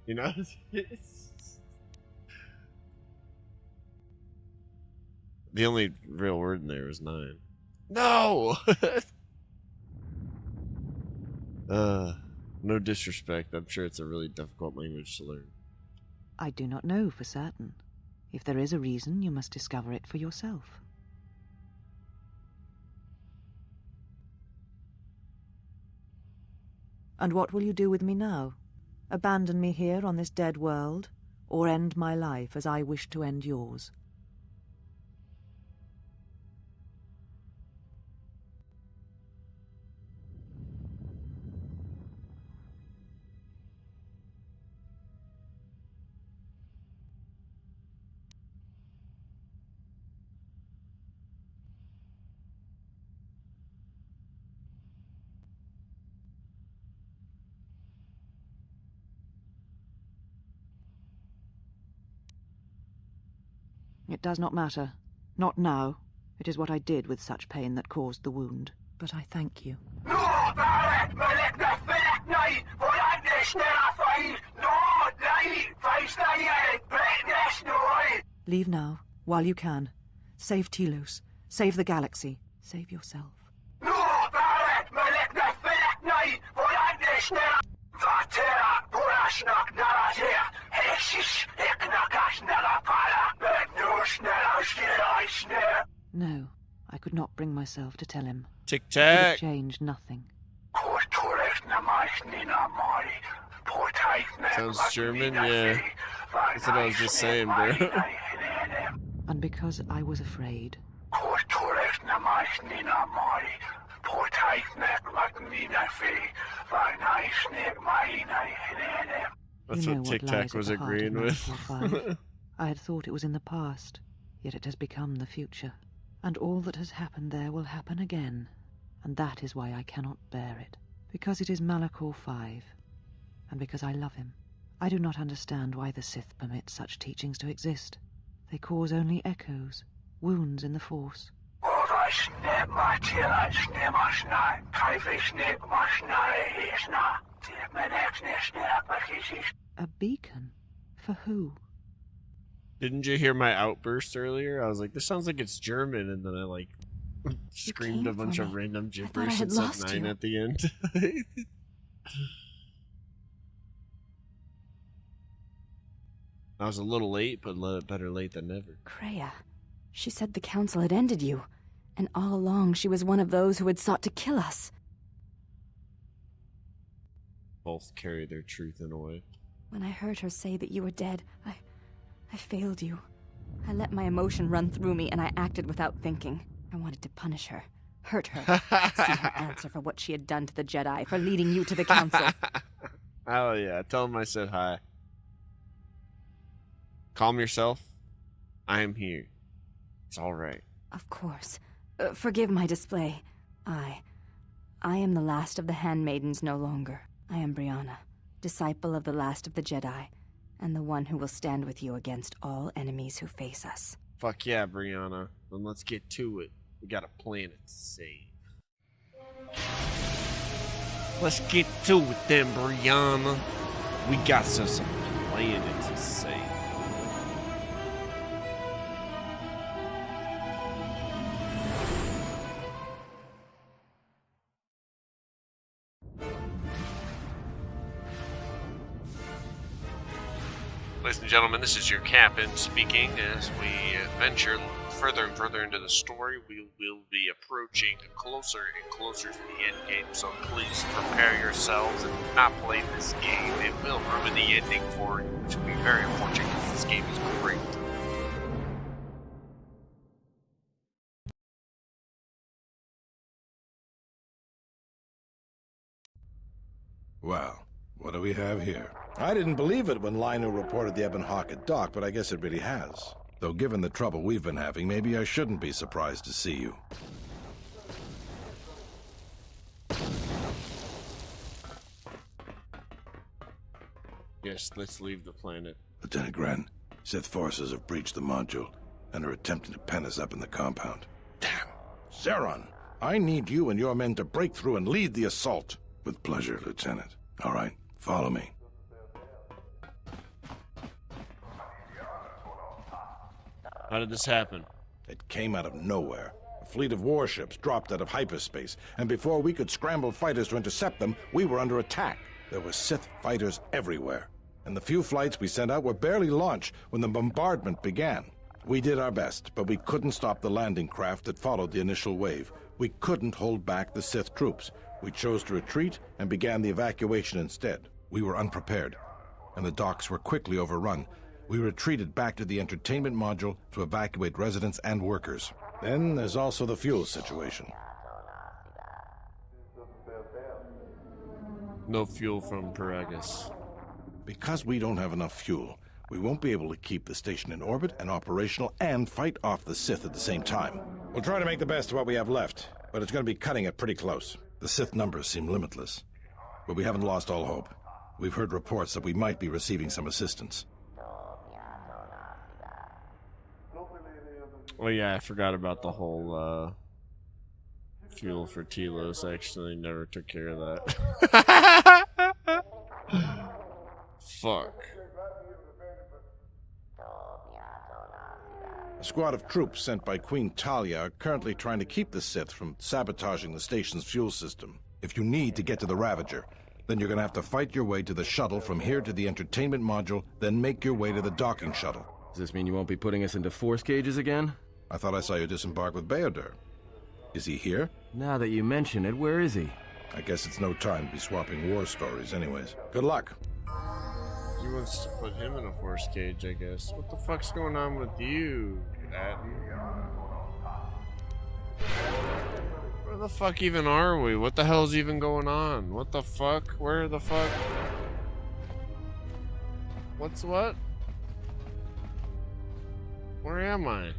You know? The only real word in there was 9. No! No disrespect. I'm sure it's a really difficult language to learn. I do not know for certain. If there is a reason, you must discover it for yourself. And what will you do with me now? Abandon me here on this dead world, or end my life as I wish to end yours? It does not matter. Not now. It is what I did with such pain that caused the wound. But I thank you. Leave now, while you can. Save Telos. Save the galaxy. Save yourself. No, I could not bring myself to tell him. Tic-tac. It would have changed nothing. Sounds German, yeah. That's what I was just saying, bro. And because I was afraid, that's what Tic-Tac was agreeing with. I had thought it was in the past, yet it has become the future. And all that has happened there will happen again. And that is why I cannot bear it. Because it is Malachor 5. And because I love him. I do not understand why the Sith permit such teachings to exist. They cause only echoes, wounds in the Force. A beacon? For who? Didn't you hear my outburst earlier? I was like, this sounds like it's German, and then I like screamed a bunch of random gibberish and said 9 at the end. I was a little late, but better late than never. Kreia. She said the council had ended you, and all along she was one of those who had sought to kill us. Both carry their truth in a way. When I heard her say that you were dead, I failed you. I let my emotion run through me, and I acted without thinking. I wanted to punish her, hurt her, see her answer for what she had done to the Jedi, for leading you to the council. Oh yeah, tell him I said hi. Calm yourself. I am here. It's all right. Of course. Forgive my display. I am the last of the handmaidens no longer. I am Brianna, disciple of the last of the Jedi, and the one who will stand with you against all enemies who face us. Fuck yeah, Brianna. Then let's get to it. We got a planet to save. Let's get to it then, Brianna. We got some planet to save. Ladies and gentlemen, this is your captain speaking. As we venture further and further into the story, we will be approaching closer and closer to the end game, so please prepare yourselves and do not play this game. It will ruin the ending for you, which will be very unfortunate because this game is great. Well, what do we have here? I didn't believe it when Lino reported the Ebon Hawk at dock, but I guess it really has. Though given the trouble we've been having, maybe I shouldn't be surprised to see you. Yes, let's leave the planet. Lieutenant Gren, Sith forces have breached the module and are attempting to pen us up in the compound. Damn! Zeron, I need you and your men to break through and lead the assault. With pleasure, Lieutenant. All right, follow me. How did this happen? It came out of nowhere. A fleet of warships dropped out of hyperspace, and before we could scramble fighters to intercept them, we were under attack. There were Sith fighters everywhere, and the few flights we sent out were barely launched when the bombardment began. We did our best, but we couldn't stop the landing craft that followed the initial wave. We couldn't hold back the Sith troops. We chose to retreat and began the evacuation instead. We were unprepared, and the docks were quickly overrun. We retreated back to the entertainment module to evacuate residents and workers. Then there's also the fuel situation. No fuel from Paragus. Because we don't have enough fuel, we won't be able to keep the station in orbit and operational and fight off the Sith at the same time. We'll try to make the best of what we have left, but it's going to be cutting it pretty close. The Sith numbers seem limitless, but we haven't lost all hope. We've heard reports that we might be receiving some assistance. Oh yeah, I forgot about the whole fuel for Telos. I actually never took care of that. Fuck. A squad of troops sent by Queen Talia are currently trying to keep the Sith from sabotaging the station's fuel system. If you need to get to the Ravager, then you're going to have to fight your way to the shuttle from here to the entertainment module, then make your way to the docking shuttle. Does this mean you won't be putting us into force cages again? I thought I saw you disembark with Bayodur. Is he here? Now that you mention it, where is he? I guess it's no time to be swapping war stories anyways. Good luck. He wants to put him in a force cage, I guess. What the fuck's going on with you, Atten? Where the fuck even are we? What the hell's even going on? What the fuck? Where the fuck? What's what? Where am I?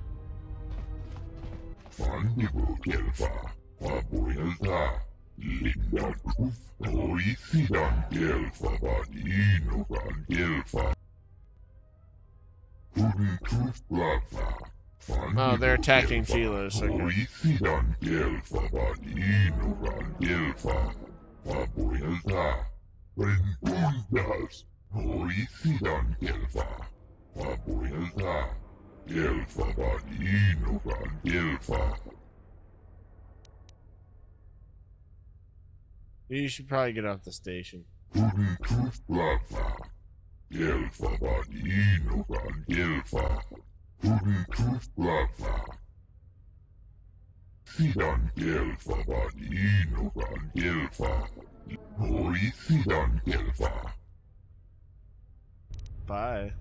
Oh, they're attacking Telos. Okay. You should probably get off the station. Bye.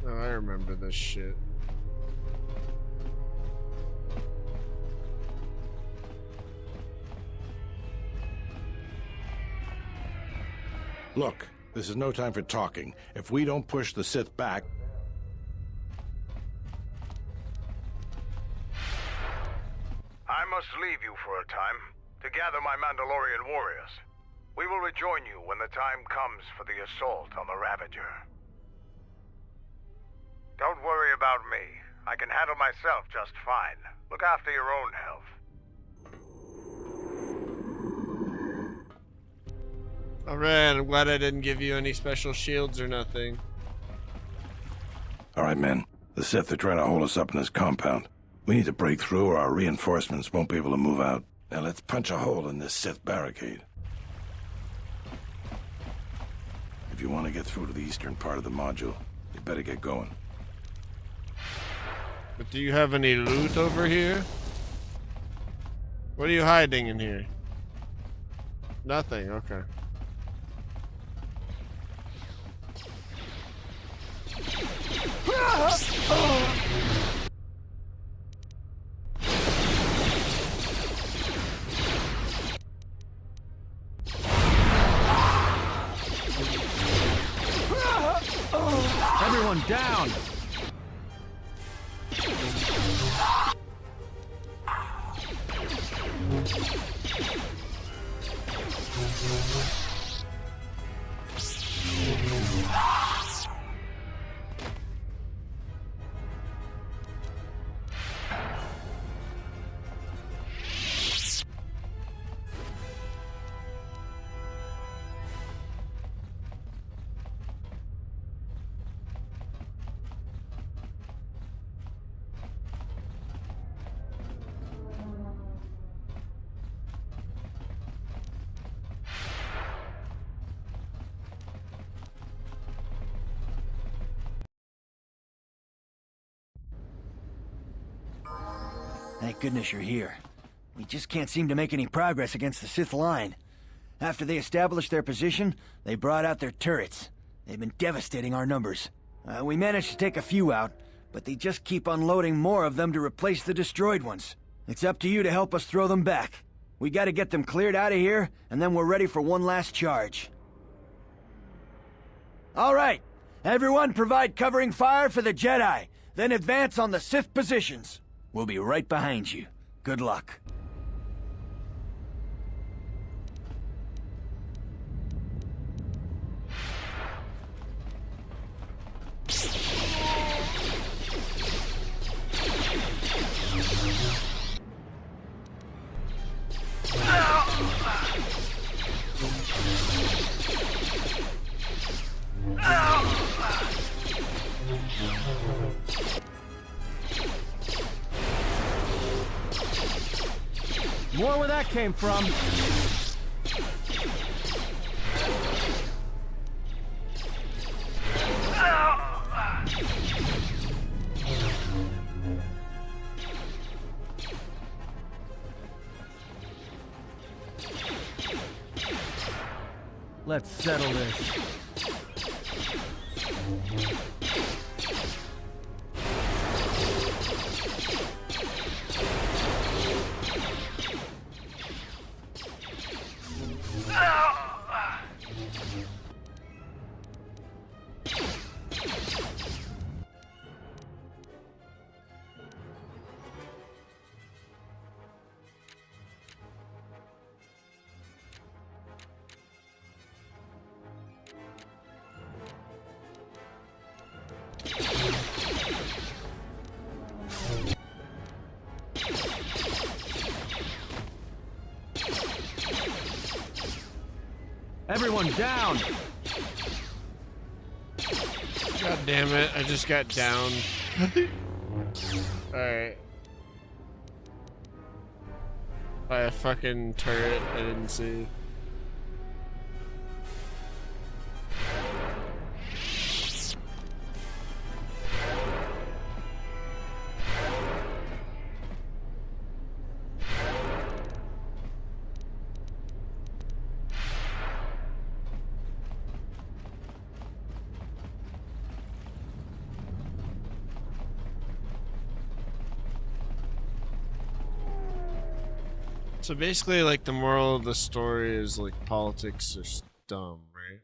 Oh, I remember this shit. Look, this is no time for talking. If we don't push the Sith back... I must leave you for a time to gather my Mandalorian warriors. We will rejoin you when the time comes for the assault on the Ravager. Don't worry about me. I can handle myself just fine. Look after your own health. Alright, I'm glad I didn't give you any special shields or nothing. All right, men. The Sith are trying to hold us up in this compound. We need to break through or our reinforcements won't be able to move out. Now let's punch a hole in this Sith barricade. If you want to get through to the eastern part of the module, you better get going. But do you have any loot over here? What are you hiding in here? Nothing, okay. Everyone down! Thank goodness you're here. We just can't seem to make any progress against the Sith line. After they established their position, they brought out their turrets. They've been devastating our numbers. We managed to take a few out, but they just keep unloading more of them to replace the destroyed ones. It's up to you to help us throw them back. We gotta get them cleared out of here, and then we're ready for one last charge. All right, everyone provide covering fire for the Jedi, then advance on the Sith positions. We'll be right behind you. Good luck. More where that came from. Let's settle this. Everyone down! God damn it, I just got down. Alright. By a fucking turret I didn't see. So basically, like, the moral of the story is, like, politics are dumb, right?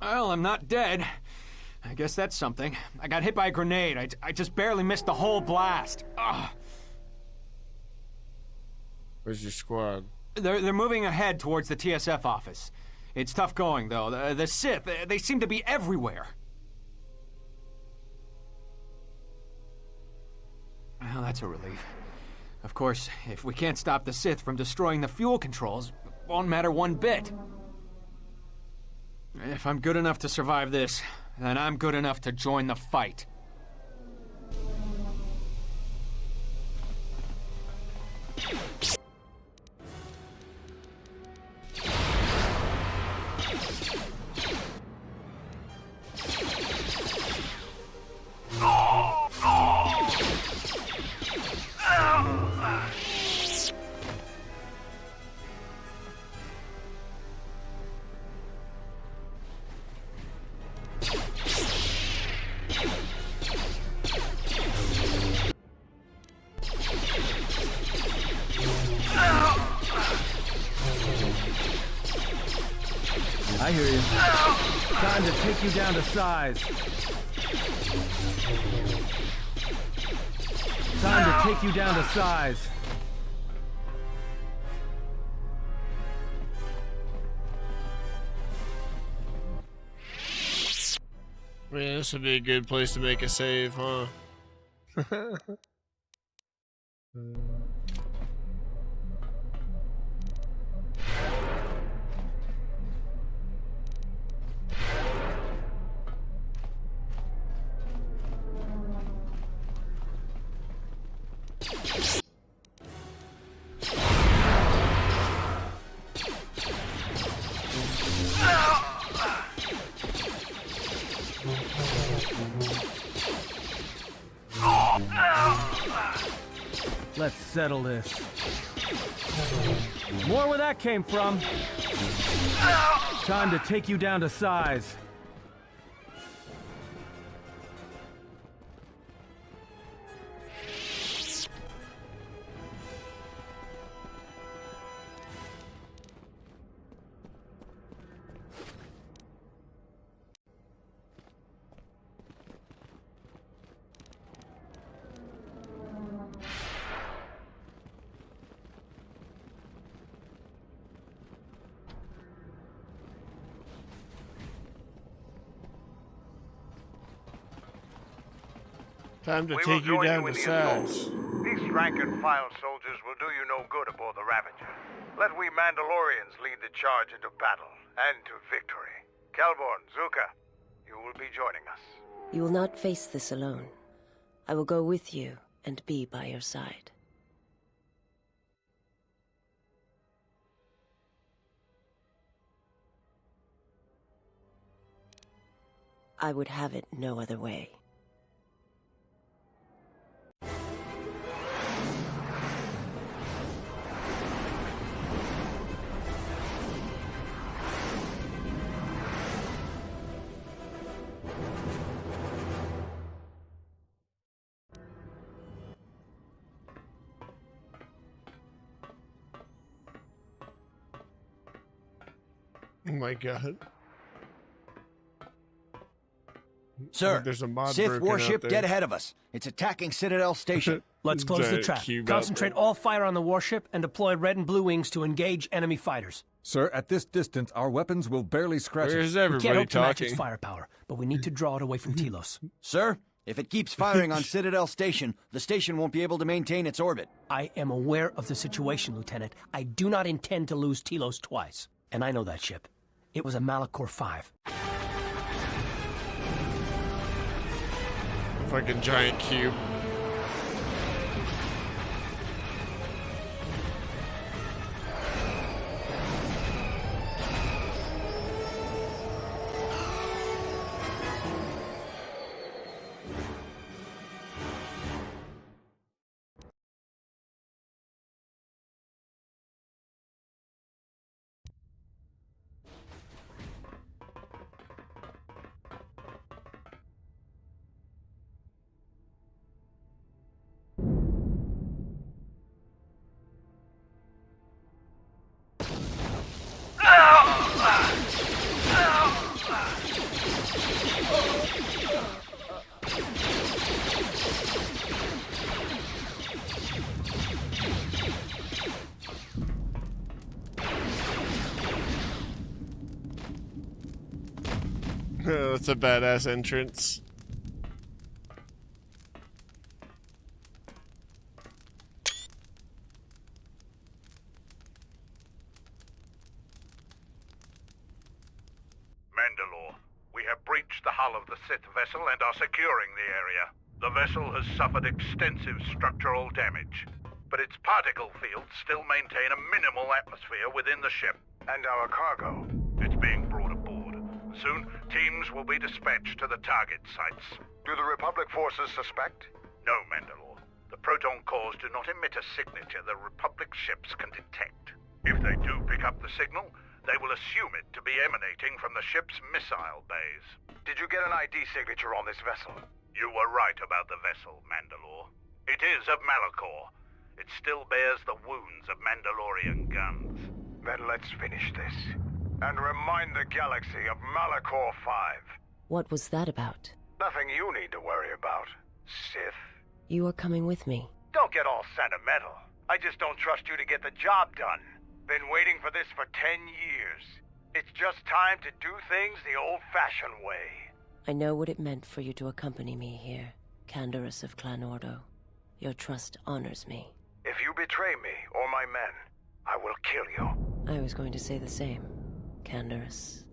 Well, I'm not dead. I guess that's something. I got hit by a grenade. I just barely missed the whole blast. Ugh. Where's your squad? They're moving ahead towards the TSF office. It's tough going, though. The Sith, they seem to be everywhere. Well, that's a relief. Of course, if we can't stop the Sith from destroying the fuel controls, it won't matter one bit. If I'm good enough to survive this, then I'm good enough to join the fight. I hear you. Time to take you down to size. Time to take you down to size. Man, this would be a good place to make a save, huh? Let's settle this. More where that came from. Time to take you down to size. Time to take you down to size. These rank-and-file soldiers will do you no good aboard the Ravager. Let we Mandalorians lead the charge into battle and to victory. Kelborn, Zuka, you will be joining us. You will not face this alone. I will go with you and be by your side. I would have it no other way. Oh my god. Sir, There's a mod Sith broken warship out there. dead ahead of us. It's attacking Citadel Station. Let's close the Giant trap. cube out Concentrate all fire on the warship and deploy red and blue wings to engage enemy fighters. Sir, at this distance, our weapons will barely scratch it. Where's We can't everybody hope to match its talking? firepower, but we need to draw it away from Telos. Sir, If it keeps firing on Citadel Station, the station won't be able to maintain its orbit. I am aware of the situation, Lieutenant. I do not intend to lose Telos twice. And I know that ship. It was a Malachor 5. Fucking giant cube. That's a badass entrance. Mandalore, we have breached the hull of the Sith vessel and are securing the area. The vessel has suffered extensive structural damage, but its particle fields still maintain a minimal atmosphere within the ship. And our cargo? It's being brought aboard. Soon, teams will be dispatched to the target sites. Do the Republic forces suspect? No, Mandalore. The proton cores do not emit a signature the Republic ships can detect. If they do pick up the signal, they will assume it to be emanating from the ship's missile bays. Did you get an ID signature on this vessel? You were right about the vessel, Mandalore. It is of Malachor. It still bears the wounds of Mandalorian guns. Then let's finish this. And remind the galaxy of Malachor 5. What was that about? Nothing you need to worry about, Sith. You are coming with me. Don't get all sentimental. I just don't trust you to get the job done. Been waiting for this for 10 years. It's just time to do things the old-fashioned way. I know what it meant for you to accompany me here, Canderous of Clan Ordo. Your trust honors me. If you betray me or my men, I will kill you. I was going to say the same, Canderous.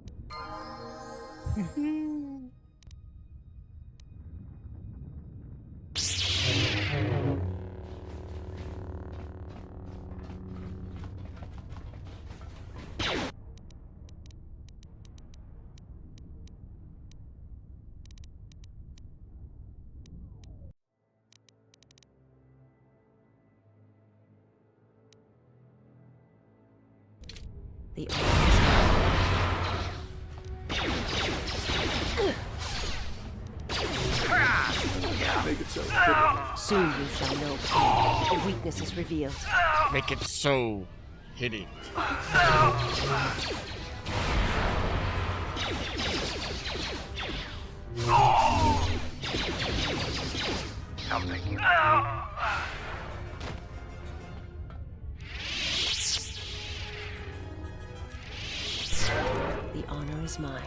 The Make it so. Soon you shall know. A weakness is revealed. Make it so. Hitting. Something you The honor is mine.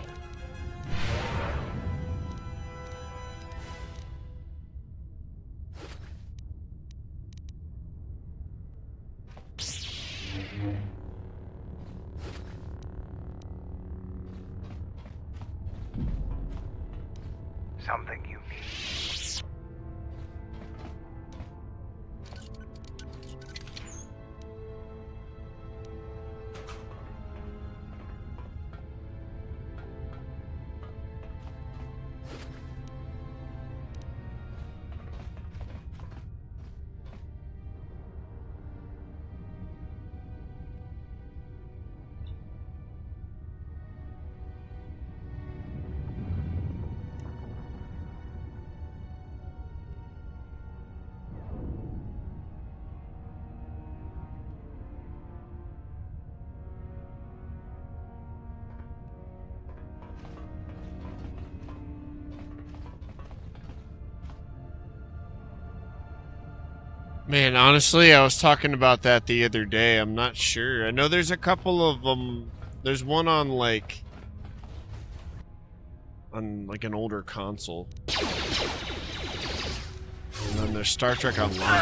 Something you need. Man, honestly, I was talking about that the other day. I'm not sure. I know there's a couple of them. There's one on like an older console. And then there's Star Trek Online.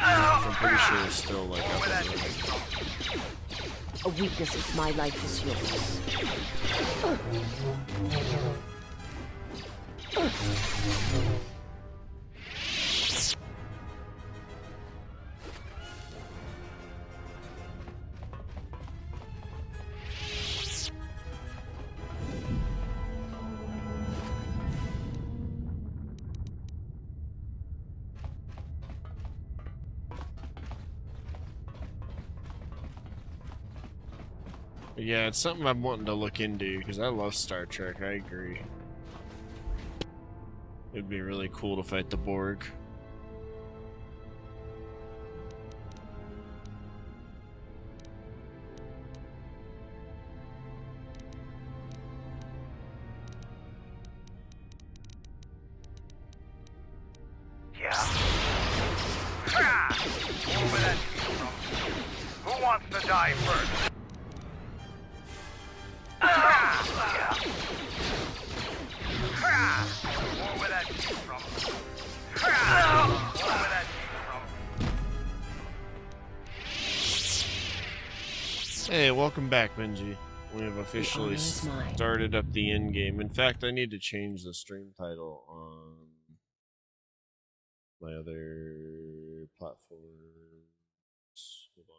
I'm pretty sure it's still like up and running. A weakness of my life is yours. Yeah, it's something I'm wanting to look into because I love Star Trek. I agree. It'd be really cool to fight the Borg. Yeah. Where that came from? Who wants to die first? Where that came from? Where that came Hey, welcome back, Benji. We have officially started up the Endgame. In fact, I need to change the stream title on my other platforms. Hold on.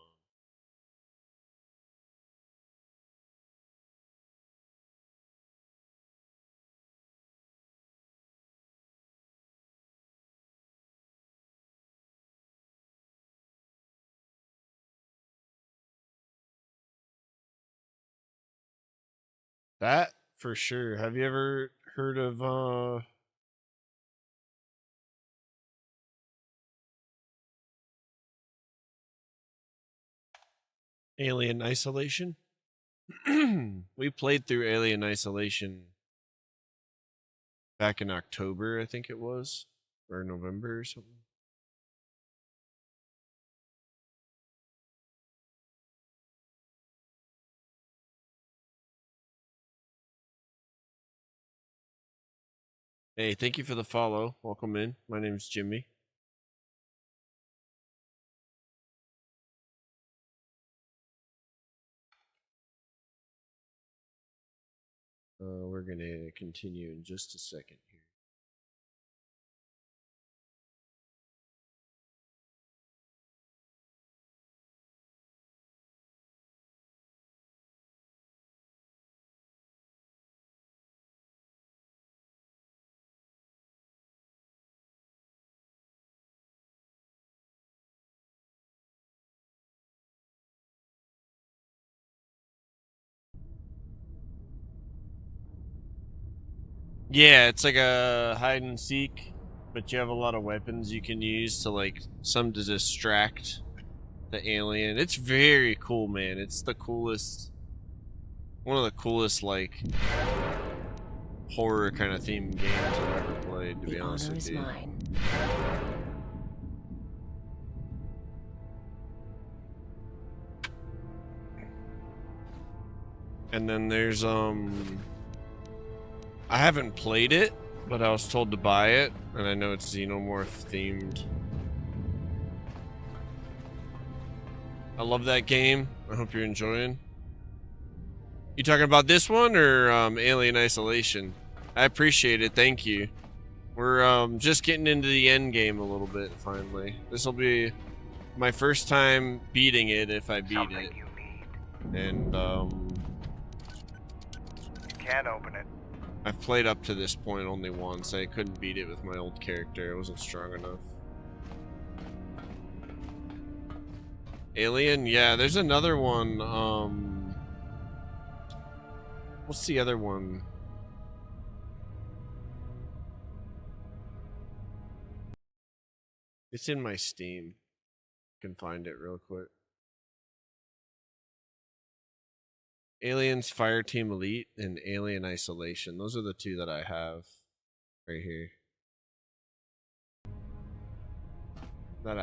That for sure. Have you ever heard of Alien Isolation? We played through Alien Isolation back in October, I think it was, or November or something. Hey, thank you for the follow. Welcome in. My name's Jimmy. We're going to continue in just a second here. Yeah, it's like a hide and seek, but you have a lot of weapons you can use to like some to distract the alien. It's very cool, man. It's the coolest, one of the coolest like horror kind of themed games I've ever played, to be honest with you. And then there's I haven't played it, but I was told to buy it, and I know it's Xenomorph themed. I love that game. I hope you're enjoying. You talking about this one or Alien Isolation? I appreciate it. Thank you. We're just getting into the end game a little bit finally. This will be my first time beating it if I beat it. And You can't open it. I've played up to this point only once. I couldn't beat it with my old character. I wasn't strong enough. Alien? Yeah, there's another one. What's the other one? It's in my Steam. I can find it real quick. Aliens Fireteam Elite and Alien Isolation. Those are the two that I have right here. That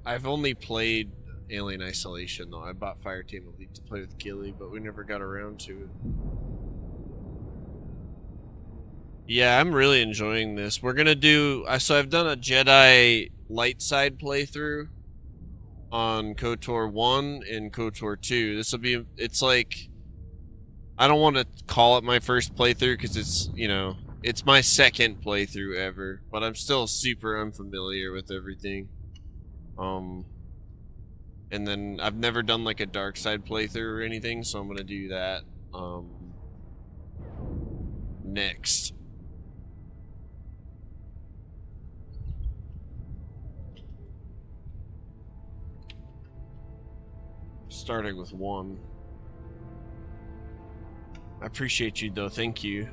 I've only played Alien Isolation though. I bought Fireteam Elite to play with Gilly, but we never got around to it. Yeah, I'm really enjoying this. We're gonna do. So I've done a Jedi Lightside playthrough on KOTOR 1 and KOTOR 2. This will be. It's like. I don't want to call it my first playthrough because it's, you know, it's my second playthrough ever, but I'm still super unfamiliar with everything. And then I've never done like a dark side playthrough or anything, so I'm gonna do that next. Starting with 1. I appreciate you though, thank you.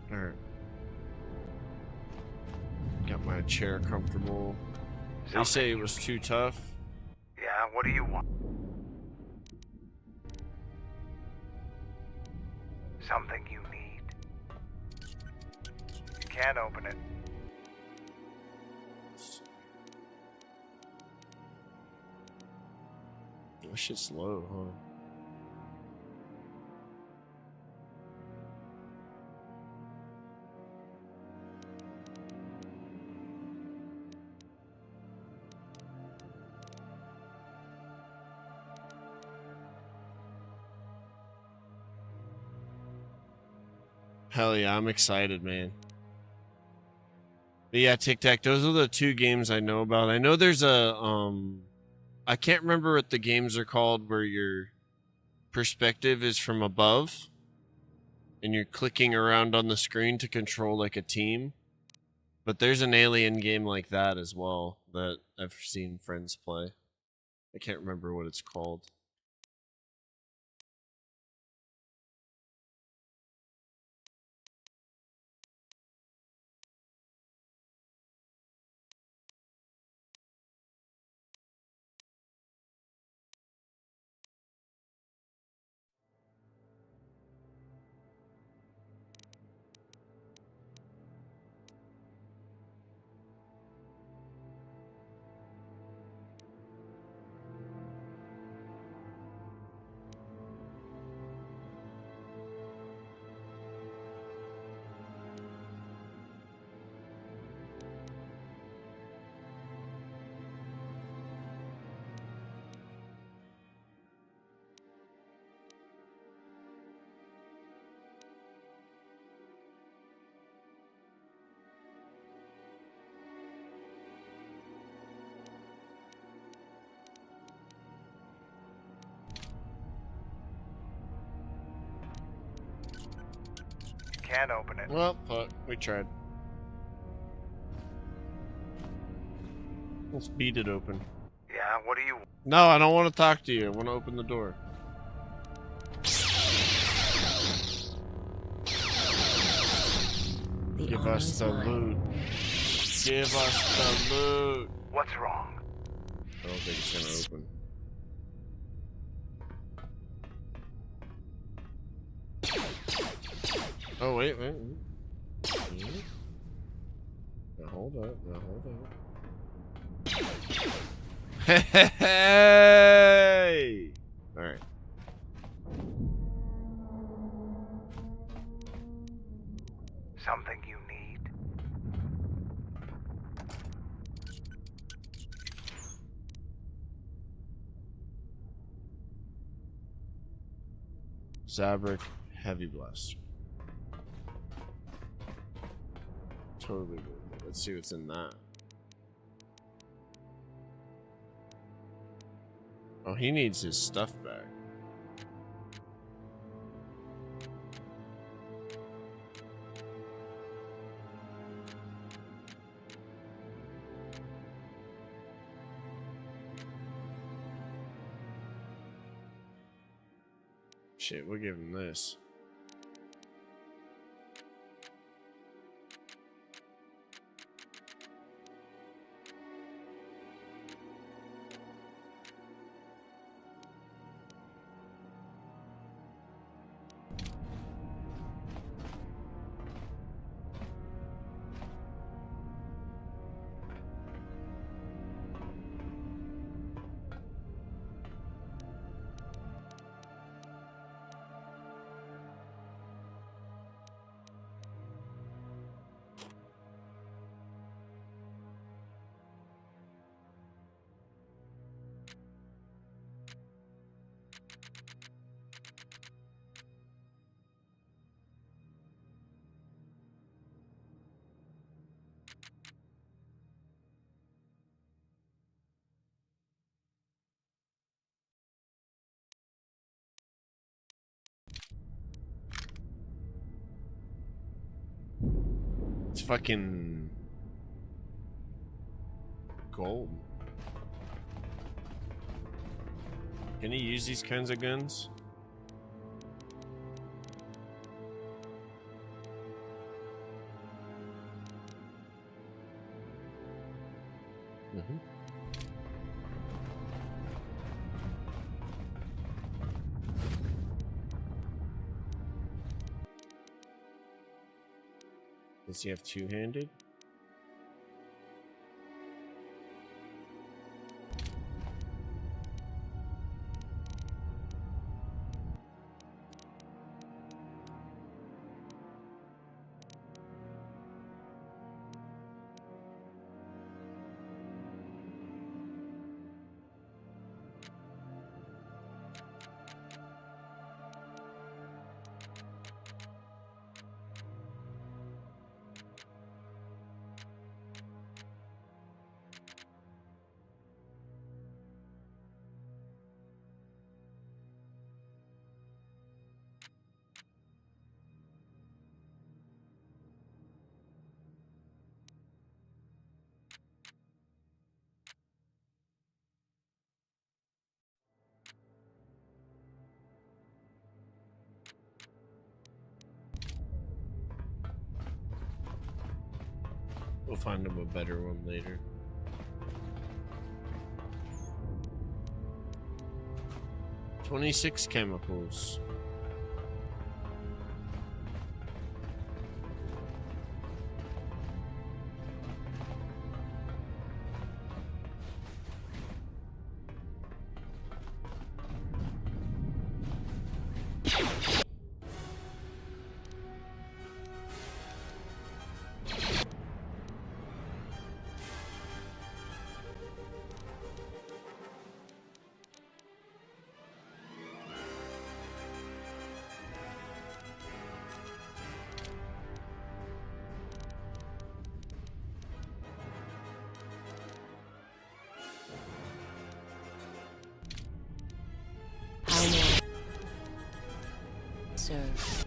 Alright. Got my chair comfortable. They say it was too tough. Yeah, what do you want? Something you need. You can't open it. That shit's low, huh? Hell yeah, I'm excited, man. But yeah, Tic Tac, those are the 2 games I know about. I know there's a, I can't remember what the games are called where your perspective is from above and you're clicking around on the screen to control like a team. But there's an alien game like that as well that I've seen friends play. I can't remember what it's called. Can't open it. Well, fuck, we tried. Let's beat it open. Yeah, what do you... No, I don't want to talk to you. I want to open the door. Give us the loot. Give us the loot. What's wrong? I don't think it's gonna open. Oh, wait. Now hold up. Hey! Alright. Something you need. Zabrak Heavy Blast. Totally good. Let's see what's in that. Oh, he needs his stuff back. Shit, we'll give him this. It's fucking gold. Can he use these kinds of guns? Mm-hmm. Does he have two-handed? We'll find him a better one later. "26 chemicals. Serve.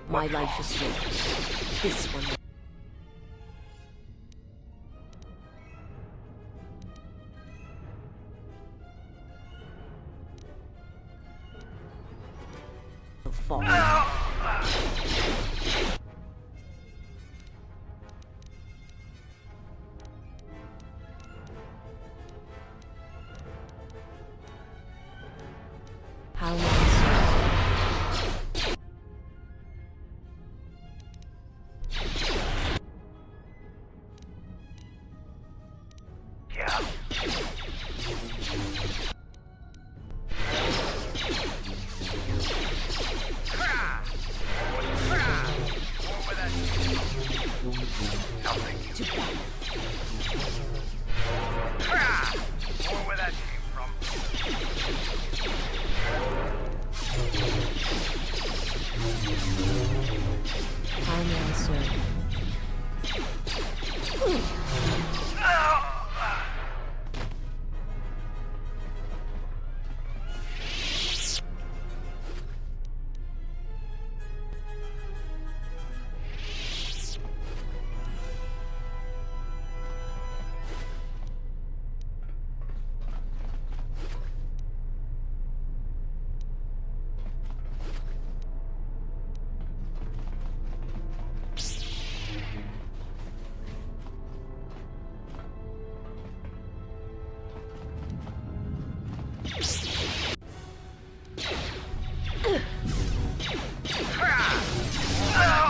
My life is yours. This one. Fall. How long? Yeah.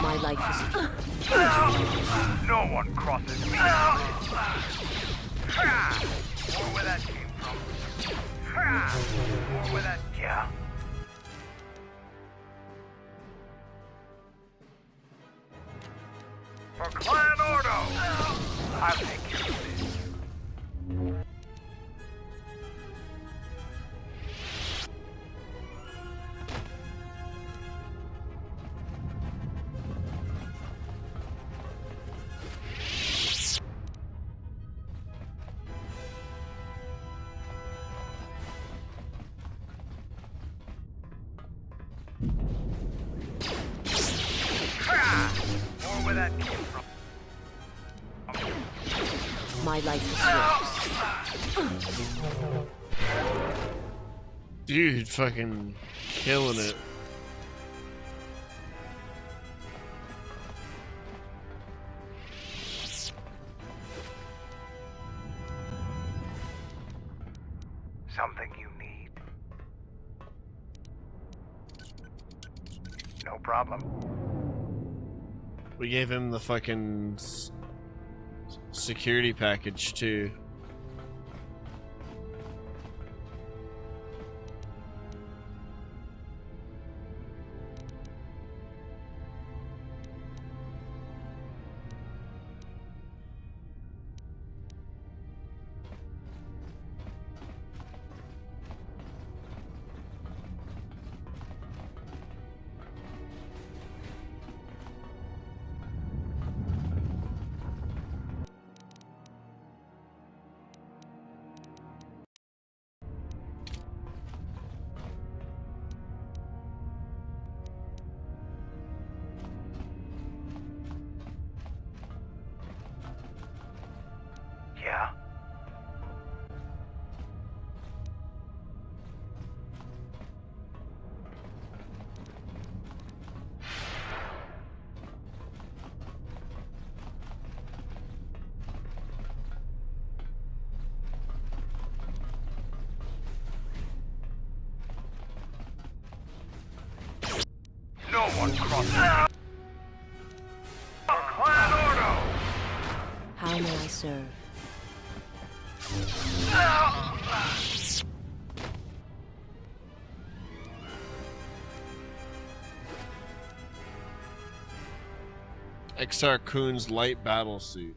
My life is... No one crosses me. Or where that came from. Or where that... Yeah. For Clan Ordo, I'll take care of this. where that came from. My life is yours. Dude, fucking killing it. Something you need? No problem. We gave him the fucking security package too. Yeah? No one crosses our clan order! How may I serve? XR Kuhn's light battle suit.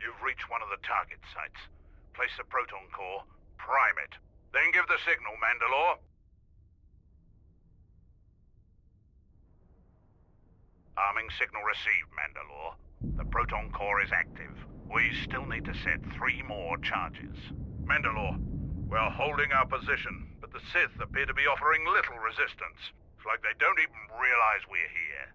You've reached one of the target sites. Place the proton core, prime it. Then give the signal, Mandalore. Arming signal received, Mandalore. The proton core is active. We still need to set 3 more charges. Mandalore, we're holding our position, but the Sith appear to be offering little resistance. It's like they don't even realize we're here.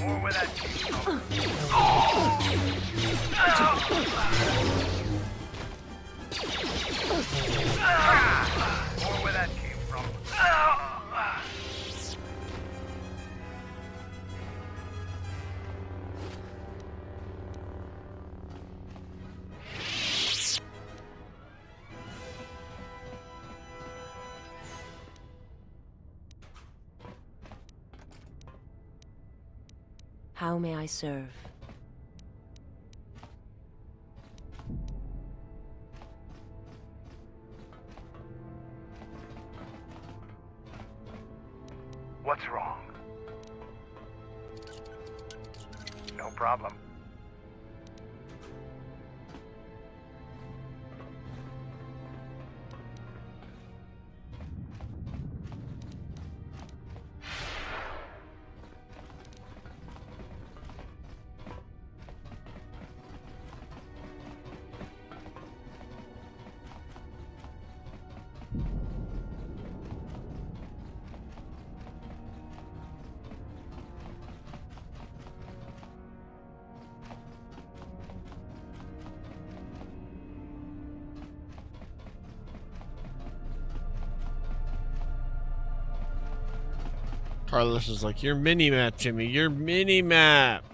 More where that came from. More where that came from. How may I serve? What's wrong? No problem. Carlos is like, your mini-map, Jimmy, your mini-map.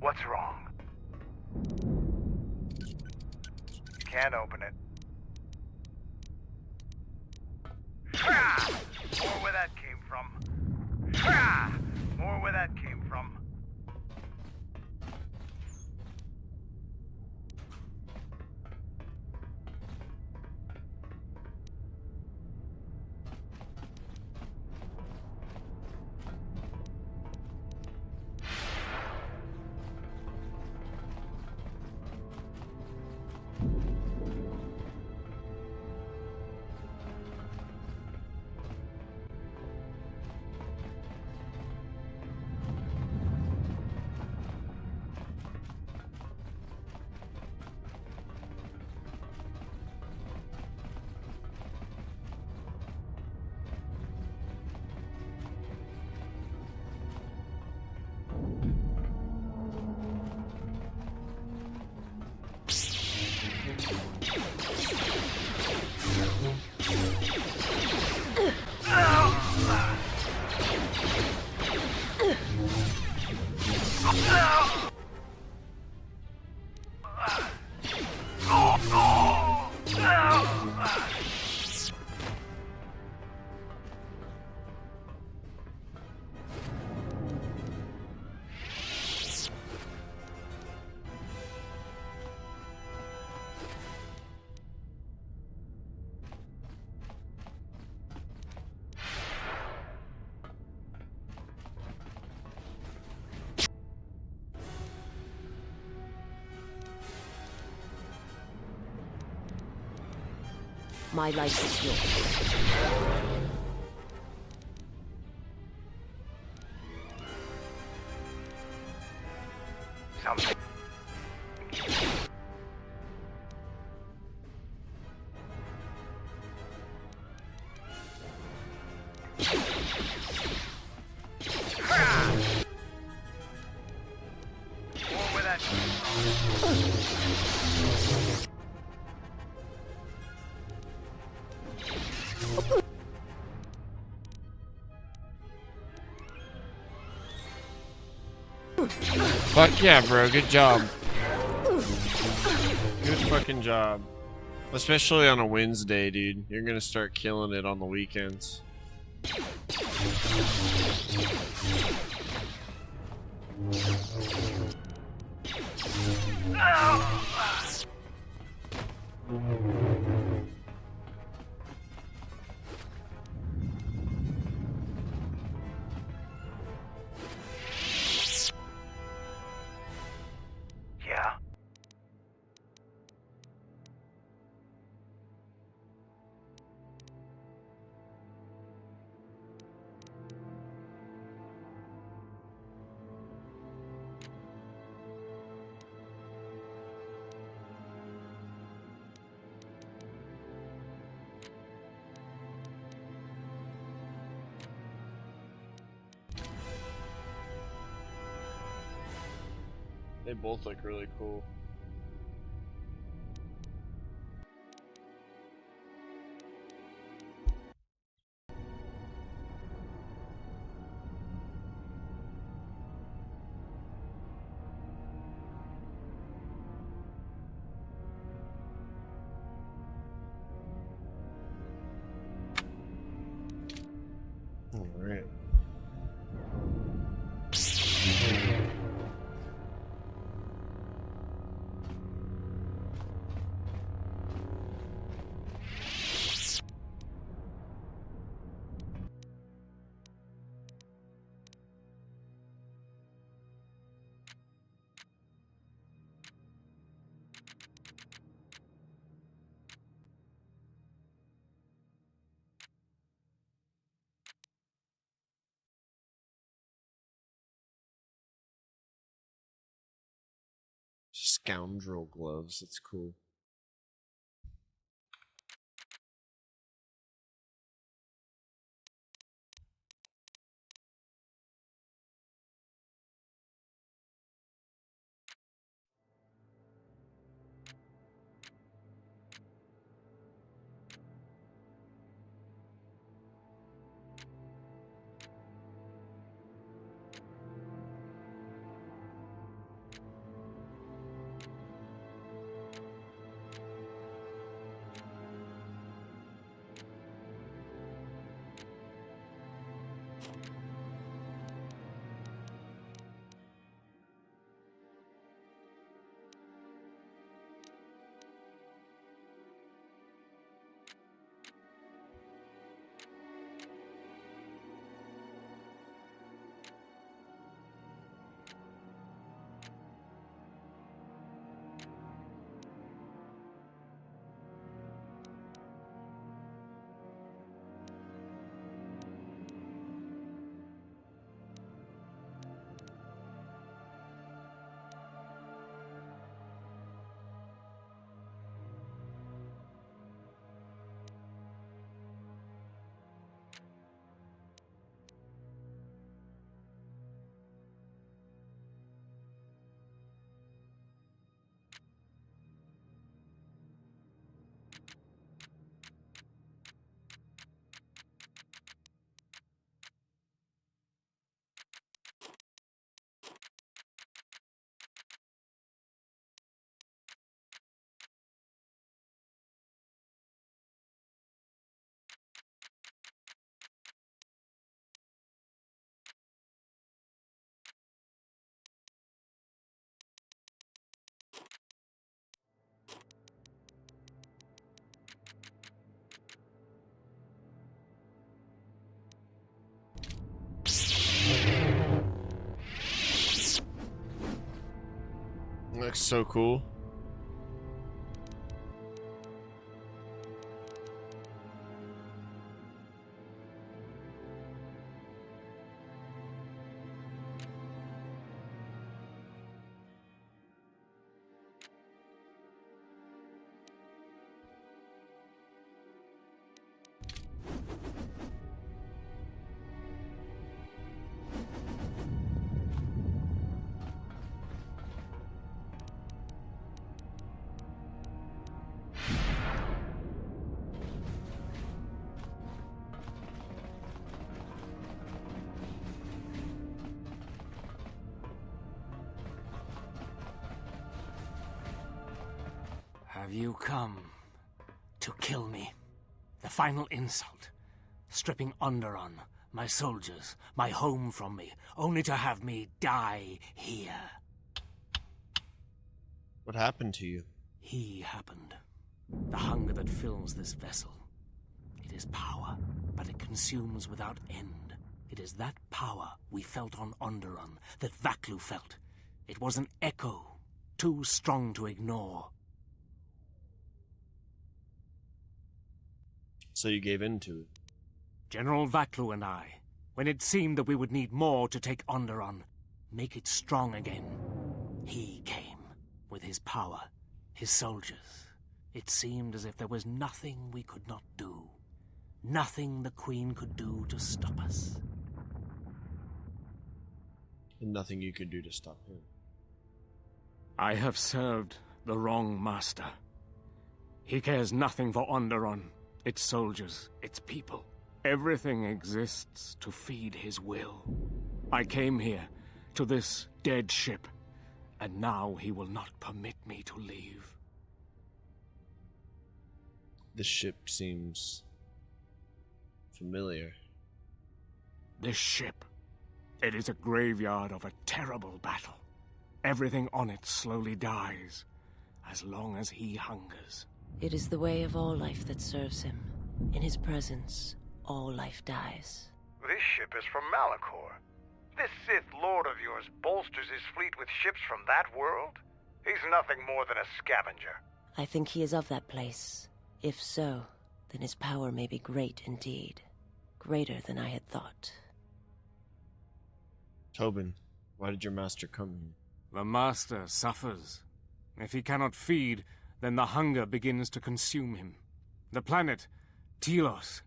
What's wrong? Can't open it. More where that came from. More where that came from. My life is yours. Something. More where that came from. Fuck yeah, bro. Good job. Good fucking job. Especially on a Wednesday, dude. You're gonna start killing it on the weekends. Yeah? They both look really cool. All right. Scoundrel gloves. That's cool. Looks so cool. Have you come to kill me? The final insult. Stripping Onderon, my soldiers, my home from me, only to have me die here. What happened to you? He happened. The hunger that fills this vessel. It is power, but it consumes without end. It is that power we felt on Onderon, that Vaklu felt. It was an echo, too strong to ignore. So you gave in to it? General Vaklu and I, when it seemed that we would need more to take Onderon, make it strong again, he came with his power, his soldiers. It seemed as if there was nothing we could not do. Nothing the Queen could do to stop us. And nothing you could do to stop him. I have served the wrong master. He cares nothing for Onderon, its soldiers, its people. Everything exists to feed his will. I came here, to this dead ship, and now he will not permit me to leave. This ship seems familiar. This ship, it is a graveyard of a terrible battle. Everything on it slowly dies, as long as he hungers. It is the way of all life that serves him. In his presence, all life dies. This ship is from Malachor. This Sith Lord of yours bolsters his fleet with ships from that world? He's nothing more than a scavenger. I think he is of that place. If so, then his power may be great indeed. Greater than I had thought. Tobin, why did your master come here? The master suffers. If he cannot feed, then the hunger begins to consume him. The planet, Telos,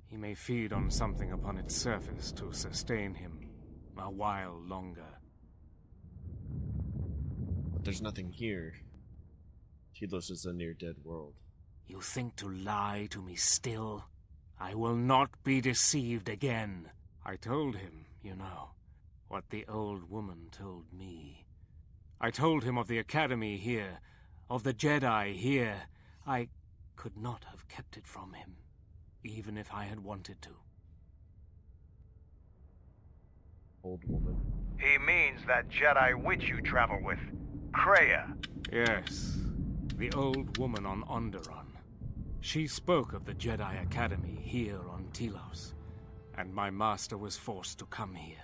he may feed on something upon its surface to sustain him a while longer. But there's nothing here. Telos is a near-dead world. You think to lie to me still? I will not be deceived again. I told him, you know, what the old woman told me. I told him of the Academy here, of the Jedi here. I could not have kept it from him, even if I had wanted to. Old woman. He means that Jedi witch you travel with, Kreia. Yes, the old woman on Onderon. She spoke of the Jedi Academy here on Telos, and my master was forced to come here.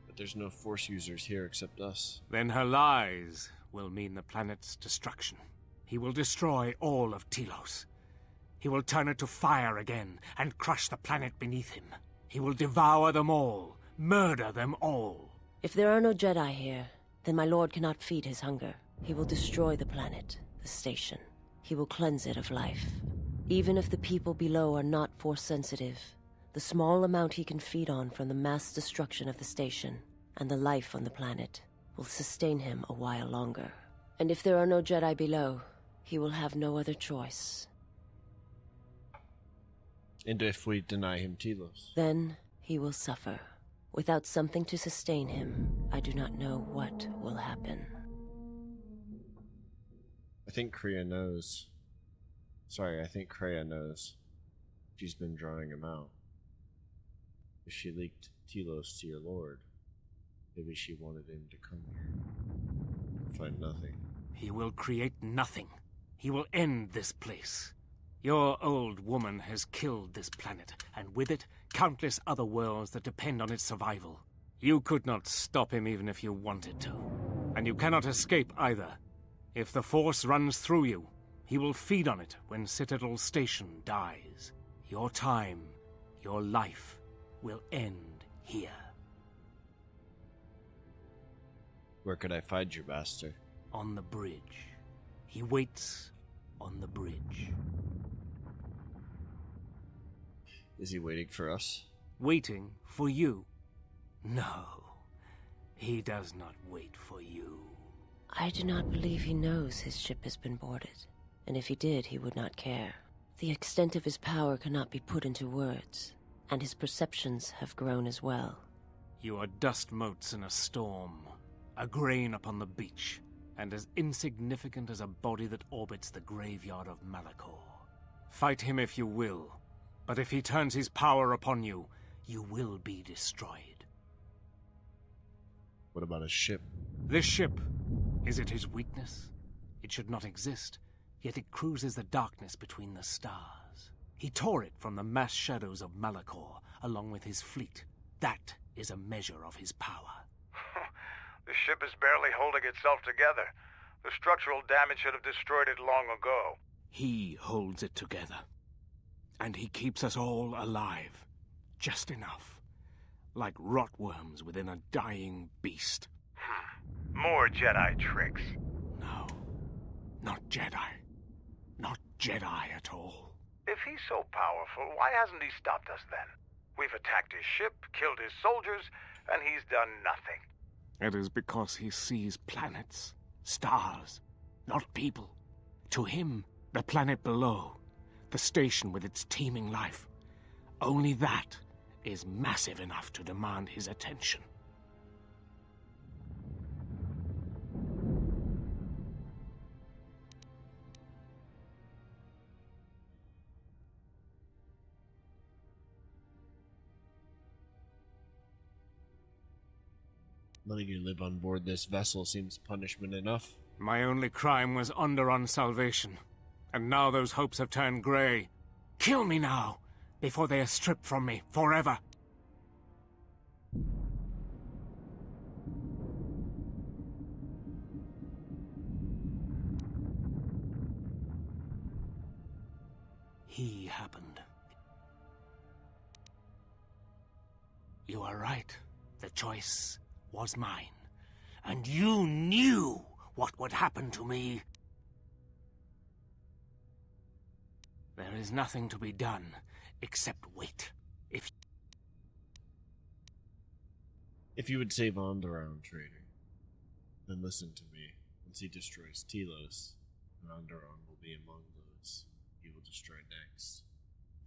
But there's no Force users here except us. Then her lies will mean the planet's destruction. He will destroy all of Telos. He will turn it to fire again and crush the planet beneath him. He will devour them all, murder them all. If there are no Jedi here, then my lord cannot feed his hunger. He will destroy the planet, the station. He will cleanse it of life. Even if the people below are not Force-sensitive, the small amount he can feed on from the mass destruction of the station and the life on the planet will sustain him a while longer. And if there are no Jedi below, he will have no other choice. And if we deny him Telos? Then he will suffer. Without something to sustain him, I do not know what will happen. I think Kreia knows. I think Kreia knows. She's been drawing him out. If she leaked Telos to your lord, maybe she wanted him to come here. Find nothing. He will create nothing. He will end this place. Your old woman has killed this planet, and with it, countless other worlds that depend on its survival. You could not stop him even if you wanted to. And you cannot escape either. If the Force runs through you, he will feed on it when Citadel Station dies. Your time, your life, will end here. Where could I find your master? On the bridge. He waits on the bridge. Is he waiting for us? Waiting for you? No. He does not wait for you. I do not believe he knows his ship has been boarded. And if he did, he would not care. The extent of his power cannot be put into words, and his perceptions have grown as well. You are dust motes in a storm, a grain upon the beach, and as insignificant as a body that orbits the graveyard of Malachor. Fight him if you will, but if he turns his power upon you, you will be destroyed. What about his ship? This ship, is it his weakness? It should not exist, yet it cruises the darkness between the stars. He tore it from the mass shadows of Malachor, along with his fleet. That is a measure of his power. The ship is barely holding itself together. The structural damage should have destroyed it long ago. He holds it together. And he keeps us all alive. Just enough. Like rotworms within a dying beast. More Jedi tricks. No. Not Jedi. Not Jedi at all. If he's so powerful, why hasn't he stopped us then? We've attacked his ship, killed his soldiers, and he's done nothing. It is because he sees planets, stars, not people. To him, the planet below, the station with its teeming life, only that is massive enough to demand his attention. Letting you live on board this vessel seems punishment enough. My only crime was Onderon's salvation, and now those hopes have turned grey. Kill me now, before they are stripped from me forever. He happened. You are right. The choice was mine. And you knew what would happen to me. There is nothing to be done except wait. If you would save Onderon, traitor, then listen to me. Once he destroys Telos, Onderon will be among those he will destroy next.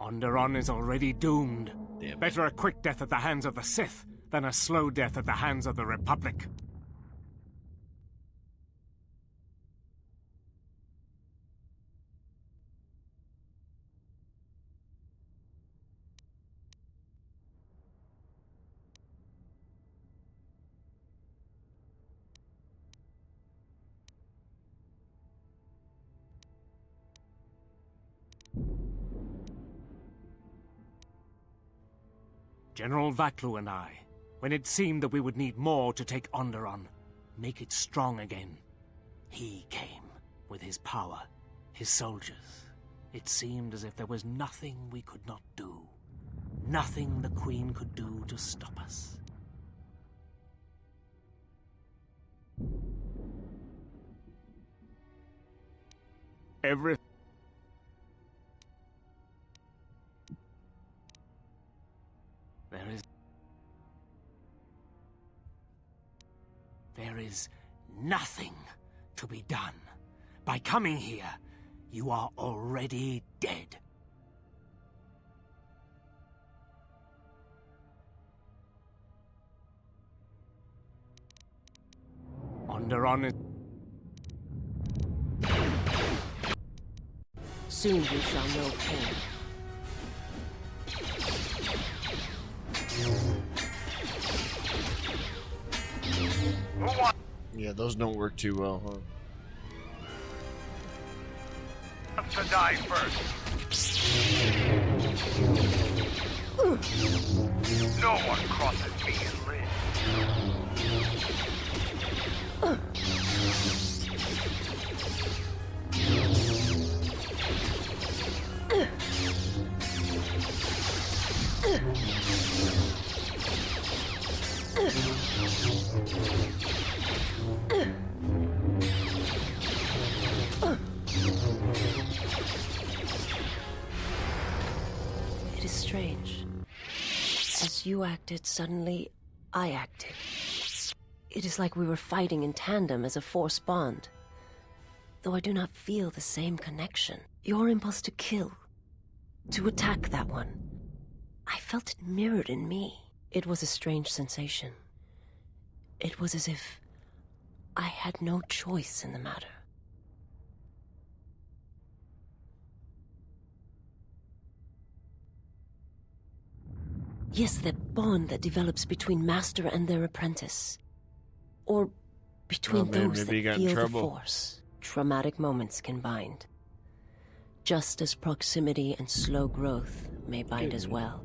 Onderon is already doomed. Damn. Better a quick death at the hands of the Sith than a slow death at the hands of the Republic. General Vaklu and I, when it seemed that we would need more to take Onderon, make it strong again, he came with his power, his soldiers. It seemed as if there was nothing we could not do, nothing the Queen could do to stop us. There is nothing to be done. By coming here, you are already dead. Onderon is... Soon you shall know pain. Yeah, those don't work too well, huh? To die first. No one crosses me and lives. It is strange. As you acted, suddenly I acted. It is like we were fighting in tandem as a force bond. Though I do not feel the same connection. Your impulse to kill, to attack that one, I felt it mirrored in me. It was a strange sensation. It was as if I had no choice in the matter. Yes, that bond that develops between master and their apprentice. Or between those that feel the Force. Traumatic moments can bind. Just as proximity and slow growth may bind as well.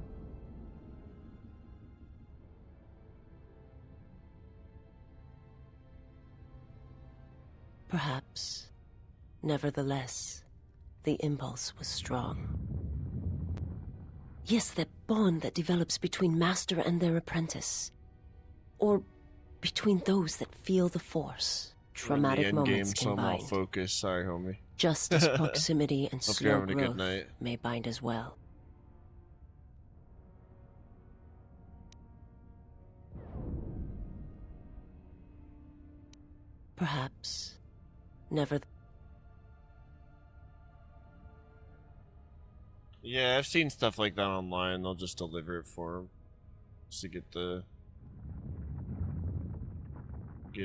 Perhaps, nevertheless, the impulse was strong. Yes, that bond that develops between master and their apprentice. Or between those that feel the Force. Traumatic moments can bind. Focus. Sorry, homie. Just as proximity and slow growth may bind as well. Perhaps, never. Yeah, I've seen stuff like that online. They'll just deliver it for them, just to get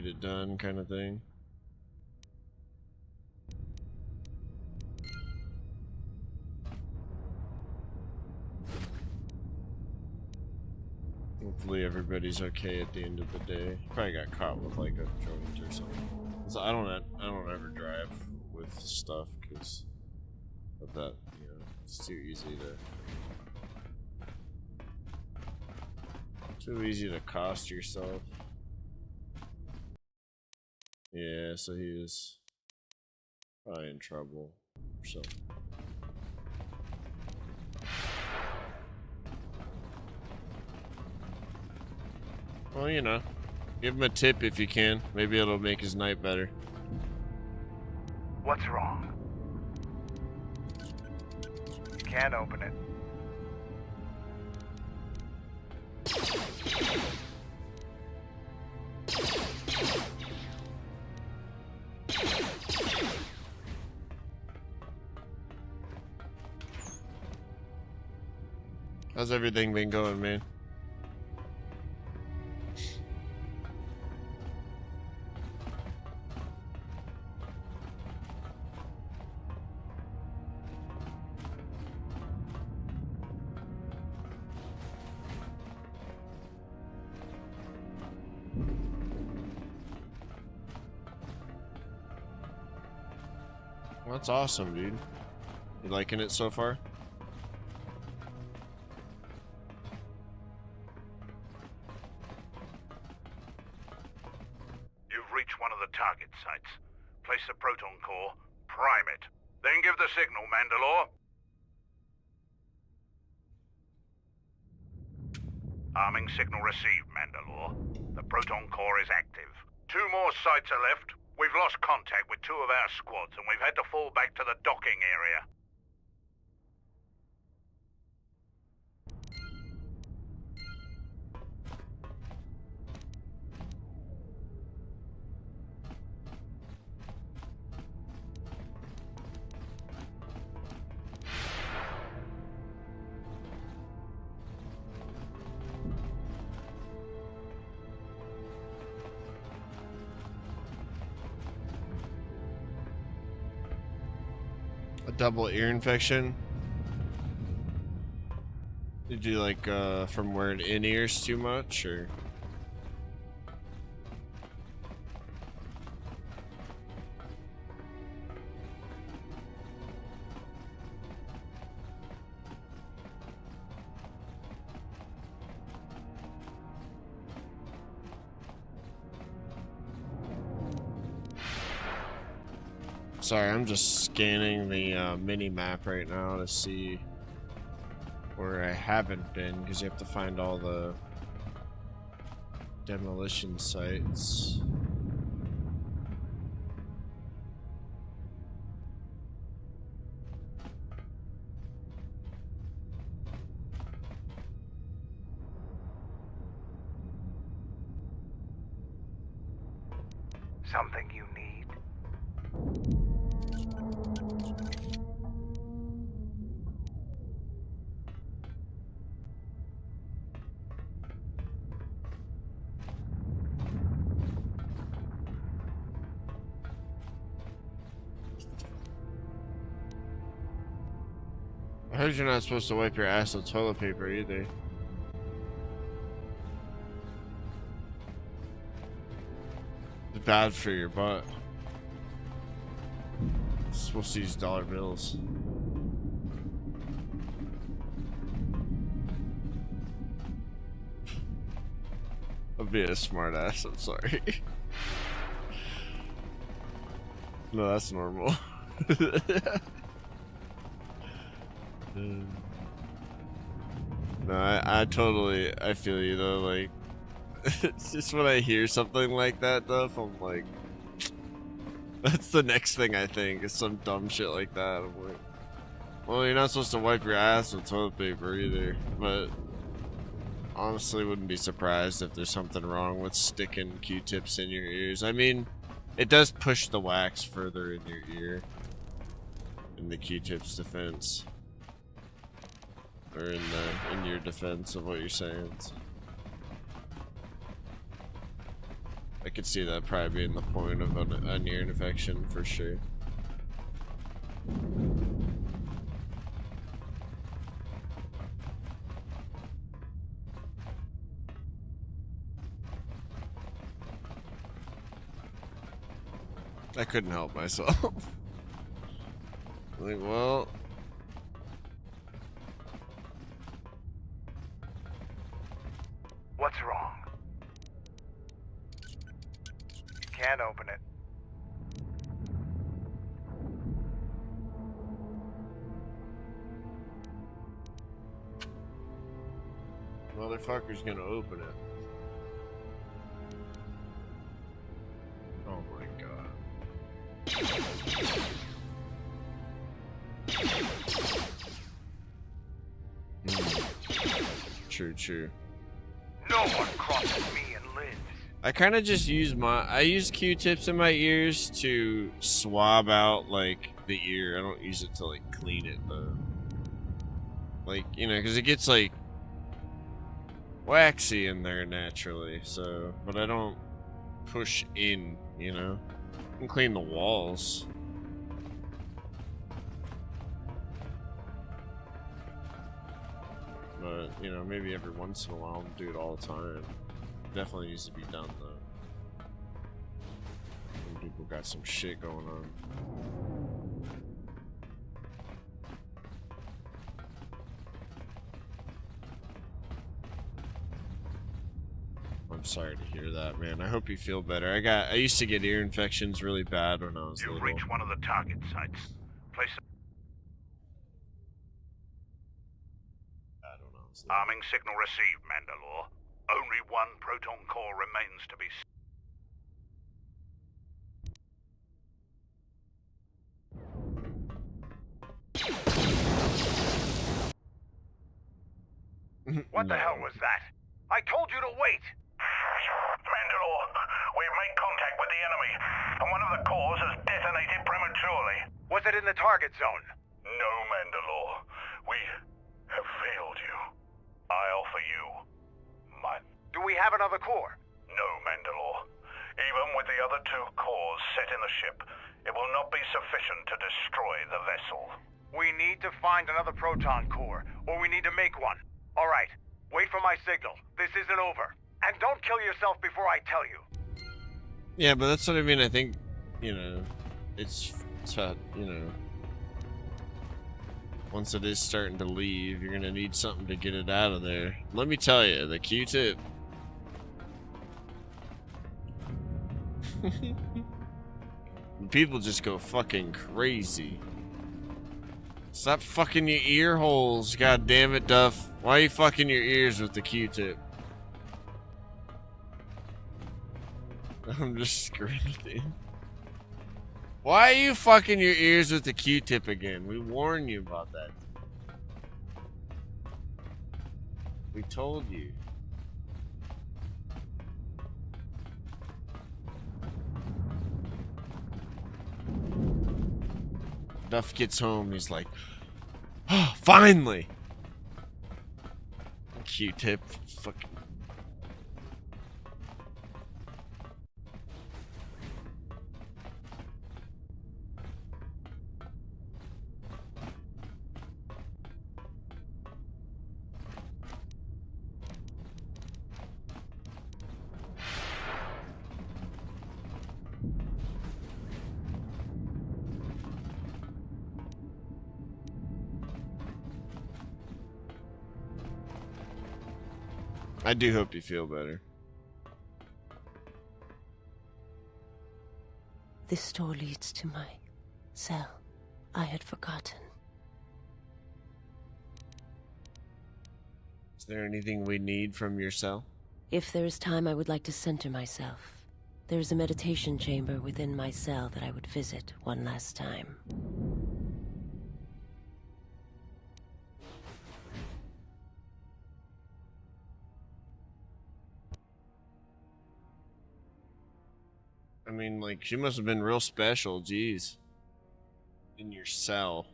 it done, kind of thing. Hopefully everybody's okay at the end of the day. Probably got caught with like a joint or something. So I don't ever drive with stuff because of that. You know, it's too easy to cost yourself. Yeah, so he was probably in trouble or something. Well, you know, give him a tip if you can. Maybe it'll make his night better. What's wrong? You can't open it. How's everything been going, man? That's awesome, dude. You liking it so far? You've reached one of the target sites. Place the proton core, prime it, then give the signal, Mandalore. Arming signal received, Mandalore. The proton core is active. 2 more sites are left. We've lost contact with 2 of our squads, and we've had to fall back to the docking area. A double ear infection? Did you like from wearing in-ears too much, or? Sorry, I'm just scanning the mini map right now to see where I haven't been, because you have to find all the demolition sites. Something you need? I heard you're not supposed to wipe your ass with toilet paper either. It's bad for your butt. You're supposed to use dollar bills. I'm being a smart ass, I'm sorry. No, that's normal. No, I totally, I feel you though, like, it's just when I hear something like that stuff, I'm like, that's the next thing I think, is some dumb shit like that. I'm like, well, you're not supposed to wipe your ass with toilet paper either, but honestly wouldn't be surprised if there's something wrong with sticking Q-tips in your ears. I mean, it does push the wax further in your ear, in the Q-tip's defense. Or in your defense of what you're saying. So I could see that probably being the point of an ear infection for sure. I couldn't help myself. Like, well, What's wrong? You can't open it. motherfucker's gonna open it. Oh my god. True. No one crosses me and lives. I kind of just use I use Q-tips in my ears to swab out like the ear. I don't use it to like clean it though. Like, you know, because it gets like waxy in there naturally. So, but I don't push in, you know. I can clean the walls. But, you know, maybe every once in a while, do it all the time. Definitely needs to be done, though. Some people got some shit going on. I'm sorry to hear that, man. I hope you feel better. I used to get ear infections really bad when I was little. You've reached one of the target sites. Place Arming signal received, Mandalore. Only one proton core remains to be What the hell was that? I told you to wait! Mandalore, we've made contact with the enemy, and one of the cores has detonated prematurely. Was it in the target zone? No, Mandalore. We have failed you. I offer you my... Do we have another core? No, Mandalore. Even with the other two cores set in the ship, it will not be sufficient to destroy the vessel. We need to find another proton core, or we need to make one. Alright, wait for my signal. This isn't over. And don't kill yourself before I tell you. Yeah, but that's what I mean. I think, you know, it's you know, once it is starting to leave, you're gonna need something to get it out of there. Let me tell you, the Q-tip. People just go fucking crazy. Stop fucking your ear holes, god damn it, Duff. Why are you fucking your ears with the Q-tip? I'm just scripting. Why are you fucking your ears with the Q-tip again? We warned you about that. We told you. Duff gets home, he's like, oh, finally! Q-tip, fucking. I do hope you feel better. This door leads to my cell. I had forgotten. Is there anything we need from your cell? If there is time, I would like to center myself. There is a meditation chamber within my cell that I would visit one last time. I mean, like, she must have been real special, jeez. In your cell.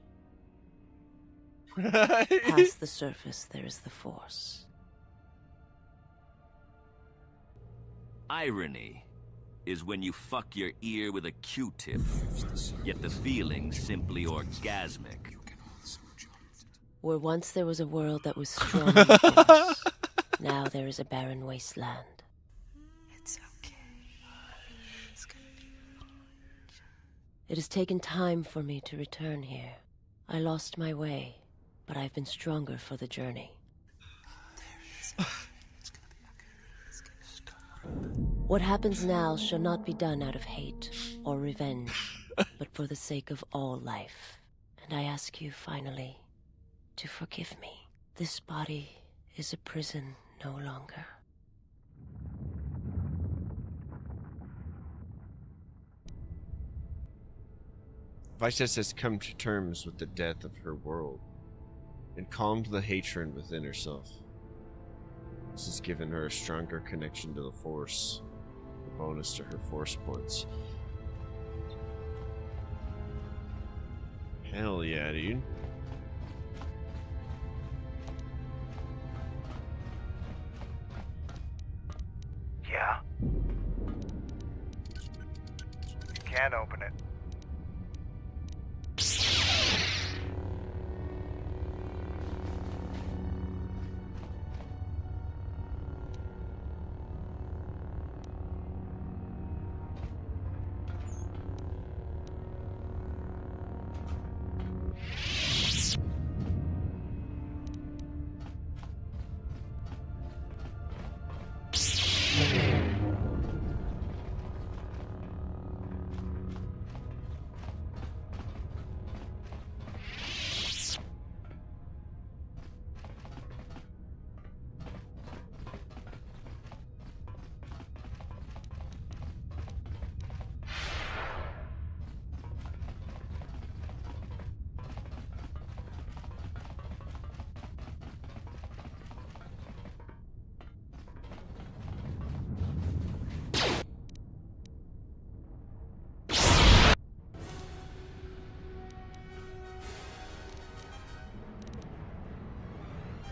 Past the surface, there is the Force. Irony is when you fuck your ear with a Q-tip, yet the feeling's simply orgasmic. Where once there was a world that was strong in force, now there is a barren wasteland. It's okay. It has taken time for me to return here. I lost my way, but I've been stronger for the journey. What happens now shall not be done out of hate or revenge, but for the sake of all life. And I ask you, finally, to forgive me. This body is a prison no longer. Vices has come to terms with the death of her world and calmed the hatred within herself. This has given her a stronger connection to the Force, a bonus to her Force points. Hell yeah, dude. Yeah? You can't open it.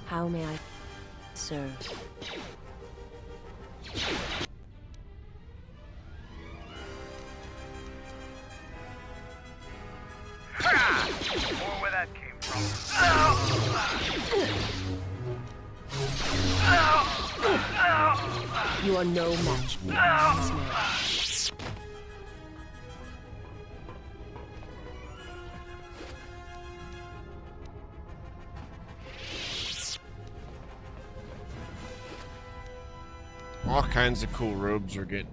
How may I serve? Or where that came from. You are no match for this man. All kinds of cool robes we're getting.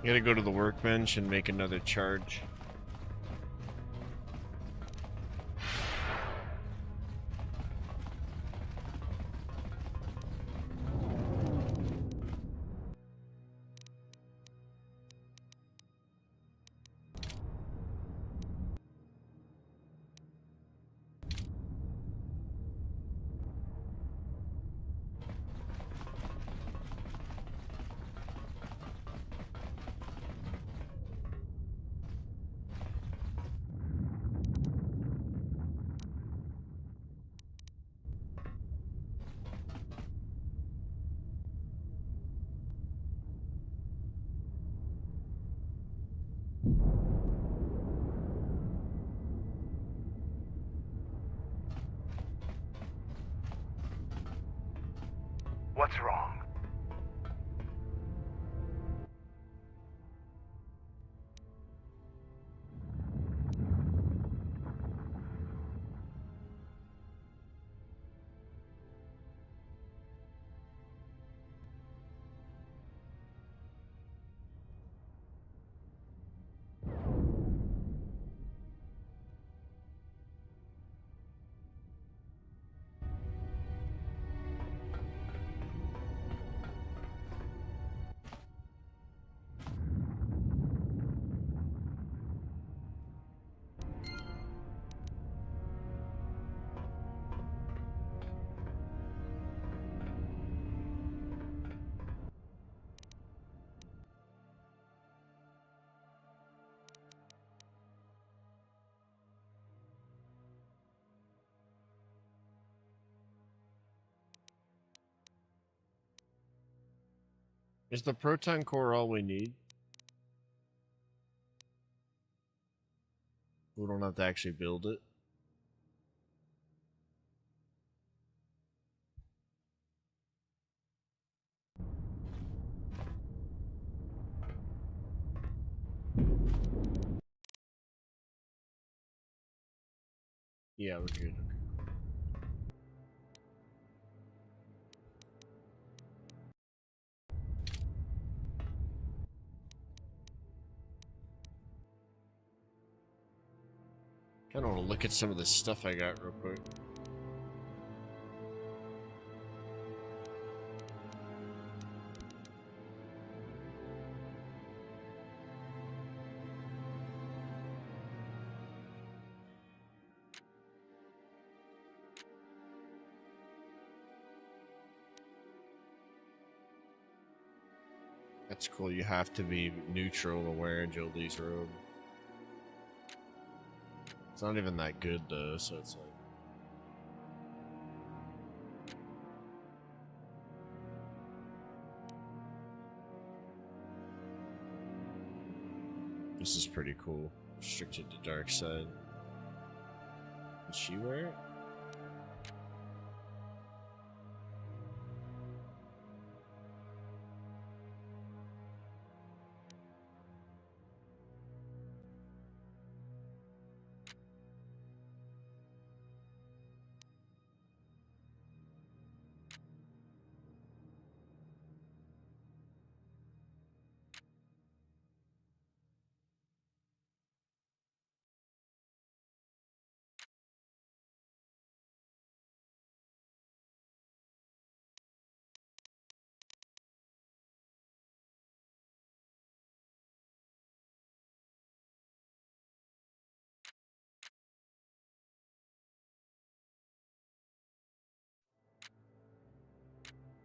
I gotta go to the workbench and make another charge. What's wrong? Is the proton core all we need? We don't have to actually build it. Yeah, we're good. Kinda wanna look at some of the stuff I got real quick. That's cool, you have to be neutral to wear Jolie's robe. It's not even that good though, so it's like... This is pretty cool. Restricted to dark side. Does she wear it?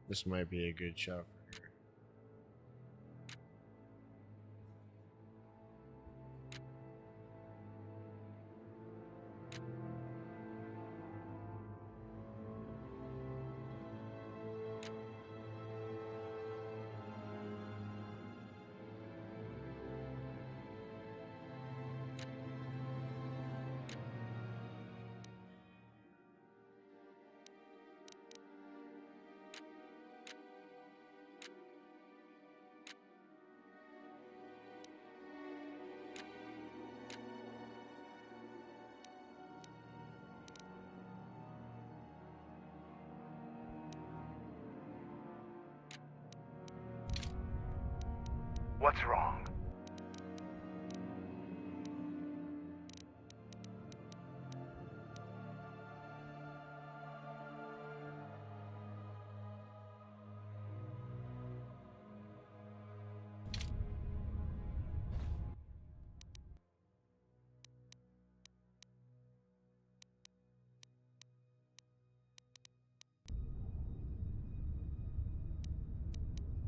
This might be a good shot for her. What's wrong?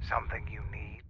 Something you need?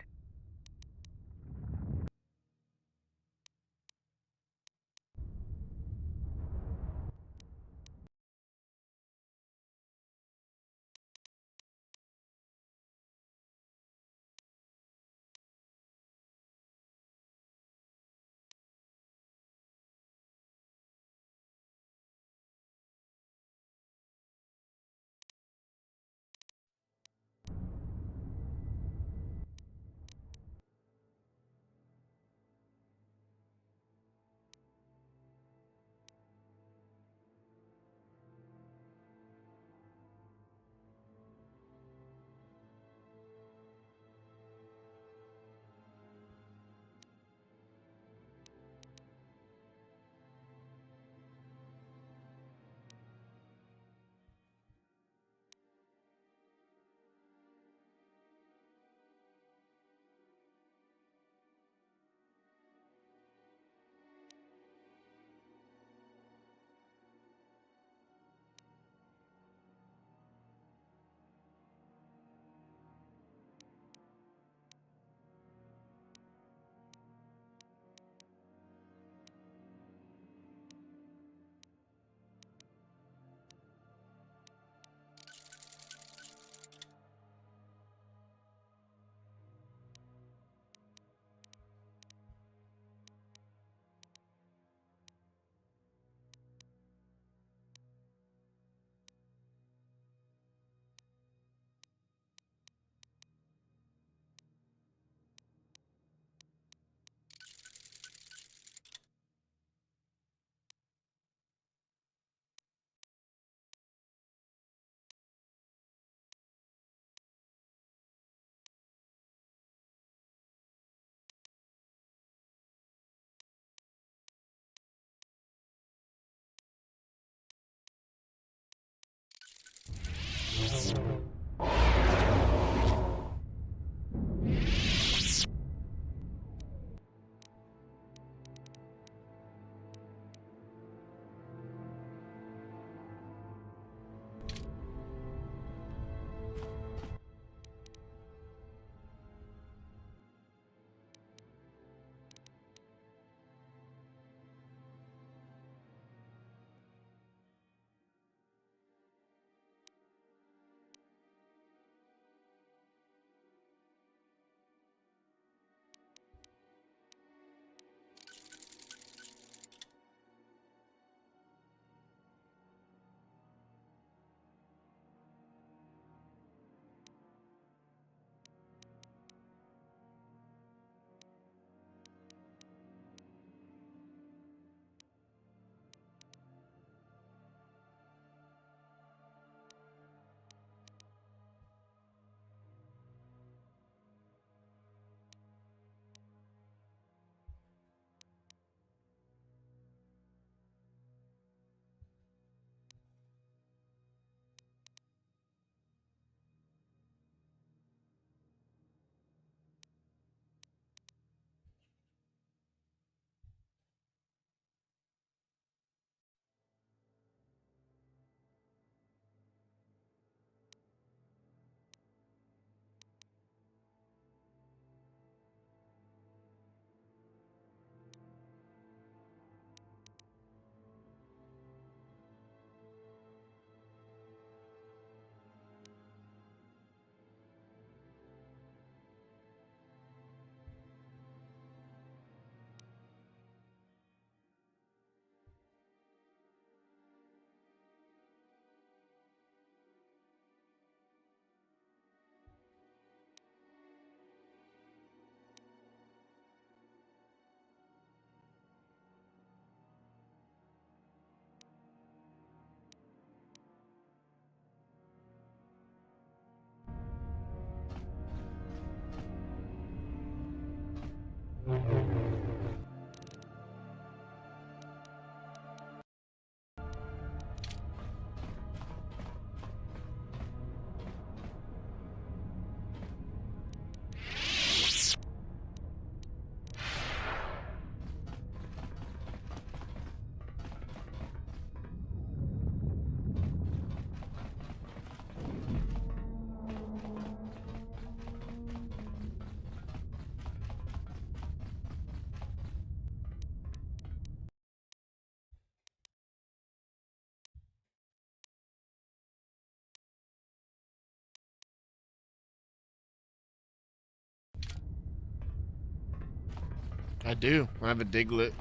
I do. I have a Diglett.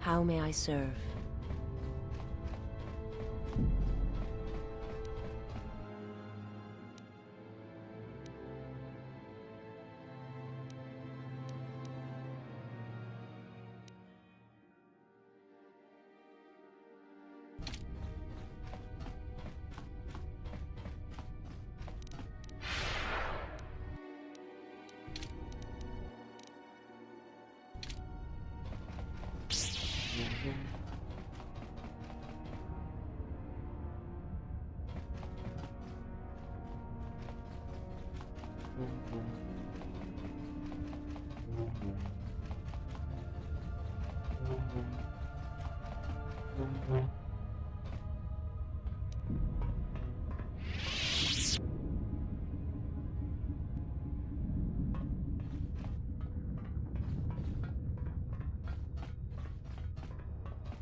How may I serve?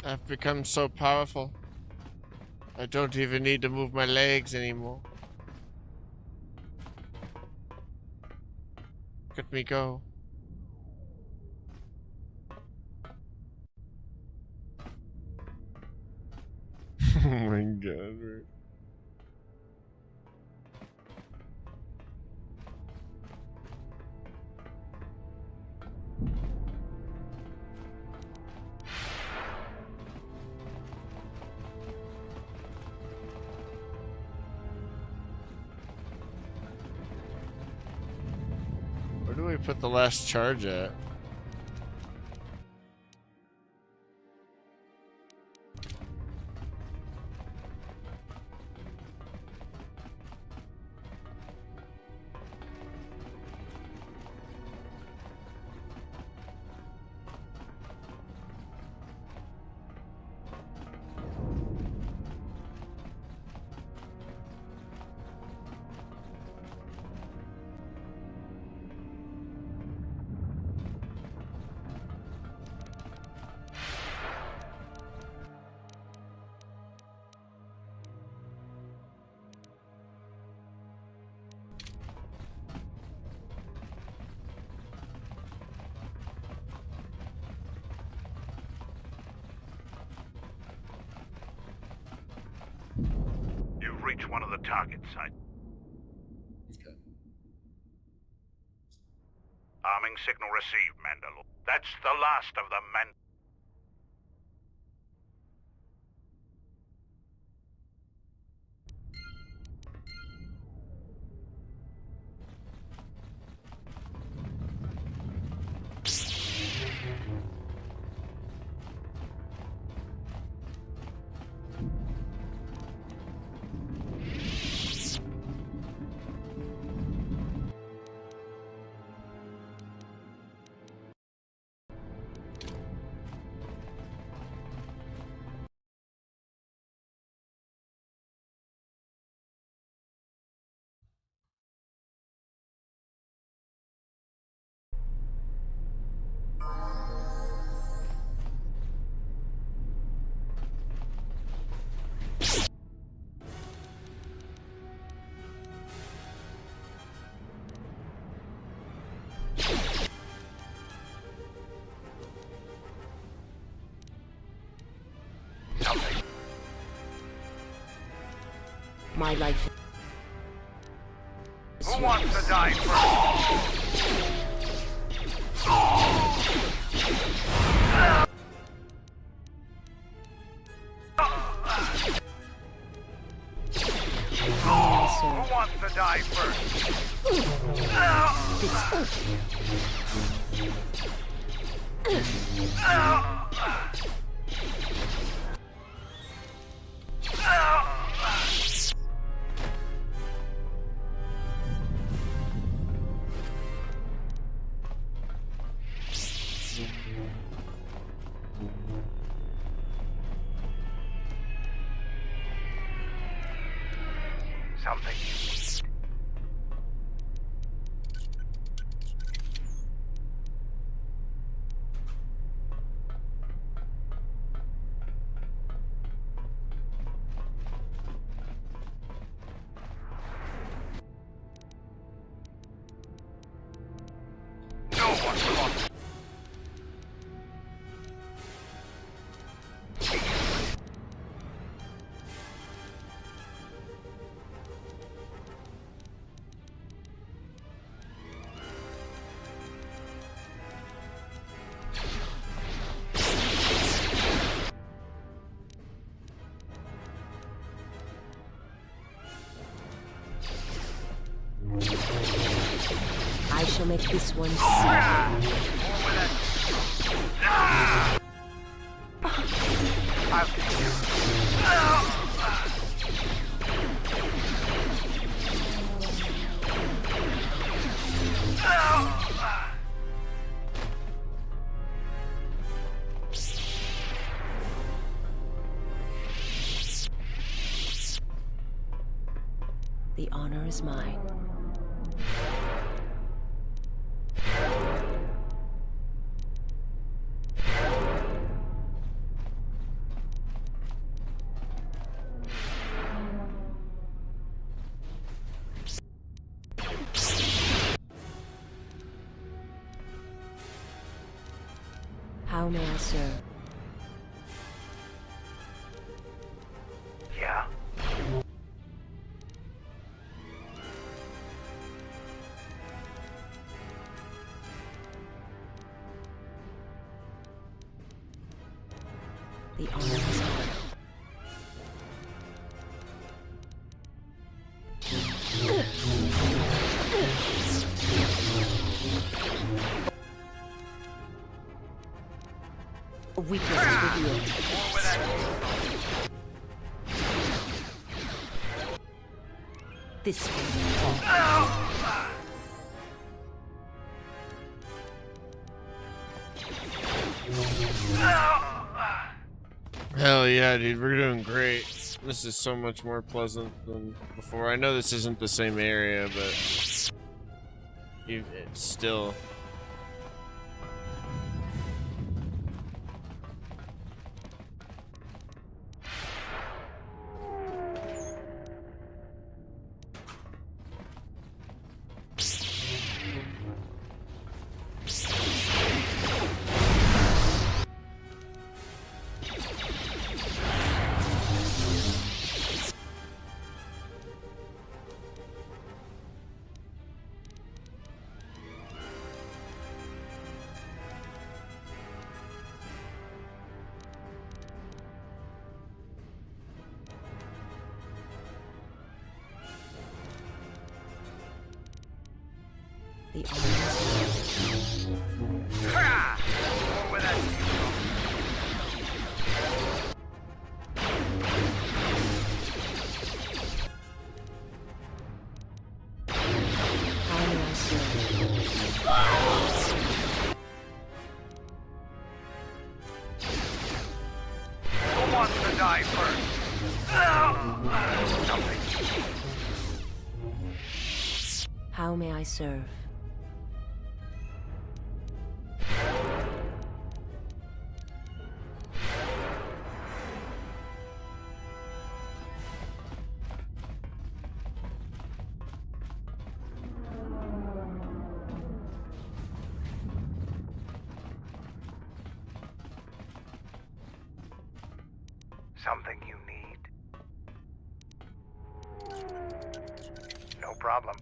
I've become so powerful. I don't even need to move my legs anymore. Look at me go. Oh my god, bro. Where do we put the last charge at? You've reached one of the target sites. Okay. Arming signal received, Mandalore. That's the last of them, man. My life. Who wants to die first? Who wants to die first? Something you need. No one caught. I shall make this one simple. I'll take you. The honor is mine. How may I serve? Yeah? The honor is mine. A weakness is revealed. This one. Hell yeah, dude, we're doing great. This is so much more pleasant than before. I know this isn't the same area, but it's still. The honor is How may I serve? Who wants to die first? Something. How may I serve? Something you need. No problem.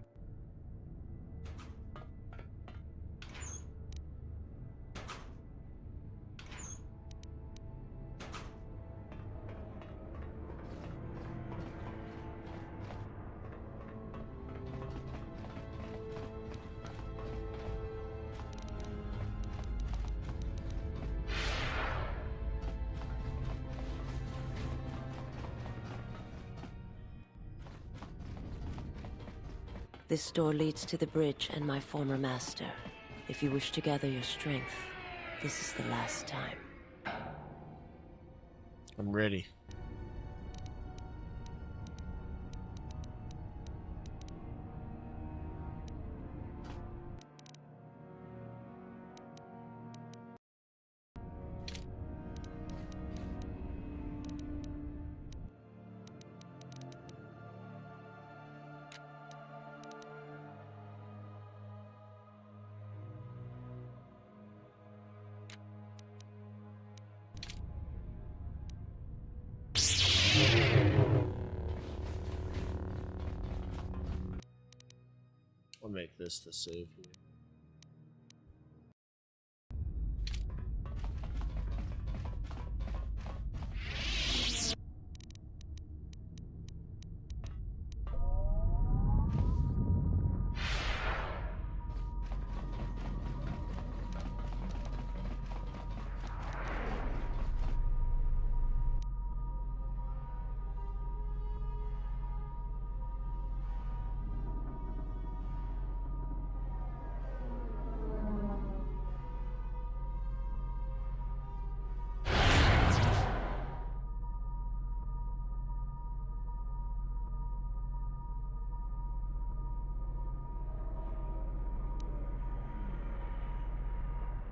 This door leads to the bridge and my former master. If you wish to gather your strength, this is the last time. I'm ready. I'll make this the save here.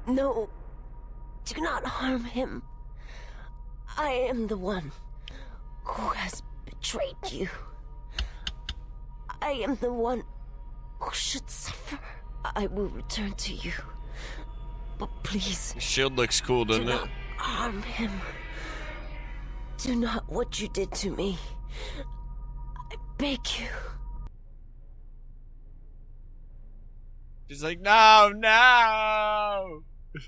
No, do not harm him. I am the one who has betrayed you. I am the one who should suffer. I will return to you. But please... Your shield looks cool, doesn't do it? not harm him. Do not what you did to me. I beg you. She's like, no, no!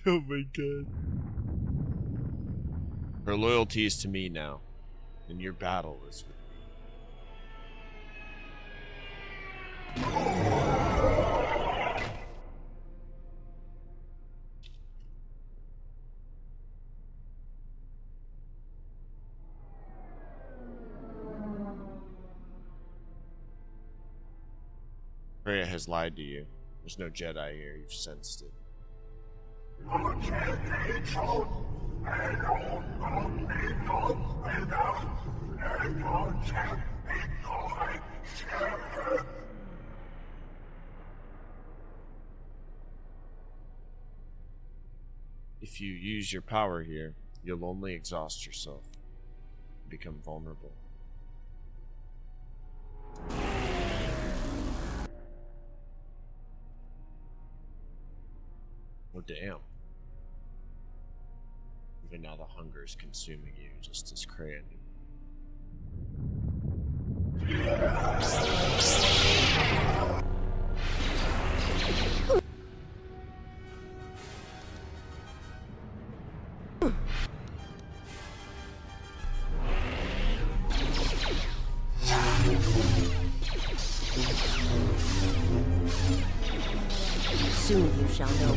Oh my god. Her loyalty is to me now, and your battle is with me. Freya has lied to you. There's no Jedi here, you've sensed it. If you use your power here, you'll only exhaust yourself and become vulnerable. Oh damn. Even now the hunger is consuming you, just as Kreia knew. Soon you shall know.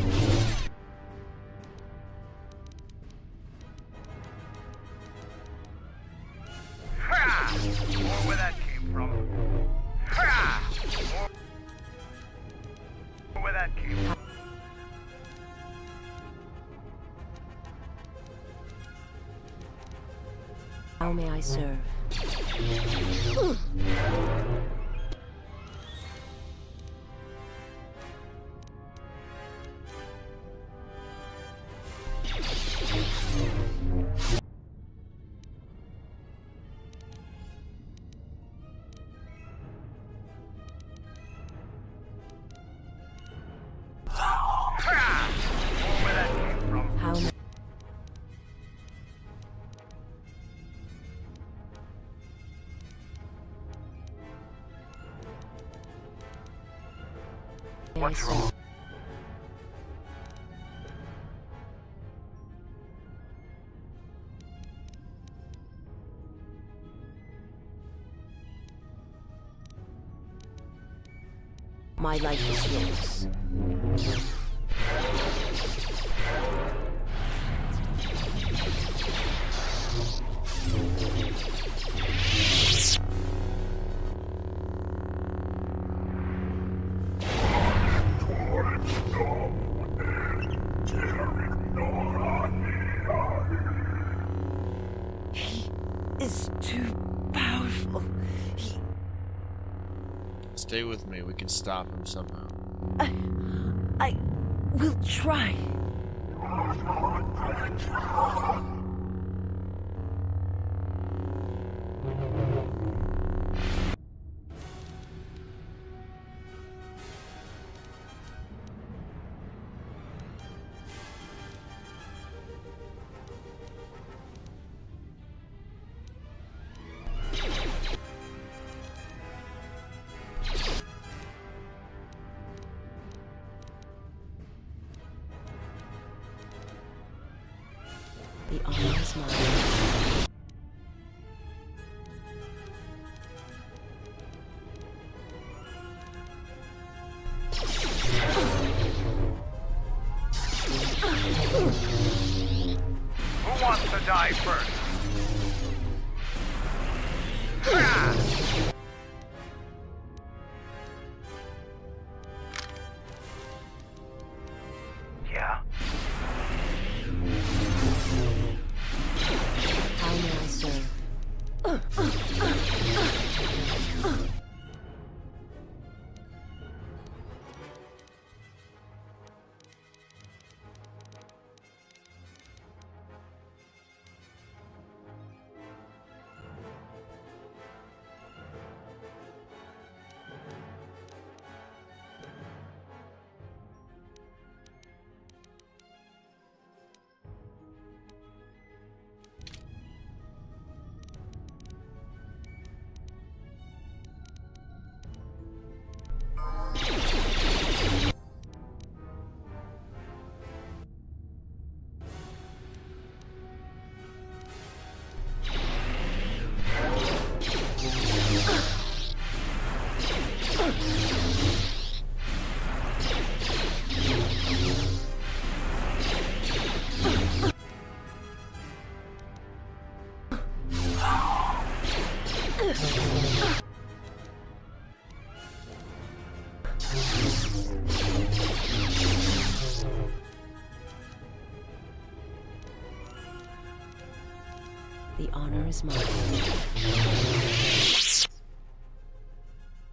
Or where that came from. Or where that came from. How may I serve? What's wrong? My life is yours. is too powerful. Stay with me. We can stop him somehow. I will try. The honor is mine. Who wants to die first? Yeah? How may I serve? The honor is mine.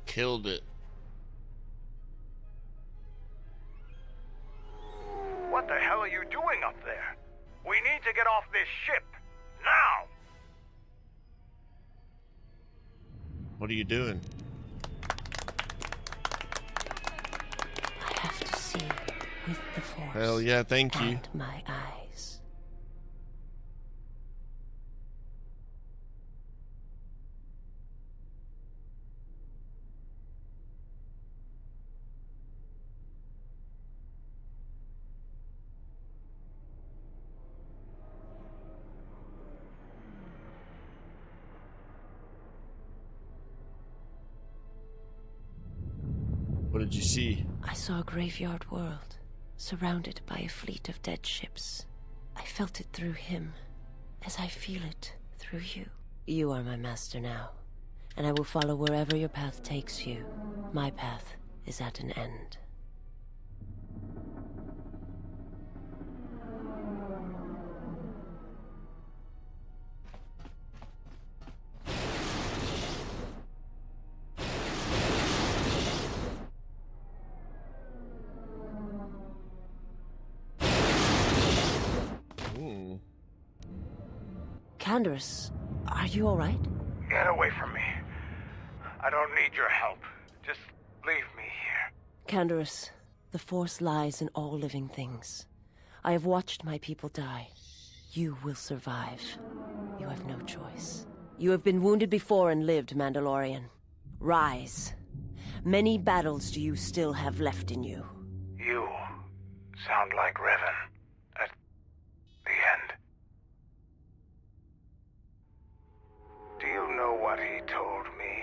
Killed it. What the hell are you doing up there? We need to get off this ship. Now! What are you doing? I have to see with the Force. Hell yeah, thank you. And my eyes. What did you see? I saw a graveyard world, surrounded by a fleet of dead ships. I felt it through him, as I feel it through you. You are my master now, and I will follow wherever your path takes you. My path is at an end. Canderous, are you all right? Get away from me. I don't need your help. Just leave me here. Canderous, the Force lies in all living things. I have watched my people die. You will survive. You have no choice. You have been wounded before and lived, Mandalorian. Rise. Many battles do you still have left in you. You sound like Revan at the end. Do you know what he told me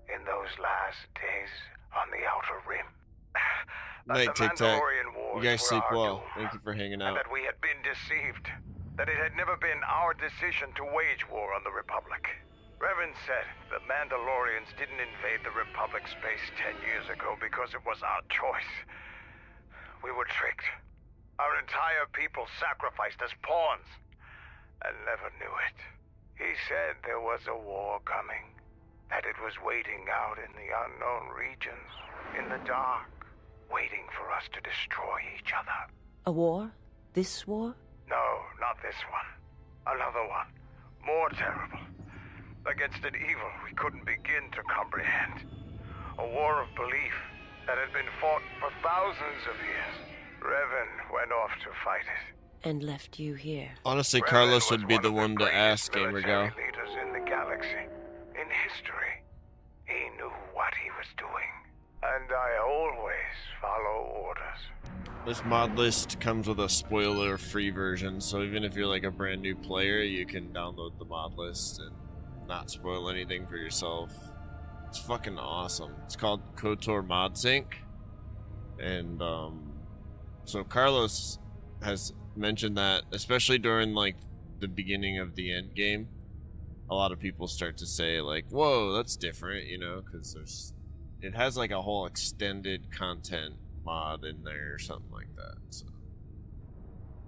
in those last days on the Outer Rim? Night, Tic Tac. You guys sleep were our well. doom, Thank you for hanging and out. that we had been deceived. That it had never been our decision to wage war on the Republic. Revan said the Mandalorians didn't invade the Republic space 10 years ago because it was our choice. We were tricked. Our entire people sacrificed as pawns, and never knew it. He said there was a war coming, that it was waiting out in the unknown regions, in the dark, waiting for us to destroy each other. A war? This war? No, not this one. Another one. More terrible. Against an evil we couldn't begin to comprehend. A war of belief that had been fought for thousands of years. Revan went off to fight it. And left you here. Honestly, Revan Carlos was would be one the of one to greatest ask, Gamer military Gal. leaders in the galaxy. In history. He knew what he was doing. And I always follow orders. This mod list comes with a spoiler-free version, so even if you're like a brand new player, you can download the mod list and not spoil anything for yourself. It's fucking awesome. It's called KOTOR Mod Sync, and so Carlos has mentioned that, especially during like the beginning of the Endgame, a lot of people start to say like, "Whoa, that's different," you know, because it has like a whole extended content mod in there or something like that. So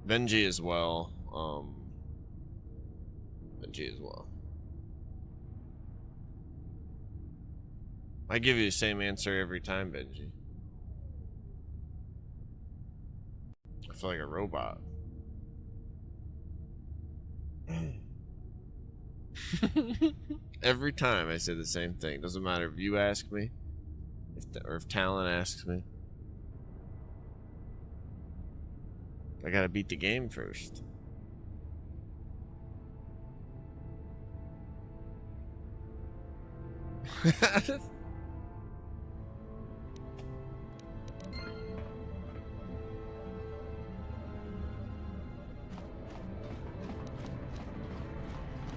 Benji as well. Benji as well. I give you the same answer every time, Benji. I feel like a robot. Every time I say the same thing. Doesn't matter if you ask me, or if Talon asks me. I gotta beat the game first.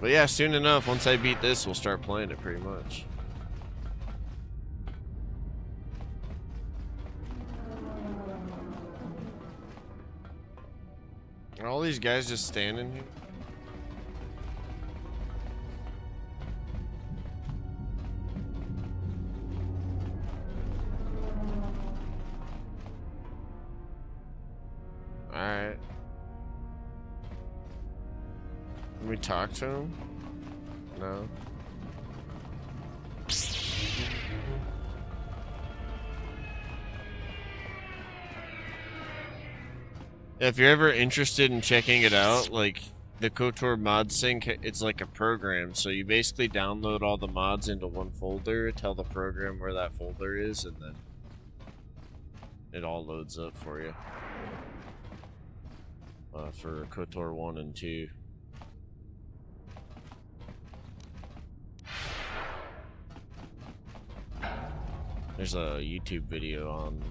But yeah, soon enough, once I beat this, we'll start playing it pretty much. Are all these guys just standing here? Alright. Can we talk to him? No. If you're ever interested in checking it out, like the KOTOR mod sync, it's like a program. So you basically download all the mods into one folder, tell the program where that folder is, and then it all loads up for you. For KOTOR 1 and 2. There's a YouTube video on...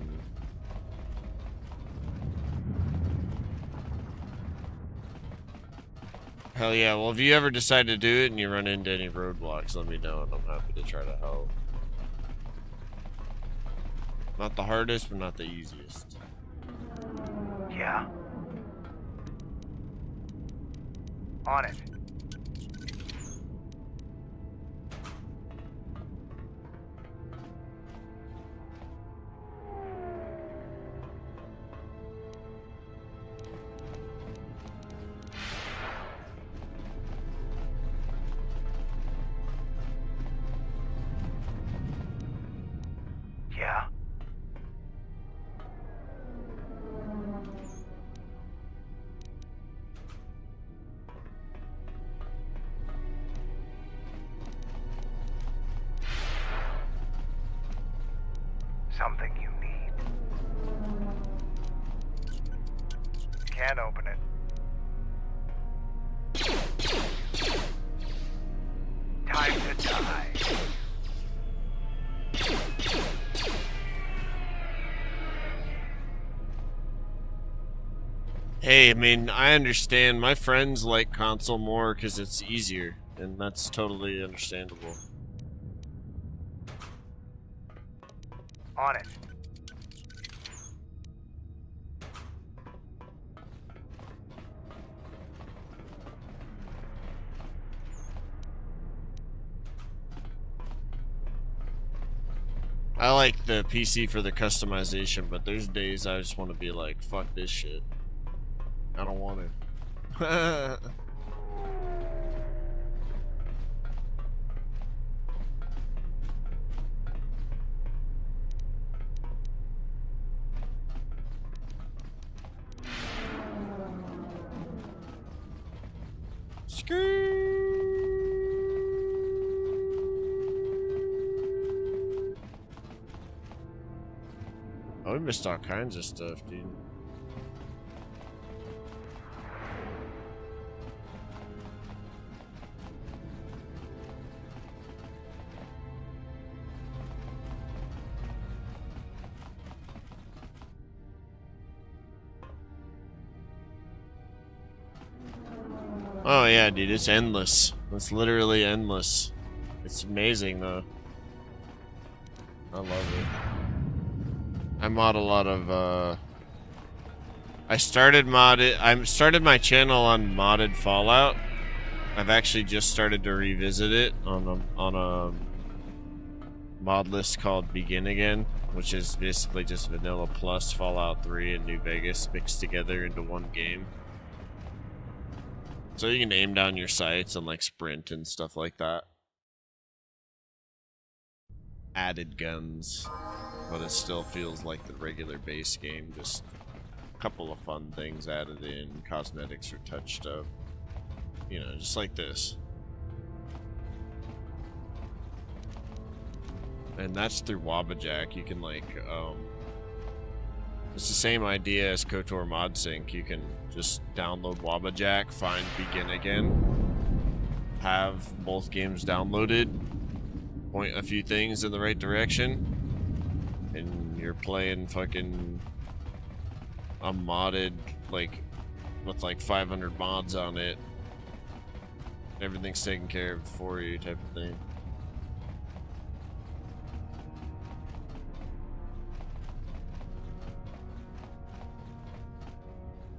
Hell yeah, well if you ever decide to do it and you run into any roadblocks, let me know and I'm happy to try to help. Not the hardest, but not the easiest. Yeah? On it. Yeah? Something you need. Can't open it. Time to die. Hey, I mean, I understand. My friends like console more because it's easier, and that's totally understandable. On it. I like the PC for the customization, but there's days I just want to be like, fuck this shit. I don't want to. Oh, we missed all kinds of stuff, dude. Oh yeah, dude, it's endless. It's literally endless. It's amazing though. I love it. I mod a lot of I started my channel on modded Fallout. I've actually just started to revisit it on a mod list called Begin Again, which is basically just vanilla plus Fallout 3 and New Vegas mixed together into one game. So you can aim down your sights and like sprint and stuff like that. Added guns, but it still feels like the regular base game, just a couple of fun things added in, cosmetics are touched up, you know, just like this. And that's through Wabbajack. You can like, it's the same idea as KOTOR mod sync. You can just download Wabbajack, find Begin Again, have both games downloaded, point a few things in the right direction, and you're playing fucking a modded, like, with like 500 mods on it. Everything's taken care of for you type of thing.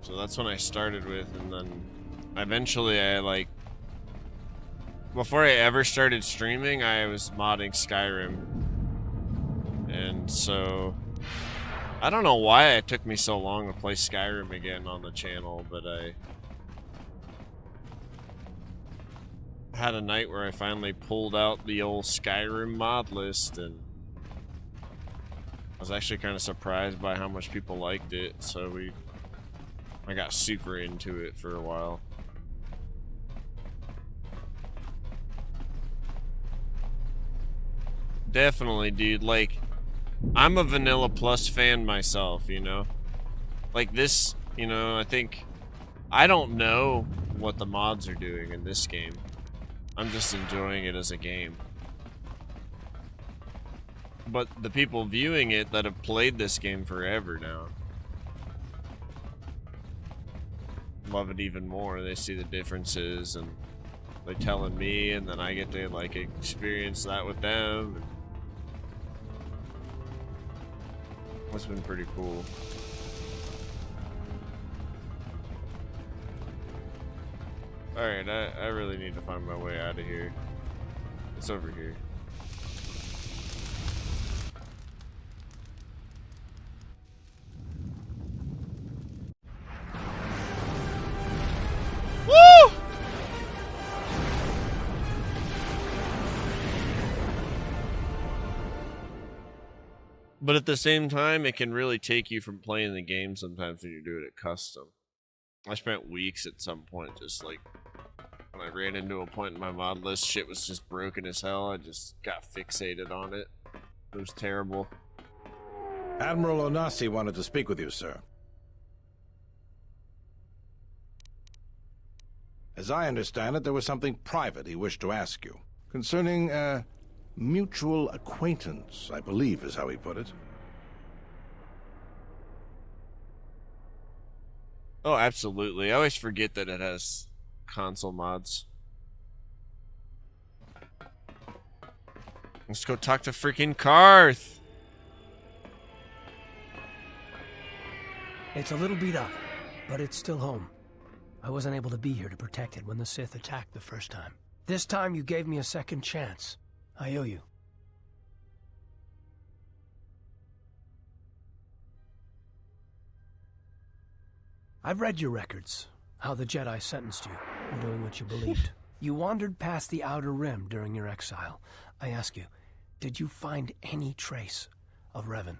So that's when I started with, and then eventually I like, before I ever started streaming, I was modding Skyrim. And so, I don't know why it took me so long to play Skyrim again on the channel, but I had a night where I finally pulled out the old Skyrim mod list, and I was actually kind of surprised by how much people liked it, so I got super into it for a while. Definitely, dude. Like, I'm a Vanilla Plus fan myself, you know? Like this, you know, I don't know what the mods are doing in this game. I'm just enjoying it as a game. But the people viewing it that have played this game forever now love it even more. They see the differences and they're telling me, and then I get to like experience that with them. It's been pretty cool. Alright, I really need to find my way out of here. It's over here. Woo! But at the same time, it can really take you from playing the game sometimes when you do it at custom. I spent weeks at some point just like, when I ran into a point in my mod list, shit was just broken as hell. I just got fixated on it. It was terrible. Admiral Onasi wanted to speak with you, sir. As I understand it, there was something private he wished to ask you. Concerning a mutual acquaintance, I believe is how he put it. Oh, absolutely. I always forget that it has console mods. Let's go talk to freaking Karth. It's a little beat up, but it's still home. I wasn't able to be here to protect it when the Sith attacked the first time. This time you gave me a second chance. I owe you. I've read your records, how the Jedi sentenced you for doing what you believed. You wandered past the Outer Rim during your exile. I ask you, did you find any trace of Revan?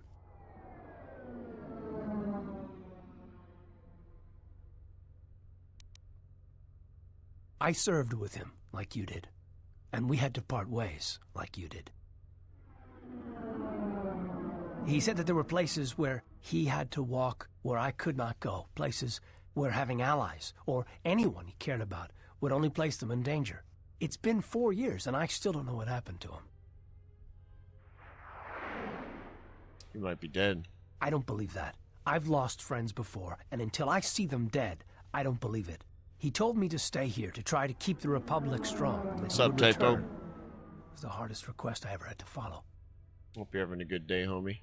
I served with him like you did, and we had to part ways like you did. He said that there were places where he had to walk where I could not go. Places where having allies, or anyone he cared about, would only place them in danger. It's been 4 years, and I still don't know what happened to him. He might be dead. I don't believe that. I've lost friends before, and until I see them dead, I don't believe it. He told me to stay here, to try to keep the Republic strong. And What's up, Typo? It was the hardest request I ever had to follow. Hope you're having a good day, homie.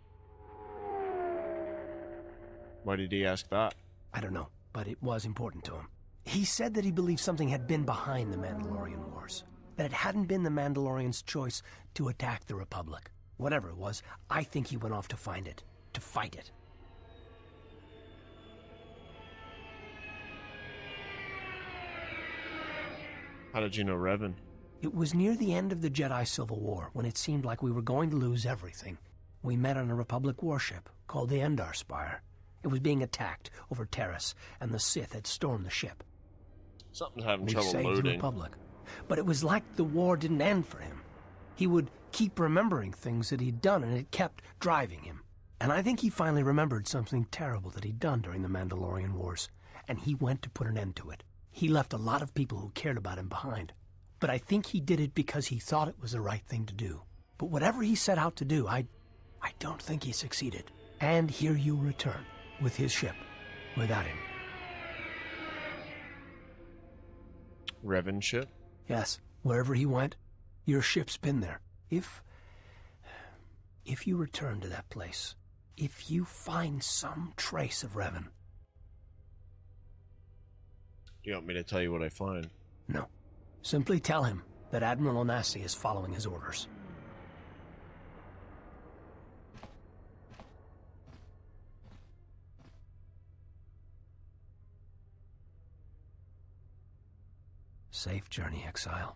Why did he ask that? I don't know, but it was important to him. He said that he believed something had been behind the Mandalorian Wars. That it hadn't been the Mandalorians' choice to attack the Republic. Whatever it was, I think he went off to find it. To fight it. How did you know Revan? It was near the end of the Jedi Civil War, when it seemed like we were going to lose everything. We met on a Republic warship called the Endar Spire. It was being attacked over Telos, and the Sith had stormed the ship. Something's having We trouble saved the loading. Republic. But it was like the war didn't end for him. He would keep remembering things that he'd done, and it kept driving him. And I think he finally remembered something terrible that he'd done during the Mandalorian Wars, and he went to put an end to it. He left a lot of people who cared about him behind. But I think he did it because he thought it was the right thing to do. But whatever he set out to do, I don't think he succeeded. And here you return, with his ship, without him. Revan ship? Yes, wherever he went, your ship's been there. If you return to that place, if you find some trace of Revan... Do you want me to tell you what I find? No. Simply tell him that Admiral Onasi is following his orders. Safe journey, Exile.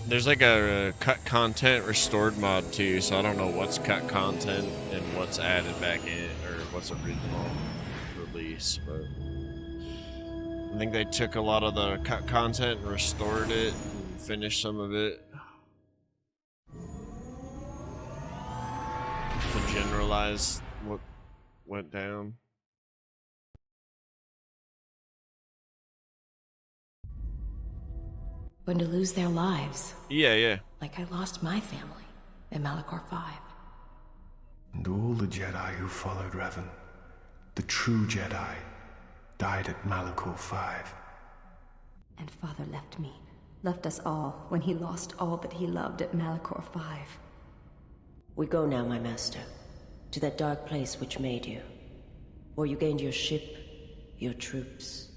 There's like a cut content restored mod too, so I don't know what's cut content and what's added back in, or what's original release, but I think they took a lot of the cut content and restored it and finished some of it to generalize what went down. Going to lose their lives. Yeah. Like I lost my family in Malachor 5. And all the Jedi who followed Revan, the true Jedi, died at Malachor 5. And Father left me, left us all, when he lost all that he loved at Malachor 5. We go now, my master, to that dark place which made you. Where you gained your ship, your troops.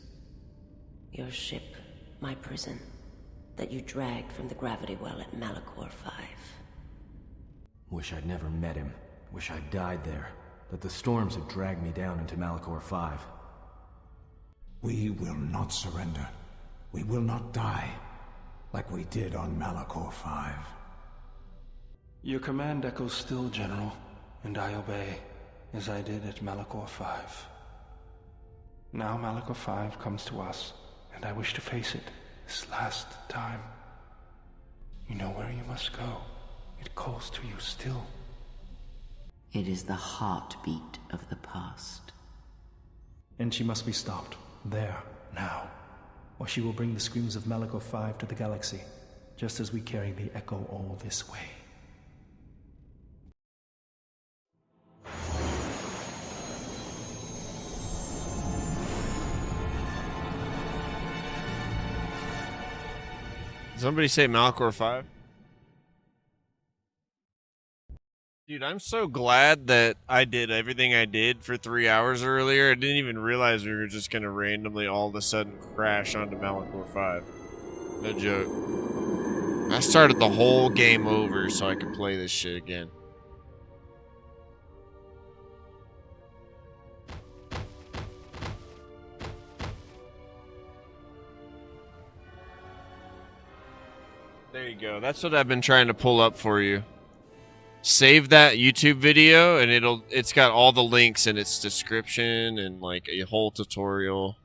Your ship, my prison, that you dragged from the gravity well at Malachor 5. Wish I'd never met him. Wish I'd died there. That the storms had dragged me down into Malachor 5. We will not surrender. We will not die, like we did on Malachor 5. Your command echoes still, General, and I obey, as I did at Malachor 5. Now Malachor 5 comes to us, and I wish to face it this last time. You know where you must go. It calls to you still. It is the heartbeat of the past. And she must be stopped, there, now, or she will bring the screams of Malachor 5 to the galaxy, just as we carry the echo all this way. Did somebody say Malachor 5? Dude, I'm so glad that I did everything I did for 3 hours earlier. I didn't even realize we were just going to randomly all of a sudden crash onto Malachor 5. No joke. I started the whole game over so I could play this shit again. There you go. That's what I've been trying to pull up for you. Save that YouTube video and it's got all the links in its description and like a whole tutorial.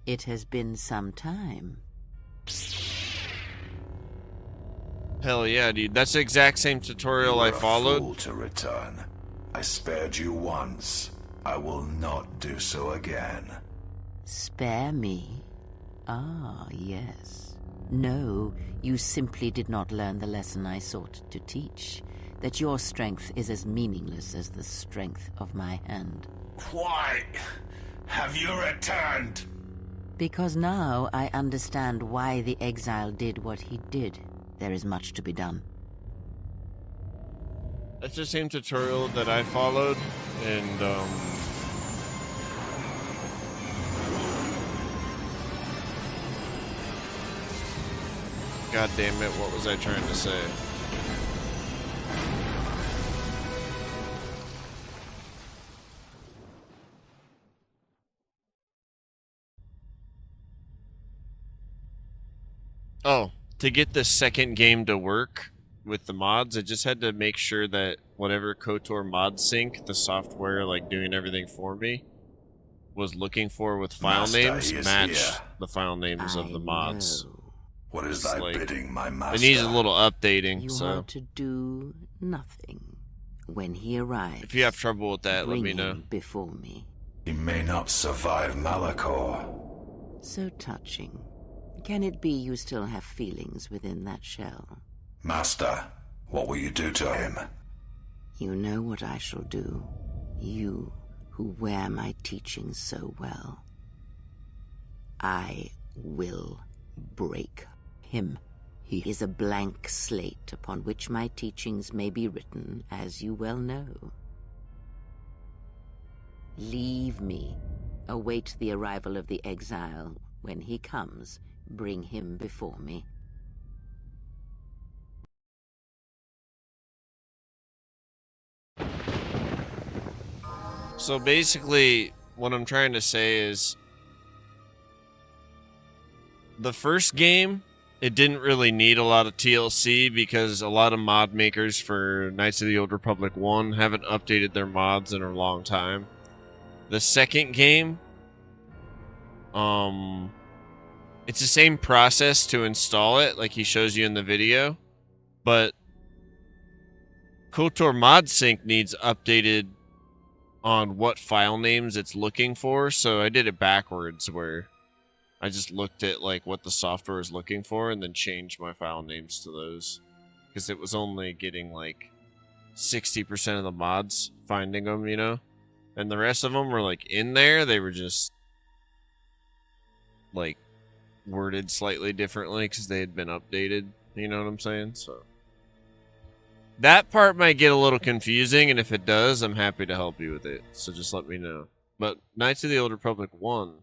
It has been some time. Hell yeah, dude. That's the exact same tutorial I followed. Fool to return. I spared you once. I will not do so again. Spare me? Ah, yes. No, you simply did not learn the lesson I sought to teach. That your strength is as meaningless as the strength of my hand. Why have you returned? Because now I understand why the exile did what he did. There is much to be done. That's the same tutorial that I followed, and God damn it, what was I trying to say? Oh, to get the second game to work with the mods, I just had to make sure that whatever KOTOR mod sync, the software like doing everything for me, was looking for with file Master, names he is matched here. the file names of the mods. What is It's thy like, bidding, my it master? needs a little updating, You so are to do nothing. When he arrives, if you have trouble with that, let bring me know. him before me. He may not survive Malachor. So touching. Can it be you still have feelings within that shell? Master, what will you do to him? You know what I shall do. You, who wear my teachings so well. I will break him. He is a blank slate upon which my teachings may be written, as you well know. Leave me. Await the arrival of the exile. When he comes, bring him before me. So basically, what I'm trying to say is, the first game, it didn't really need a lot of TLC because a lot of mod makers for Knights of the Old Republic 1 haven't updated their mods in a long time. The second game, it's the same process to install it, like he shows you in the video, but KOTOR mod sync needs updated on what file names it's looking for, so I did it backwards where I just looked at like what the software is looking for and then changed my file names to those, because it was only getting like 60% of the mods finding them, you know, and the rest of them were like in there, they were just like worded slightly differently because they had been updated, you know what I'm saying? So that part might get a little confusing, and if it does, I'm happy to help you with it. So just let me know. But Knights of the Old Republic 1,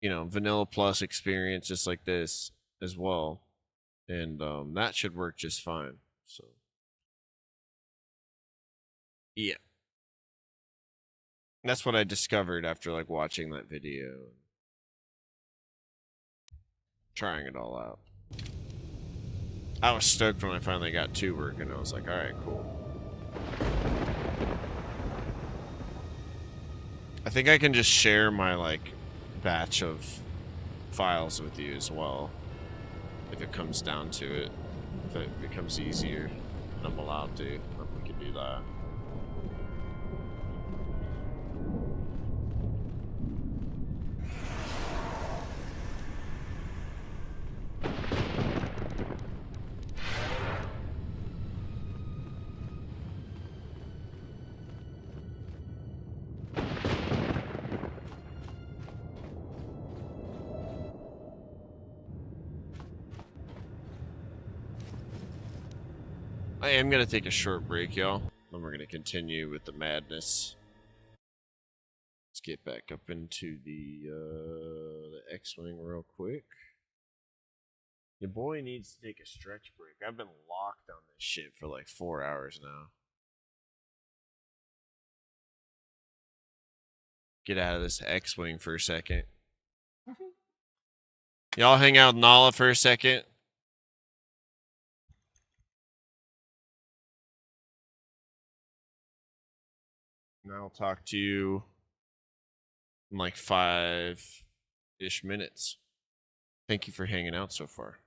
you know, vanilla plus experience just like this as well. And that should work just fine. So yeah. That's what I discovered after like watching that video and trying it all out. I was stoked when I finally got 2 working. I was like, alright, cool. I think I can just share my, like, batch of files with you as well. If it comes down to it. If it becomes easier and I'm allowed to, then we can do that. I am going to take a short break, y'all. Then we're going to continue with the madness. Let's get back up into the X-Wing real quick. Your boy needs to take a stretch break. I've been locked on this shit for like 4 hours now. Get out of this X-Wing for a second. Y'all hang out with Nala for a second. And I'll talk to you in like 5-ish minutes. Thank you for hanging out so far.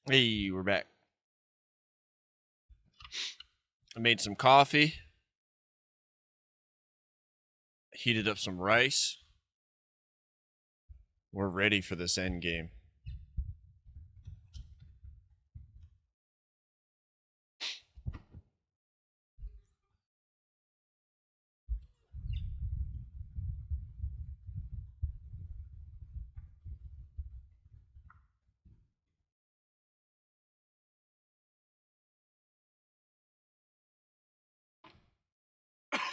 Hey, we're back. I made some coffee. Heated up some rice. We're ready for this end game.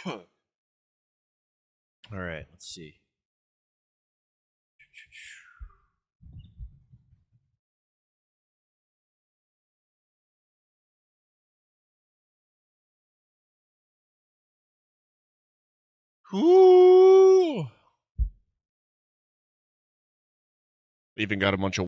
All right, let's see. Ooh. Even got a bunch of